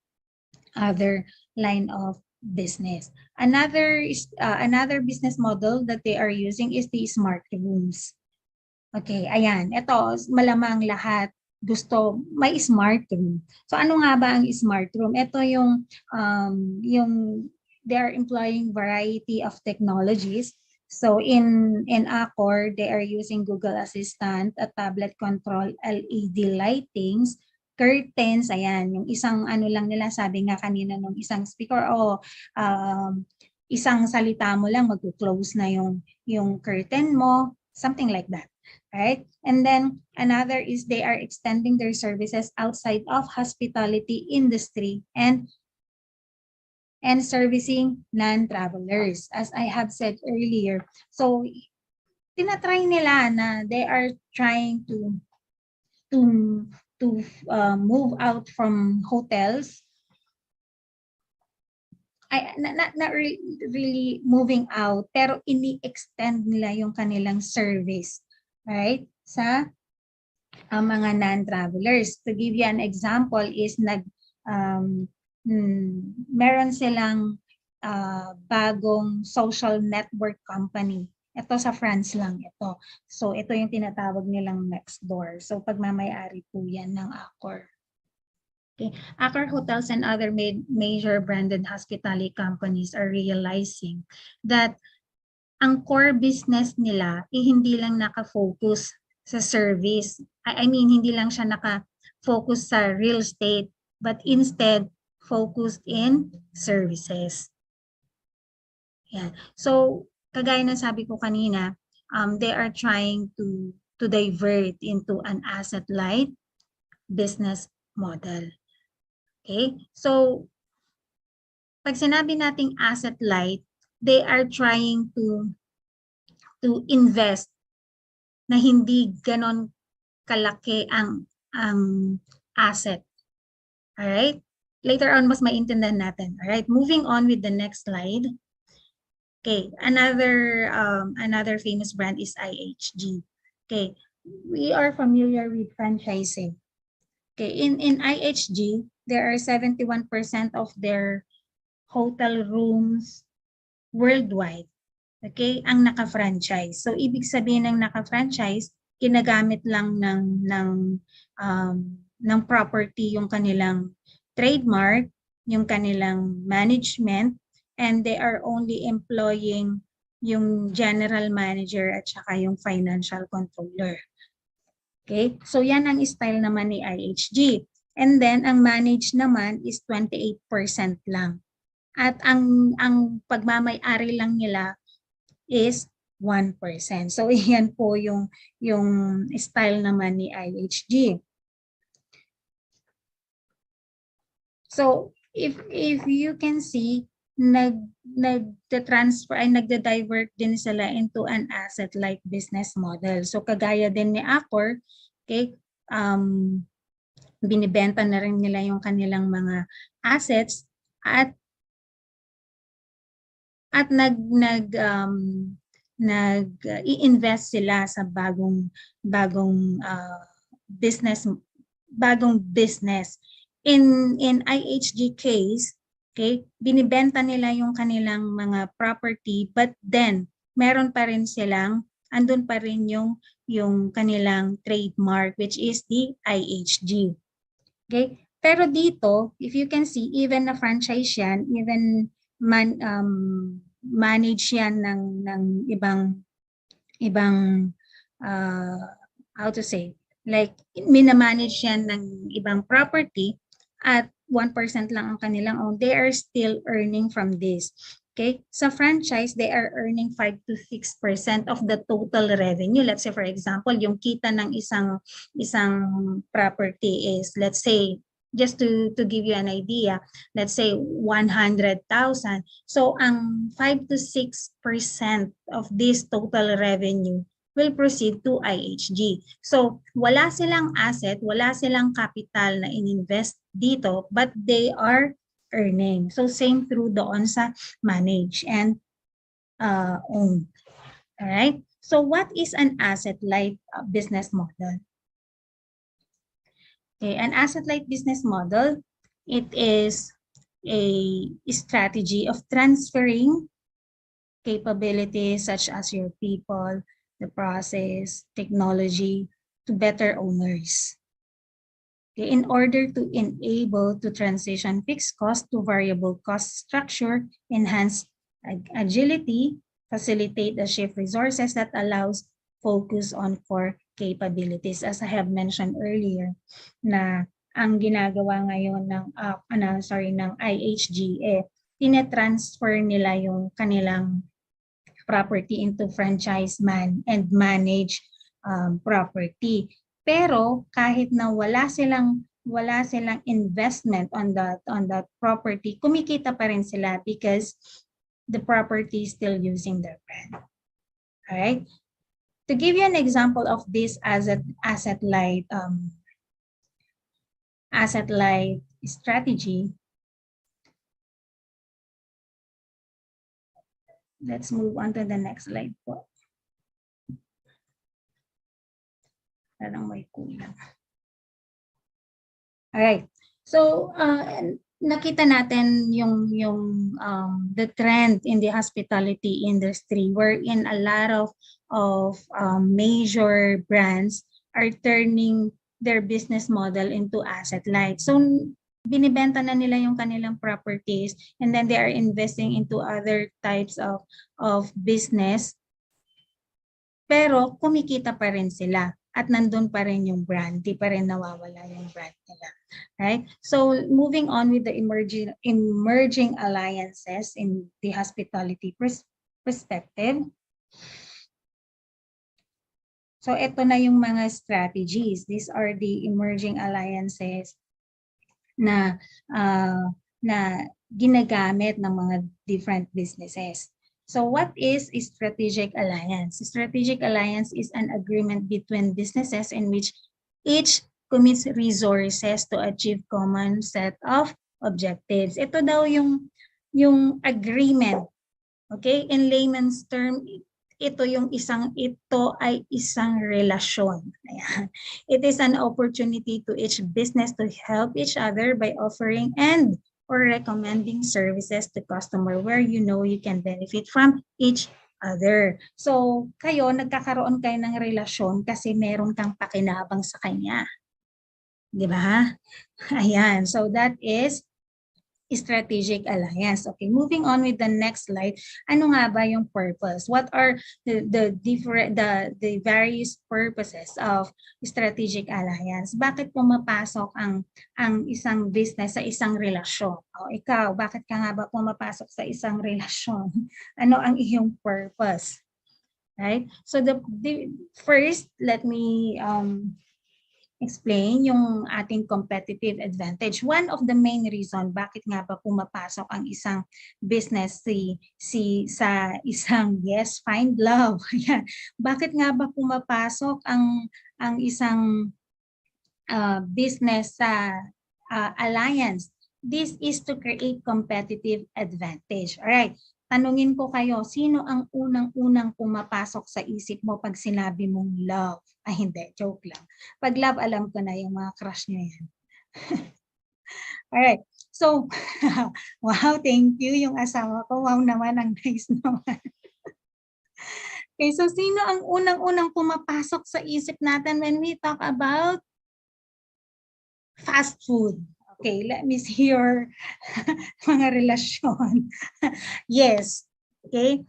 other line of business. Another business model that they are using is the smart rooms. Okay, ayan. Ito, malamang lahat gusto may smart room. So ano nga ba ang smart room? Ito yung they are employing variety of technologies. So in Accor, they are using Google Assistant, a tablet control, LED lightings, curtains, ayan, yung isang ano lang nila, sabi nga kanina nung isang speaker, isang salita mo lang, mag-close na yung curtain mo, something like that, right? And then another is they are extending their services outside of hospitality industry and servicing non-travelers, as I have said earlier. So, tinatry nila na they are trying to move out from hotels. Not really moving out, pero ini-extend nila yung kanilang service, right? Sa mga non-travelers. To give you an example is meron silang bagong social network company. Ito sa France lang ito. So ito yung tinatawag nilang next door. So pagmamayari po yan ng Accor. Okay. Accor Hotels and other major branded hospitality companies are realizing that ang core business nila hindi lang naka-focus sa service. I mean, hindi lang siya naka-focus sa real estate, but instead focused in services. Yan. So, kagaya ng sabi ko kanina, they are trying to divert into an asset-light business model. Okay? So, pag sinabi nating asset-light, they are trying to invest na hindi ganon kalaki ang asset. Alright? Later on, mas maintindihan natin. Alright? Moving on with the next slide. Okay, another famous brand is IHG. Okay, we are familiar with franchising. Okay, in IHG, there are 71% of their hotel rooms worldwide. Okay, ang naka-franchise. So ibig sabihin ng naka-franchise, ginagamit lang ng property yung kanilang trademark, yung kanilang management, and they are only employing yung general manager at saka yung financial controller. Okay? So yan ang style naman ni IHG. And then ang managed naman is 28% lang. At ang pagmamay-ari lang nila is 1%. So yan po yung style naman ni IHG. So if you can see, nagda-divert din sila into an asset-like business model. So kagaya din ni Accor, okay, binibenta na rin nila yung kanilang mga assets at i-invest sila sa bagong business. In IHG case, okay, binibenta nila yung kanilang mga property, but then meron pa rin silang, andun pa rin yung kanilang trademark, which is the IHG. Okay? Pero dito, if you can see, even na franchise yan, even manage yan ng ibang how to say, like minamanage yan ng ibang property at 1% lang ang kanilang own, they are still earning from this. Okay? Sa franchise, they are earning 5 to 6% of the total revenue. Let's say, for example, yung kita ng isang property is, let's say, just to give you an idea, let's say 100,000. So, ang 5 to 6% of this total revenue will proceed to IHG. So, wala silang asset, wala silang capital na ininvest dito, but they are earning. So, same through doon sa manage and own. Alright? So, what is an asset-light business model? Okay, an asset-light business model, it is a strategy of transferring capabilities such as your people, the process, technology to better owners. Okay, in order to enable to transition fixed cost to variable cost structure, enhance agility, facilitate the shift resources that allows focus on core capabilities. As I have mentioned earlier, na ang ginagawa ngayon ng IHG, tine-transfer nila yung kanilang property into franchise and manage property. Pero kahit na wala silang investment on that property, kumikita pa rin sila because the property is still using their brand. All right? To give you an example of this asset-light asset-light strategy. Let's move on to the next slide po. Parang may kulang. Alright. So, nakita natin yung the trend in the hospitality industry wherein a lot of major brands are turning their business model into asset light. So binibenta na nila yung kanilang properties and then they are investing into other types of business. Pero kumikita pa rin sila at nandun pa rin yung brand, di pa rin nawawala yung brand nila. Right? So moving on with the emerging alliances in the hospitality perspective. So ito na yung mga strategies. These are the emerging alliances na ginagamit ng mga different businesses. So what is a strategic alliance? A strategic alliance is an agreement between businesses in which each commits resources to achieve common set of objectives. Ito daw yung agreement. Okay? In layman's term, ito ay isang relasyon. Ayan. It is an opportunity to each business to help each other by offering or recommending services to customer where you know you can benefit from each other. So, nagkakaroon kayo ng relasyon kasi meron kang pakinabang sa kanya. Di ba? Ayan. So, that is strategic alliance. Okay, moving on with the next slide. Ano nga ba yung purpose? What are the various purposes of strategic alliance? Bakit pumapasok ang isang business sa isang relasyon? O ikaw, bakit ka nga ba pumapasok sa isang relasyon? Ano ang iyong purpose? Right? So the first, let me explain yung ating competitive advantage. One of the main reason bakit nga ba pumapasok ang isang business sa isang find love. Bakit nga ba pumapasok ang isang business sa alliance? This is to create competitive advantage. All right. Tanungin ko kayo, sino ang unang-unang pumapasok sa isip mo pag sinabi mong love? Ay, hindi. Joke lang. Pag love, alam ko na yung mga crush nyo yan. Alright. So, wow, thank you yung asawa ko. Wow naman, ang nice naman. Okay, so sino ang unang-unang pumapasok sa isip natin when we talk about fast food? Okay, let me see your mga relasyon. Yes. Okay.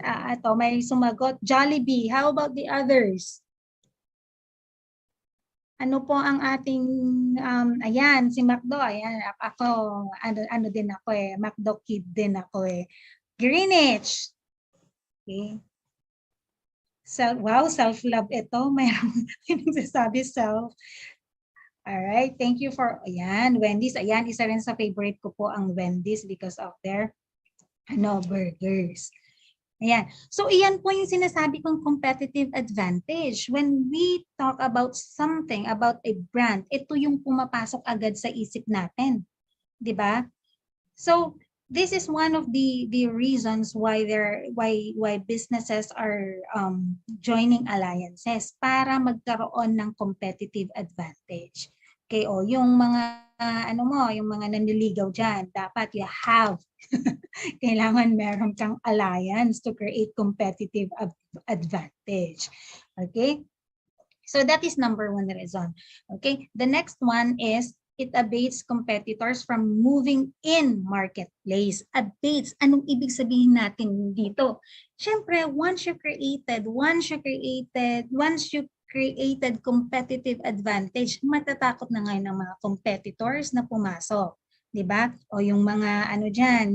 Ito, may sumagot. Jollibee. How about the others? Ano po ang ating, ayan, si McDo. Ayan, ako, ano din ako eh. McDo kid din ako eh. Greenwich. Okay. Wow, self-love ito. Mayroong nagsasabi self. Alright, thank you for, ayan, Wendy's. Ayan, isa rin sa favorite ko po ang Wendy's because of their burgers. Ayan. So, iyan po yung sinasabi kong competitive advantage. When we talk about something, about a brand, ito yung pumapasok agad sa isip natin. Diba? So, this is one of the reasons why businesses are joining alliances para magkaroon ng competitive advantage. Okay, o yung mga yung mga nanliligaw diyan, dapat you have kailangan meron kang alliance to create competitive advantage. Okay? So that is number one reason. Okay? The next one is it abates competitors from moving in marketplace. Abates, anong ibig sabihin natin dito? Siyempre, once you created competitive advantage, matatakot na ngayon ng mga competitors na pumasok. Diba? O yung mga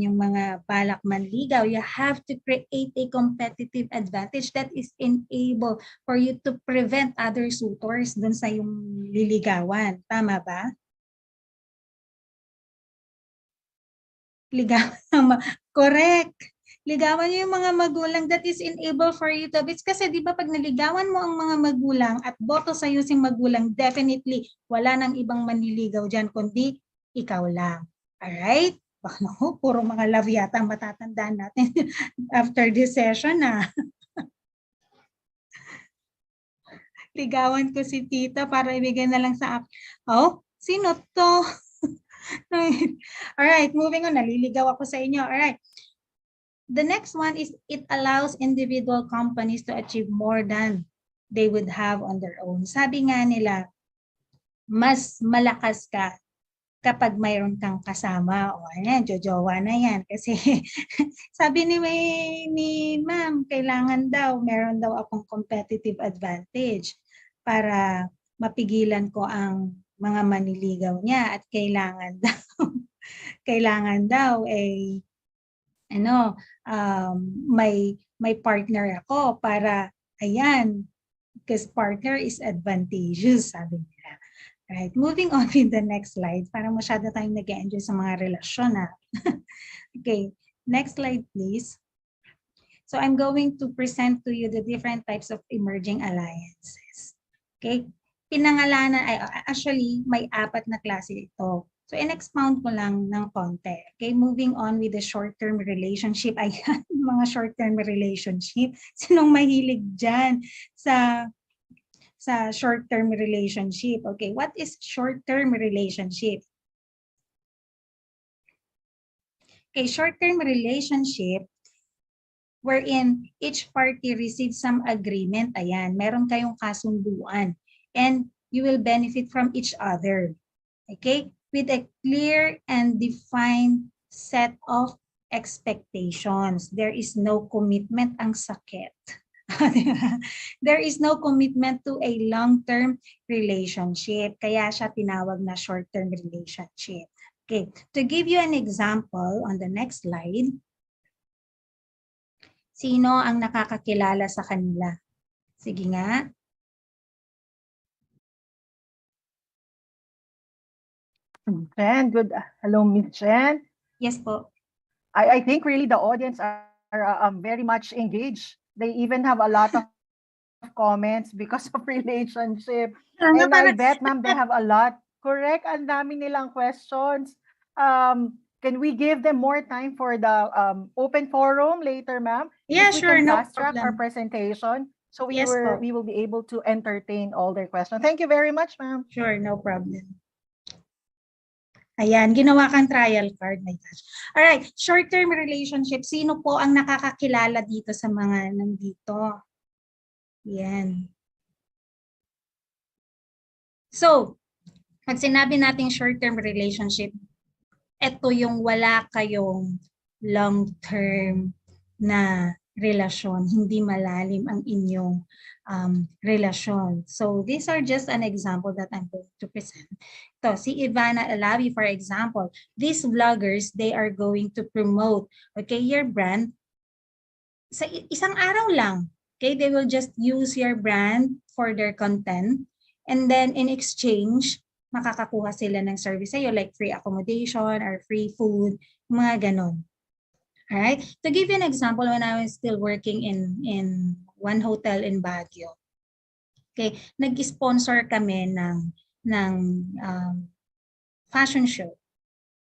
yung mga balak manligaw, you have to create a competitive advantage that is enable for you to prevent other suitors dun sa yung liligawan. Tama ba? Ligawan. Correct. Ligawan niyo yung mga magulang that is enable for you to. It's kasi di ba pag naligawan mo ang mga magulang at boto sa iyo sing magulang, definitely wala nang ibang manliligaw dyan kundi ikaw lang. Alright? Baka naku, puro mga love yata ang matatandaan natin after this session na. Ligawan ko si tita para ibigay na lang sa akin. Oh, sino to? Alright, moving on. Naliligaw ako sa inyo. Alright. The next one is it allows individual companies to achieve more than they would have on their own. Sabi nga nila, mas malakas ka kapag mayroon kang kasama. O ayan, jojowa na yan. Kasi sabi ni ma'am, kailangan daw, meron daw akong competitive advantage para mapigilan ko ang mga maniligaw niya at kailangan daw may partner ako para ayan, because partner is advantageous, sabi nila. Right, moving on with the next slide. Parang masyado tayong nag-enjoy sa mga relasyon na. Okay, next slide please. So I'm going to present to you the different types of emerging alliances. Okay, pinangalanan, actually may 4 na klase ito. So in-expound ko lang ng konti. Okay, moving on with the short-term relationship. Ayan, mga short-term relationship. Sinong mahilig dyan sa short-term relationship? Okay, what is short-term relationship? Okay, short-term relationship wherein each party receives some agreement. Ayan, meron kayong kasunduan and you will benefit from each other. Okay, with a clear and defined set of expectations. There is no commitment, ang sakit. There is no commitment to a long-term relationship. Kaya siya tinawag na short-term relationship. Okay, to give you an example on the next slide, sino ang nakakakilala sa kanila? Sige nga. Jen, good. Hello, Miss Jen. Yes po. I think really the audience are very much engaged. They even have a lot of comments because of relationship. And I bet, ma'am, they have a lot. Correct, ang dami nilang questions. Can we give them more time for the open forum later, ma'am? Yeah, sure, no fast track our problem. presentation. So we Yes, po. will be able to entertain all their questions. Thank you very much, ma'am. Sure, no problem. Ayan, ginawa kang trial card. My gosh. Alright, short-term relationship. Sino po ang nakakakilala dito sa mga nandito? Yan. So, pag sinabi natin short-term relationship, ito yung wala kayong long-term na relasyon, hindi malalim ang inyong relasyon. So these are just an example that I'm going to present. So si Ivana Alawi, for example, these vloggers, they are going to promote, okay, your brand sa isang araw lang. Okay, they will just use your brand for their content, and then in exchange, makakakuha sila ng service sa'yo like free accommodation or free food, mga ganon. Alright, to give you an example, when I was still working in one hotel in Baguio, okay, nag-sponsor kami ng fashion show.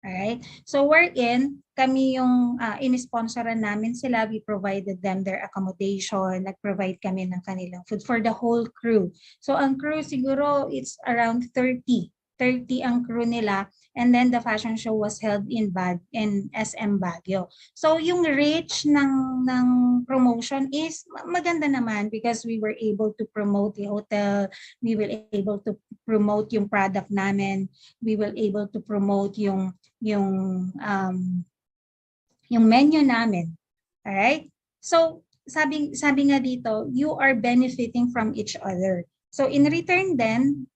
Alright, so wherein kami yung in-sponsoran namin sila, we provided them their accommodation, nag-provide kami ng kanilang food for the whole crew. So ang crew siguro it's around 30 ang crew nila, and then the fashion show was held in SM Baguio. So yung reach ng promotion is maganda naman because we were able to promote the hotel, we were able to promote yung product namin, we were able to promote yung menu namin. Alright? So sabi nga dito, you are benefiting from each other. So in return then,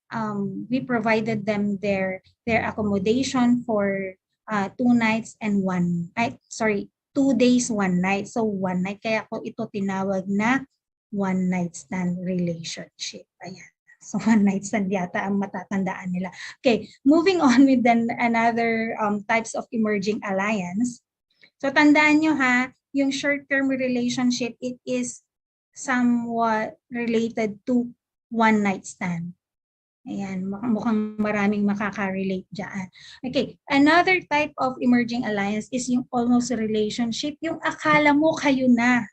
we provided them their accommodation for 2 nights and 2 days, 1 night. So 1 night, kaya ko ito tinawag na one night stand relationship. Ayan. So 1 night stand yata ang matatandaan nila. Okay, moving on with then another types of emerging alliance. So tandaan nyo ha, yung short-term relationship, it is somewhat related to one night stand. Ayan, mukhang maraming makaka-relate dyan. Okay, another type of emerging alliance is yung almost relationship, yung akala mo kayo na.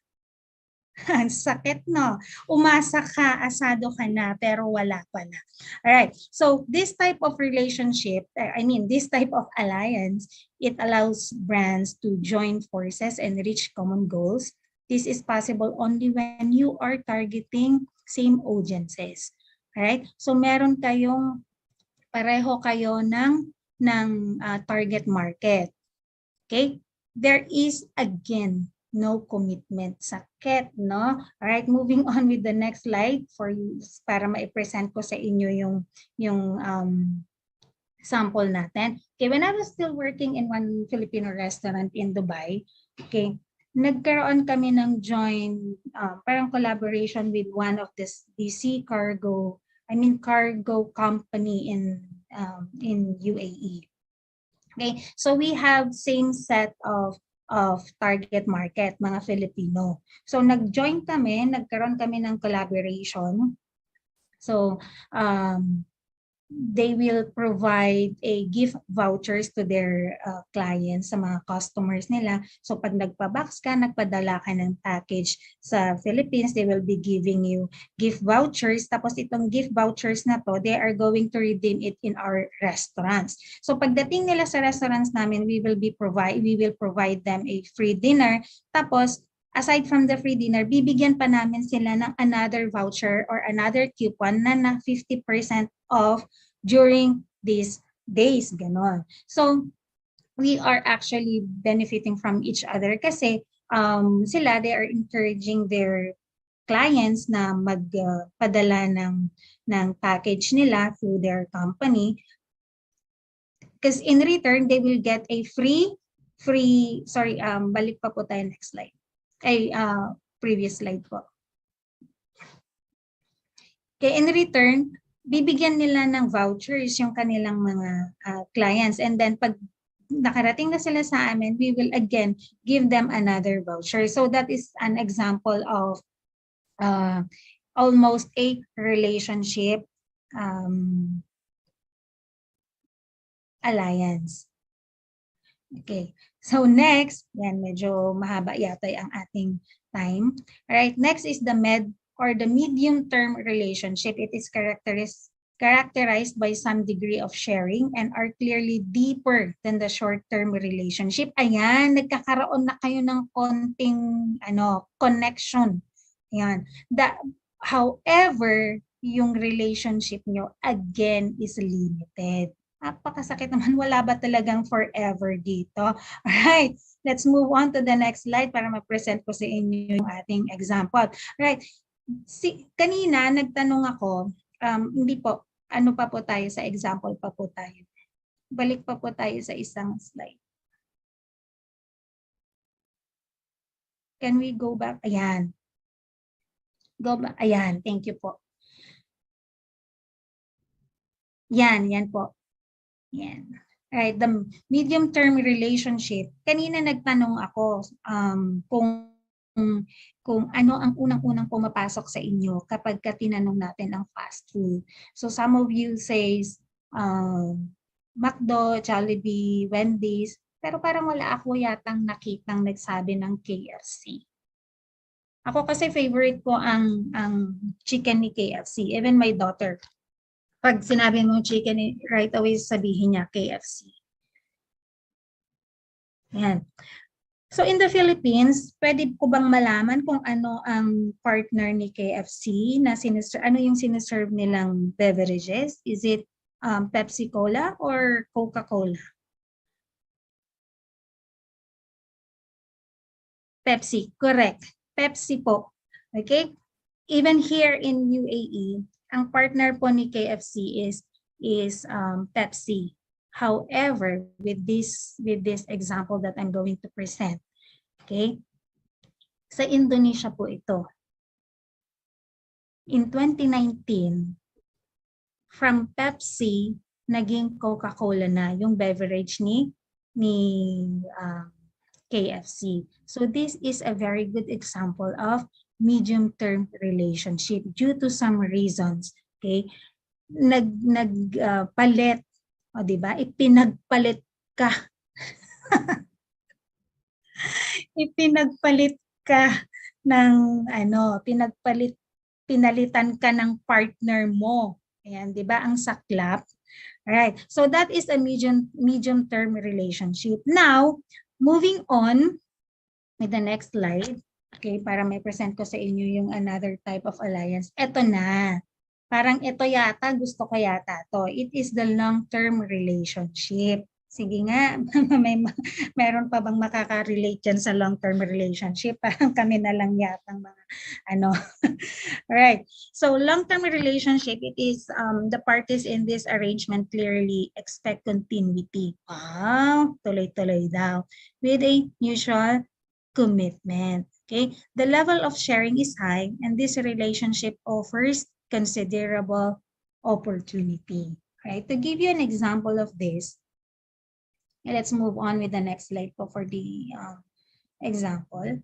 Ang sakit, no? Umasa ka, asado ka na, pero wala pala. Alright, so this type of relationship, this type of alliance, it allows brands to join forces and reach common goals. This is possible only when you are targeting same audiences. Alright, so meron kayong, pareho kayo ng target market. Okay, there is again, no commitment. Sakit, no? Alright, moving on with the next slide for you, para ma-present ko sa inyo yung sample natin. Okay, when I was still working in one Filipino restaurant in Dubai, okay, nagkaroon kami ng joint, parang collaboration with one of the DC cargo company in UAE. Okay, so we have same set of target market, mga Filipino. So nag-join kami, nagkaroon kami ng collaboration. So they will provide a gift vouchers to their clients, sa mga customers nila. So pag nagpa-box ka, nagpadala ka ng package sa Philippines, they will be giving you gift vouchers. Tapos itong gift vouchers na to, they are going to redeem it in our restaurants. So pagdating nila sa restaurants namin, we will provide them a free dinner. Tapos aside from the free dinner, bibigyan pa namin sila ng another voucher or another coupon na 50% off during these days, ganon. So, we are actually benefiting from each other kasi sila, they are encouraging their clients na magpadala ng package nila through their company. Because in return, they will get a balik pa po tayo next slide. Previous slide po. Okay, in return, bibigyan nila ng vouchers yung kanilang mga clients. And then pag nakarating na sila sa amin, we will again give them another voucher. So that is an example of almost a relationship alliance. Okay, so next, yan, medyo mahaba yata ang ating time. Alright, next is the medium-term relationship. It is characterized by some degree of sharing and are clearly deeper than the short-term relationship. Ayan, nagkakaroon na kayo ng konting connection. Ayan. However, yung relationship nyo, again, is limited. Napakasakit naman, wala ba talagang forever dito? Alright, let's move on to the next slide para ma-present ko sa inyo yung ating example. Right, kanina nagtanong ako, hindi po, ano pa po tayo sa example pa po tayo. Balik pa po tayo sa isang slide. Can we go back? Ayan. Go back. Ayan, thank you po. Yan po. Yan. Right, the medium-term relationship. Kanina nagtanong ako kung ano ang unang-unang pumapasok sa inyo kapag tinanong natin ang fast food. So some of you says McDo, Jollibee, Wendy's, pero parang wala ako yatang nakitang nagsabi ng KFC. Ako kasi favorite ko ang chicken ni KFC. Even my daughter, pag sinabi mo chicken, right away sabihin niya KFC. Yan. So in the Philippines, pwede ko bang malaman kung ano ang partner ni KFC na ano yung siniserve nilang beverages? Is it Pepsi Cola or Coca-Cola? Pepsi, correct. Pepsi po. Okay? Even here in UAE, ang partner po ni KFC is Pepsi. However, with this example that I'm going to present, okay? Sa Indonesia po ito. In 2019, from Pepsi, naging Coca-Cola na yung beverage ni KFC. So this is a very good example of medium-term relationship due to some reasons. Okay? Palit, o di ba? Ipinagpalit ka. Ipinagpalit ka ng pinalitan ka ng partner mo. Ayan, di ba? Ang saklap. Alright, so that is a medium-term relationship. Now, moving on with the next slide. Okay, para may present ko sa inyo yung another type of alliance. Ito na. Parang ito yata, gusto ko yata to. It is the long-term relationship. Sige nga, meron pa bang makaka-relate dyan sa long-term relationship? Parang kami na lang yata mga Alright, so long-term relationship, it is the parties in this arrangement clearly expect continuity. Wow, tuloy-tuloy daw. With a mutual commitment. Okay, the level of sharing is high and this relationship offers considerable opportunity. Right, to give you an example of this, let's move on with the next slide for the example.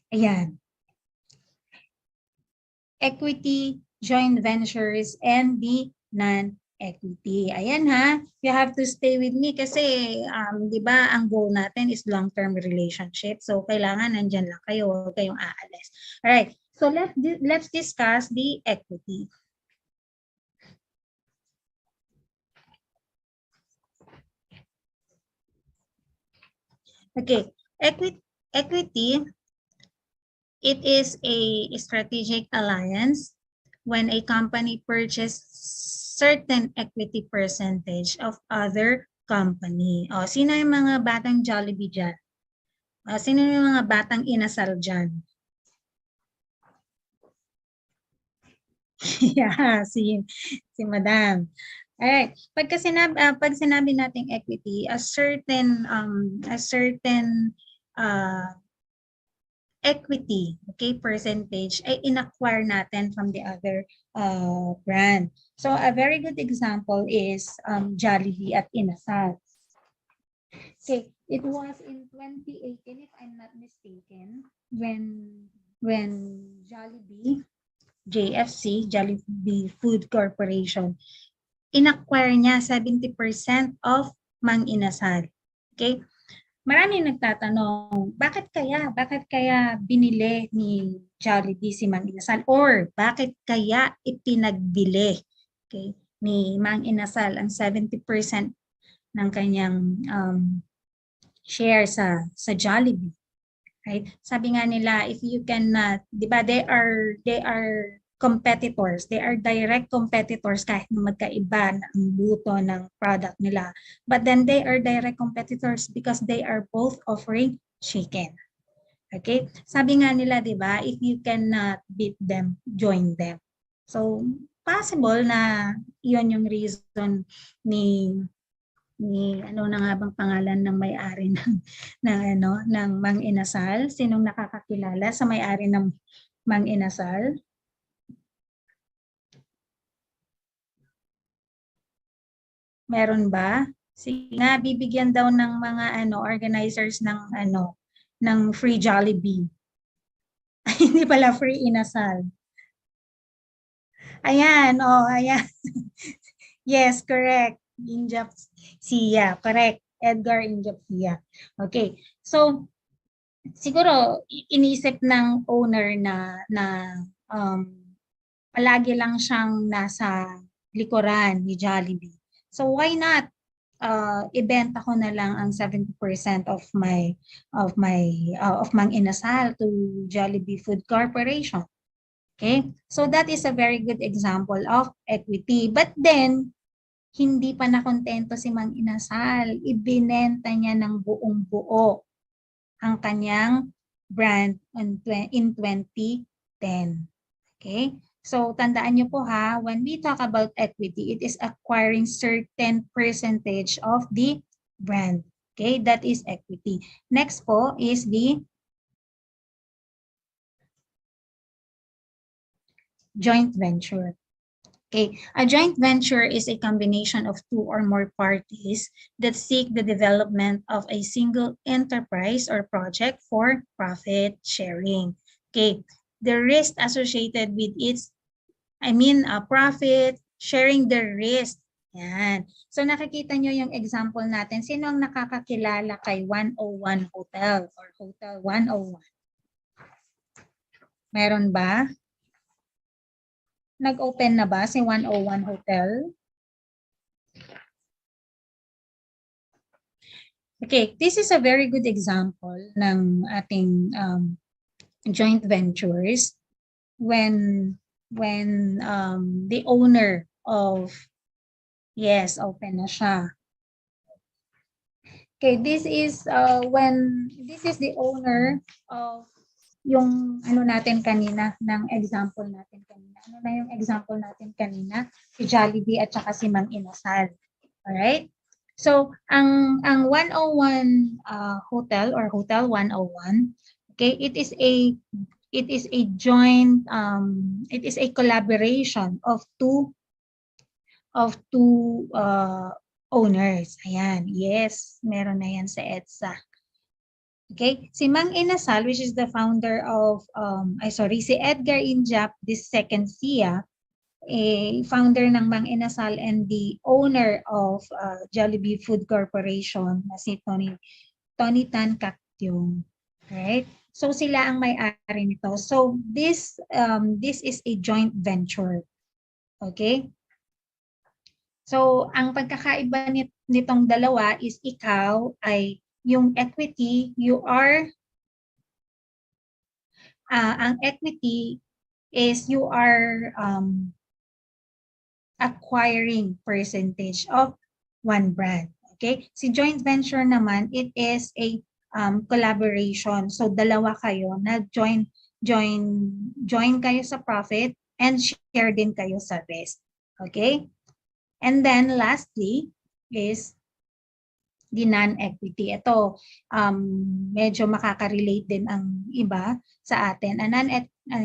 Ayan. Equity, joint ventures, and the non-equity. Ayan ha, you have to stay with me kasi di ba ang goal natin is long-term relationship. So kailangan nandyan lang kayo, huwag kayong aalis. Alright, so let's discuss the equity. Okay, equity, it is a strategic alliance when a company purchases certain equity percentage of other company. O, sino yung mga batang Jollibee dyan? Sino yung mga batang inasal dyan? Yeah, si Madam. Alright, pag sinabi nating equity, a certain equity, okay, percentage ay in-acquire natin from the other brand. So a very good example is Jollibee at Inasal. Okay, it was in 2018 if I'm not mistaken when Jollibee, JFC, Jollibee Food Corporation, in-acquire niya 70% of Mang Inasal. Okay? Maraming nagtatanong, bakit kaya binili ni Jollibee si Mang Inasal or bakit kaya ipinagbili, okay, ni Mang Inasal ang 70% ng kanyang share sa Jollibee. Right? Sabi nga nila, if you cannot, di ba, they are competitors. They are direct competitors kahit na magkaiba ang luto ng product nila. But then they are direct competitors because they are both offering chicken. Okay? Sabi nga nila, di ba, if you cannot beat them, join them. So, possible na yun yung reason ni ano na nga bang pangalan ng may-ari ng Mang Inasal? Sinong nakakakilala sa may-ari ng Mang Inasal? Meron ba? Sige nga, bibigyan daw ng mga organizers ng free Jollibee. Hindi pala free Inasal. Ayan, ayan. Yes, correct. Injapsia, correct. Edgar Injapsia. Okay. So, siguro inisip ng owner na palagi lang siyang nasa likuran ni Jollibee. So why not ibenta ko na lang ang 70% of Mang Inasal to Jollibee Food Corporation. Okay? So that is a very good example of equity. But then hindi pa nakontento si Mang Inasal. Ibinenta niya ng buong buo ang kanyang brand in 2010. Okay? So, tandaan nyo po ha, when we talk about equity, it is acquiring certain percentage of the brand. Okay, that is equity. Next po is the joint venture. Okay, a joint venture is a combination of two or more parties that seek the development of a single enterprise or project for profit sharing. Okay, the risk associated with its, profit, sharing the risk. Yan. So nakikita nyo yung example natin. Sino ang nakakakilala kay 101 Hotel or Hotel 101? Meron ba? Nag-open na ba si 101 Hotel? Okay, this is a very good example ng ating joint ventures when the owner of, yes, open na siya. Okay, this is the owner of yung ano natin kanina, ng example natin kanina. Ano na yung example natin kanina? Si Jollibee at saka si Mang Inasal. Alright? So, ang 101 hotel or Hotel 101, okay, it is a joint, it is a collaboration of two owners. Ayan, yes, meron na yan sa EDSA. Okay, si Mang Inasal, which is the founder of, si Edgar Injap, this second SIA, founder ng Mang Inasal and the owner of Jollibee Food Corporation, na si Tony Tan Cactiong. Right? So sila ang may-ari nito. So this is a joint venture. Okay? So ang pagkakaiba nitong dalawa is ikaw ay yung equity, ang equity is you are acquiring percentage of one brand. Okay? Si joint venture naman, it is a collaboration. So dalawa kayo na join kayo sa profit and share din kayo sa risk. Okay? And then lastly is the non-equity. Ito, medyo makaka-relate din ang iba sa atin. A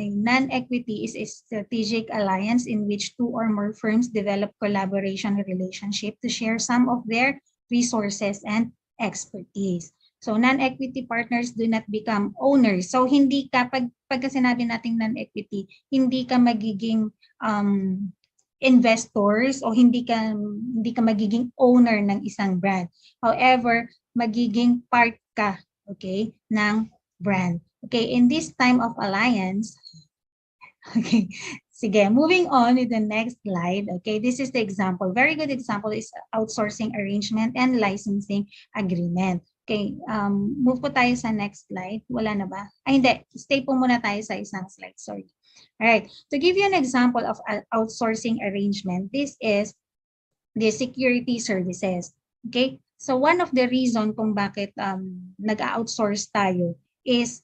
non-equity is a strategic alliance in which two or more firms develop collaboration relationship to share some of their resources and expertise. So, non-equity partners do not become owners. So, hindi ka, pagka sinabi nating non-equity, hindi ka magiging investors o hindi ka magiging owner ng isang brand. However, magiging part ka, okay, ng brand. Okay, in this time of alliance, okay, sige, moving on to the next slide. Okay, this is the example. Very good example is outsourcing arrangement and licensing agreement. Okay, move po tayo sa next slide. Wala na ba? Ay, hindi. Stay po muna tayo sa isang slide. Sorry. All right. To give you an example of an outsourcing arrangement, this is the security services. Okay? So one of the reason kung bakit nag-outsource tayo is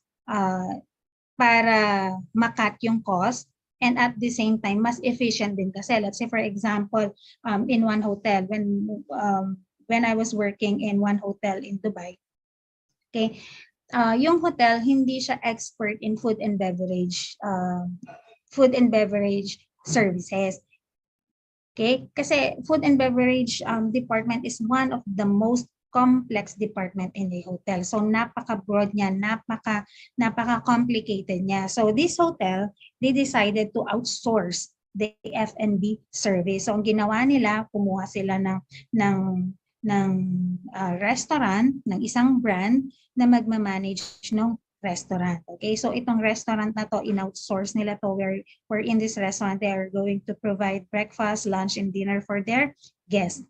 para makat yung cost and at the same time mas efficient din kasi. Let's say for example, in one hotel when I was working in one hotel in Dubai. Okay? Yung hotel hindi siya expert in food and beverage services. Okay? Kasi food and beverage department is one of the most complex department in the hotel. So napaka-broad niya, napaka-complicated niya. So this hotel, they decided to outsource the F&B service. So ang ginawa nila, kumuha sila ng restaurant, ng isang brand na magmamanage ng restaurant. Okay, so itong restaurant na to, in-outsource nila to where in this restaurant, they are going to provide breakfast, lunch, and dinner for their guests.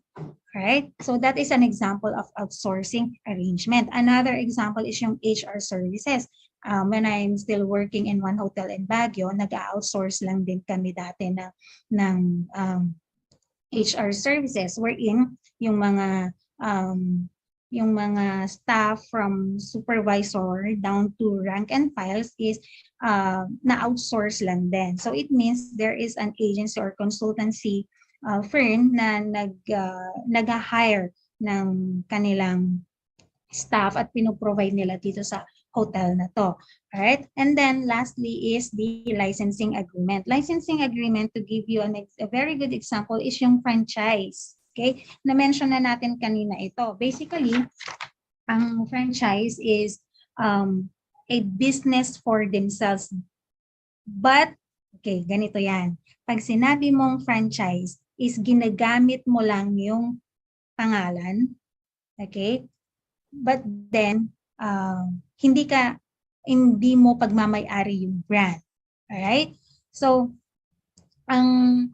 Right? So that is an example of outsourcing arrangement. Another example is yung HR services. When I'm still working in one hotel in Baguio, nag-outsource lang din kami dati ng HR services wherein yung mga staff from supervisor down to rank and files is na-outsource lang din. So it means there is an agency or consultancy firm na nag-hire ng kanilang staff at pinoprovide nila dito sa hotel na to. Alright? And then lastly is the licensing agreement. Licensing agreement, to give you a very good example, is yung franchise. Okay? Na-mention na natin kanina ito. Basically, ang franchise is a business for themselves. But, okay, ganito yan. Pag sinabi mong franchise, is ginagamit mo lang yung pangalan. Okay? But then, hindi mo pagmamay-ari yung brand. Alright? So, ang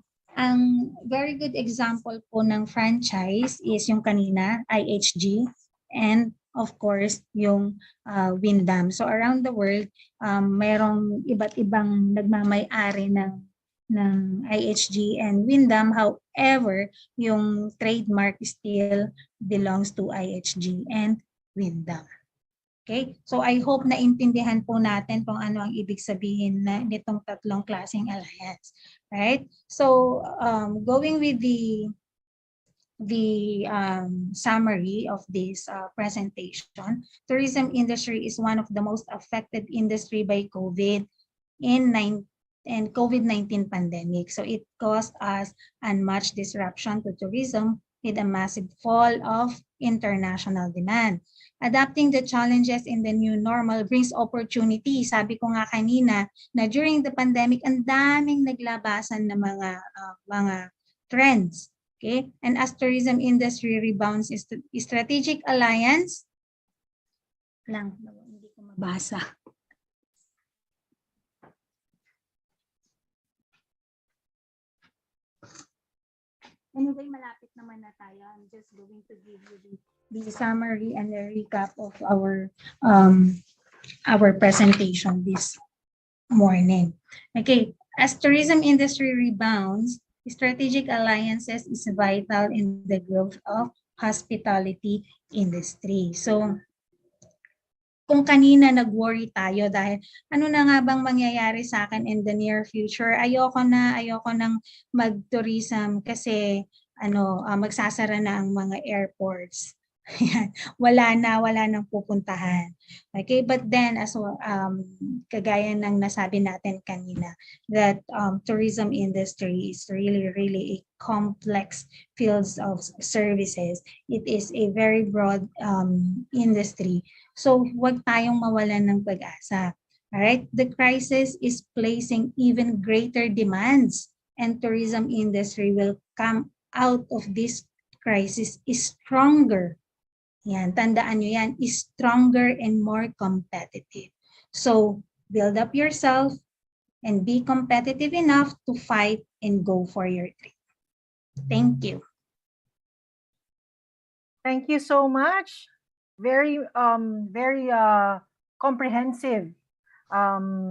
very good example po ng franchise is yung kanina, IHG, and of course, yung Windham. So, around the world, mayroong iba't ibang nagmamay-ari ng IHG and Windham. However, yung trademark still belongs to IHG and Windham. Okay? So I hope na intindihan po natin kung ano ang ibig sabihin na nitong tatlong klaseng alliance. Right? So going with the summary of this presentation, tourism industry is one of the most affected industry by COVID-19 pandemic. So it caused us unmatched disruption to tourism with a massive fall of international demand. Adapting the challenges in the new normal brings opportunity. Sabi ko nga kanina na during the pandemic, ang daming naglabasan na mga trends. Okay? And as tourism industry rebounds, strategic alliance hindi ko mabasa. Anyway, malapit naman na tayo. I'm just going to give you the summary and the recap of our presentation this morning. Okay, as tourism industry rebounds, strategic alliances is vital in the growth of hospitality industry. So, kung kanina nag-worry tayo dahil ano na nga bang mangyayari sa akin in the near future, ayoko nang mag-tourism kasi magsasara na ang mga airports. wala nang pupuntahan. Okay, but then as kagaya ng nasabi natin kanina, that tourism industry is really a complex fields of services. It is a very broad industry. So huwag tayong mawalan ng pag-asa. Alright, the crisis is placing even greater demands, and tourism industry will come out of this crisis is stronger. Yan, tandaan nyo yan, is stronger and more competitive. So, build up yourself and be competitive enough to fight and go for your dream. Thank you. Thank you so much. Very comprehensive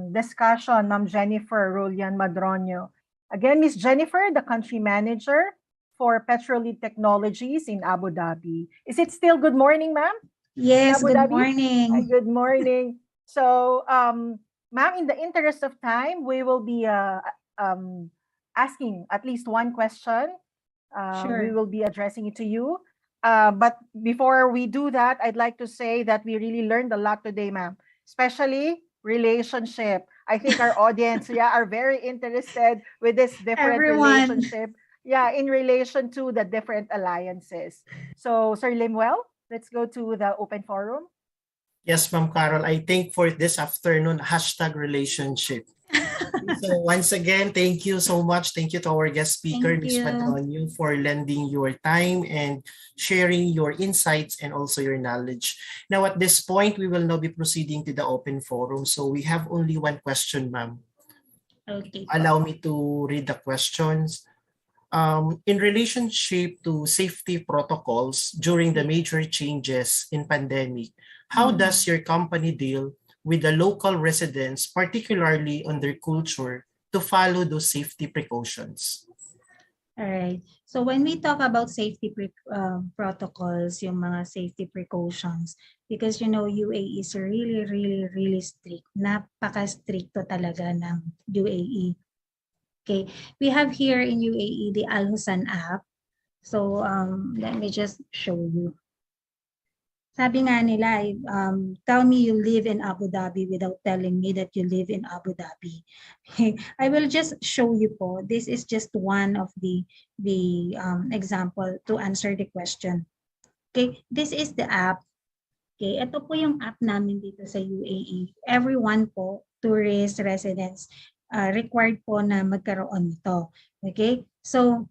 discussion, Ma'am Jennifer Rolian Madronio. Again, Miss Jennifer, the country manager for Petrolite Technologies in Abu Dhabi. Is it still good morning, ma'am? Yes, good morning. Good morning. So, ma'am, in the interest of time, we will be asking at least one question. Sure. We will be addressing it to you. But before we do that, I'd like to say that we really learned a lot today, ma'am, especially relationship. I think our audience are very interested with this different relationship. Yeah, in relation to the different alliances. So, Sir Limwell, let's go to the open forum. Yes, Ma'am Carol, I think for this afternoon, #relationship. So once again, thank you so much. Thank you to our guest speaker, Ms. Madronio, for lending your time and sharing your insights and also your knowledge. Now, at this point, we will now be proceeding to the open forum. So we have only one question, ma'am. Okay. Allow me to read the questions. In relationship to safety protocols during the major changes in pandemic, how does your company deal with the local residents, particularly on their culture, to follow those safety precautions? All right. So when we talk about safety protocols, yung mga safety precautions, because UAE is really strict. Napaka-stricto talaga ng UAE. Okay, we have here in UAE the Al Hussan app. So let me just show you. Sabi nga nila, tell me you live in Abu Dhabi without telling me that you live in Abu Dhabi. I will just show you po. This is just one of the example to answer the question. Okay, this is the app. Okay, ito po yung app namin dito sa UAE. Everyone po, tourists, residents, required po na magkaroon nito. Okay, so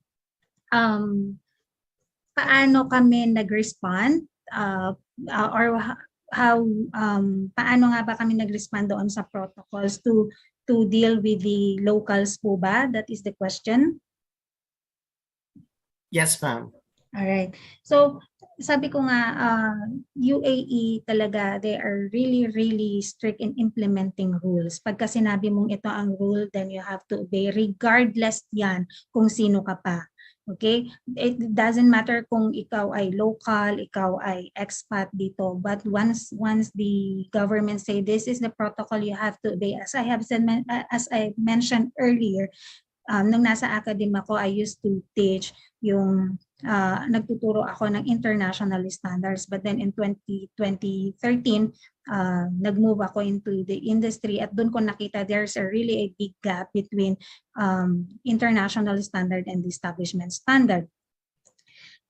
paano kami nag-respond? Or how paano nga ba kami nag-respond doon sa protocols to deal with the locals po ba? That is the question. Yes, ma'am. All right. So sabi ko nga, UAE talaga, they are really strict in implementing rules. Pagka sinabi mong ito ang rule, then you have to obey regardless yan kung sino ka pa. Okay? It doesn't matter kung ikaw ay local, ikaw ay expat dito. But once the government say this is the protocol you have to obey. As I have said, as I mentioned earlier, nung nasa academe ako, I used to teach yung nagtuturo ako ng international standards. But then in 2013, nag-move ako into the industry at doon ko nakita there's really a big gap between international standard and the establishment standard.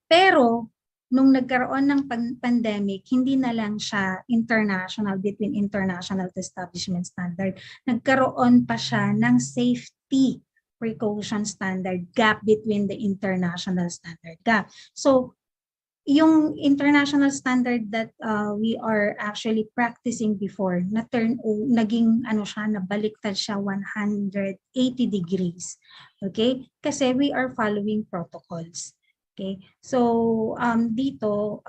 Pero nung nagkaroon ng pandemic, hindi na lang siya international, between international to establishment standard. Nagkaroon pa siya ng safety precaution standard gap between the international standard gap. So yung international standard that we are actually practicing before, naging ano siya, nabaliktad siya 180 degrees. Okay? Kasi we are following protocols. Okay? So dito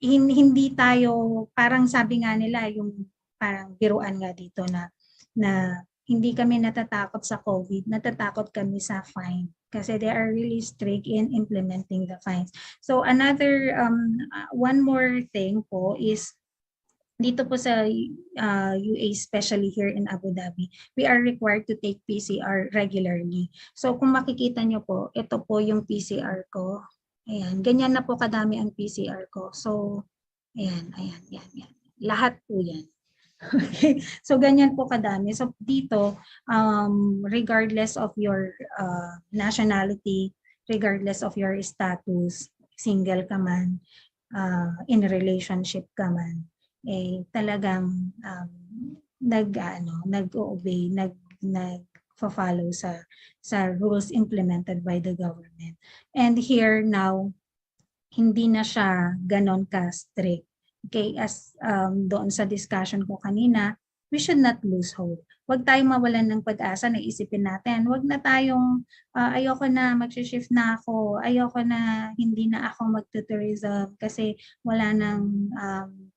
hindi tayo, parang sabi nga nila, yung parang biruan nga dito na hindi kami natatakot sa COVID, natatakot kami sa fine kasi they are really strict in implementing the fines. So another, one more thing po is dito po sa UAE, especially here in Abu Dhabi, we are required to take PCR regularly. So kung makikita nyo po, ito po yung PCR ko. Ayan, ganyan na po kadami ang PCR ko. So, ayan. Lahat po yan. Okay, so ganyan po kadami. So dito, regardless of your nationality, regardless of your status, single ka man, in relationship ka man, talagang nag-obey, nag-follow sa rules implemented by the government. And here now, hindi na siya ganon ka-strict. Okay, as doon sa discussion ko kanina, we should not lose hope. Huwag tayong mawalan ng pag-asa na isipin natin. Huwag na tayong, ayoko na, mag-shift na ako, ayoko na, hindi na ako mag-tourism kasi wala ng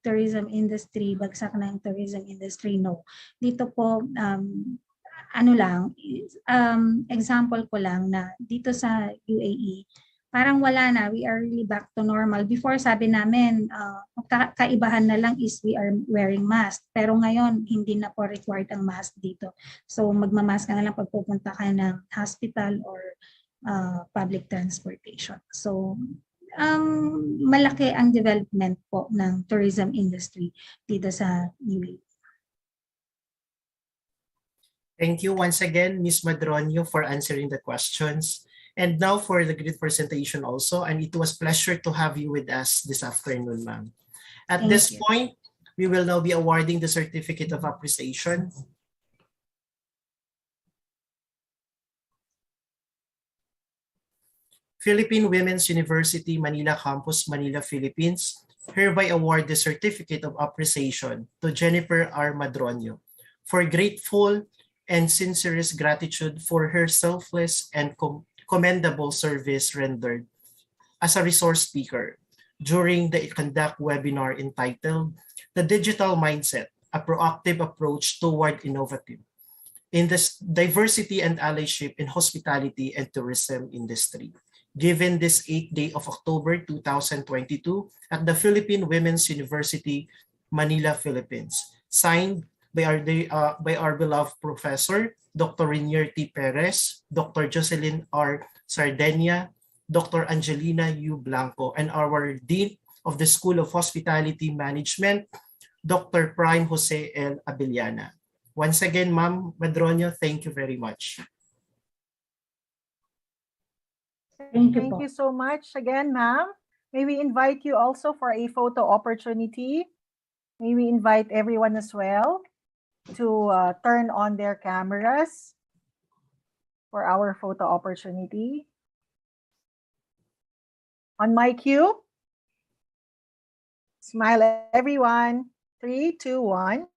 tourism industry, bagsak na yung tourism industry. No. Dito po, example ko lang na dito sa UAE, parang wala na, we are really back to normal. Before sabi namin, kaibahan na lang is we are wearing mask. Pero ngayon, hindi na po required ang mask dito. So magmamask ka na lang pag pupunta ka ng hospital or public transportation. So malaki ang development po ng tourism industry dito sa UAE. Thank you once again, Ms. Madronio, for answering the questions. And now for the great presentation also, and it was a pleasure to have you with us this afternoon, ma'am. At this point, we will now be awarding the Certificate of Appreciation. Philippine Women's University, Manila Campus, Manila, Philippines, hereby award the Certificate of Appreciation to Jennifer R. Madronio for grateful and sincerest gratitude for her selfless and commendable service rendered as a resource speaker during the conduct webinar entitled The Digital Mindset, a Proactive Approach Toward Innovative in the Diversity and Allyship in Hospitality and Tourism Industry, given this 8th day of October 2022 at the Philippine Women's University, Manila, Philippines. Signed by our beloved Professor, Dr. Renier T. Perez, Dr. Jocelyn R. Sardenia, Dr. Angelina U. Blanco, and our Dean of the School of Hospitality Management, Dr. Prime Jose L. Abellana. Once again, Ma'am Madronio, thank you very much. Thank you Thank po. you so much again, ma'am. May we invite you also for a photo opportunity? May we invite everyone as well to turn on their cameras for our photo opportunity. On my cue, smile everyone. 3, 2, 1.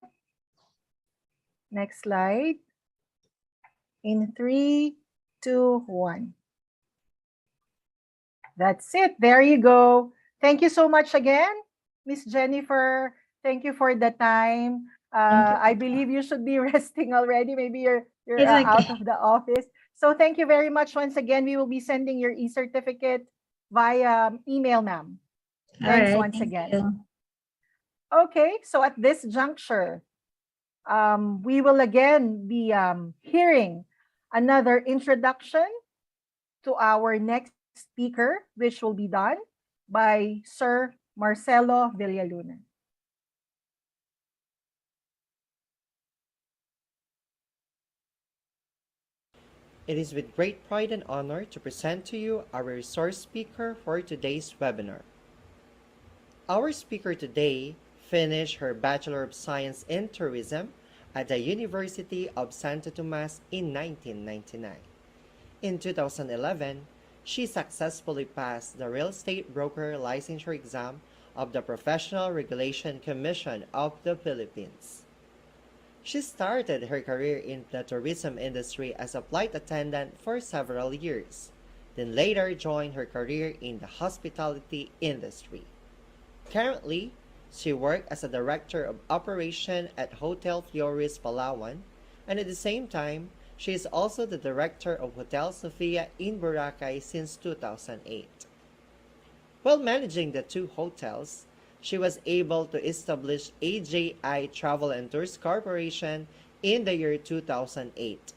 Next slide. In 3, 2, 1. That's it. There you go. Thank you so much again, Miss Jennifer. Thank you for the time. I believe you should be resting already. Maybe you're It's okay. out of the office. So thank you very much once again. We will be sending your e-certificate via email, ma'am. Thanks once again. You. Okay, so at this juncture, we will again be hearing another introduction to our next speaker, which will be done by Sir Marcelo Villaluna. It is with great pride and honor to present to you our resource speaker for today's webinar. Our speaker today finished her Bachelor of Science in Tourism at the University of Santo Tomas in 1999. In 2011, she successfully passed the Real Estate Broker Licensure Exam of the Professional Regulation Commission of the Philippines. She started her career in the tourism industry as a flight attendant for several years, then later joined her career in the hospitality industry. Currently, she works as a Director of Operation at Hotel Fiores Palawan, and at the same time, she is also the Director of Hotel Sofia in Boracay since 2008. While managing the two hotels, she was able to establish AJI Travel and Tours Corporation in the year 2008.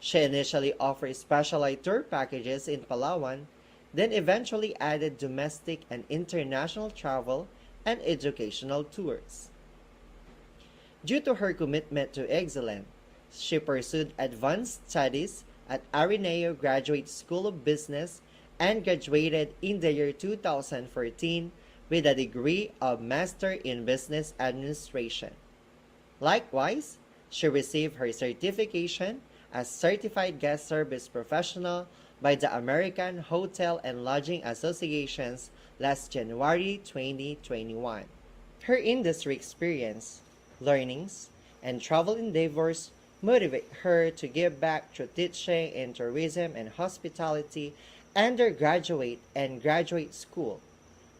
She initially offered specialized tour packages in Palawan, then eventually added domestic and international travel and educational tours. Due to her commitment to excellence, she pursued advanced studies at Araneo Graduate School of Business and graduated in the year 2014 with a degree of Master in Business Administration. Likewise, she received her certification as Certified Guest Service Professional by the American Hotel and Lodging Associations last January 2021. Her industry experience, learnings, and travel endeavors motivate her to give back through teaching in tourism and hospitality undergraduate and graduate school.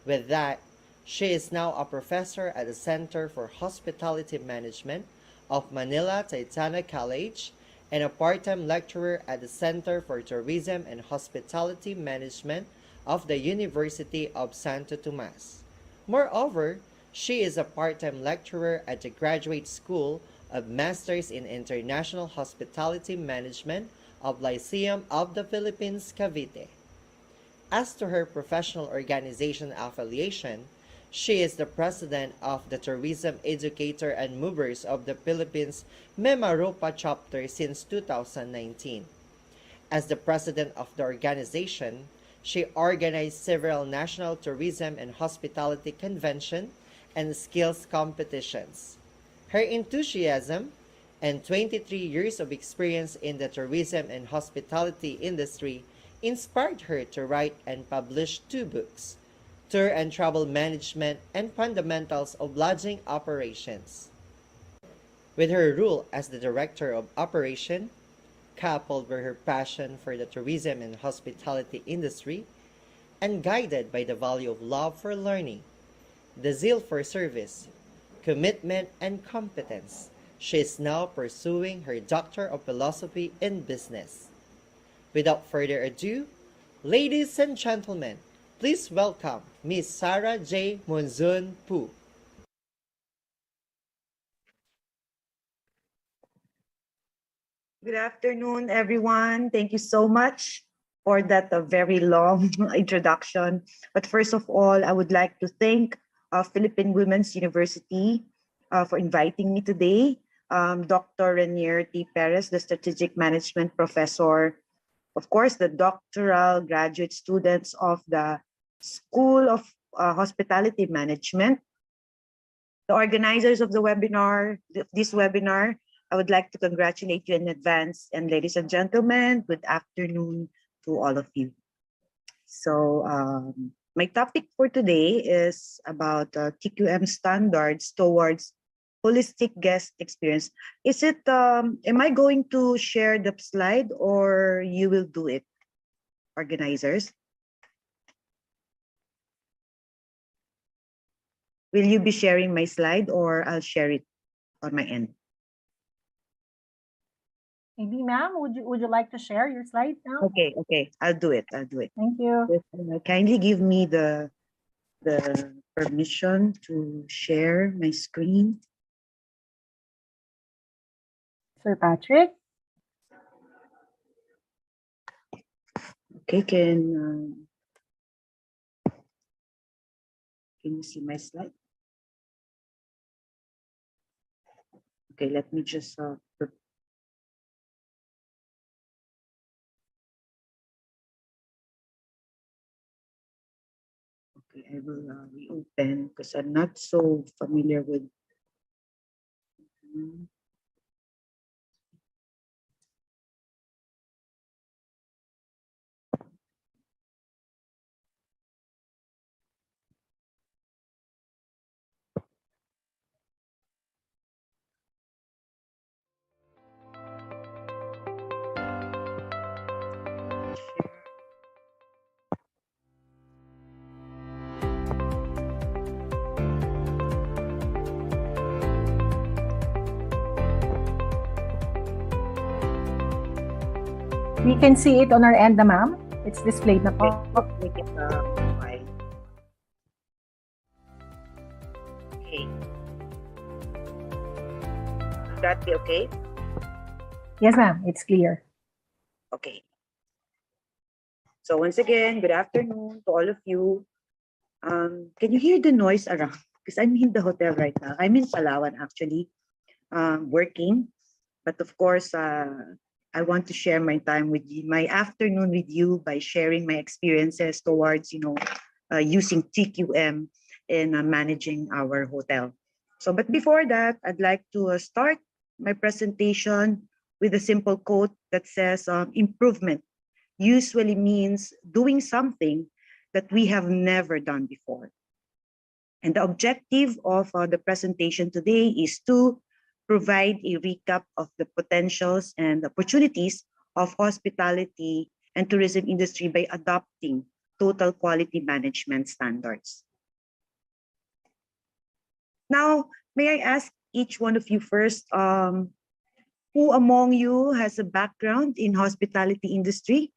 With that, she is now a professor at the Center for Hospitality Management of Manila Titana College and a part-time lecturer at the Center for Tourism and Hospitality Management of the University of Santo Tomas. Moreover, she is a part-time lecturer at the Graduate School of Masters in International Hospitality Management of Lyceum of the Philippines, Cavite. As to her professional organization affiliation, she is the president of the Tourism Educator and Movers of the Philippines Memaropa chapter since 2019. As the president of the organization, she organized several national tourism and hospitality convention and skills competitions. Her enthusiasm and 23 years of experience in the tourism and hospitality industry inspired her to write and publish 2 books, Tour and Travel Management and Fundamentals of Lodging Operations. With her role as the Director of Operation, coupled with her passion for the tourism and hospitality industry, and guided by the value of love for learning, the zeal for service, commitment, and competence, she is now pursuing her Doctor of Philosophy in Business. Without further ado, ladies and gentlemen, please welcome Ms. Sarah J. Monzon Pu. Good afternoon, everyone. Thank you so much for that very long introduction. But first of all, I would like to thank Philippine Women's University for inviting me today. Dr. Renier T. Perez, the Strategic Management Professor, of course, the doctoral graduate students of the School of Hospitality Management, the organizers of the webinar, this webinar. I would like to congratulate you in advance. And ladies and gentlemen, good afternoon to all of you. So my topic for today is about TQM standards towards holistic guest experience. Is it, am I going to share the slide or you will do it, organizers? Will you be sharing my slide or I'll share it on my end? Maybe, ma'am, would you like to share your slide now? Okay, I'll do it. Thank you. Just, kindly give me the permission to share my screen. Sir Patrick? Okay, can you see my slide? Okay, let me just okay, I will reopen because I'm not so familiar with. We can see it on our end, ma'am. It's displayed na po. Make it wide. Okay. Will that be okay? Yes, ma'am. It's clear. Okay. So once again, good afternoon to all of you. Can you hear the noise around? Because I'm in the hotel right now. I'm in Palawan actually, working. But of course, I want to share my time with you, my afternoon with you by sharing my experiences towards, using TQM in managing our hotel. So, but before that, I'd like to start my presentation with a simple quote that says, improvement usually means doing something that we have never done before. And the objective of the presentation today is to provide a recap of the potentials and opportunities of hospitality and tourism industry by adopting total quality management standards. Now, may I ask each one of you first, who among you has a background in hospitality industry?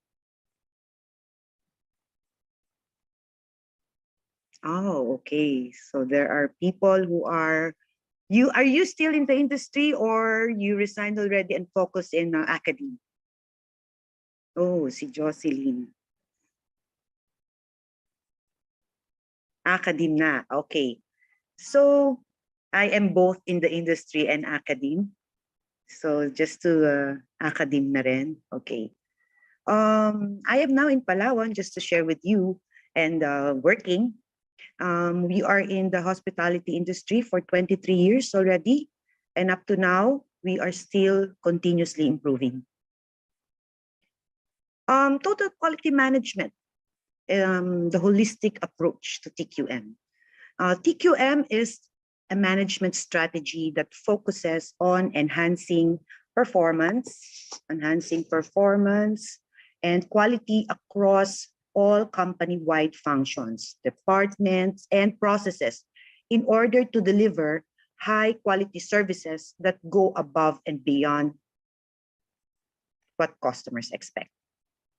Oh, okay. So there are people who are you still in the industry or you resigned already and focus in academia? Oh, si Jocelyn. Academe na. Okay. So I am both in the industry and academe. So just to academe na rin. Okay. I am now in Palawan just to share with you and working. We are in the hospitality industry for 23 years already. And up to now, we are still continuously improving. Total quality management, the holistic approach to TQM. TQM is a management strategy that focuses on enhancing performance and quality across all company-wide functions, departments, and processes in order to deliver high-quality services that go above and beyond what customers expect.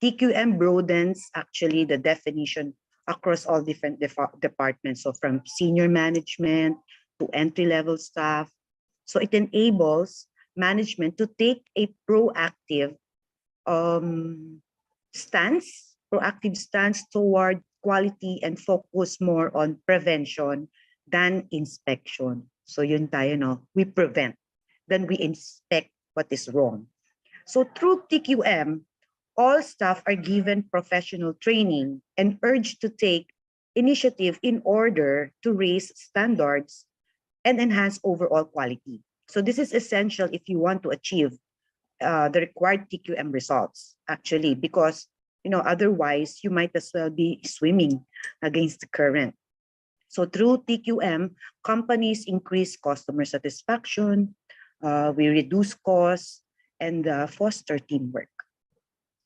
TQM broadens actually the definition across all different departments, so from senior management to entry-level staff. So it enables management to take a proactive proactive stance toward quality and focus more on prevention than inspection. So yun tayo, no? We prevent, then we inspect what is wrong. So through TQM, all staff are given professional training and urged to take initiative in order to raise standards and enhance overall quality. So this is essential if you want to achieve the required TQM results, actually, because otherwise you might as well be swimming against the current. So through TQM, companies increase customer satisfaction, we reduce costs, and foster teamwork.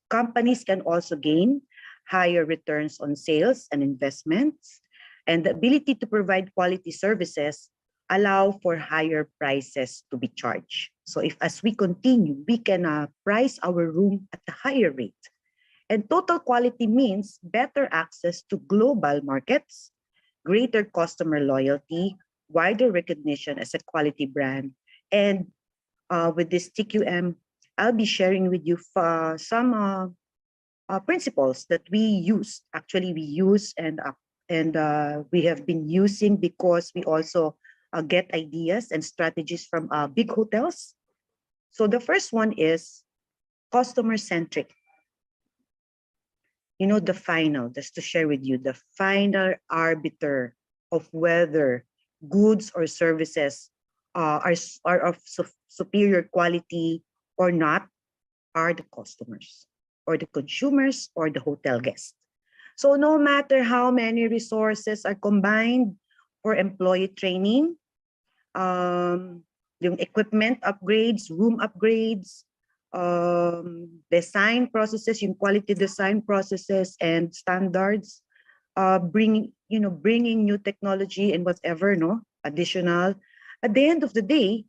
Companies can also gain higher returns on sales and investments, and the ability to provide quality services allow for higher prices to be charged. So if as we continue, we can price our room at a higher rate. And total quality means better access to global markets, greater customer loyalty, wider recognition as a quality brand. And with this TQM, I'll be sharing with you some principles that we use. Actually, we use and we have been using because we also get ideas and strategies from big hotels. So the first one is customer-centric. Just to share with you, the final arbiter of whether goods or services are of superior quality or not are the customers or the consumers or the hotel guests. So no matter how many resources are combined for employee training, yung equipment upgrades, room upgrades, design processes, yung quality design processes and standards, bringing new technology and whatever, additional. At the end of the day,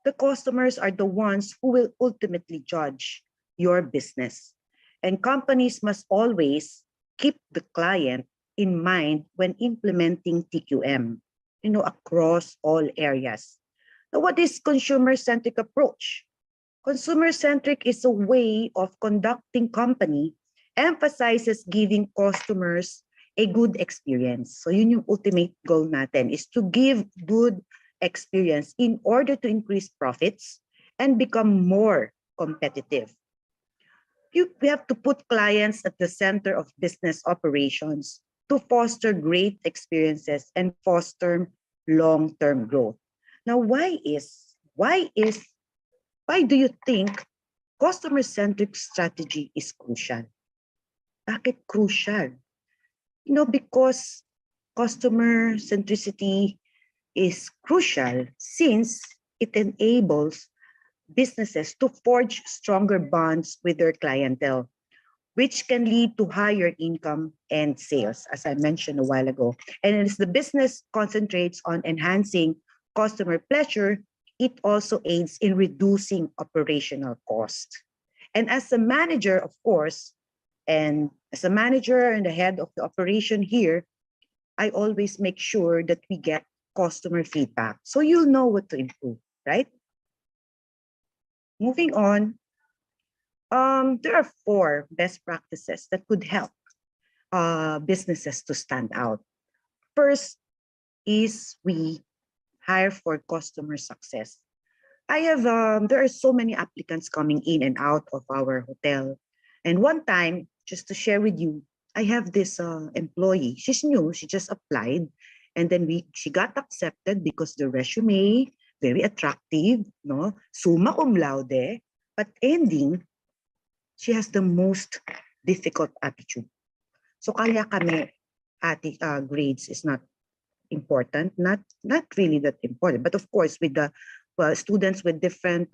the customers are the ones who will ultimately judge your business. And companies must always keep the client in mind when implementing TQM, across all areas. Now, what is consumer-centric approach? Consumer-centric is a way of conducting company emphasizes giving customers a good experience. So yun yung ultimate goal natin, is to give good experience in order to increase profits and become more competitive. We have to put clients at the center of business operations to foster great experiences and foster long-term growth. Now, why do you think customer-centric strategy is crucial? Bakit crucial? Because customer centricity is crucial since it enables businesses to forge stronger bonds with their clientele, which can lead to higher income and sales, as I mentioned a while ago. And as the business concentrates on enhancing customer pleasure, it also aids in reducing operational cost. And as a manager, of course, and as a manager and the head of the operation here, I always make sure that we get customer feedback. So you'll know what to improve, right? Moving on, there are 4 best practices that could help businesses to stand out. First is we hire for customer success. There are so many applicants coming in and out of our hotel. And one time, just to share with you, I have this employee. She's new, she just applied. And then she got accepted because the resume, very attractive, summa cum laude, but ending, she has the most difficult attitude. So kaya kami, grades is not important, not really that important. But of course, with the students with different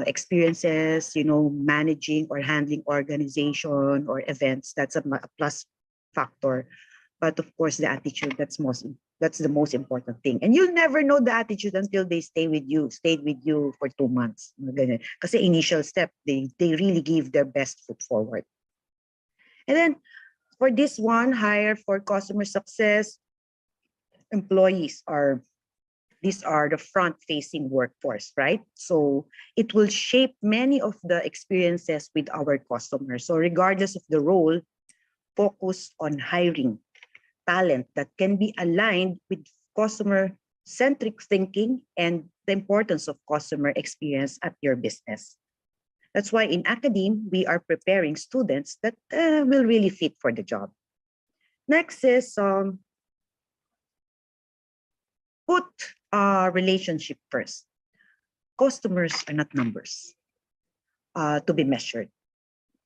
experiences, managing or handling organization or events, that's a plus factor. But of course, the attitude, that's the most important thing. And you'll never know the attitude until they stayed with you for 2 months. Kasi initial step, they really give their best foot forward. And then for this one, hire for customer success, employees are These are the front-facing workforce, right? So it will shape many of the experiences with our customers. So regardless of the role, focus on hiring talent that can be aligned with customer-centric thinking and the importance of customer experience at your business. That's why in academe, we are preparing students that will really fit for the job. Next is put relationship first. Customers are not numbers to be measured.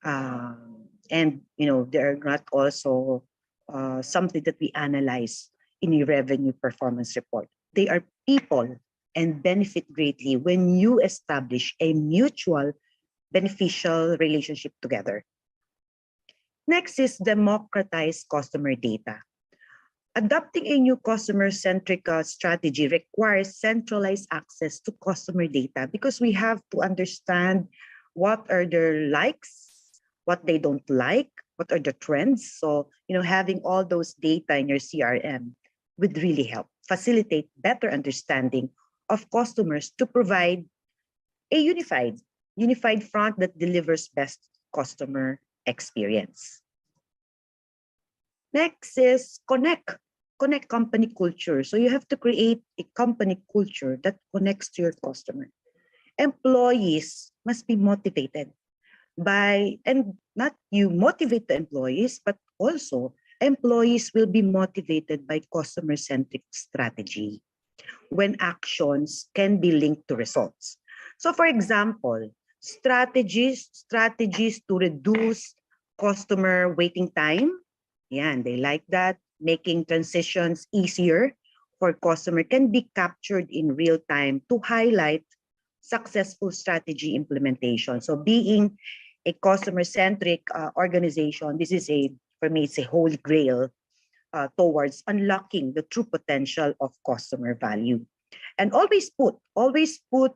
And they're not also something that we analyze in a revenue performance report. They are people and benefit greatly when you establish a mutual beneficial relationship together. Next is democratize customer data. Adopting a new customer-centric strategy requires centralized access to customer data because we have to understand what are their likes, what they don't like, what are the trends. So, having all those data in your CRM would really help facilitate better understanding of customers to provide a unified front that delivers best customer experience. Next is connect company culture. So you have to create a company culture that connects to your customer. Employees must be motivated by, and not you motivate the employees, but also employees will be motivated by customer-centric strategy when actions can be linked to results. So for example, strategies to reduce customer waiting time. Yeah, and they like that. Making transitions easier for customer can be captured in real time to highlight successful strategy implementation. So being a customer-centric organization, this is for me, it's a holy grail towards unlocking the true potential of customer value. And always put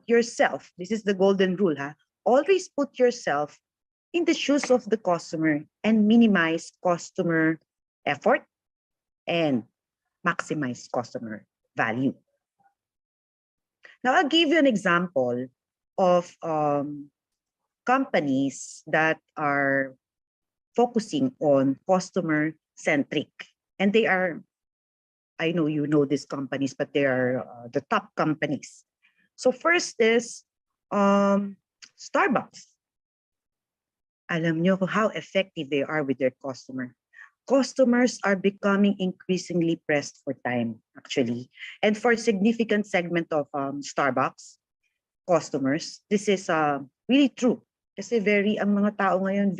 yourself, this is the golden rule, always put yourself in the shoes of the customer and minimize customer effort and maximize customer value. Now, I'll give you an example of companies that are focusing on customer-centric. And they are, I know you know these companies, but they are the top companies. So first is Starbucks. Alam nyo how effective they are with their customer. Customers are becoming increasingly pressed for time, actually. And for a significant segment of Starbucks customers, this is really true. Kasi ang mga tao ngayon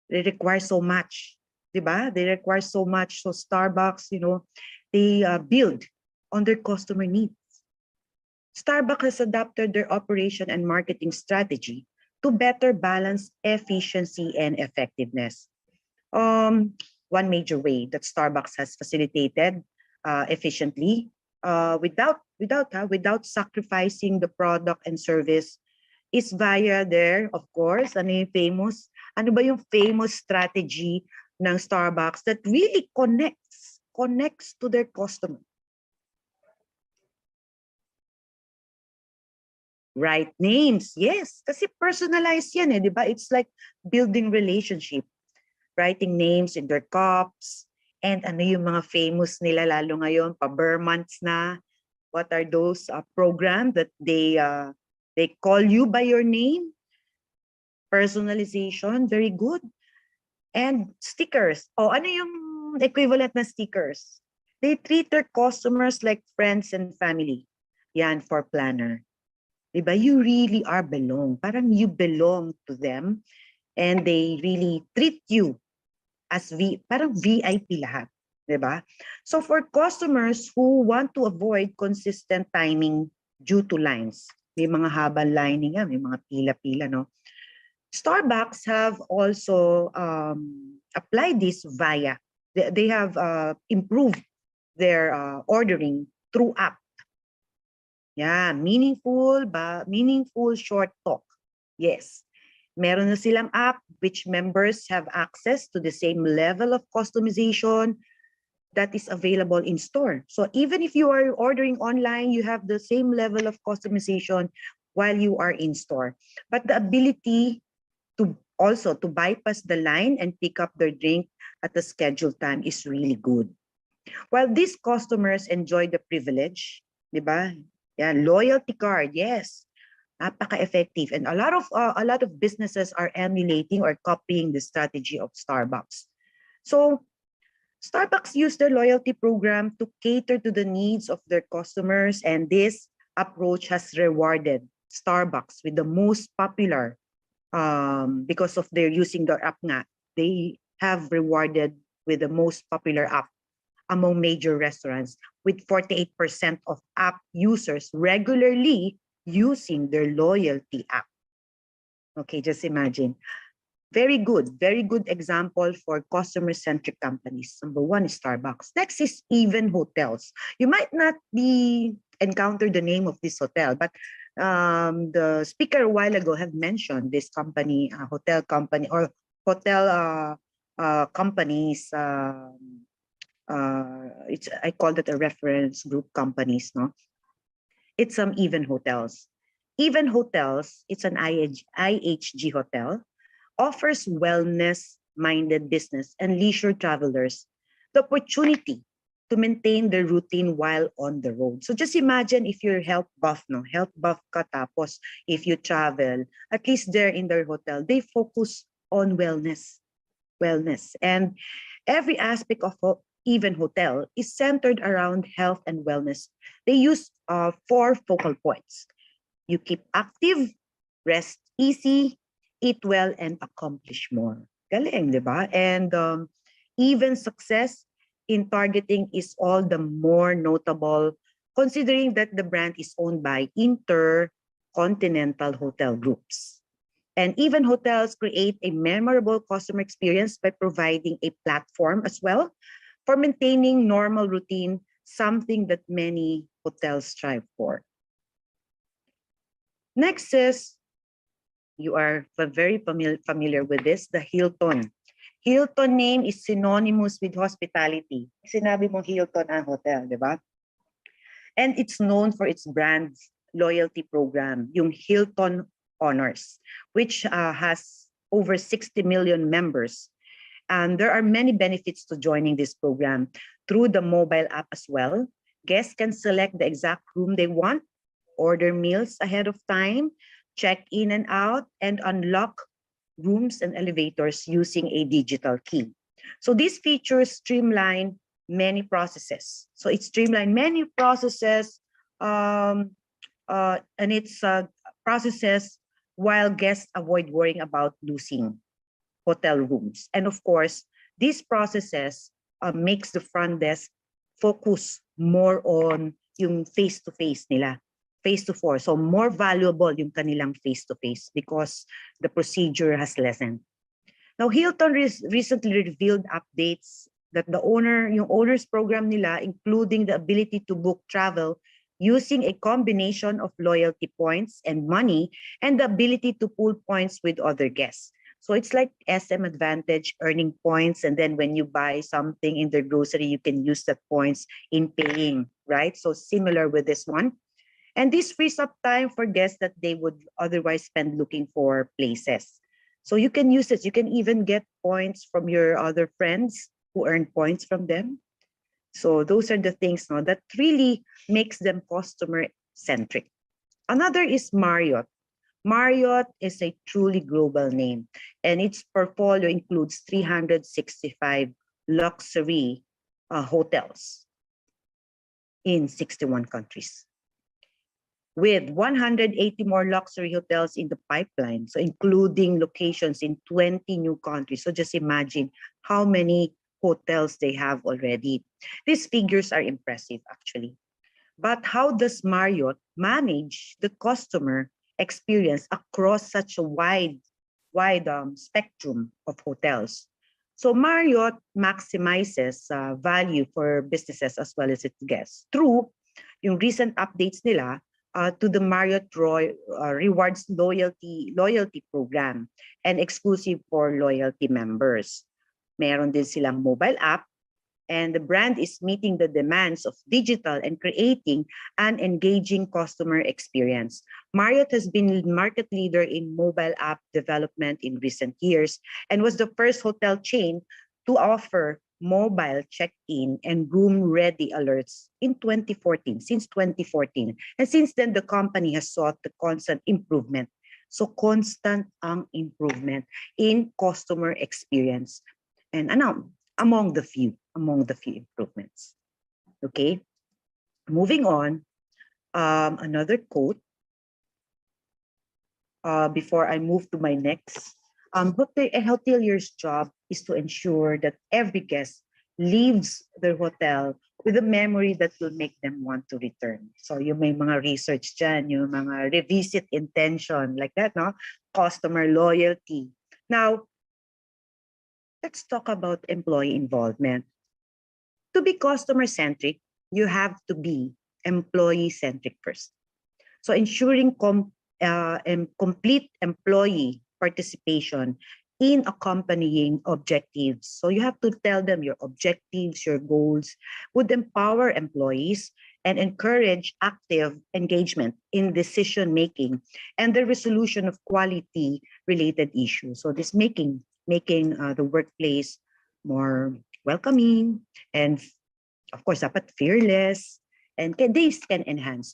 they require so much. Diba? They require so much. So Starbucks, they build on their customer needs. Starbucks has adapted their operation and marketing strategy to better balance efficiency and effectiveness. One major way that Starbucks has facilitated efficiently without sacrificing the product and service is via their, of course, ano ba yung famous strategy ng Starbucks that really connects to their customer. Right names, yes. Kasi personalized yan di ba? It's like building relationship. Writing names in their cups. And ano yung mga famous nila lalo ngayon, pa-Burr months na. What are those programs that they call you by your name? Personalization, very good. And stickers. Ano yung equivalent na stickers? They treat their customers like friends and family. Yan for planner. Diba? You really are belong. Parang you belong to them and they really treat you as parang VIP lahat. Diba? So for customers who want to avoid consistent timing due to lines, may mga habang lining, may mga pila-pila, no? Starbucks have also applied this via, they have improved their ordering through app. Yeah, meaningful short talk. Yes. Meron na silang app which members have access to the same level of customization that is available in store. So even if you are ordering online, you have the same level of customization while you are in store. But the ability to also to bypass the line and pick up their drink at the scheduled time is really good. While these customers enjoy the privilege, di ba? Yeah, loyalty card, yes. Napaka-effective. And a lot of businesses are emulating or copying the strategy of Starbucks. So Starbucks use their loyalty program to cater to the needs of their customers, and this approach has rewarded Starbucks with the most popular because of their using their app nga. They have rewarded with the most popular app among major restaurants, with 48% of app users regularly using their loyalty app. Okay, just imagine. Very good example for customer-centric companies. Number one is Starbucks. Next is even hotels. You might not be encounter the name of this hotel, but the speaker a while ago have mentioned this company, hotel company or hotel companies. I call it a reference group companies, no? It's Even Hotels. Even Hotels, it's an IHG hotel, offers wellness-minded business and leisure travelers the opportunity to maintain their routine while on the road. So just imagine if you're health buff ka tapos if you travel, at least there in their hotel, they focus on wellness. And every aspect of Even Hotel is centered around health and wellness. They use 4 focal points. You keep active, rest easy, eat well, and accomplish more. Galing, di ba? And even success in targeting is all the more notable considering that the brand is owned by intercontinental hotel groups. And Even Hotels create a memorable customer experience by providing a platform as well for maintaining normal routine, something that many hotels strive for. Next is, you are very familiar with this, the Hilton. Hilton name is synonymous with hospitality. Sinabi mo Hilton ang hotel, di ba? And it's known for its brand loyalty program, yung Hilton Honors, which has over 60 million members. And there are many benefits to joining this program. Through the mobile app as well, guests can select the exact room they want, order meals ahead of time, check in and out, and unlock rooms and elevators using a digital key. So these features streamline many processes. So it streamlines many processes and it's processes while guests avoid worrying about losing hotel rooms. And of course, these processes makes the front desk focus more on yung face-to-face nila. Face-to-face. So more valuable yung kanilang face-to-face because the procedure has lessened. Now, Hilton recently revealed updates that yung owner's program nila, including the ability to book travel using a combination of loyalty points and money, and the ability to pool points with other guests. So it's like SM Advantage, earning points, and then when you buy something in their grocery, you can use that points in paying, right? So similar with this one. And this frees up time for guests that they would otherwise spend looking for places. So you can use this. You can even get points from your other friends who earn points from them. So those are the things that really makes them customer-centric. Another is Marriott. Marriott is a truly global name, and its portfolio includes 365 luxury hotels in 61 countries, with 180 more luxury hotels in the pipeline, so including locations in 20 new countries. So just imagine how many hotels they have already. These figures are impressive, actually. But how does Marriott manage the customer experience across such a wide spectrum of hotels? So Marriott maximizes value for businesses as well as its guests through yung recent updates nila to the Marriott Rewards loyalty program and exclusive for loyalty members. Meron din silang mobile app And the brand is meeting the demands of digital and creating an engaging customer experience. Marriott has been market leader in mobile app development in recent years and was the first hotel chain to offer mobile check-in and room-ready alerts in 2014, since 2014. And since then, the company has sought the constant improvement. So constant ang improvement in customer experience. And among the few improvements. Okay, moving on, another quote before I move to my next. A hotelier's job is to ensure that every guest leaves their hotel with a memory that will make them want to return. So yung may mga research dyan, yung mga revisit intention, like that, no? Customer loyalty. Now, let's talk about employee involvement. To be customer-centric, you have to be employee-centric first. So ensuring complete employee participation in accompanying objectives. So you have to tell them your objectives, your goals, would empower employees and encourage active engagement in decision-making and the resolution of quality-related issues. So this making the workplace more welcoming and, of course, dapat fearless, and this can enhance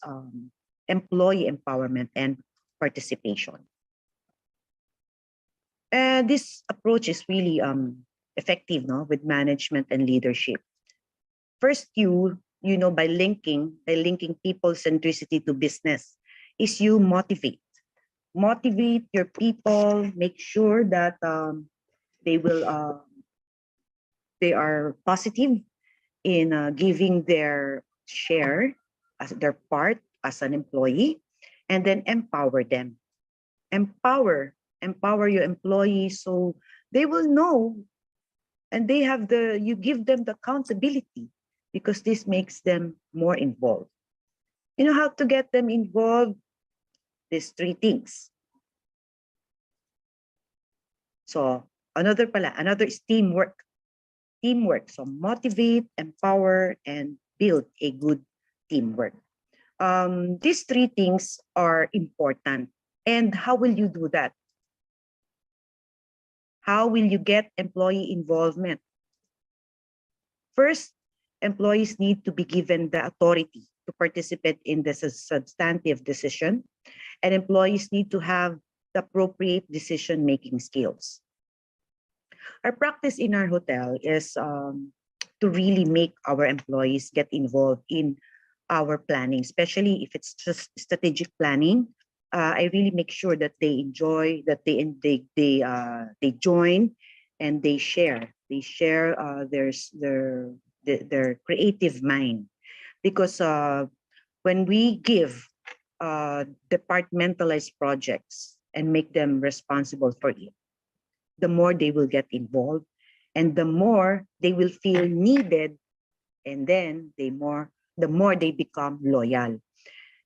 employee empowerment and participation. This approach is really effective, no, with management and leadership. First, by linking people centricity to business, is you motivate your people, make sure that they are positive in giving their share as their part as an employee, and then empower them. Empower your employees so they will know, and you give them the accountability, because this makes them more involved. You know how to get them involved? These three things. So another is teamwork. So motivate, empower, and build a good teamwork. These three things are important. And how will you do that? How will you get employee involvement? First, employees need to be given the authority to participate in the substantive decision, and employees need to have the appropriate decision-making skills. Our practice in our hotel is to really make our employees get involved in our planning, especially if it's just strategic planning. I really make sure that they enjoy, that they join, and they share. They share their creative mind, because when we give departmentalized projects and make them responsible for it, the more they will get involved, and the more they will feel needed, and then the more they become loyal.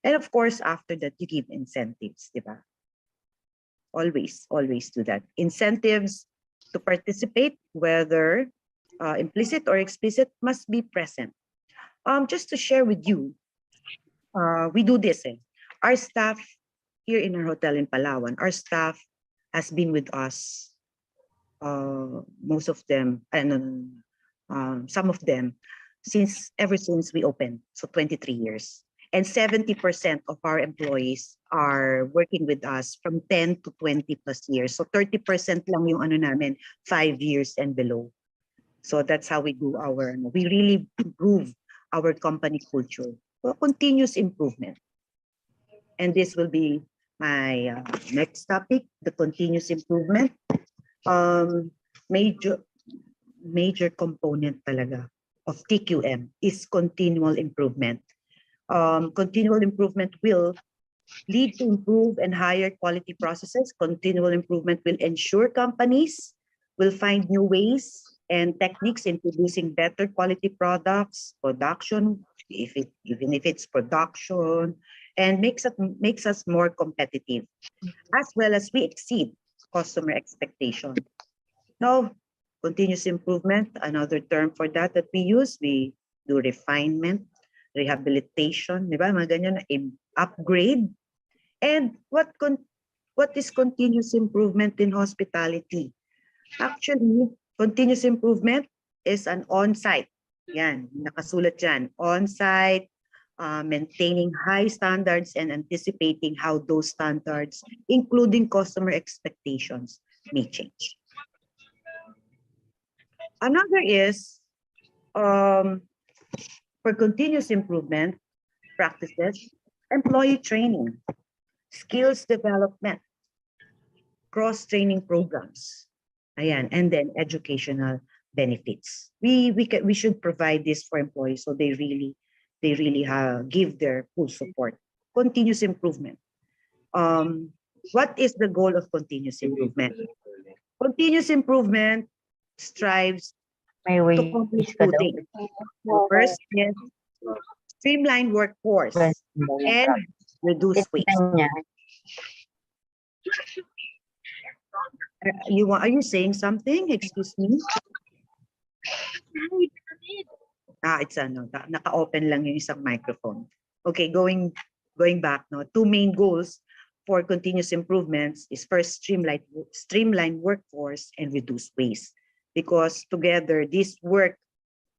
And of course, after that, you give incentives, diba? Always do that. Incentives to participate, whether implicit or explicit, must be present. Just to share with you, we do this. Our staff here in our hotel in Palawan, our staff has been with us, most of them, and some of them, ever since we opened, so 23 years. And 70% of our employees are working with us from 10 to 20 plus years. So 30% lang yung namin, 5 years and below. So that's how we do we really improve our company culture. So continuous improvement. And this will be my next topic, the continuous improvement. Major component talaga of TQM is continual improvement. Continual improvement will lead to improve and higher quality processes. Continual improvement will ensure companies will find new ways and techniques in producing better quality products, production, even if it's production, and makes us more competitive, as well as we exceed customer expectation. Now, Continuous improvement, another term for that we use, we do refinement, rehabilitation, di ba? Mga ganyan, upgrade. And what is continuous improvement in hospitality? Actually, continuous improvement is an on-site. Yan, nakasulat dyan. On-site, maintaining high standards and anticipating how those standards, including customer expectations, may change. Another is, for continuous improvement practices, employee training, skills development, cross-training programs, ayan, and then educational benefits. We should provide this for employees so they really give their full support. Continuous improvement. What is the goal of continuous improvement? Continuous improvement strives to accomplish two things. First is streamline workforce and reduce waste. Are you saying something? Excuse me. It's naka-open lang yung isang microphone. Okay, going back, no. Two main goals for continuous improvements is first streamline workforce and reduce waste. Because together this work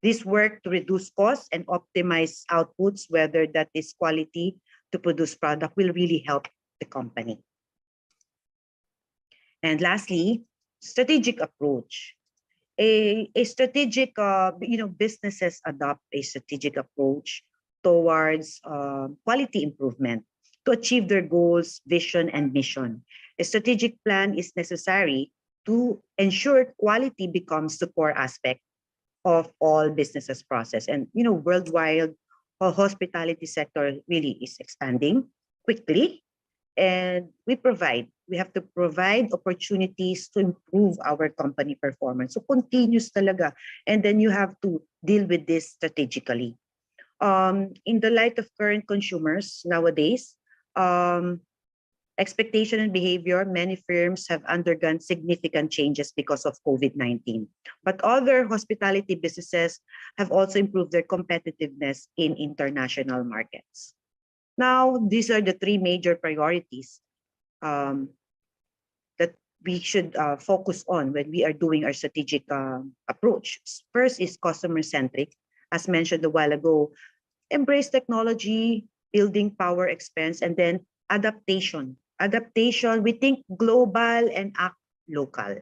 to reduce costs and optimize outputs, whether that is quality to produce product, will really help the company. And lastly, strategic approach. A strategic, businesses adopt a strategic approach towards quality improvement to achieve their goals, vision, and mission. A strategic plan is necessary to ensure quality becomes the core aspect of all businesses process. And worldwide, hospitality sector really is expanding quickly, and we have to provide opportunities to improve our company performance. So continuous talaga, and then you have to deal with this strategically. In the light of current consumers nowadays, expectation and behavior, many firms have undergone significant changes because of COVID-19. But other hospitality businesses have also improved their competitiveness in international markets. Now, these are the three major priorities that we should focus on when we are doing our strategic approach. First is customer-centric. As mentioned a while ago, embrace technology, building power expense, and then adaptation. We think global and act local.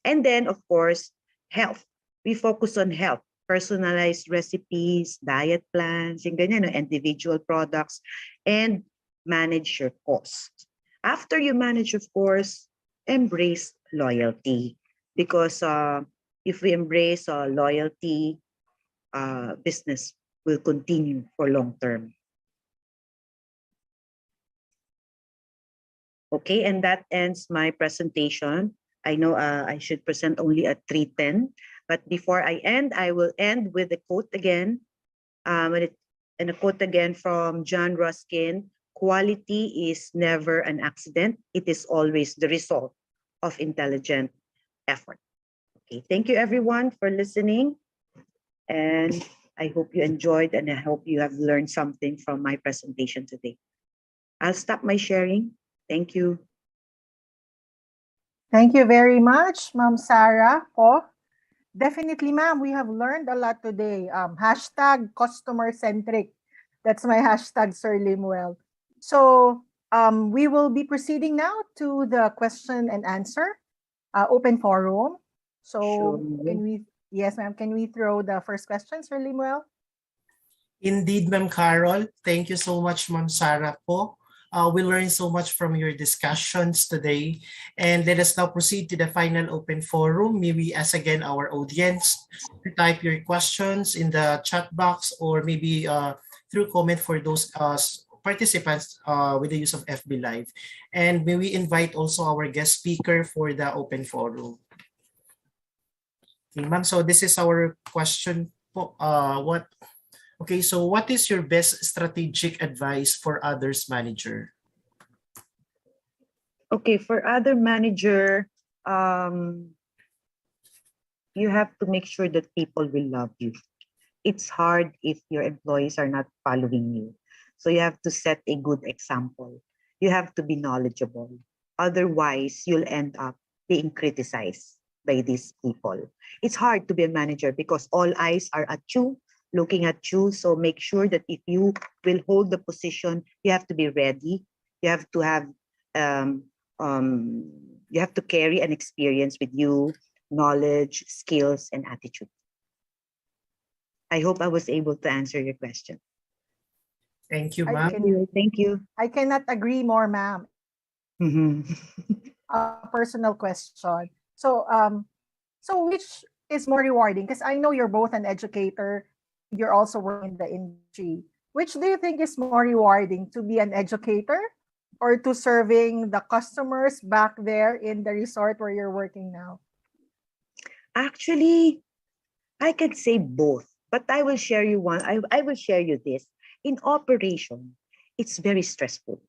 And then, of course, health. We focus on health, personalized recipes, diet plans, yung ganyan, individual products, and manage your costs. After you manage, of course, embrace loyalty. Because if we embrace loyalty, business will continue for long term. Okay, and that ends my presentation. I know I should present only at 3:10, but before I end, I will end with a quote again. And a quote again from John Ruskin: "Quality is never an accident. It is always the result of intelligent effort." Okay, thank you everyone for listening. And I hope you enjoyed, and I hope you have learned something from my presentation today. I'll stop my sharing. Thank you. Thank you very much, Ma'am Sarah. Definitely, ma'am, we have learned a lot today. Hashtag customer-centric. That's my hashtag, Sir Limuel. So we will be proceeding now to the question and answer open forum. So sure. Yes, ma'am, can we throw the first question, Sir Limuel? Indeed, Ma'am Carol. Thank you so much, Ma'am Sarah po. We learned so much from your discussions today. And let us now proceed to the final open forum. May we ask again our audience to type your questions in the chat box, or maybe through comment for those participants with the use of FB Live. And may we invite also our guest speaker for the open forum. Okay, ma'am, so this is our question. Okay, so what is your best strategic advice for others manager? Okay, for other manager, You have to make sure that people will love you. It's hard if your employees are not following you. So you have to set a good example. You have to be knowledgeable. Otherwise, you'll end up being criticized by these people. It's hard to be a manager because all eyes are at you, looking at you. So make sure that if you will hold the position, you have to be ready. You have to have um, you have to carry an experience with you, knowledge, skills, and attitude. I hope I was able to answer your question. Thank you, I ma'am. can, Thank you. I cannot agree more, ma'am. A personal question. So which is more rewarding? Because I know you're both an educator, you're also working in the industry. Which do you think is more rewarding, to be an educator or to serving the customers back there in the resort where you're working now? Actually, I can say both, but I will share you one. I will share you this. In operation, it's very stressful,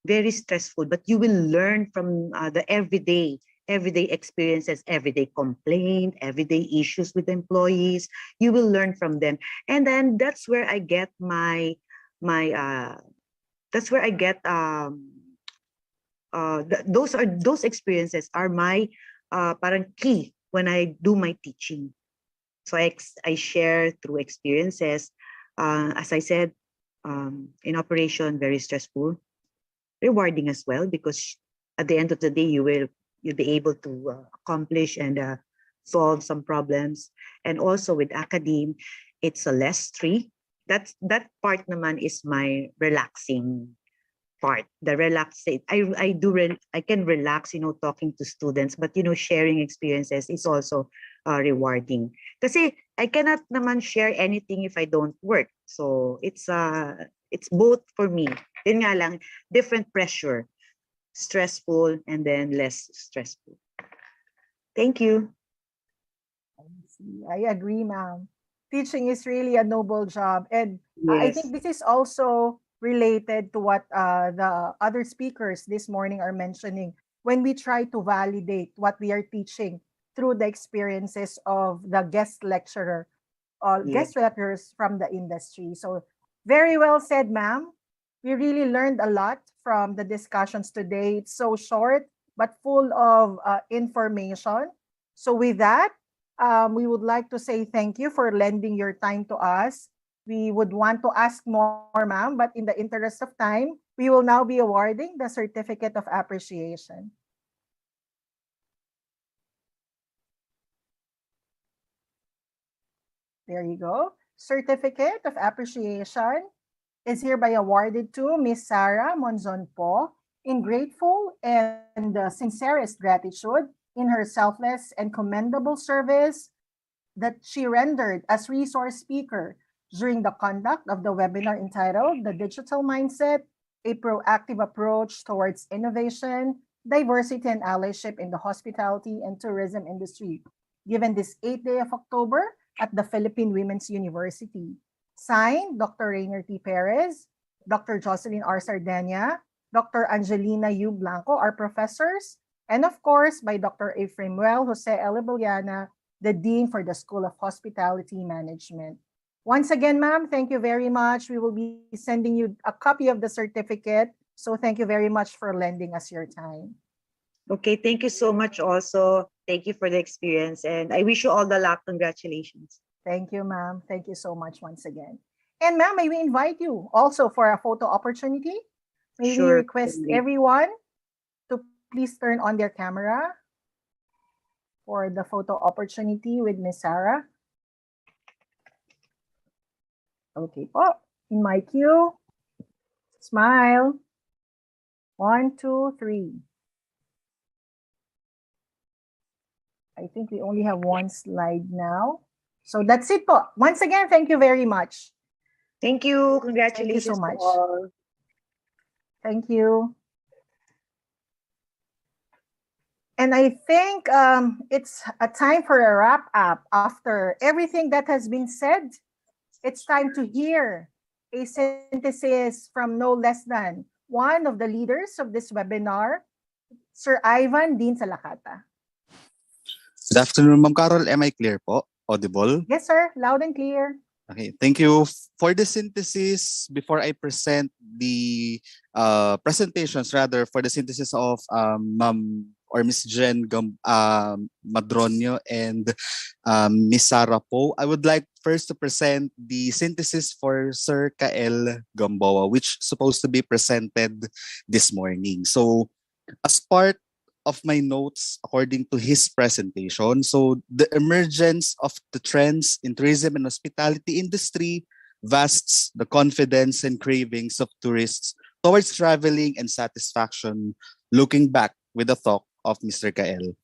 but you will learn from the everyday experiences, everyday complaint, everyday issues with employees. You will learn from them, and then that's where I get that's where I get those experiences are my parang key when I do my teaching. So I share through experiences. As I said, in operation, very stressful, rewarding as well, because at the end of the day, you'll be able to accomplish and solve some problems. And also with academe, it's a less strict. That part naman is my relaxing part. The relaxing, I can relax, talking to students, but sharing experiences is also rewarding. Kasi I cannot naman share anything if I don't work. So it's both for me. Yun nga lang, different pressure, stressful and then less stressful. Thank you. I agree, ma'am. Teaching is really a noble job. And I Yes. think this is also related to what the other speakers this morning are mentioning. When we try to validate what we are teaching through the experiences of the guest lecturer, guest lecturers from the industry. So very well said, ma'am. We really learned a lot from the discussions today. It's so short, but full of information. So with that, we would like to say thank you for lending your time to us. We would want to ask more, ma'am, but in the interest of time, we will now be awarding the Certificate of Appreciation. There you go. Certificate of Appreciation is hereby awarded to Miss Sarah Monzon Po in grateful and sincerest gratitude in her selfless and commendable service that she rendered as resource speaker during the conduct of the webinar entitled The Digital Mindset, a Proactive Approach Towards Innovation, Diversity and Allyship in the Hospitality and Tourism Industry, given this 8th day of October at the Philippine Women's University. Signed, Dr. Rainer T. Perez, Dr. Jocelyn R. Sardania, Dr. Angelina U. Blanco, our professors, and of course by Dr. Ephraim Well Jose Elibiliana, the Dean for the School of Hospitality Management. Once again, ma'am, thank you very much. We will be sending you a copy of the certificate. So thank you very much for lending us your time. Okay, thank you so much also. Thank you for the experience and I wish you all the luck. Congratulations. Thank you, ma'am. Thank you so much once again. And ma'am, may we invite you also for a photo opportunity? May we request everyone to please turn on their camera for the photo opportunity with Miss Sarah. Okay po. In my cue, smile. 1, 2, 3. I think we only have one slide now. So that's it po. Once again, thank you very much. Thank you. Congratulations. Thank you so much. To all. Thank you. And I think it's a time for a wrap up. After everything that has been said, it's time to hear a synthesis from no less than one of the leaders of this webinar, Sir Ivan Dean Salakata. Good afternoon, Ma'am Carol. Am I clear po? Audible? Yes, sir. Loud and clear. Okay, thank you for the synthesis. Before I present the presentations, rather for the synthesis of Ma'am or Miss Jen Madronio and Miss Sarah Po, I would like first to present the synthesis for Sir Kael Gamboa, which is supposed to be presented this morning. So, as part of my notes according to his presentation. So the emergence of the trends in tourism and hospitality industry vasts the confidence and cravings of tourists towards traveling and satisfaction, looking back with the thought of Mr. Kael.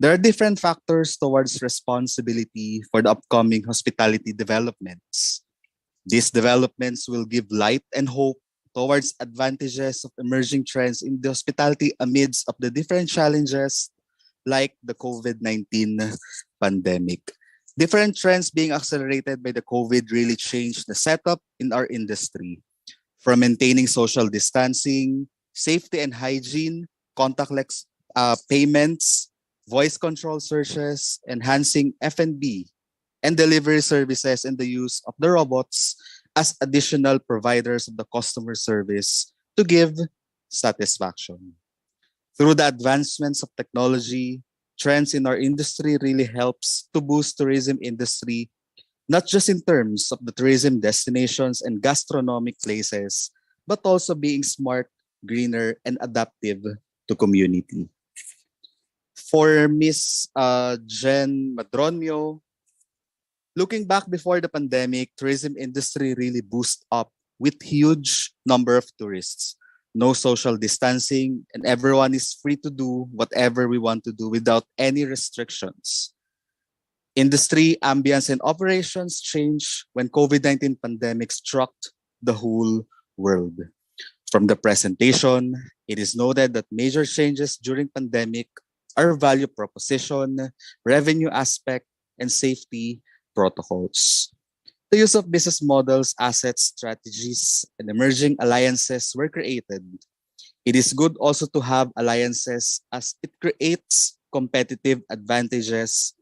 There are different factors towards responsibility for the upcoming hospitality developments. These developments will give light and hope towards advantages of emerging trends in the hospitality amidst of the different challenges like the COVID-19 pandemic. Different trends being accelerated by the COVID really changed the setup in our industry. From maintaining social distancing, safety and hygiene, contactless payments, voice control searches, enhancing F&B and delivery services, and the use of the robots as additional providers of the customer service to give satisfaction. Through the advancements of technology, trends in our industry really helps to boost tourism industry, not just in terms of the tourism destinations and gastronomic places, but also being smart, greener, and adaptive to community. For Miss Jen Madronio, looking back before the pandemic, tourism industry really boosted up with huge number of tourists. No social distancing, and everyone is free to do whatever we want to do without any restrictions. Industry ambience and operations changed when COVID-19 pandemic struck the whole world. From the presentation, it is noted that major changes during pandemic are value proposition, revenue aspect, and safety protocols. The use of business models, assets, strategies, and emerging alliances were created. It is good also to have alliances as it creates competitive advantages.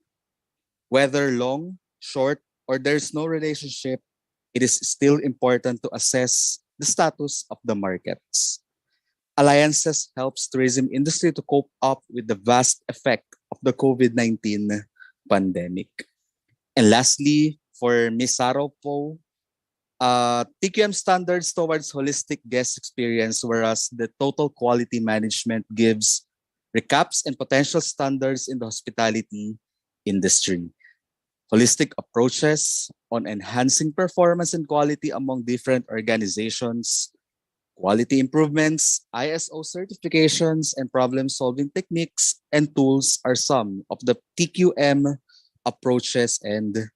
Whether long, short, or there's no relationship, it is still important to assess the status of the markets. Alliances helps tourism industry to cope up with the vast effect of the COVID-19 pandemic. And lastly, for Ms. Saro Po, TQM standards towards holistic guest experience, whereas the total quality management gives recaps and potential standards in the hospitality industry. Holistic approaches on enhancing performance and quality among different organizations, quality improvements, ISO certifications, and problem-solving techniques and tools are some of the TQM approaches and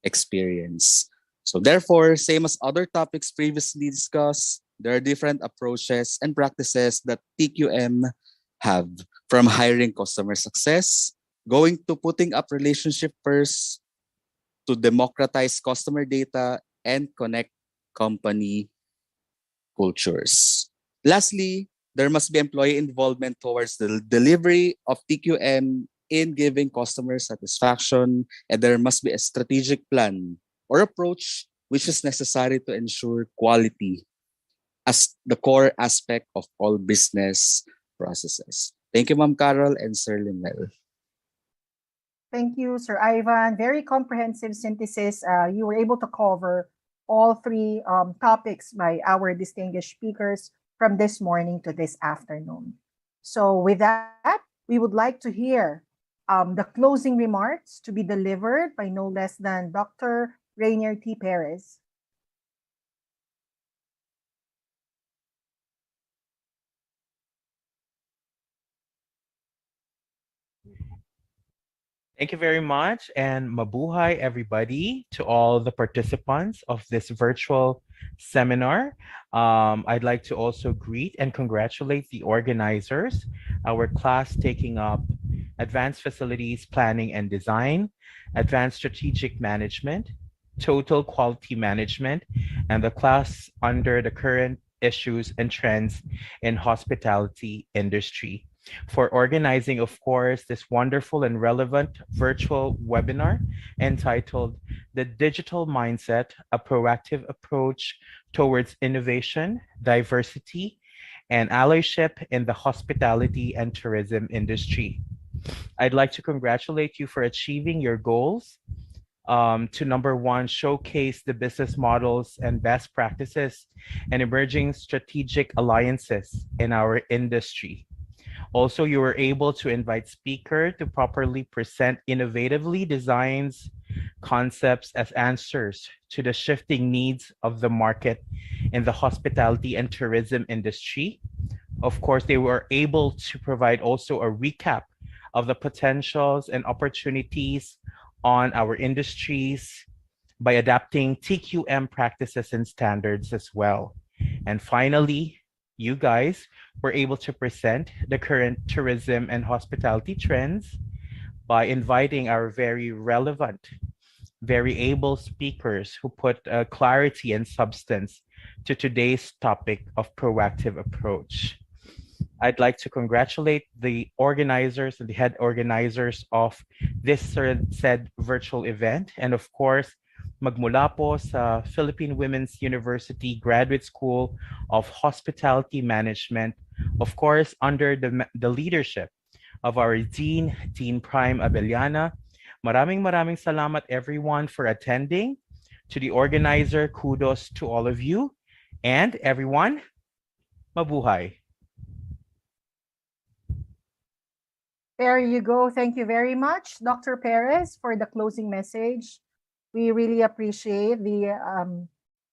experience. So therefore, same as other topics previously discussed, there are different approaches and practices that TQM have, from hiring customer success, going to putting up relationship first, to democratize customer data and connect company cultures. Lastly, there must be employee involvement towards the delivery of TQM in giving customer satisfaction, and there must be a strategic plan or approach which is necessary to ensure quality as the core aspect of all business processes. Thank you, Ma'am Carol and Sir Limel. Thank you, Sir Ivan. Very comprehensive synthesis. You were able to cover all three topics by our distinguished speakers from this morning to this afternoon. So with that, we would like to hear the closing remarks to be delivered by no less than Dr. Rainier T. Perez. Thank you very much, and mabuhay everybody to all the participants of this virtual seminar. I'd like to also greet and congratulate the organizers, our class taking up Advanced Facilities Planning and Design, Advanced Strategic Management, Total Quality Management, and the class under the current issues and trends in hospitality industry. for organizing, of course, this wonderful and relevant virtual webinar entitled The Digital Mindset, a Proactive Approach Towards Innovation, Diversity, and Allyship in the Hospitality and Tourism Industry. I'd like to congratulate you for achieving your goals to number one, showcase the business models and best practices and emerging strategic alliances in our industry. Also, you were able to invite speakers to properly present innovatively designs, concepts as answers to the shifting needs of the market in the hospitality and tourism industry. Of course, they were able to provide also a recap of the potentials and opportunities on our industries by adapting TQM practices and standards as well. And finally, you guys were able to present the current tourism and hospitality trends by inviting our very relevant, very able speakers who put clarity and substance to today's topic of proactive approach. I'd like to congratulate the organizers and the head organizers of this said virtual event. And of course, magmula po sa Philippine Women's University Graduate School of Hospitality Management, of course, under the leadership of our Dean Prime Abellana. Maraming salamat everyone for attending. To the organizer, kudos to all of you. And everyone, mabuhay. There you go. Thank you very much, Dr. Perez, for the closing message. We really appreciate the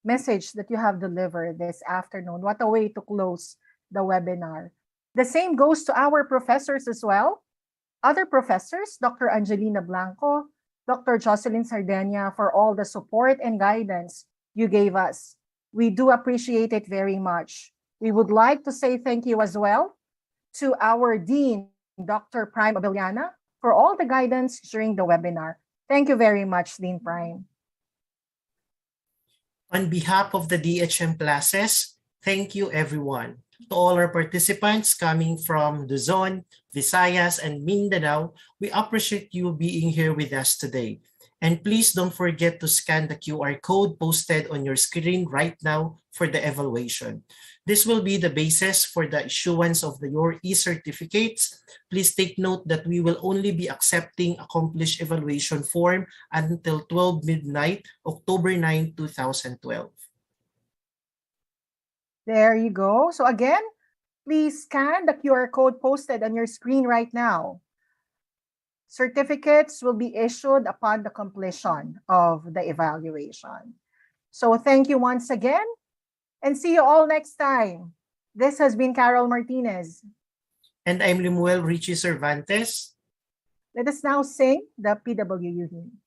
message that you have delivered this afternoon. What a way to close the webinar. The same goes to our professors as well. Other professors, Dr. Angelina Blanco, Dr. Jocelyn Sardenia, for all the support and guidance you gave us. We do appreciate it very much. We would like to say thank you as well to our Dean, Dr. Prime Abellana, for all the guidance during the webinar. Thank you very much, Dean Prime. On behalf of the DHM classes, thank you everyone. To all our participants coming from Luzon, Visayas, and Mindanao, we appreciate you being here with us today. And please don't forget to scan the QR code posted on your screen right now for the evaluation. This will be the basis for the issuance of your e-certificates. Please take note that we will only be accepting accomplished evaluation form until 12 midnight, October 9, 2012. There you go. So again, please scan the QR code posted on your screen right now. Certificates will be issued upon the completion of the evaluation. So thank you once again, and see you all next time. This has been Carol Martinez. And I'm Limuel Richie Cervantes. Let us now sing the PWU hymn.